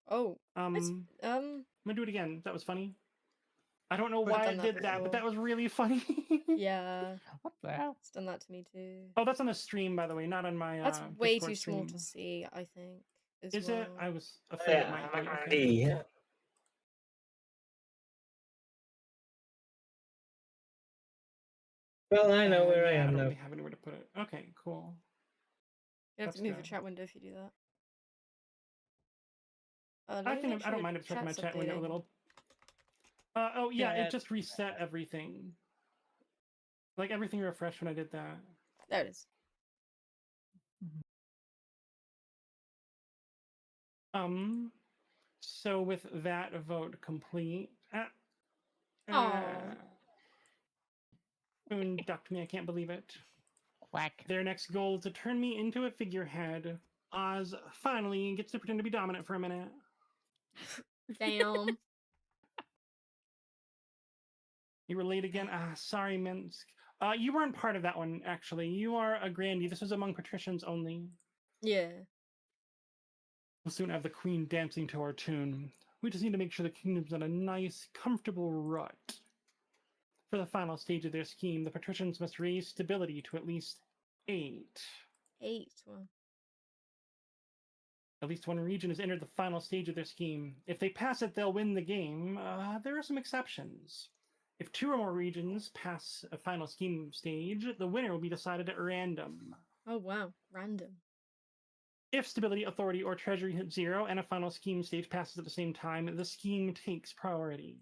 Oh, it's, I'm gonna do it again. That was funny. I don't know I've why done it that did that, but before. that was really funny. yeah. What the hell? It's done that to me too. Oh, that's on the stream, by the way, not on my. That's way Discord too small stream. to see, I think. As Is well. it? I was afraid it might I'm be. a Okay. grandee, yeah. Well, I know where I Yeah, am don't now. really have anywhere to put it. Okay, cool. You have to That's move the good. chat window if you do that. I Let me make don't sure mind obstructing my chat's chat window a updating. little. Oh yeah, Yeah. it just reset everything. Like everything refreshed when I did that. There it is. So with that vote complete, Aw. Spoon ducked me. I can't believe it. Quack. Their next goal is to turn me into a figurehead. Oz finally gets to pretend to be dominant for a minute. Damn. You were late again. Sorry, Minsk. You weren't part of that one, actually. You are a grandee. This was among patricians only. Yeah. We'll soon have the queen dancing to our tune. We just need to make sure the kingdom's in a nice, comfortable rut. For the final stage of their scheme, the patricians must raise stability to at least 8. 8. Well, At least one region has entered the final stage of their scheme. If they pass it, they'll win the game. There are some exceptions. If 2 or more regions pass a final scheme stage, the winner will be decided at random. oh wow, random. If stability, authority, or treasury hit 0 and a final scheme stage passes at the same time, the scheme takes priority.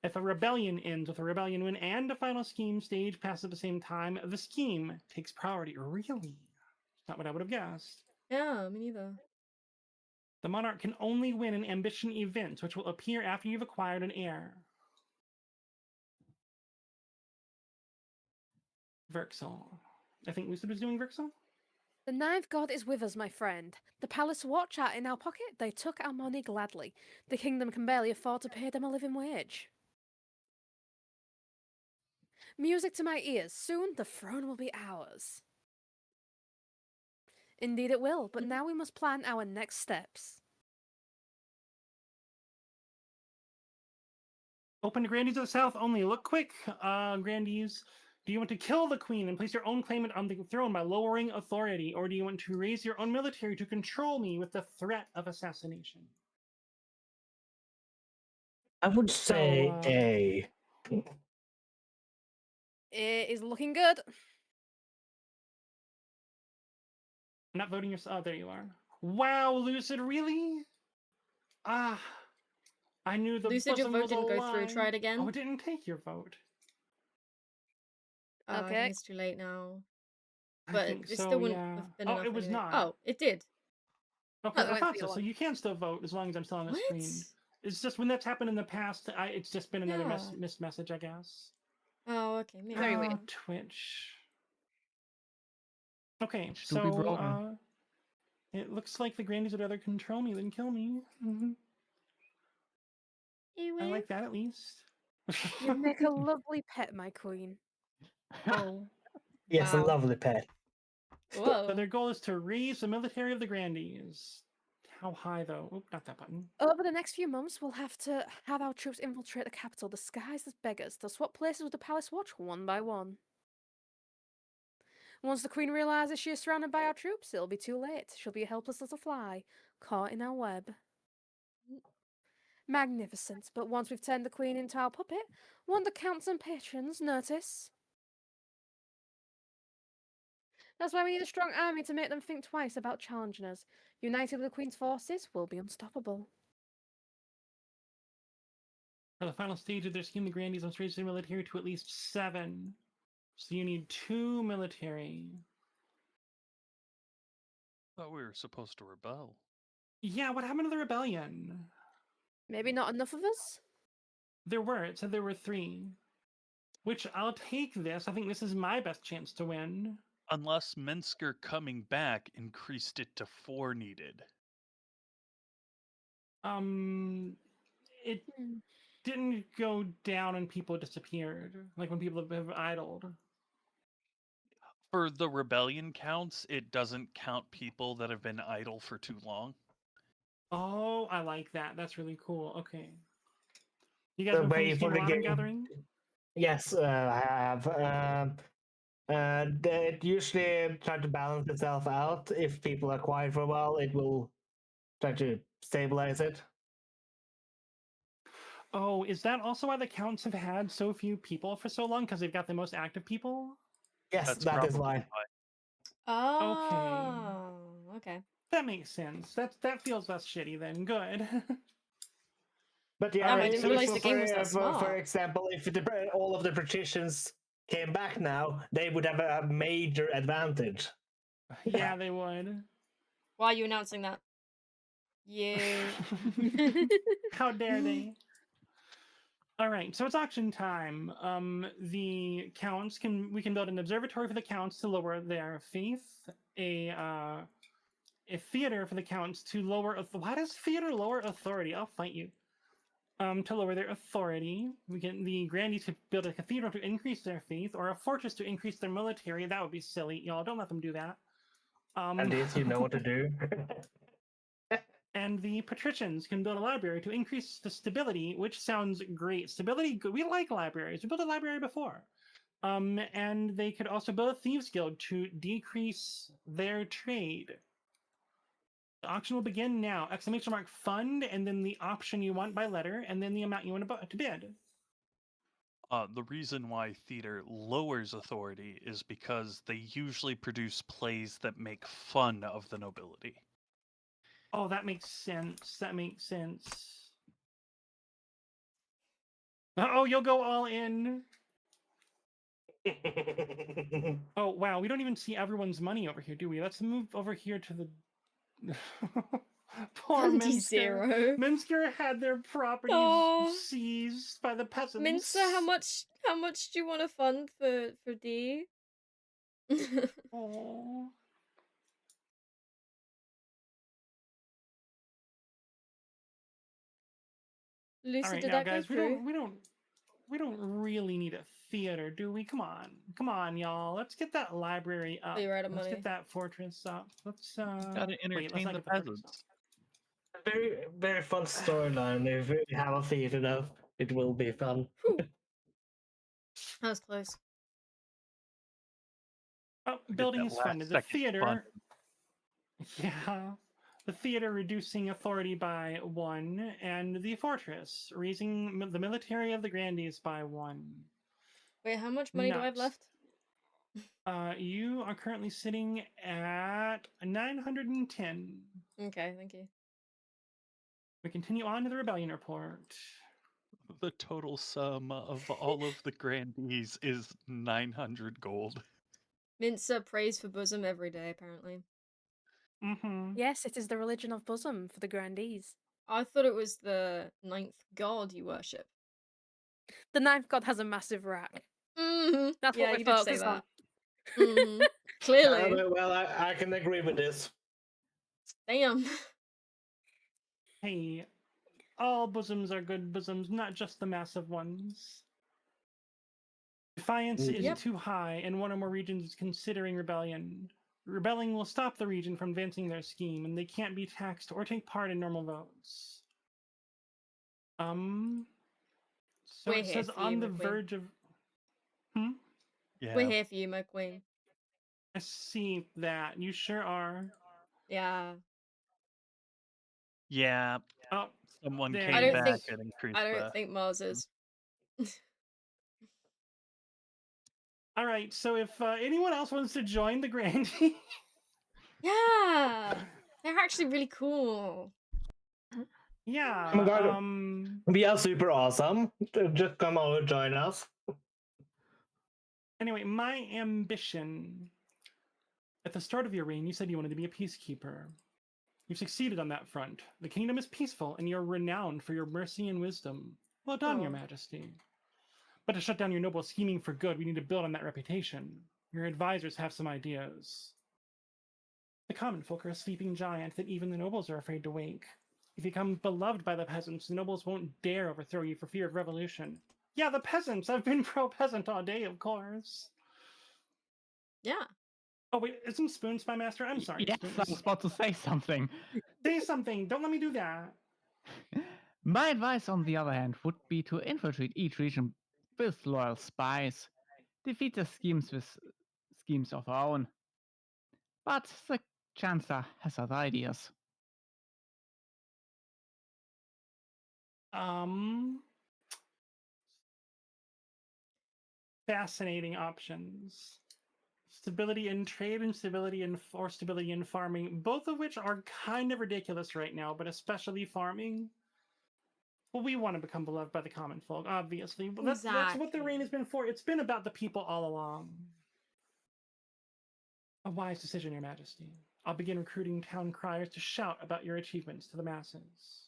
If a rebellion ends with a rebellion win and a final scheme stage passes at the same time, the scheme takes priority. Really? Not what I would have guessed. Yeah, me neither. The monarch can only win an ambition event, which will appear after you've acquired an heir. Verxel. I think Lucid was doing Verxel? The 9th god is with us, my friend. The palace watch are in our pocket. They took our money gladly. The kingdom can barely afford to pay them a living wage. Music to my ears. Soon the throne will be ours. Indeed it will, but now we must plan our next steps. Open to Grandees of the South only. Look quick, Grandees. Do you want to kill the queen and place your own claimant on the throne by lowering authority, or do you want to raise your own military to control me with the threat of assassination? I would say So, A. It is looking good. I'm not voting yourself. Oh, there you are. Wow, Lucid, really? Ah, I knew the Lucid, your bosom vote was a didn't go through. lie. Try it again. Oh, it didn't take your vote. I Okay. think it's too late now. I But think it so, still wouldn't yeah. have been Oh, enough it was anyway. not. Oh, it did. Okay, Oh, it I went thought for so. the So one. you can still vote as long as I'm still on the What? screen. It's just when that's happened in the past, it's just been another Yeah. missed message, I guess. Oh, okay. Maybe. Very weird. Twitch. Okay, Stupid so Roman. it looks like the Grandees would rather control me than kill me. I like that at least. You make a lovely pet, my queen. Oh. Yes, a Wow. lovely pet. So Whoa. their goal is to raise the military of the Grandees. How high, though? Oop, not that button. Over the next few months, we'll have to have our troops infiltrate the capital disguised as beggars. They'll swap places with the palace watch one by one. Once the queen realizes she is surrounded by our troops, it'll be too late. She'll be a helpless little fly, caught in our web. Magnificent, but once we've turned the queen into our puppet, won't the counts and patrons notice? That's why we need a strong army to make them think twice about challenging us. United with the queen's forces, we'll be unstoppable. For the final stage of their scheme, the Grandees must raise their military to at least 7. So you need 2 military. Thought we were supposed to rebel. Yeah, what happened to the rebellion? Maybe not enough of us? There were. It said there were 3. Which I'll take this. I think this is my best chance to win. Unless Minsker coming back increased it to 4 needed. It didn't go down and people disappeared. Like when people have idled. For the rebellion counts, it doesn't count people that have been idle for too long. Oh, I like that. That's really cool. Okay. You guys The been playing way this game for a the lot on game. Gathering? Yes, I have. It usually try to balance itself out. If people are quiet for a while, it will try to stabilize it. Oh, is that also why the counts have had so few people for so long? Because they've got the most active people? Yes, That's that is probably why. Oh, okay. That makes sense. That feels less shitty then. Good. But yeah, Damn, I Alright, didn't so realize for- the game was that for smart. example, if all of the patricians came back now, they would have a major advantage. Yeah, they would. Why are you announcing that? You. How dare they? All right, so it's auction time. The counts we can build an observatory for the counts to lower their faith, a theater for the counts to lower. Why does theater lower authority? I'll fight you. To lower their authority, the Grandees could build a cathedral to increase their faith, or a fortress to increase their military. That would be silly, y'all. Don't let them do that. And this, you know what to do. And the patricians can build a library to increase the stability, which sounds great. Stability, we like libraries. We built a library before. And they could also build a thieves guild to decrease their trade. The auction will begin now. Exclamation mark fund, and then the option you want by letter, and then the amount you want to bid. The reason why theater lowers authority is because they usually produce plays that make fun of the nobility. Oh, that makes sense. That makes sense. Oh, you'll go all in. Oh, wow. We don't even see everyone's money over here, do we? Let's move over here to the... Poor Minsker. Zero. Minsker had their properties Aw. seized by the peasants. Mincer, how much do you want to fund for D? Oh. Lucid, All right, did now that guys, go through? we don't really need a theater, do we? Come on, y'all. Let's get that library up. Oh, you're out of Let's money. get that fortress up. Let's Gotta wait, let's entertain not the get the fortress up. peasants. Very, very fun storyline. If we have a theater now, it will be fun. Whew. That was close. Oh, Get building that is last funded. The second fun. theater. Yeah. The theater reducing authority by 1, and the fortress raising the military of the Grandees by 1. Wait, how much money do I have Nuts. left? You are currently sitting at 910. Okay, thank you. We continue on to the rebellion report. The total sum of all of the grandees is 900 gold. Mincer prays for bosom every day, apparently. Mm-hmm. Yes, it is the religion of bosom for the Grandees. I thought it was the 9th god you worship. The ninth god has a massive rack. Mm-hmm. That's Yeah, what we you did say focus that. on. Mm-hmm. Clearly. Well, I can agree with this. Damn. Hey, all bosoms are good bosoms, not just the massive ones. Defiance is Yep. too high, and one or more regions is considering rebellion. Rebelling will stop the region from advancing their scheme, and they can't be taxed or take part in normal votes. So We're it here says for you, on the my queen. verge of... Yeah. We're here for you, my queen. I see that. You sure are. Yeah. Yeah. Oh, Someone there came he back is. and increased I don't the... think Mars is. All right, so if anyone else wants to join the Grandee... Yeah. They're actually really cool. yeah, Oh my God. We are super awesome. Just come over, join us. Anyway, my ambition... At the start of your reign, you said you wanted to be a peacekeeper. You've succeeded on that front. The kingdom is peaceful, and you're renowned for your mercy and wisdom. Well done, Your Oh. Majesty. But to shut down your noble scheming for good, we need to build on that reputation. Your advisors have some ideas. The common folk are a sleeping giant that even the nobles are afraid to wake. If you become beloved by the peasants, the nobles won't dare overthrow you for fear of revolution. Yeah, the peasants! I've been pro-peasant all day, of course. Yeah. Oh wait, isn't Spoon Spy Master? I'm sorry, Yes, Spoon. I was about to say something. Say something! Don't let me do that! My advice, on the other hand, would be to infiltrate each region with loyal spies, defeat their schemes with schemes of our own. But the Chancellor has other ideas. Fascinating options. Stability in trade and stability in farming, both of which are kind of ridiculous right now, but especially farming. Well, we want to become beloved by the common folk, obviously. But that's what the reign has been for. It's been about the people all along. A wise decision, Your Majesty. I'll begin recruiting town criers to shout about your achievements to the masses.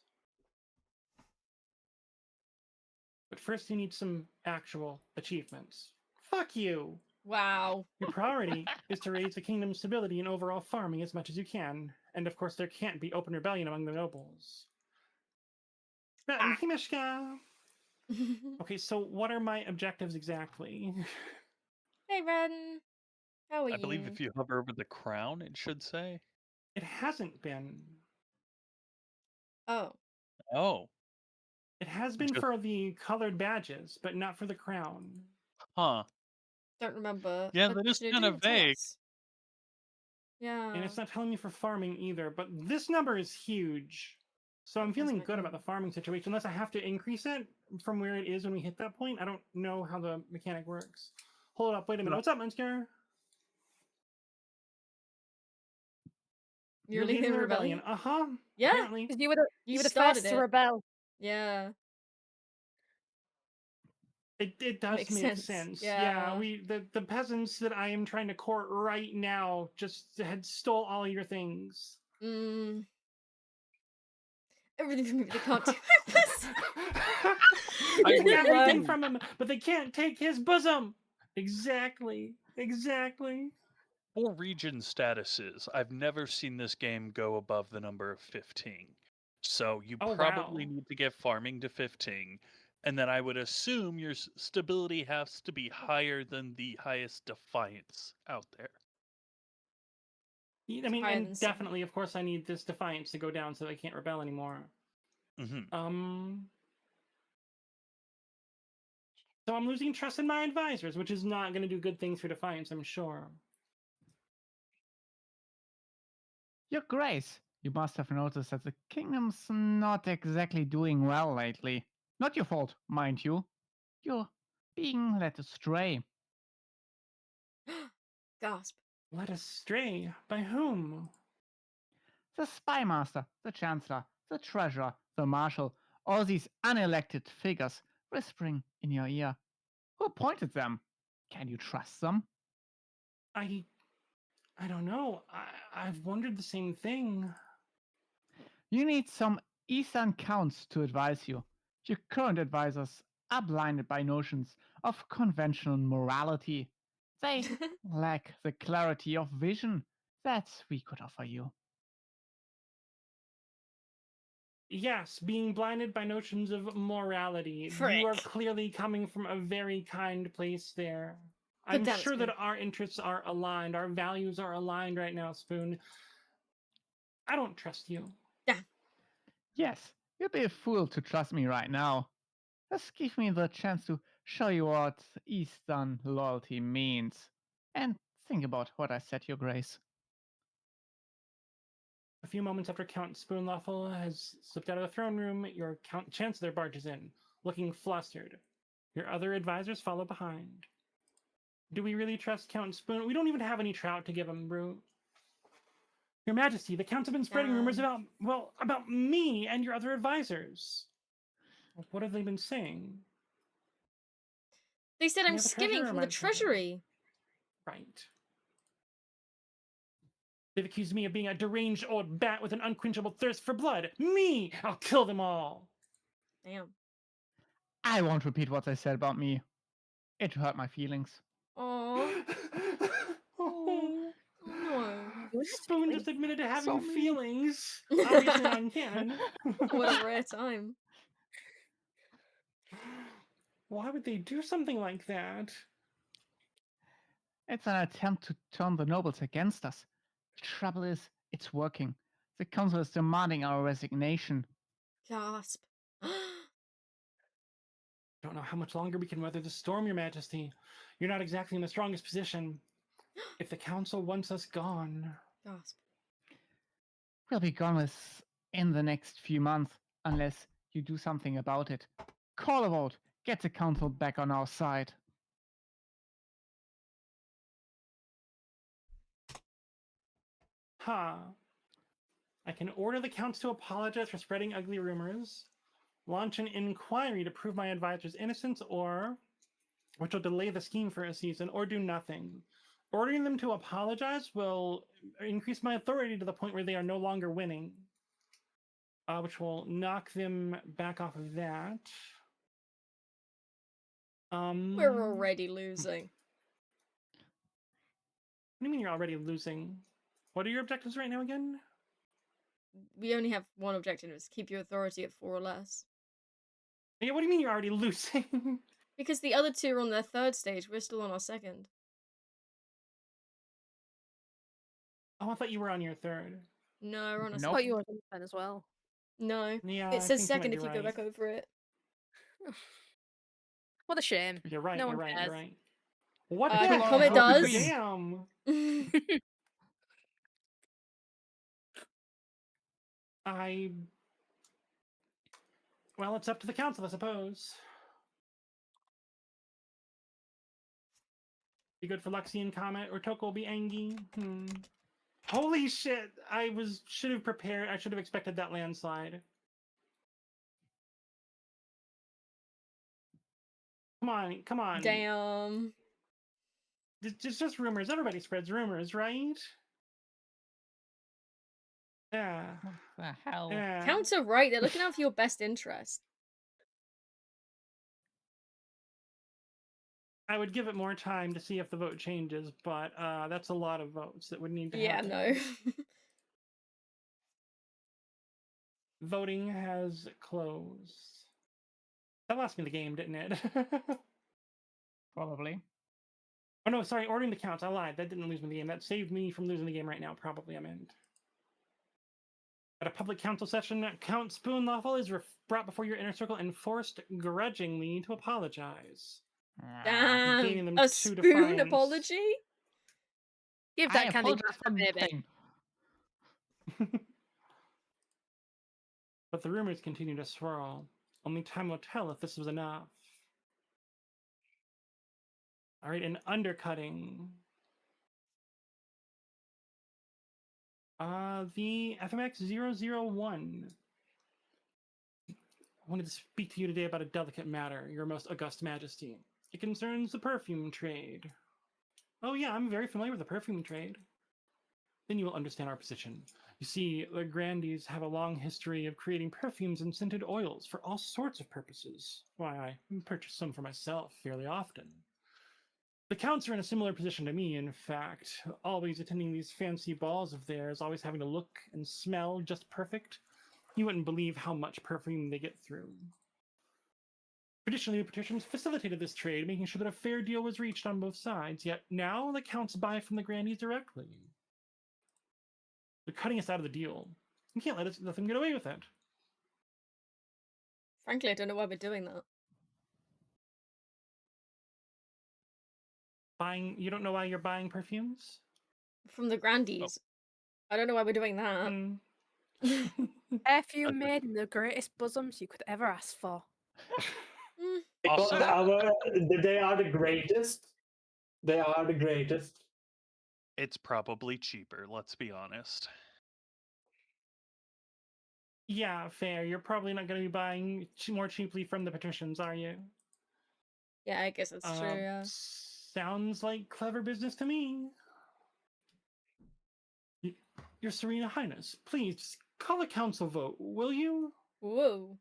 But first you need some actual achievements. Fuck you! Wow. Your priority is to raise the kingdom's stability and overall farming as much as you can. And of course, there can't be open rebellion among the nobles. Himeshka! Okay, so what are my objectives exactly? Hey, Ren. How are you? I believe if you hover over the crown, it should say. It hasn't been. Oh. Oh, It has been Just- for the colored badges, but not for the crown. huh. Don't remember. Yeah, that is Actually, it kind didn't of tell vague. us. Yeah. And it's not telling me for farming either, but this number is huge. So I'm That's feeling my good about the goal. farming situation, unless I have to increase it from where it is when we hit that point. I don't know how the mechanic works. Hold up, wait a minute. What's up, Munsker? You're leading the rebellion? Uh-huh. Yeah. Apparently. Because you were You the started first to it. rebel. Yeah. It does Makes make sense. sense. Yeah. The peasants that I am trying to court right now just had stole all your things. Mm. Everything from me, they can't do this. Take would- everything from him, but they can't take his bosom. Exactly. For region statuses, I've never seen this game go above the number of 15. So you Oh, probably wow. need to get farming to 15. And then I would assume your stability has to be higher than the highest defiance out there. I mean, Higher and than 7. definitely, of course, I need this defiance to go down so they can't rebel anymore. Hmm. So I'm losing trust in my advisors, which is not going to do good things for defiance, I'm sure. Your Grace, you must have noticed that the kingdom's not exactly doing well lately. Not your fault, mind you. You're being led astray. Gasp. Led astray? By whom? The spy master, the chancellor, the treasurer, the marshal, all these unelected figures whispering in your ear. Who appointed them? Can you trust them? I don't know. I've wondered the same thing. You need some Eastern counts to advise you. Your current advisors are blinded by notions of conventional morality. They lack the clarity of vision that we could offer you. Yes, being blinded by notions of morality. Frick. You are clearly coming from a very kind place there. Put I'm down, sure Spoon. that our interests are aligned. Our values are aligned right now, Spoon. I don't trust you. Yes, you'd be a fool to trust me right now. Just give me the chance to show you what Eastern loyalty means. And think about what I said, Your Grace. A few moments after Count SpoonLoeffel has slipped out of the throne room, your Count Chancellor barges in, looking flustered. Your other advisors follow behind. Do we really trust Count Spoon? We don't even have any trout to give him, Brew. Your Majesty, the Counts have been spreading rumors about me and your other advisors. What have they been saying? They said We I'm have a skimming treasurer, from my the lord. treasury. Right. They've accused me of being a deranged old bat with an unquenchable thirst for blood. Me! I'll kill them all! Damn. I won't repeat what they said about me. It hurt my feelings. Aww. Oh no. You had Spoon feelings. just admitted to having So mean. feelings. Obviously not in canon. What a rare time. Why would they do something like that? It's an attempt to turn the nobles against us. The trouble is, it's working. The council is demanding our resignation. Gasp. Don't know how much longer we can weather the storm, Your Majesty. You're not exactly in the strongest position. If the council wants us gone... Gasp. We'll be gone in the next few months, unless you do something about it. Call a vote. Get the council back on our side. Ha! I can order the counts to apologize for spreading ugly rumors, launch an inquiry to prove my advisor's innocence, or which will delay the scheme for a season, or do nothing. Ordering them to apologize will increase my authority to the point where they are no longer winning, which will knock them back off of that. We're already losing. What do you mean you're already losing? What are your objectives right now again? We only have one objective, is keep your authority at 4 or less. Yeah, what do you mean you're already losing? Because the other two are on their 3rd stage, we're still on our 2nd. Oh, I thought you were on your 3rd. No, we're on our Nope. I thought 2nd. you were then as well. No. Yeah, It I says think you might second be if you go right. back over it. What a shame. You're right. No You're one right. cares. You're right. What Uh, the Comet hell? does. Damn. Well, it's up to the council, I suppose. Be good for Lexi and Comet, or Toko will be Angie. Holy shit! Should have prepared. I should have expected that landslide. Come on, come on. Damn. It's just rumors. Everybody spreads rumors, right? Yeah. What the hell? Yeah. Counts are right. They're looking out for your best interest. I would give it more time to see if the vote changes, but that's a lot of votes that would need to Yeah, happen. no. Voting has closed. That lost me the game, didn't it? Probably. Oh no, sorry, ordering the counts. I lied. That didn't lose me the game. That saved me from losing the game right now, probably, I meant. At a public council session, Count SpoonLoeffel is brought before your inner circle and forced grudgingly to apologize. Gaining Damn. them A 2 spoon defiance. apology? Give I that candy apologize to for baby. nothing. But the rumors continue to swirl. Only time will tell if this was enough. All right, an undercutting. The FMX001. I wanted to speak to you today about a delicate matter, your most august majesty. It concerns the perfume trade. Oh yeah, I'm very familiar with the perfume trade. Then you will understand our position. You see, the Grandees have a long history of creating perfumes and scented oils for all sorts of purposes. Why, I purchase some for myself fairly often. The Counts are in a similar position to me, in fact, always attending these fancy balls of theirs, always having to look and smell just perfect. You wouldn't believe how much perfume they get through. Traditionally, the patricians facilitated this trade, making sure that a fair deal was reached on both sides, yet now the Counts buy from the Grandees directly. They're cutting us out of the deal. You can't let them get away with it. Frankly, I don't know why we're doing that. You don't know why you're buying perfumes? From the Grandees. I don't know why we're doing that. Perfume made in the greatest bosoms you could ever ask for. Because Also- they are the greatest. They are the greatest. It's probably cheaper, let's be honest. Yeah, fair. You're probably not going to be buying more cheaply from the patricians, are you? Yeah, I guess that's true, yeah. Sounds like clever business to me. Your Serene Highness, please call a council vote, will you? Whoa.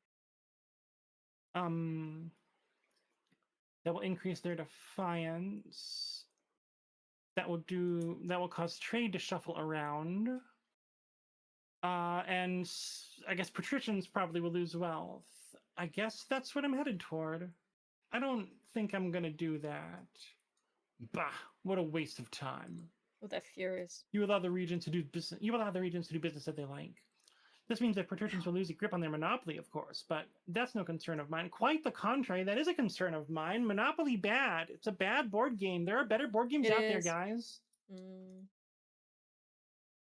That will increase their defiance. That will cause trade to shuffle around. And I guess patricians probably will lose wealth. I guess that's what I'm headed toward. I don't think I'm gonna do that. Bah, what a waste of time. Oh, they're furious. You allow the regions to do business. You allow the regions to do business that they like. This means that patricians will lose a grip on their monopoly, of course, but that's no concern of mine. Quite the contrary, that is a concern of mine. Monopoly bad. It's a bad board game. There are better board games out there, guys.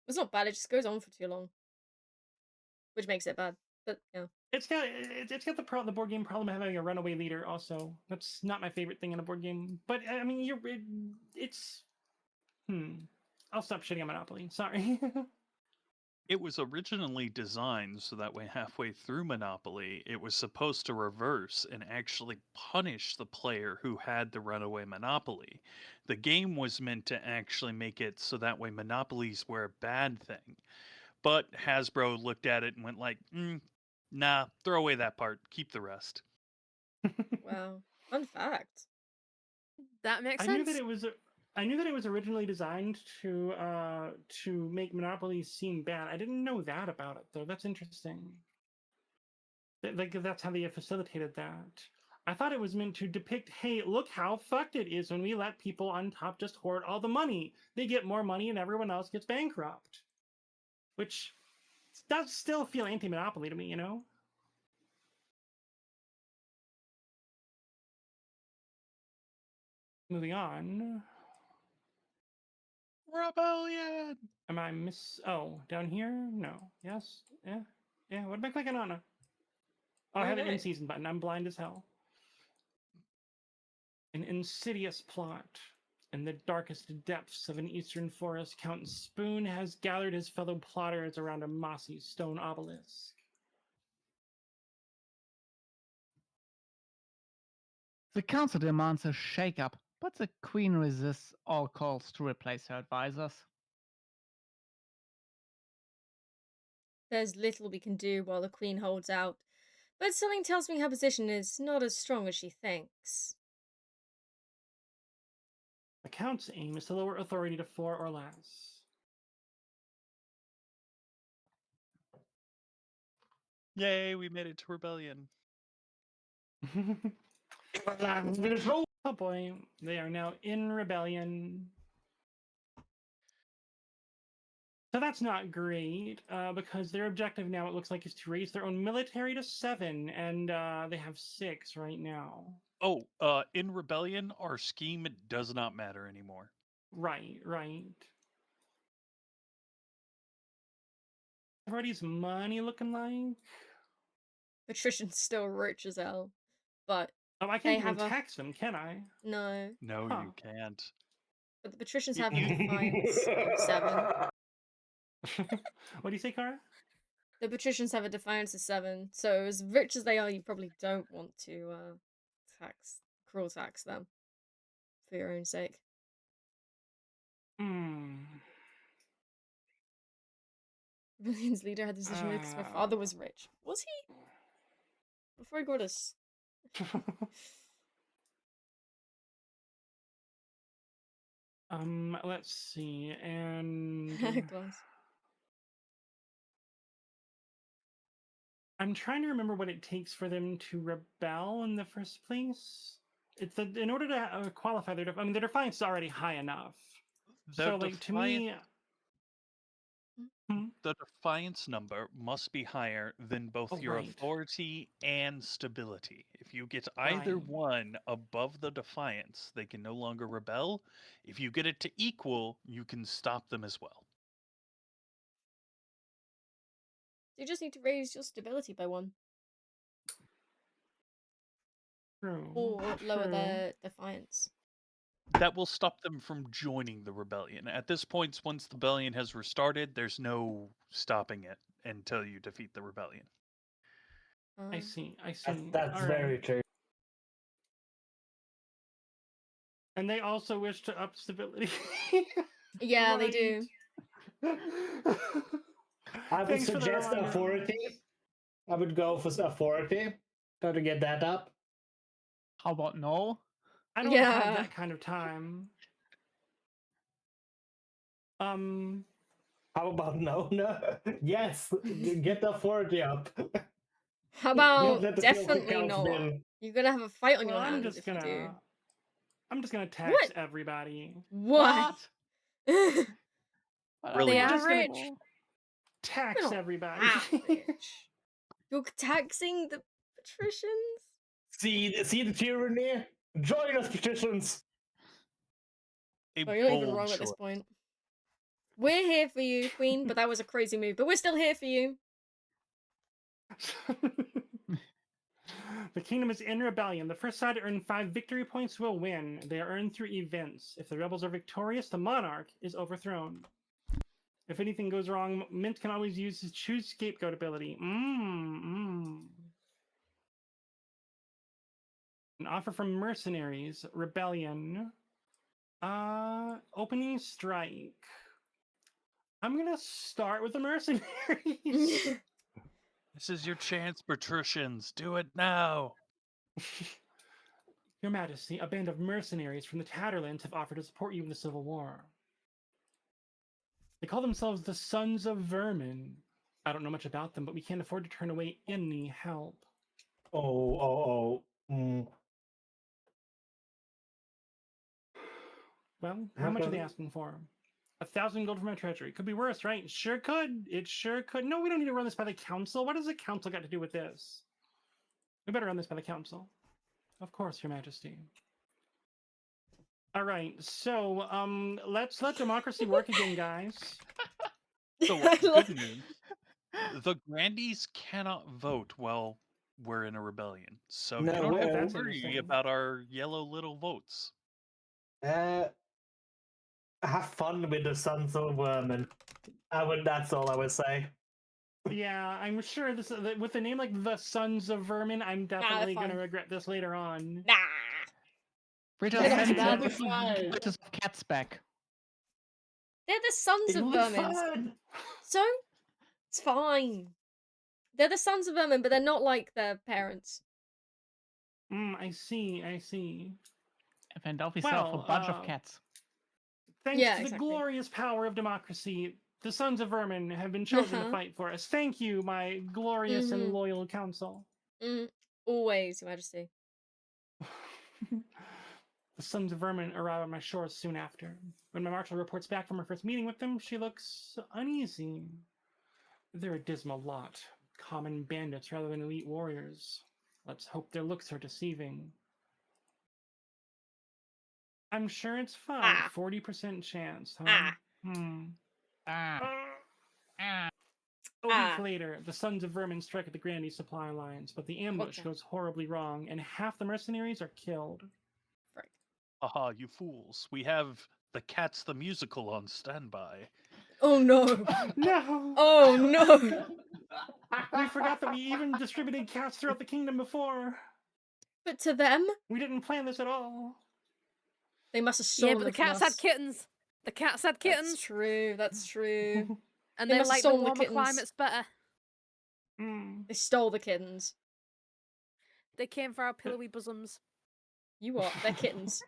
It's not bad. It just goes on for too long, which makes it bad. But yeah, it's got the board game problem of having a runaway leader. Also, that's not my favorite thing in a board game. But I mean, I'll stop shitting on Monopoly. Sorry. It was originally designed so that way halfway through Monopoly, it was supposed to reverse and actually punish the player who had the runaway Monopoly. The game was meant to actually make it so that way monopolies were a bad thing. But Hasbro looked at it and went like, nah, throw away that part, keep the rest. wow, fun fact. That makes I sense. knew that it was originally designed to make Monopoly seem bad. I didn't know that about it though. That's interesting. Like that's how they have facilitated that. I thought it was meant to depict, hey, look how fucked it is when we let people on top just hoard all the money. They get more money and everyone else gets bankrupt. Which does still feel anti-monopoly to me, you know? Moving on. Rebellion! Am I Oh, down here? No. Yes? Yeah? Yeah, what am I clicking on? Oh, I have an Okay. in-season button. I'm blind as hell. An insidious plot. In the darkest depths of an eastern forest, Count Spoon has gathered his fellow plotters around a mossy stone obelisk. The council demands a shakeup, but the queen resists all calls to replace her advisors. There's little we can do while the Queen holds out, but something tells me her position is not as strong as she thinks. The Count's aim is to lower authority to 4 or less. Yay, we made it to rebellion. Oh boy, they are now in rebellion. So that's not great, because their objective now, it looks like, is to raise their own military to 7, and they have 6 right now. Oh, in rebellion, our scheme does not matter anymore. Right. Everybody's money looking like? Patrician's still rich as hell, but Oh, I they can't even have a tax them, can I? no. No, Huh. you can't. But the patricians You- have a you- defiance of 7. What do you say, Kara? The patricians have a defiance of 7, so as rich as they are, you probably don't want to cruel tax them for your own sake. Rebellion's leader had the decision made because my father was rich. Was he? Before he got us. Let's see, and Glass. I'm trying to remember what it takes for them to rebel in the first place. It's in order to qualify their, their defiance is already high enough. Their So, like, to me, the defiance number must be higher than both your right. authority and stability. If you get either Right. one above the defiance, they can no longer rebel. If you get it to equal, you can stop them as well. You just need to raise your stability by 1. True. Or lower their defiance. That will stop them from joining the rebellion. At this point, once the rebellion has restarted, there's no stopping it until you defeat the rebellion. I see. That's All very right. true. And they also wish to up stability. Yeah, they do. I would Thanks for the suggest reminder. authority. I would go for authority. Try to get that up. How about no? I don't have that kind of time. How about no? Yes, get the authority up. How Don't about let the filthy definitely cows not? win. You're gonna have a fight on Well, your I'm hands just if you do. I'm just gonna tax What? everybody. What? Really? They I'm are just gonna rich. tax We're not everybody. that rich. You're taxing the patricians? See the tyranny? Join us, patricians. A Well, you're not even bold wrong at this choice. point. We're here for you, Queen, but that was a crazy move. But we're still here for you. The kingdom is in rebellion. The first side to earn 5 victory points will win. They are earned through events. If the rebels are victorious, the monarch is overthrown. If anything goes wrong, Mint can always use his choose scapegoat ability. An offer from mercenaries. Rebellion. Opening strike. I'm gonna start with the mercenaries. This is your chance, patricians. Do it now. Your Majesty, a band of mercenaries from the Tatterlands have offered to support you in the Civil War. They call themselves the Sons of Vermin. I don't know much about them, but we can't afford to turn away any help. Well, how much are they asking for? 1,000 gold from my treasury. Could be worse, right? Sure could. It sure could. No, we don't need to run this by the council. What does the council got to do with this? We better run this by the council. Of course, Your Majesty. All right, so let's let democracy work again, guys. So I love- good news. The Grandees cannot vote while we're in a rebellion, so No, you don't have that's to worry interesting. about our yellow little votes. Have fun with the Sons of Vermin. That's all I would say. Yeah, I'm sure this with the name like the Sons of Vermin, I'm definitely gonna fine. regret this later on. Nah. We They're just not sent bad. the letters of cats back. They're the sons It of was vermin. fun. So it's fine. They're the sons of vermin, but they're not like their parents. I see, I see. And off we sell for a bunch of Well, cats. Thanks Yeah, to the exactly. glorious power of democracy, the Sons of Vermin have been chosen to Uh-huh. fight for us. Thank you, my glorious and loyal council. Always, Your Majesty. The Sons of Vermin arrive on my shores soon after. When my marshal reports back from her first meeting with them, she looks uneasy. They're a dismal lot. Common bandits rather than elite warriors. Let's hope their looks are deceiving. I'm sure it's fine. Ah. 40% chance, huh? Ah. A week later, the Sons of Vermin strike at the Grandees supply lines, but the ambush Gotcha. goes horribly wrong, and half the mercenaries are killed. Frick. Haha, you fools. We have the Cats the Musical on standby. Oh no. No! Oh no. We forgot that we even distributed cats throughout the kingdom before. But to them, We didn't plan this at all. they must have Yeah, stolen but the them from cats us. had kittens. The cats had kittens, That's true. That's true. and They they must have like the stolen the warmer kittens. climates better. They stole the kittens. They came for our pillowy bosoms. You are. They're kittens.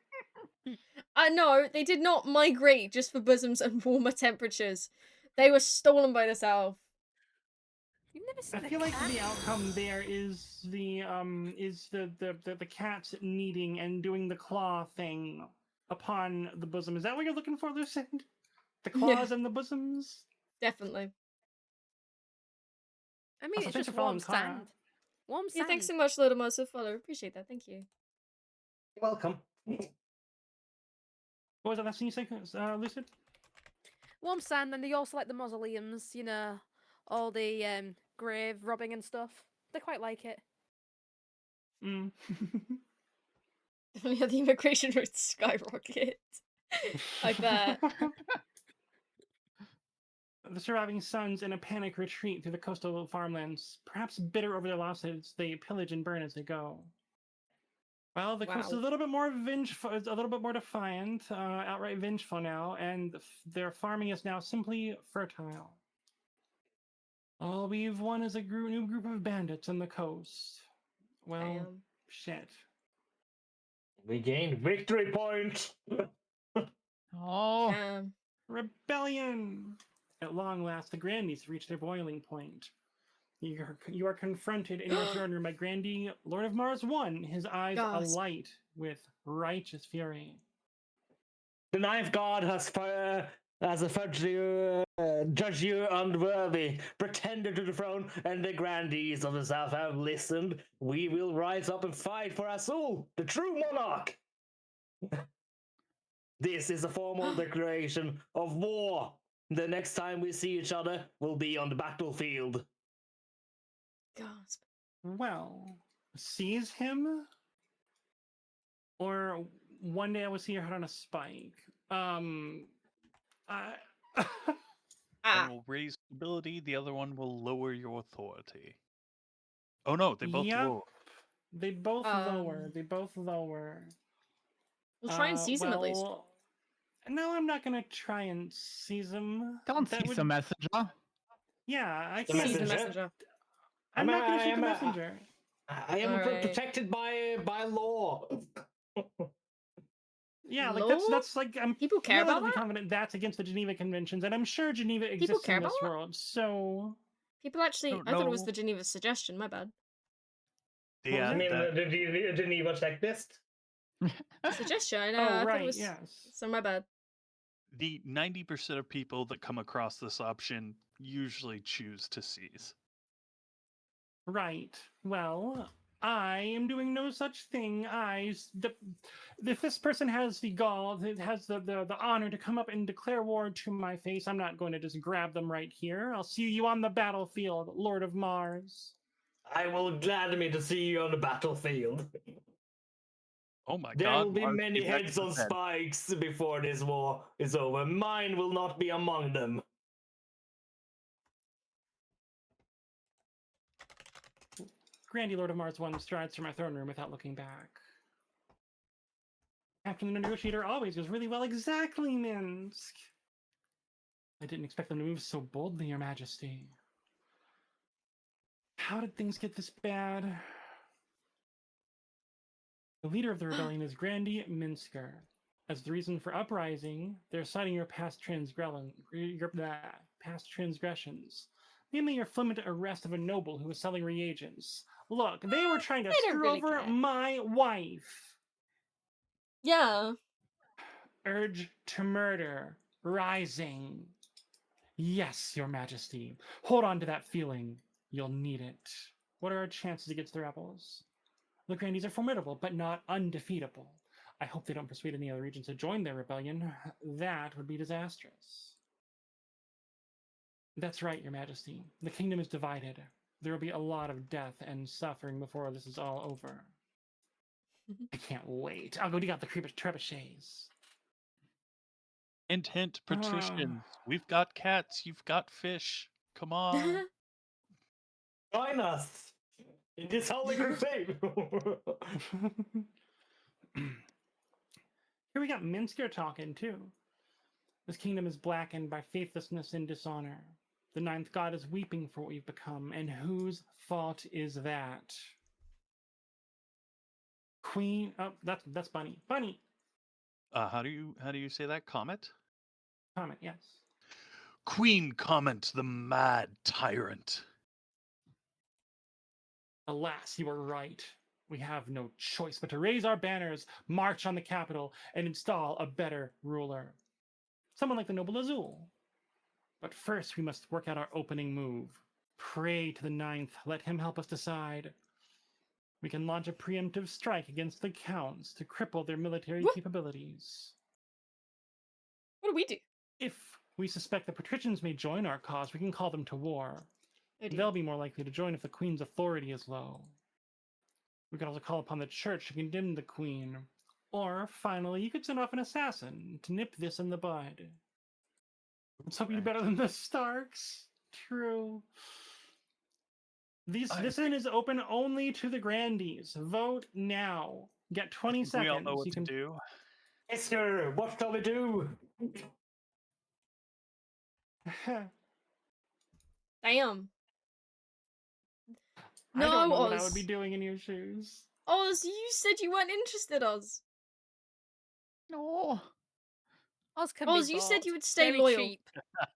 No, they did not migrate just for bosoms and warmer temperatures. They were stolen by the south. You've never I seen a feel like cat? the outcome there is the cats kneading and doing the claw thing upon the bosom. Is that what you're looking for, Lucid? The claws and the bosoms? Definitely. I mean, Also, it's thanks just for following warm Kara. sand. Warm Yeah, sand. thanks so much, Little Mouse, for follow. Appreciate that. Thank you. Welcome. What was that last thing you said, Lucid? Warm sand, and they also like the mausoleums, you know, all the grave robbing and stuff. They quite like it. Yeah, the immigration rates skyrocket. I bet. The surviving sons, in a panic, retreat through the coastal farmlands. Perhaps bitter over their losses, they pillage and burn as they go. Well, the coast is a little bit more vengeful, a little bit more defiant, outright vengeful now, and their farming is now simply fertile. All we've won is a new group of bandits on the coast. Well, Damn. shit. We gained victory point. Oh, Damn. Rebellion! At long last, the Grandees reach their boiling point. You are confronted in your throne room by Grandee, Lord of Mars I, his eyes Gasp. alight with righteous fury. The ninth god has judged you unworthy, pretender to the throne, and the grandees of the south have listened. We will rise up and fight for Azul, the true monarch. This is a formal declaration of war. The next time we see each other will be on the battlefield. Gasp. Well, seize him? Or one day I will see your head on a spike. One will raise stability, the other one will lower your authority. Oh no, they both Yep. lower. They both lower. They both lower. We'll try and seize him at least. No, I'm not gonna try and seize him. don't That seize the messenger. Yeah, I The can't. Seize the messenger? messenger. I'm not gonna shoot the I'm a- messenger. I am Alright. protected by law. Yeah, like Law? that's like I'm People care about relatively that? confident that's against the Geneva Conventions, and I'm sure Geneva People exists care in this about that? world. So People actually. Don't I thought it was know. the Geneva suggestion. My bad. Yeah, I mean, that- the Geneva checklist. Suggestion. I oh thought right, it was. yes. So my bad. The 90% of people that come across this option usually choose to seize. Right. Well, I am doing no such thing. If this person has the gall, has the honor to come up and declare war to my face, I'm not going to just grab them right here. I'll see you on the battlefield, Lord of Mars. I will gladden me to see you on the battlefield. Oh my There god, will be Mars, many be back heads to on the bed. spikes before this war is over. Mine will not be among them. Grandee Lord of Mars 1 strides through my throne room without looking back. Captain the negotiator always goes really well. Exactly, Minsk. I didn't expect them to move so boldly, Your Majesty. How did things get this bad? The leader of the rebellion is Grandee Minsker. As the reason for uprising, they're citing your past transgressions. Namely, your flippant arrest of a noble who was selling reagents. Look, they were trying to They don't screw really over care. my wife. Yeah. Urge to murder. Rising. Yes, Your Majesty. Hold on to that feeling. You'll need it. What are our chances against the rebels? The Grandees are formidable, but not undefeatable. I hope they don't persuade any other regions to join their rebellion. That would be disastrous. That's right, Your Majesty. The kingdom is divided. There will be a lot of death and suffering before this is all over. I can't wait. I'll go dig out the trebuchets. Hint, hint, patricians. We've got cats, you've got fish. Come on. Join us in this holy crusade. Here we got Minsker talking too. This kingdom is blackened by faithlessness and dishonor. The ninth god is weeping for what we've become, and whose fault is that? Queen. Oh, that's Bunny. Bunny. How do you say that? Comet? Comment. Yes. Queen Comet, the mad tyrant. Alas, you are right. We have no choice but to raise our banners, march on the capital, and install a better ruler. Someone like the noble Azul. But first, we must work out our opening move. Pray to the ninth. Let him help us decide. We can launch a preemptive strike against the counts to cripple their military What? capabilities. What do we do? If we suspect the patricians may join our cause, we can call them to war. Oh, dear. They'll be more likely to join if the queen's authority is low. We could also call upon the church to condemn the queen. Or, finally, you could send off an assassin to nip this in the bud. Let's hope you do better than the Starks. True. This inn is open only to the Grandees. Vote now. Get 20 seconds. We all know what to do. Yes, sir. What shall we do? Damn. I don't know what I Oz. would be doing in your shoes. Oz, you said you weren't interested, Oz. No. Oz can Oz, be you said bought. you would stay Very loyal. cheap.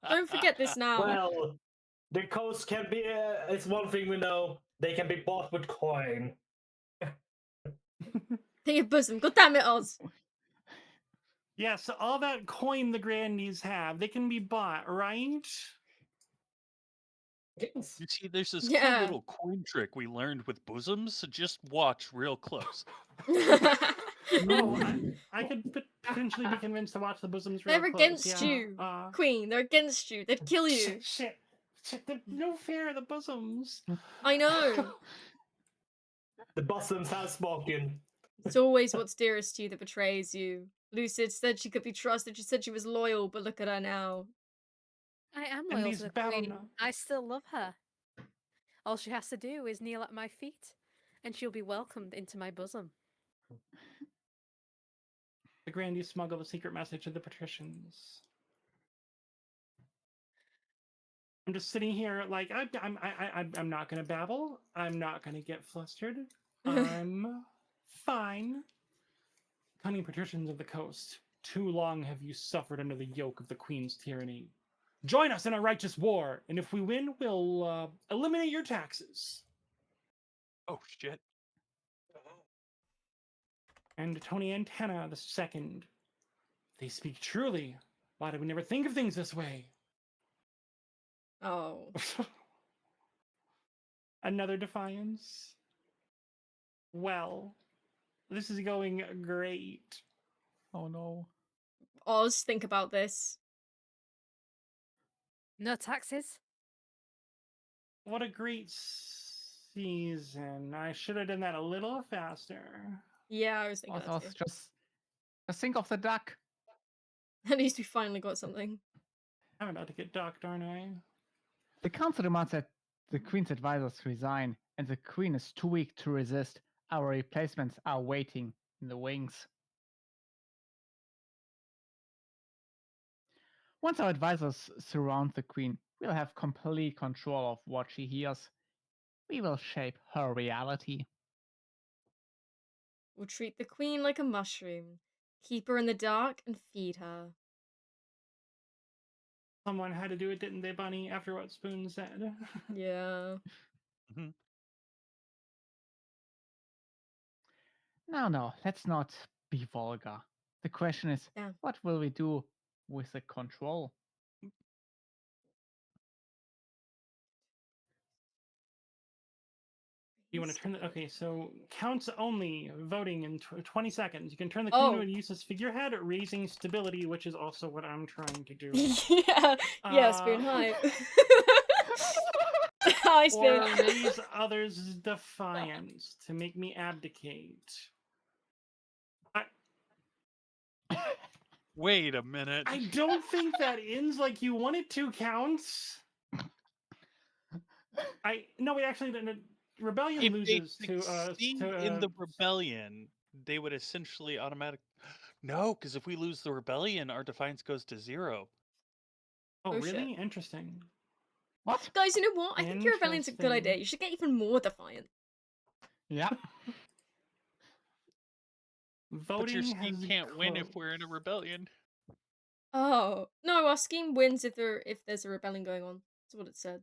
Don't forget this now. Well, the coast can be. It's one thing we know. They can be bought with coin. In your bosom. God damn it, Oz. Yeah, so all that coin the Grandees have, they can be bought, right? Yes. You see, there's this Yeah. cool little coin trick we learned with bosoms, so just watch real close. Oh, I could potentially be convinced to watch the bosoms real They're close. against Yeah. you, Queen. They're against you. They'd kill you. Shit. No fair, the bosoms. I know. The bosoms have spoken. It's always what's dearest to you that betrays you. Lucid said she could be trusted. She said she was loyal, but look at her now. I am And loyal these to the battle queen. notes. I still love her. All she has to do is kneel at my feet, and she'll be welcomed into my bosom. The Grandees smuggle the secret message to the patricians. I'm just sitting here like I'm not gonna babble. I'm not gonna get flustered. I'm fine. Cunning patricians of the coast, too long have you suffered under the yoke of the Queen's tyranny. Join us in a righteous war, and if we win, we'll eliminate your taxes. Oh shit. And Tony Antenna II. They speak truly. Why did we never think of things this way? Oh. Another defiance. Well, this is going great. Oh no. Oz, think about this. No taxes. What a great season. I should have done that a little faster. Yeah, I was thinking that Also, too. just think of the duck. At least we finally got something. I'm about to get docked, aren't I? The council demands that the Queen's advisors resign, and the Queen is too weak to resist. Our replacements are waiting in the wings. Once our advisors surround the Queen, we'll have complete control of what she hears. We will shape her reality. We'll treat the queen like a mushroom. Keep her in the dark and feed her. Someone had to do it, didn't they, Bunny? After what Spoon said. Yeah. Mhm. No, let's not be vulgar. The question is, Yeah. what will we do with the control? You want to turn the... Okay, so counts only voting in 20 seconds. You can turn the queen into a useless figurehead, raising stability, which is also what I'm trying to do. Yeah, Spoon, hi. Hi, Spoon. Or raise others' defiance to make me abdicate. Wait a minute. I don't think that ends like you want it to, Counts. No, we actually didn't. Rebellion If they loses to succeed in the rebellion, they would essentially automatic. No, because if we lose the rebellion, our defiance goes to 0. Oh, Oh, really? shit. Interesting. What? Guys, you know what? I think your rebellion's a good idea. Interesting. You should get even more defiant. Yeah. But your Voting scheme has can't win if closed. we're in a rebellion. Oh. No, our scheme wins if there's a rebellion going on. That's what it said.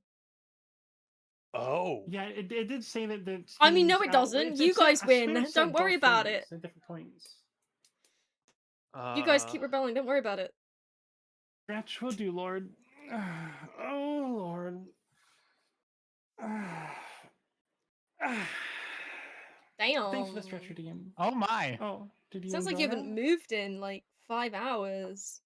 Oh. Yeah, it did say that the. I mean, no, schemes it doesn't. it You said- guys I swear win. it said Don't worry both about things it. at different points. You guys keep rebelling. Don't worry about it. Stretch will do, Lord. Oh, Lord. Damn. Thanks for the stretcher, DM. Oh my. Oh, did you Sounds like enjoy you haven't moved in like 5 hours.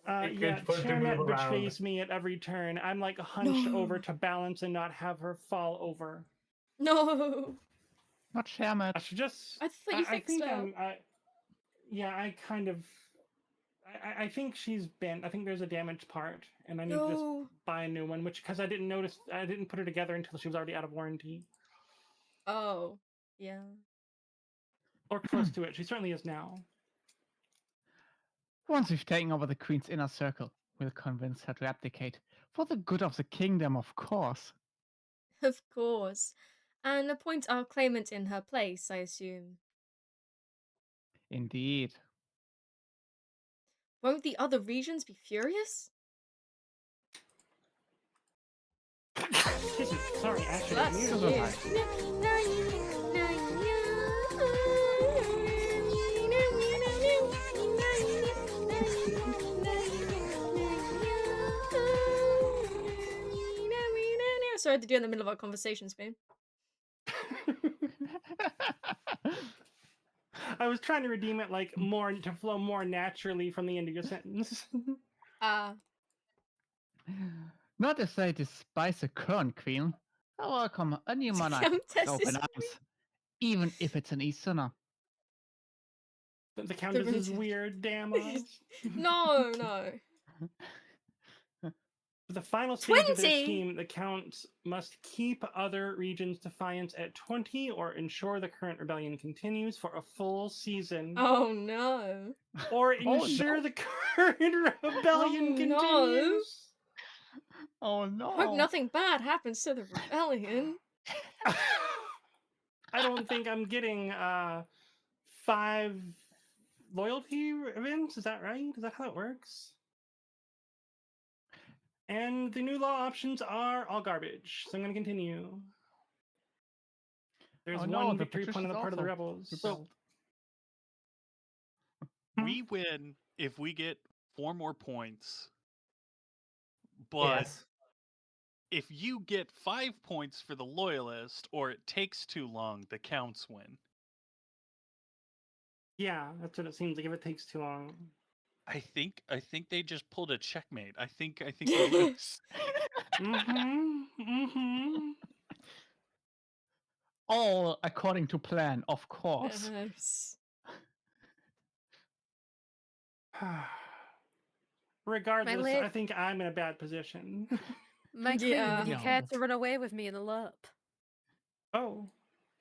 Good Yeah, for it to Chairnet move around. betrays me at every turn. I'm like hunched over No. to balance and not have her fall over. No. Not Shermat. I should just. I thought you fixed think her. Yeah, I kind of. I think she's bent. I think there's a damaged part, and I need to just No. buy a new one. Which, because I didn't notice, I didn't put her together until she was already out of warranty, Oh. Yeah. or close to it. She certainly is now. Once we've taken over the Queen's inner circle, we'll convince her to abdicate. For the good of the kingdom, of course. Of course. And appoint our claimant in her place, I assume. Indeed. Won't the other regions be furious? Excuse me. Sorry, So actually, that's muted. Super you. high. Sorry to do it in the middle of our conversation, Spoon. I was trying to redeem it like more to flow more naturally from the end of your sentence. Not as they despise the current queen. I welcome a new monarch with open arms, even if it's an Easterner. The Countess is weird, damn us. No, no. For the final stage of their 20! scheme, the Counts must keep other regions' defiance at 20 or ensure the current rebellion continues for a full season. Oh no. Or Oh, ensure no. the current rebellion Oh, no. continues. Oh no. Hope nothing bad happens to the rebellion. I don't think I'm getting 5 loyalty events. Is that right? Is that how it works? And the new law options are all garbage. So I'm going to continue. There's Oh one no, the victory point on the patricians part of the also rebels. rebelled. we win if we get 4 more points, but Yes. if you get 5 points for the loyalist or it takes too long, the counts win. Yeah, that's what it seems like if it takes too long. I think they just pulled a checkmate. I think we lose. All according to plan, of course. Yes. Regardless, lady- I think I'm in a bad position. My queen, Yeah. would you No. care to run away with me in a lerp? Oh.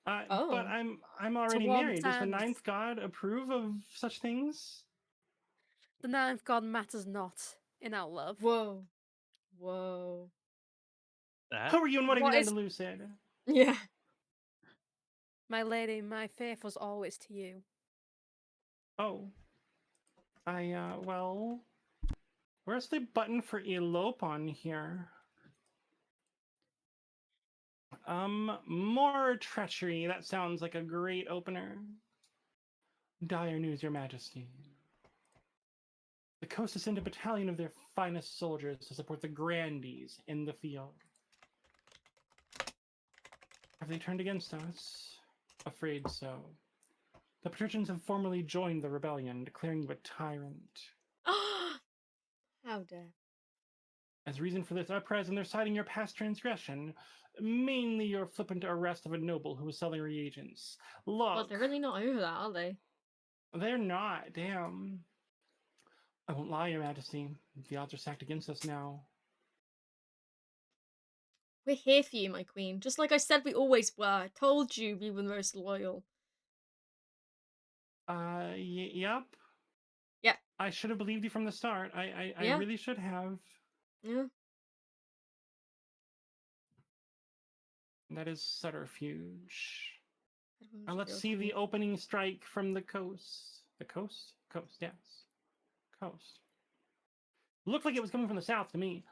But Oh. I'm already warm married. Does the sands. ninth god approve of such things? The ninth god matters not in our love. Whoa. Whoa. That Who are you and what have you What done is- to Lucid? Yeah. My lady, my faith was always to you. Oh. Well, where's the button for elope on here? More treachery. That sounds like a great opener. Dire news, Your Majesty. The coast has sent a battalion of their finest soldiers to support the Grandees in the field. Have they turned against us? Afraid so. The patricians have formally joined the rebellion, declaring you a tyrant. How dare. As reason for this uprising, they're citing your past transgression, mainly your flippant arrest of a noble who was selling reagents. Well, Look, they're really not over that, are they? they're not, damn. I won't lie, Your Majesty. The odds are stacked against us now. We're here for you, my queen. Just like I said we always were. I told you we were the most loyal. Yep. Yep. I should have believed you from the start. I Yeah. really should have. Yeah. That is subterfuge. Everyone Now should let's be able see to the read. opening strike from the coast. The coast? Coast, yes. Coast. Looked like it was coming from the south to me.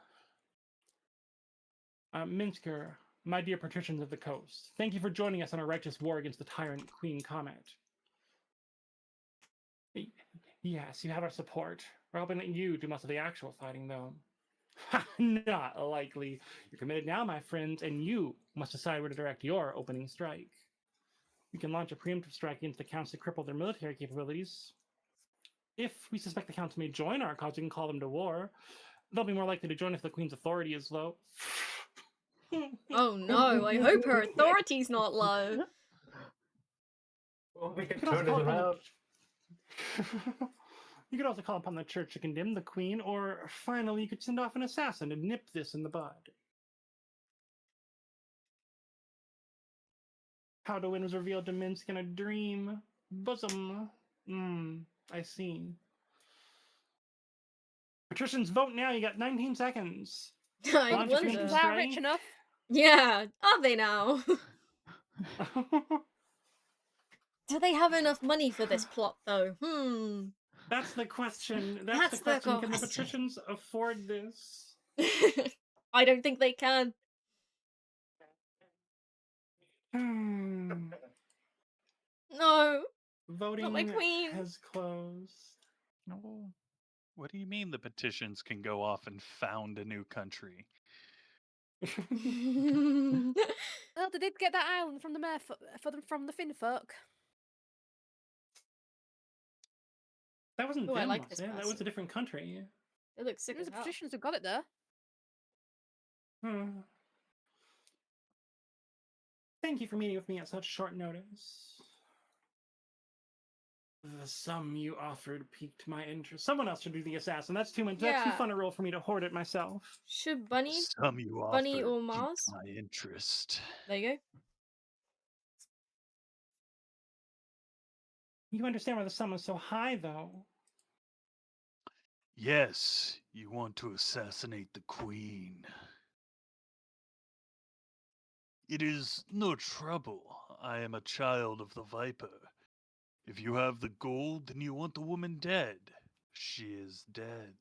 Minsker, my dear patricians of the coast, thank you for joining us on our righteous war against the tyrant Queen Komette. Yes, you have our support. We're hoping that you do most of the actual fighting, though. Not likely. You're committed now, my friends, and you must decide where to direct your opening strike. We can launch a preemptive strike against the Counts to cripple their military capabilities. If we suspect the Counts may join our cause, we can call them to war. They'll be more likely to join if the Queen's authority is low. Oh no, I hope her authority's not low. Well, we You can could also turn it call upon around. you could also call upon the church to condemn the queen, or finally, you could send off an assassin to nip this in the bud. How to win was revealed to Minsk in a dream. Bosom. I see. Patricians, vote now. You got 19 seconds. I Launch a Patricians preemptive wonder. are rich strike. enough. Yeah, are they now? Do they have enough money for this plot, though? That's the question. That's the the question. Can the question. patricians afford this? I don't think they can. No, Voting my queen. has closed. No. What do you mean the petitions can go off and found a new country? Well, they did get that island from the from the Finfolk. That wasn't Oh, I them, like was this it? That was a person. different country. It looks sick It was as the hell. patricians who got it there. Thank you for meeting with me at such short notice. The sum you offered piqued my interest. Someone else should do the assassin. That's too much. That's too Yeah. fun a role for me to hoard it myself. Should Bunny? Some you Bunny offered or piqued Mars? my interest. There you go. You understand why the sum is so high, though. Yes, you want to assassinate the queen. It is no trouble. I am a child of the Viper. If you have the gold, then you want the woman dead. She is dead.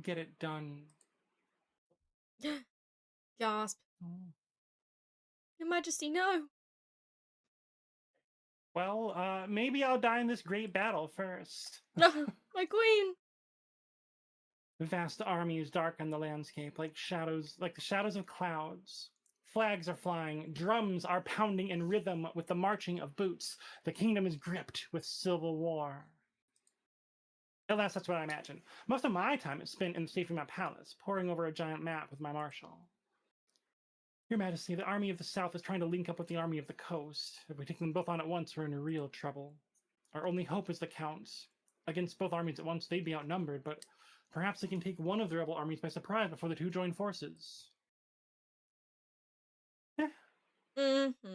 Get it done. Gasp. Oh. Your Majesty, no. Well, maybe I'll die in this great battle first. My queen. Vast armies darken the landscape like shadows, like the shadows of clouds. Flags are flying, drums are pounding in rhythm with the marching of boots. The kingdom is gripped with civil war. At least that's what I imagine. Most of my time is spent in the safety of my palace, poring over a giant map with my marshal. Your Majesty, the army of the south is trying to link up with the army of the coast. If we take them both on at once, we're in real trouble. Our only hope is the Counts. Against both armies at once, they'd be outnumbered, but perhaps they can take one of the rebel armies by surprise before the two join forces. Mm-hmm.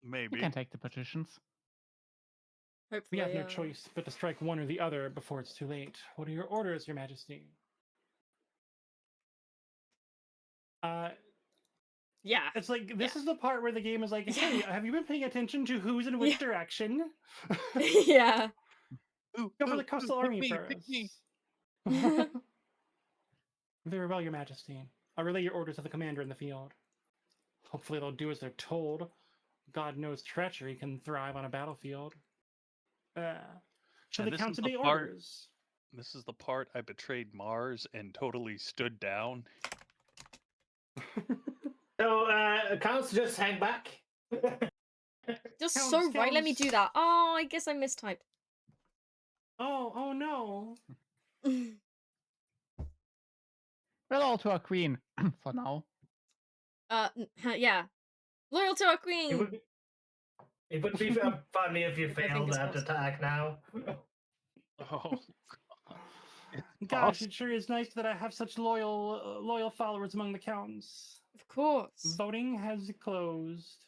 We Maybe. can take the patricians. Hopefully, We have no choice but to strike one or the other before it's too late. What are your orders, Your Majesty? Yeah. It's like, this is the part where the game is like, hey, have you been paying attention to who's in which direction? Yeah. Ooh, Go for ooh, the coastal ooh, army pick me. first. Very well, Your Majesty. I'll relay your orders to the commander in the field. Hopefully they'll do as they're told. God knows treachery can thrive on a battlefield. Shall And the this Count is the obey part- orders? This is the part I betrayed Mars and totally stood down. So, counts just hang back. Just Counts, so right. Let me counts. do that. Oh, I guess I mistyped. Oh no. We're all to our queen for now. Yeah. Loyal to our It queen. would, it would be funny if you With my failed fingers that crossed. attack now. Oh, Gosh, it sure is nice that I have such loyal followers among the Counts. Of course. Voting has closed.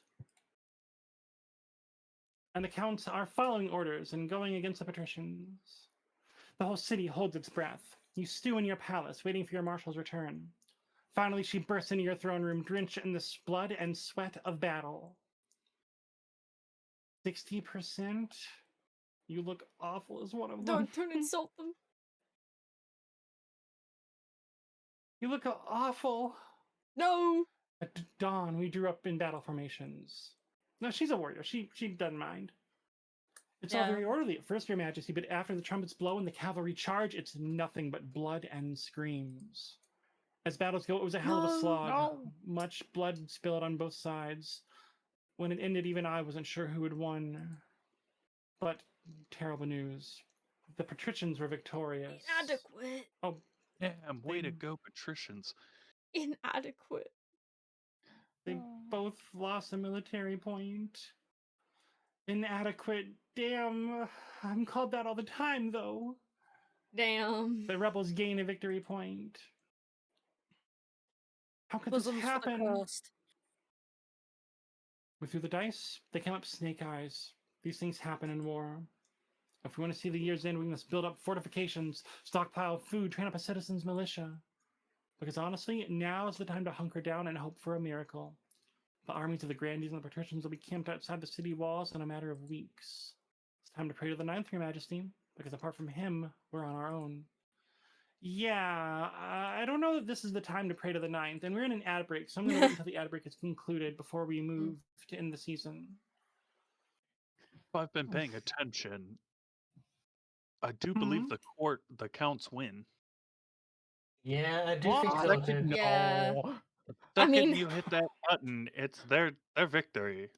And the Counts are following orders and going against the patricians. The whole city holds its breath. You stew in your palace, waiting for your marshal's return. Finally, she bursts into your throne room, drenched in the blood and sweat of battle. 60%? You look awful as one of them. Don't insult them. You look awful. No. At dawn, we drew up in battle formations. No, she's a warrior. She doesn't mind. It's all Yeah. very orderly at first, Your Majesty, but after the trumpets blow and the cavalry charge, it's nothing but blood and screams. As battles go, it was a hell of a slog. No. Much blood spilled on both sides. When it ended, even I wasn't sure who had won. But terrible news. The patricians were victorious. Inadequate. Oh, damn, way to They- go, patricians. Inadequate. they both lost a military point. Inadequate. Damn. I'm called that all the time, though. Damn. The rebels gain a victory point. How could this Bosoms for the happen? coast. We threw the dice. They came up snake eyes. These things happen in war. If we want to see the year's end, we must build up fortifications, stockpile food, train up a citizens' militia. Because honestly, now is the time to hunker down and hope for a miracle. The armies of the Grandees and the patricians will be camped outside the city walls in a matter of weeks. It's time to pray to the Ninth, Your Majesty, because apart from him, we're on our own. Yeah, I don't know that this is the time to pray to the Ninth, and we're in an ad break, so I'm going to wait until the ad break is concluded before we move to end the season. If I've been paying attention, I do believe the counts win. Yeah, I do What? think so Second, too. Yeah. The I second mean- you hit that button, it's their victory.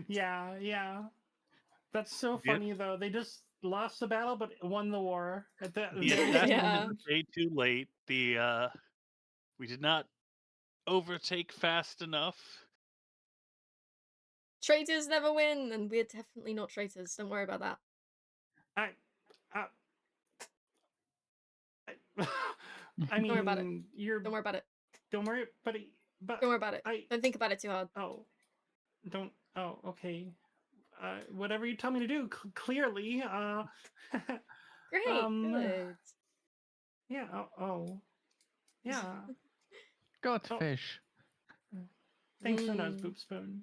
Yeah. That's so Yeah. funny, though. They just lost the battle, but won the war. At the The very assassin Yeah. is a day too late. We did not overtake fast enough. Traitors never win, and we're definitely not traitors. Don't worry about that. I Don't worry about it. mean, you're. Don't worry about it. Don't worry, but Don't worry about it. I Don't think about it too hard. don't. Oh, okay. Whatever you tell me to do. Clearly. Great. Good. Yeah. Yeah. Good Oh. fish. Thanks for those, Mm. Boop Spoon.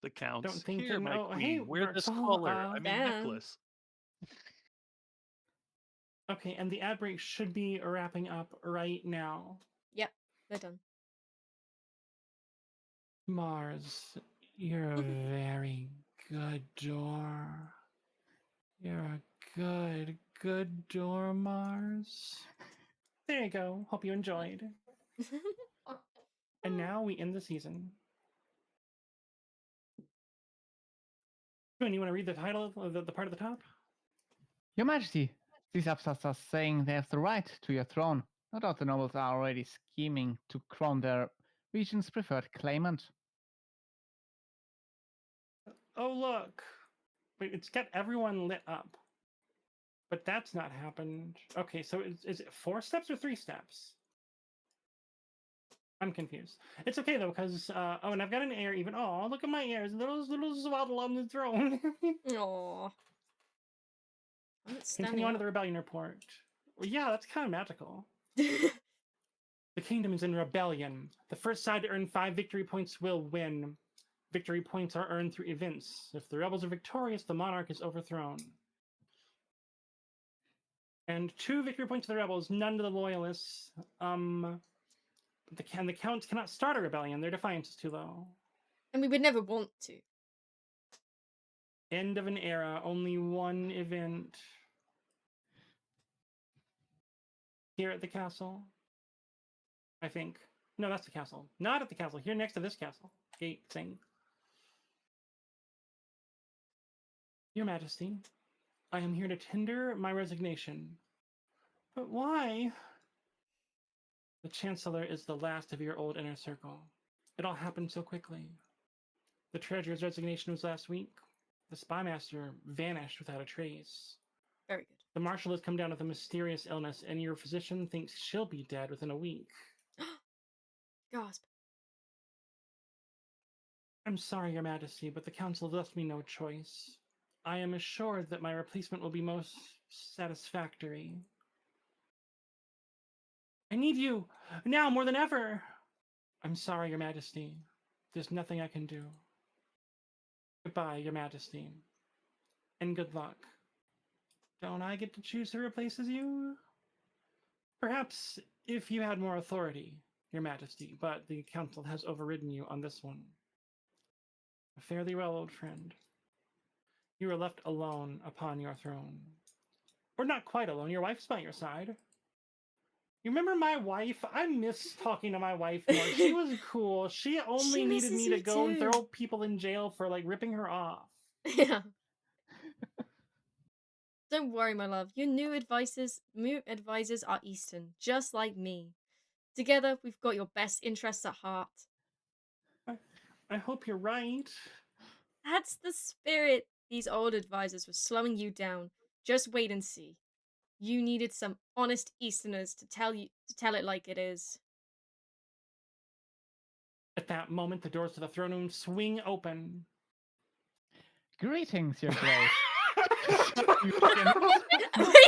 The counts. Don't think Here, you my know- queen, hey, wear this Virxel, collar. I mean Damn. necklace. Okay, and the ad break should be wrapping up right now. Yep. They're done. Mars, You're a very good door. You're a good door, Mars. There you go. Hope you enjoyed. And now we end the season. You want to read the title of the part at the top? Your Majesty, these upstarts are saying they have the right to your throne. No doubt the nobles are already scheming to crown their region's preferred claimant. Oh, look. Wait, it's got everyone lit up. But that's not happened. Okay, so is it 4 steps or 3 steps? I'm confused. It's okay though, because oh, and I've got an heir even. Oh, look at my heirs, little swaddle on the throne. Aww. Continue on to the rebellion report. Well, yeah, that's kind of magical. the The kingdom is in rebellion. The first side to earn 5 victory points will win. Victory points are earned through events. If the rebels are victorious, the monarch is overthrown. And 2 victory points to the rebels, none to the loyalists. The counts cannot start a rebellion. Their defiance is too low. And we would never want to. End of an era. Only 1 event. Here at the castle. I think. No, that's the castle. Not at the castle. Here next to this castle. Gate thing. Your Majesty, I am here to tender my resignation. But why? The Chancellor is the last of your old inner circle. It all happened so quickly. The Treasurer's resignation was last week. The Spymaster vanished without a trace. Very good. The Marshal has come down with a mysterious illness, and your physician thinks she'll be dead within a week. Gasp. I'm sorry, Your Majesty, but the Council left me no choice. I am assured that my replacement will be most satisfactory. I need you, now more than ever. I'm sorry, Your Majesty. There's nothing I can do. Goodbye, Your Majesty. And good luck. Don't I get to choose who replaces you? Perhaps if you had more authority, Your Majesty, but the Council has overridden you on this one. Fare thee well, old friend. You are left alone upon your throne. Or not quite alone, your wife's by your side. You remember my wife? I miss talking to my wife more. She was cool. She only She needed misses me to you go and too. throw people in jail for like ripping her off. Yeah. Don't worry, my love. Your new advisors are Eastern, just like me. Together, we've got your best interests at heart. I hope you're right. That's the spirit. These old advisors were slowing you down. Just wait and see. You needed some honest Easterners to tell it like it is. At that moment, the doors to the throne room swing open. Greetings, Your Grace. Wait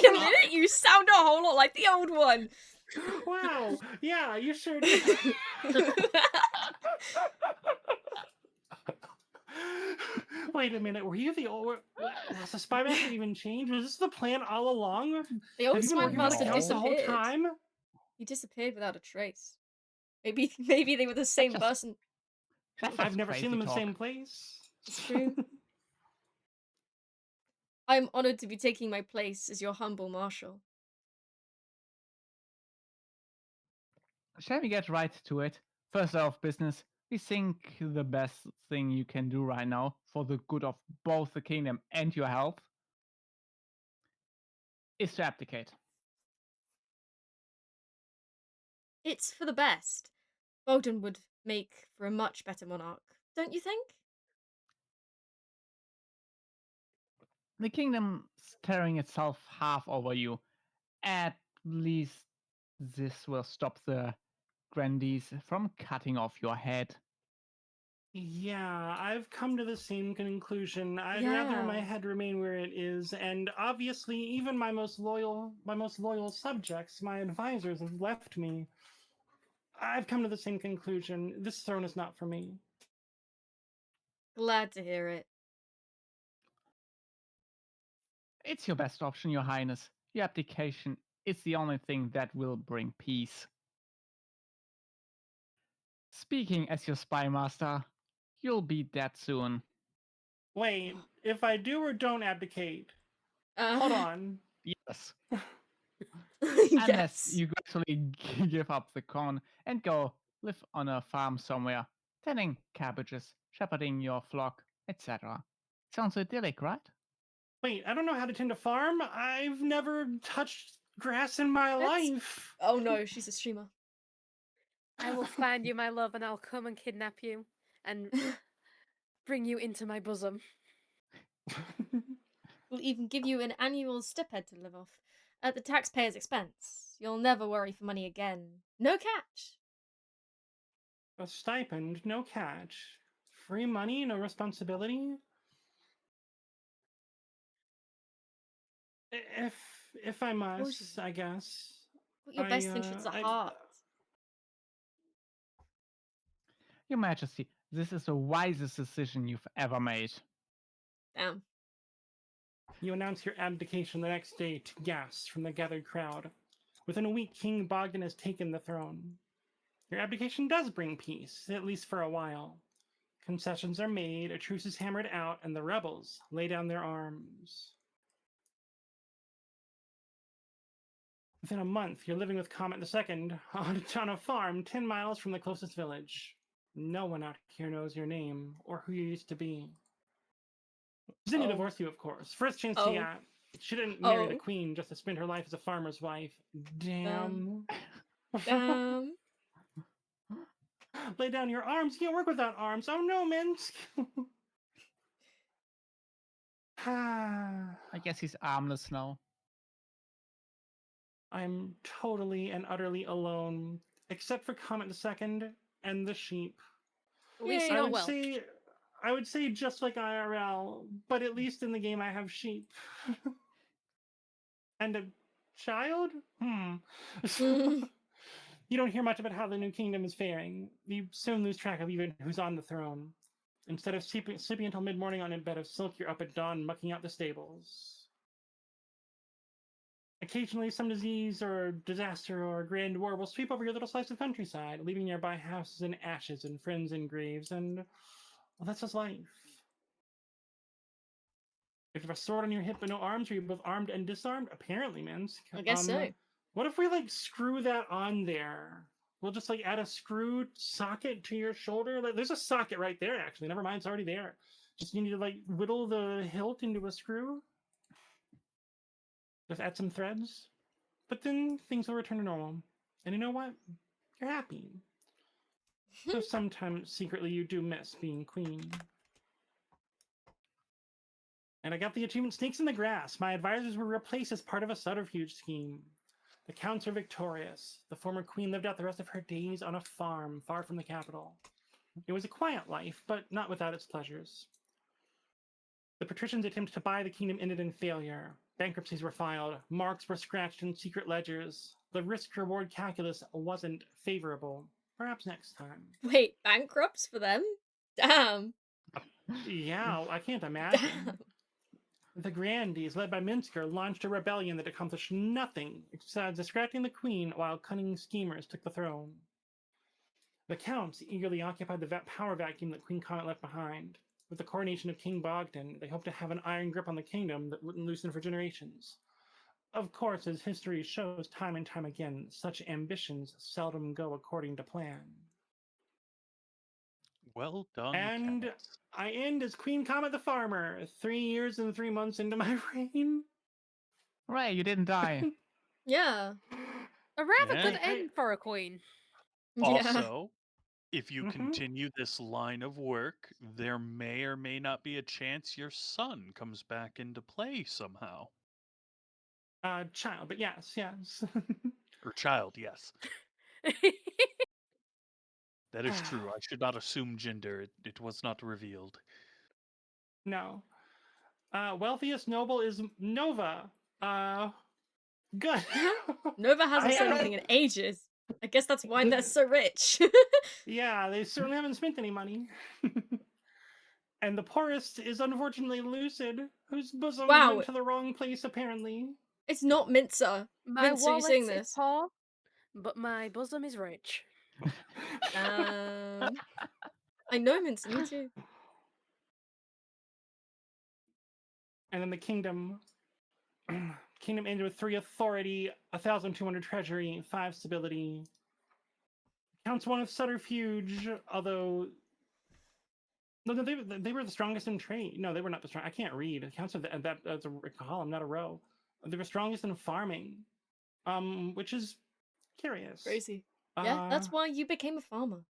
a minute, you sound a whole lot like the old one. Wow, yeah, you sure did. Wait a minute, were you the old... Was the Spymaster even changed? Was this the plan all along? The old Have you been working for the Spymaster Council the whole disappeared. time? He disappeared without a trace. Maybe they were the same person. I've never seen them in the same place. It's true. I'm honored to be taking my place as your humble marshal. Shall we get right to it? First out of business, we think the best thing you can do right now for the good of both the kingdom and your health is to abdicate. It's for the best. Bolden would make for a much better monarch, don't you think? The kingdom's tearing itself half over you. At least this will stop the Grandees from cutting off your head. Yeah, I've come to the same conclusion. I'd rather my Yeah. head remain where it is, and obviously, even my most loyal subjects, my advisors, have left me. I've come to the same conclusion. This throne is not for me. Glad to hear it. It's your best option, Your Highness. Your abdication is the only thing that will bring peace. Speaking as your spy master, you'll be dead soon. Wait, if I do or don't abdicate, hold on. Yes. Unless Yes. you actually give up the con and go live on a farm somewhere, tending cabbages, shepherding your flock, etc. Sounds idyllic, right? Wait, I don't know how to tend a farm. I've never touched grass in my That's- life. Oh no, she's a streamer. I will find you, my love, and I'll come and kidnap you and bring you into my bosom. We'll even give you an annual stipend to live off at the taxpayer's expense. You'll never worry for money again. No catch. A stipend, no catch. Free money, no responsibility. If I must, I guess. Put your best interests at heart. Your Majesty, this is the wisest decision you've ever made. Damn. You announce your abdication the next day to gasps from the gathered crowd. Within a week, King Bogdan has taken the throne. Your abdication does bring peace, at least for a while. Concessions are made, a truce is hammered out, and the rebels lay down their arms. Within a month, you're living with Comet II on a farm 10 miles from the closest village. No one out here knows your name or who you used to be. Zinni divorced you, of course. First chance she got. She didn't marry the queen just to spend her life as a farmer's wife. Damn. Damn. Lay down your arms. You can't work without arms. Oh no, Minsk. I guess he's armless now. I'm totally and utterly alone, except for Comet II and the sheep. At least you're not Welsh. I would say just like IRL, but at least in the game I have sheep. And a child? You don't hear much about how the new kingdom is faring. You soon lose track of even who's on the throne. Instead of sleeping until mid-morning on a bed of silk, you're up at dawn mucking out the stables. Occasionally, some disease or disaster or grand war will sweep over your little slice of countryside, leaving nearby houses in ashes and friends in graves, and well, that's just life. If you have a sword on your hip but no arms, are you both armed and disarmed? Apparently, Minsk. I guess so. What if we like screw that on there? We'll just like add a screw socket to your shoulder. Like, there's a socket right there, actually. Never mind, it's already there. Just you need to like whittle the hilt into a screw. Just add some threads. But then things will return to normal. And you know what? You're happy. So sometimes secretly you do miss being queen. And I got the achievement Snakes in the Grass. My advisors were replaced as part of a subterfuge scheme. The counts are victorious. The former queen lived out the rest of her days on a farm far from the capital. It was a quiet life, but not without its pleasures. The patricians' attempt to buy the kingdom ended in failure. Bankruptcies were filed. Marks were scratched in secret ledgers. The risk-reward calculus wasn't favorable. Perhaps next time. Wait, bankrupts for them? Damn. Yeah, I can't imagine. Damn. The Grandees, led by Minsker, launched a rebellion that accomplished nothing besides distracting the queen while cunning schemers took the throne. The counts eagerly occupied the power vacuum that Queen Comet left behind. With the coronation of King Bogdan, they hoped to have an iron grip on the kingdom that wouldn't loosen for generations. Of course, as history shows time and time again, such ambitions seldom go according to plan. Well done, And Kat. I end as Queen Comet the Farmer, 3 years and 3 months into my reign. Hooray, you didn't die. Yeah. A rather Yeah. good end for a queen. Yeah. Also, if you continue this line of work, there may or may not be a chance your son comes back into play somehow. Child, but yes. Or child, yes. That is true. I should not assume gender. It was not revealed. No. Wealthiest noble is Nova. Good. Nova hasn't said anything in ages. I guess that's why they're so rich. Yeah, they certainly haven't spent any money. And the poorest is unfortunately Lucid, whose bosom Wow. went to the wrong place apparently. It's not Mincer. My Mincer, you wallet saying is this? poor, but my bosom is rich. I I know, Mincy, me too. And then the kingdom. Kingdom ended with 3 authority, 1,200 treasury, 5 stability. Counts 1 with subterfuge, although. No, they were the strongest in trade. No, they were not the strong. I can't read. It counts with that as a column, not a row. They were strongest in farming, which is curious. Crazy. Yeah, that's why you became a farmer.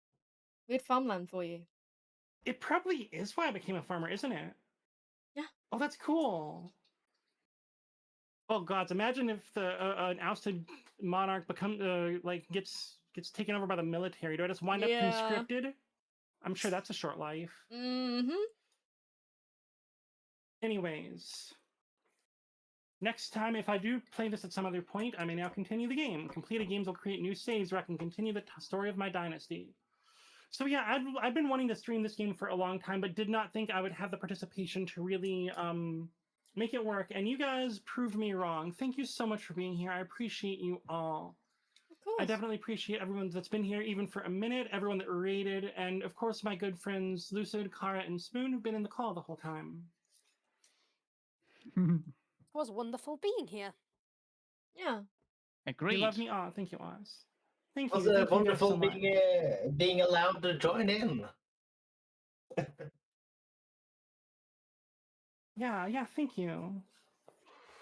We had farmland for you. It probably is why I became a farmer, isn't it? Yeah. Oh, that's cool. Oh gods! Imagine if an ousted monarch gets taken over by the military. Do I just wind up conscripted? I'm sure that's a short life. Mm-hmm. Anyways, next time, if I do play this at some other point, I may now continue the game. Completed games will create new saves where I can continue the story of my dynasty. So yeah, I've been wanting to stream this game for a long time, but did not think I would have the participation to really make it work. And you guys proved me wrong. Thank you so much for being here. I appreciate you all. Of course. I definitely appreciate everyone that's been here, even for a minute, everyone that rated, and of course my good friends Lucid, Kara, and Spoon who've been in the call the whole time. It was wonderful being here. Yeah. Agreed. You love me? Oh, thank you, Oz. Thank It you. was Thank you guys wonderful so much. being allowed to join in. Yeah, thank you.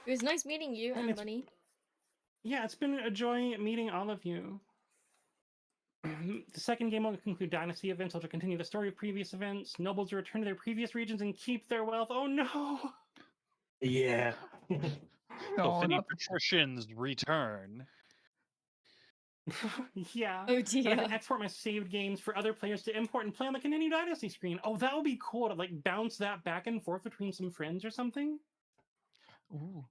It was nice meeting you, And and Bunny. Yeah, it's been a joy meeting all of you. The second game will conclude dynasty events, which will continue the story of previous events. Nobles will return to their previous regions and keep their wealth. Oh no! Yeah. No, Many not patricians return. Yeah. Oh I dear. can export my saved games for other players to import and play on the continue dynasty screen. Oh, that would be cool to like bounce that back and forth between some friends or something. Ooh.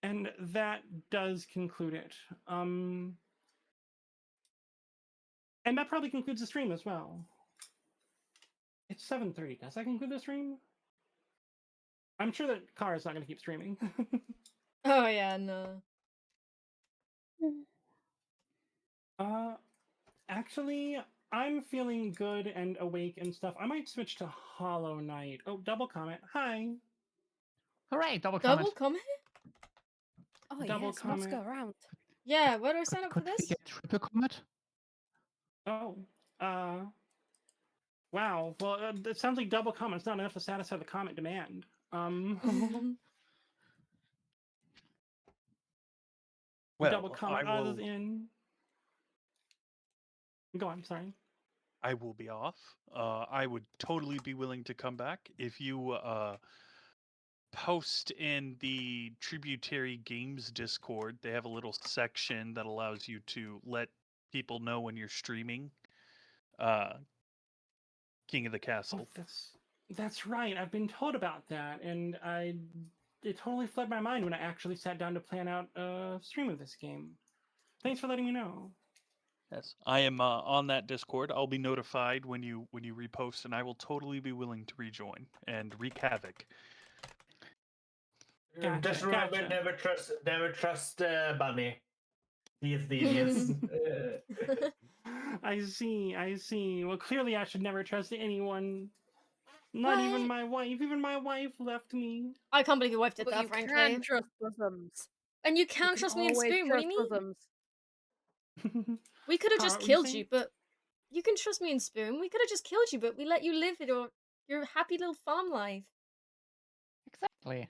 And that does conclude it. And that probably concludes the stream as well. It's 7:30. Does that conclude the stream? I'm sure that Kara's not going to keep streaming. Oh yeah, no. Actually, I'm feeling good and awake and stuff. I might switch to Hollow Knight. Oh, double comment. Hi. Hooray, double Double comment. comment? Oh Double yes, lots to go comment. around. Yeah, where do I sign up for Could we this? get triple comment? Oh, wow. Well, it sounds like double comment's not enough to satisfy the comment demand. Double Well, comment is in. Go on, sorry. I will be off. I would totally be willing to come back if you post in the Tributary Games Discord. They have a little section that allows you to let people know when you're streaming King of the Castle. Oh, that's right. I've been told about that, and it totally fled my mind when I actually sat down to plan out a stream of this game. Thanks for letting me know. Yes, I am on that Discord. I'll be notified when you repost, and I will totally be willing to rejoin and wreak havoc. Just remember, Gotcha. never trust Bunny. He is devious. I see. Well, clearly I should never trust anyone. Not even What? my wife. Even my wife left me. I can't believe your wife did But that, you frankly. can trust bosoms. And you can You trust me in always Spoon, what do you trust mean? bosoms. We could have Kara, just what were you killed saying? you, but you can trust me in Spoon. We could have just killed you, but we let you live your happy little farm life. Exactly.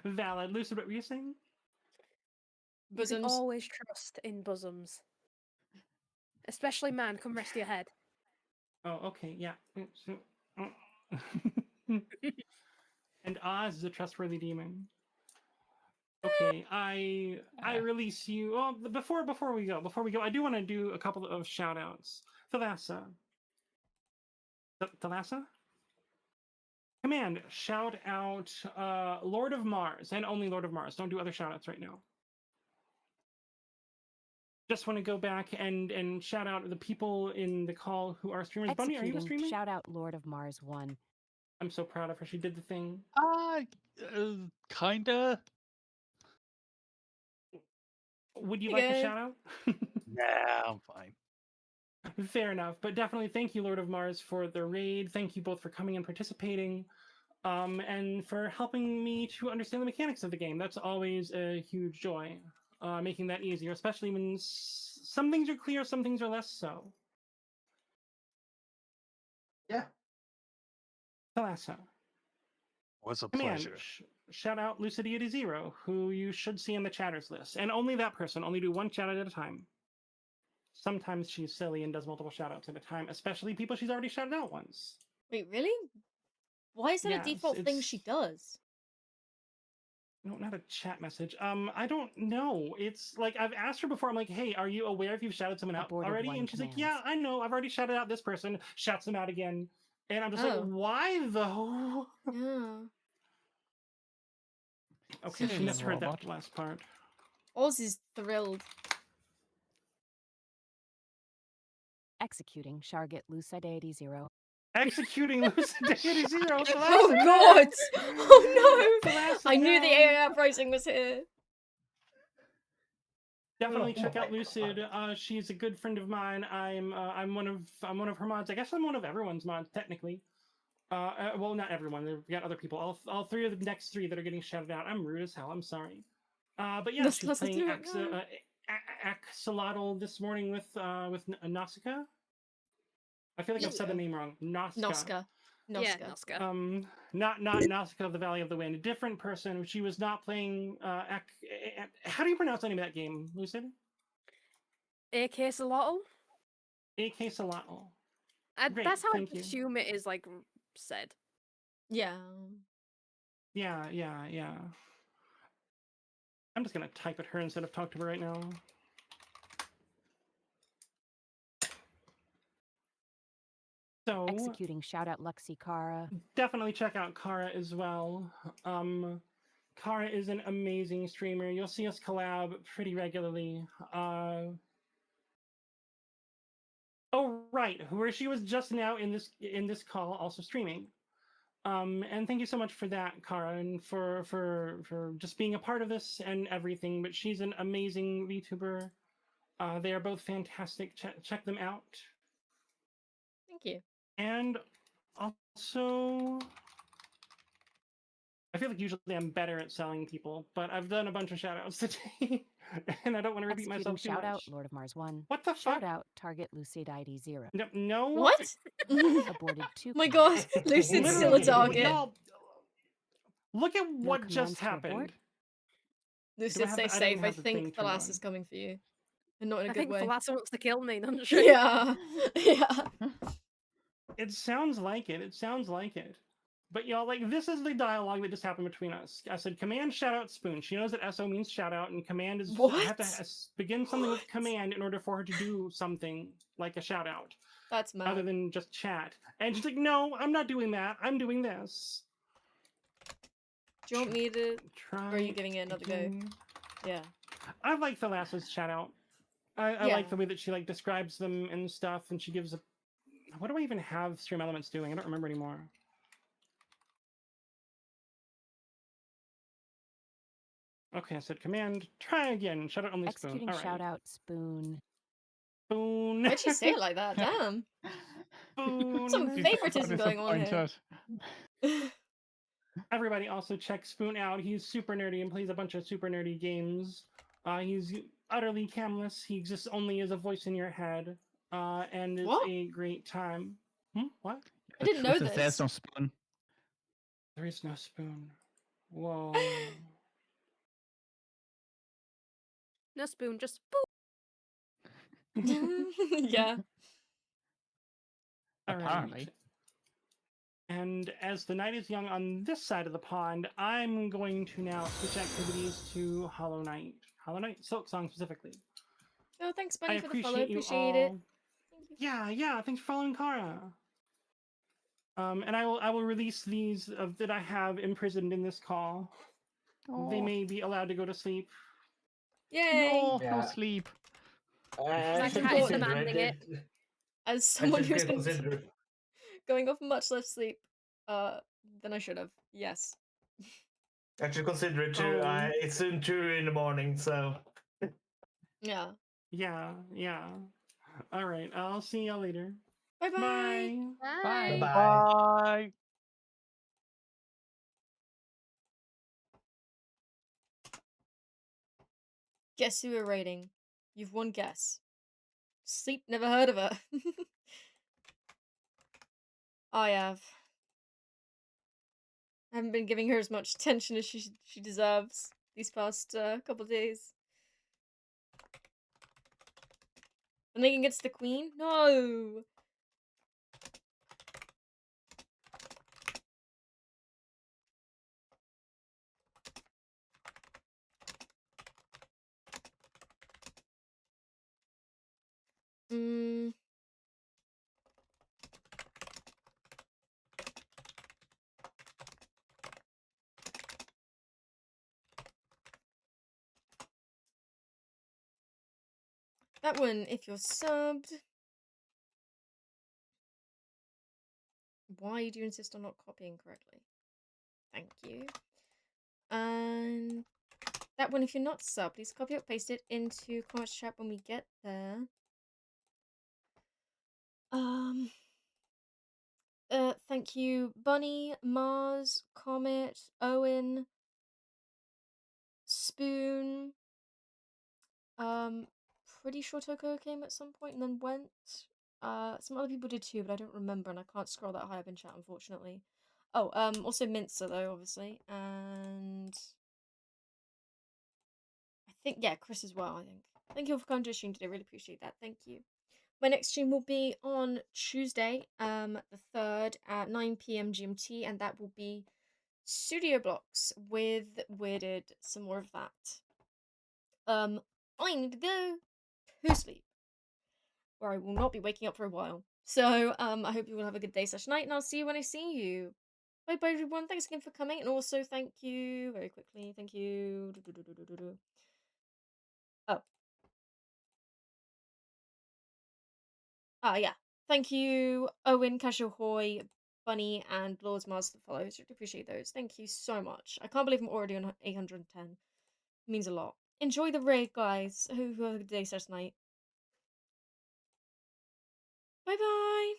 Valid. Lucid, what were you saying? You can Bosoms. always trust in bosoms. Especially man, come rest your head. Oh, okay, yeah. And Oz is a trustworthy demon. Okay, I release you. Well, before we go, I do want to do a couple of shout outs. Thalassa. Thalassa? Command, shout out Lord of Mars, and only Lord of Mars. Don't do other shout outs right now. Just want to go back and shout out the people in the call who are streamers. Bunny, are you a streamer? Shout out Lord of Mars 1. I'm so proud of her. She did the thing. Kinda. Would you Hey, like a guys. shout out? Nah, I'm fine. Fair enough, but definitely thank you, Lord of Mars, for the raid. Thank you both for coming and participating, and for helping me to understand the mechanics of the game. That's always a huge joy, making that easier, especially when some things are clear, some things are less so. Yeah. Thalassa. Was a Command, pleasure. shout out LucideityZero, who you should see in the chatters list. And only that person, only do one shout out at a time. Sometimes she's silly and does multiple shout outs at a time, especially people she's already shouted out once. Wait, really? Why is that a Yes, default thing she does? No, not a chat message. I don't know. It's like I've asked her before. I'm like, hey, are you aware if you've shouted someone out Aborted already? one And she's like, yeah, commands. I know. I've already shouted out this person. Shouts them out again. And I'm just Oh. like, why though? Yeah. Okay, she Silly misheard robot. that last part. Oz is thrilled. Executing Sharget LucideityZero. Executing LucideityZero. Oh god! Oh no! Thalassa, I knew the no. AI uprising was here. Definitely Oh check out my Lucid. She's a good friend of mine. I'm one of her mods. I guess I'm one of everyone's mods technically. Well, not everyone. We've got other people. All three of the next three that are getting shouted out. I'm rude as hell. I'm sorry. But yeah, Let's she's listen playing to it now. Axolotl this morning with Nausicaa. I feel like I've said the Yeah. name wrong. Noska. Yeah, Noska. Noska. Not Nausicaa of the Valley of the Wind. A different person. She was not playing. How do you pronounce the name of that game, Lucid? AK Solotl? AK Solotl. Great, That's how I thank you. assume it is like said. Yeah. Yeah. I'm just gonna type at her instead of talk to her right now. So Executing shoutout Luxie Kara. definitely check out Kara as well. Kara is an amazing streamer. You'll see us collab pretty regularly. Oh right, where she was just now in this call, also streaming. And thank you so much for that, Kara, and for just being a part of this and everything. But she's an amazing VTuber. They are both fantastic. Check them out. Thank you. And also, I feel like usually I'm better at selling people, but I've done a bunch of shoutouts today, and I don't want to repeat Executing myself too shoutout much. Lord of Mars 1. What the fuck? Shoutout Target Luceidiety0. No. What? Aborted 2 My god, commands. Lucid's still a Literally, target. y'all, look at No what just commands to abort? happened. Lucid, stay I don't safe. I have the thing think turned Thalassa's on. coming for you. And not in a I good think way. Thalassa wants to kill me, doesn't she? Yeah. Yeah. It sounds like it. It sounds like it. But y'all, like, this is the dialogue that just happened between us. I said, command shout out Spoon. She knows that SO means shout out, and command is What? have to begin something with What? command in order for her to do something like a shout out, That's mad. other than just chat. And she's like, no, I'm not doing that. I'm doing this. Do you want me to... Try. Or are you giving it another go? again. Yeah. I like Thalassa's shout out. I Yeah. like the way that she like describes them and stuff, and she gives a. What do I even have Stream Elements doing? I don't remember anymore. Okay, I said command. Try again. Shout out only Spoon. Executing All right. shoutout Spoon. Spoon. Why'd she say it like that? Damn. Spoon. Some favoritism going on here. Everybody also check Spoon out. He's super nerdy and plays a bunch of super nerdy games. He's utterly camless. He exists only as a voice in your head. And it's What? a great time. What? I didn't know There's this. no spoon. There is no spoon. Whoa. No spoon, just spoon. Yeah. All right. Apparently. And as the night is young on this side of the pond, I'm going to now switch activities to Hollow Knight. Hollow Knight Silk Song specifically. Oh, thanks, I Bunny, for the follow. appreciate you Appreciate it. all. Yeah. Thanks for following Kara. And I will release these that I have imprisoned in this call. They may be allowed to go to sleep. Yay! No, Yeah. no sleep. My should cat is consider demanding it. As I someone should who's been consider. going off much less sleep, than I should have. Yes. I should consider it too. It's soon 2 in the morning, so. Yeah. Yeah. All right, I'll see y'all later. Bye bye. Bye. Bye Bye. bye. Bye. Guess who we're rating? You've one guess. Sleep, never heard of her. I have. I haven't been giving her as much attention as she deserves these past couple days. And then against the queen? No! Mm. That one, if you're subbed. Why do you insist on not copying correctly? Thank you. And that one, if you're not subbed, please copy or paste it into comments chat when we get there. Thank you, Bunny, Mars, Comet, Owen, Spoon. Pretty sure Toko came at some point and then went. Some other people did too, but I don't remember, and I can't scroll that high up in chat, unfortunately. Oh, also Mincer though, obviously, and I think Chris as well. I think. Thank you all for coming to the stream today. Really appreciate that. Thank you. My next stream will be on Tuesday, the 3rd at 9 p.m. GMT, and that will be Studio Blocks with Weirded. Some more of that. I need to go to sleep, where I will not be waking up for a while. So, I hope you will have a good day / night, and I'll see you when I see you. Bye bye, everyone. Thanks again for coming, and also thank you very quickly. Thank you. Oh. Yeah. Thank you, Owen, Casual Hoy, Bunny, and Lords Mars for the follows. Really appreciate those. Thank you so much. I can't believe I'm already on 810. It means a lot. Enjoy the raid, guys. Who have a good day / night. Bye bye.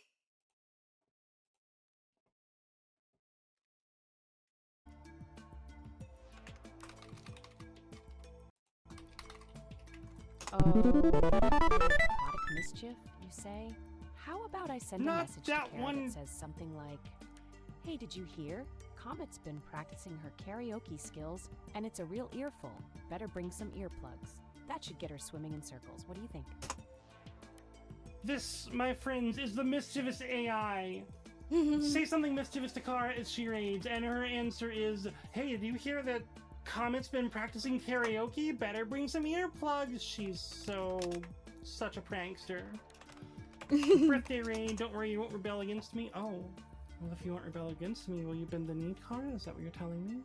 Oh, aquatic mischief, you say? How about I send a Not message to that Kara one. that says something like, "Hey, did you hear? Comet's been practicing her karaoke skills, and it's a real earful. Better bring some earplugs." That should get her swimming in circles. What do you think? This, my friends, is the mischievous AI. Say something mischievous to Kara as she raids, and her answer is, "Hey, do you hear that Comet's been practicing karaoke? Better bring some earplugs." She's such a prankster. Birthday raid, don't worry, you won't rebel against me. Oh, well, if you won't rebel against me, will you bend the knee, Kara? Is that what you're telling me?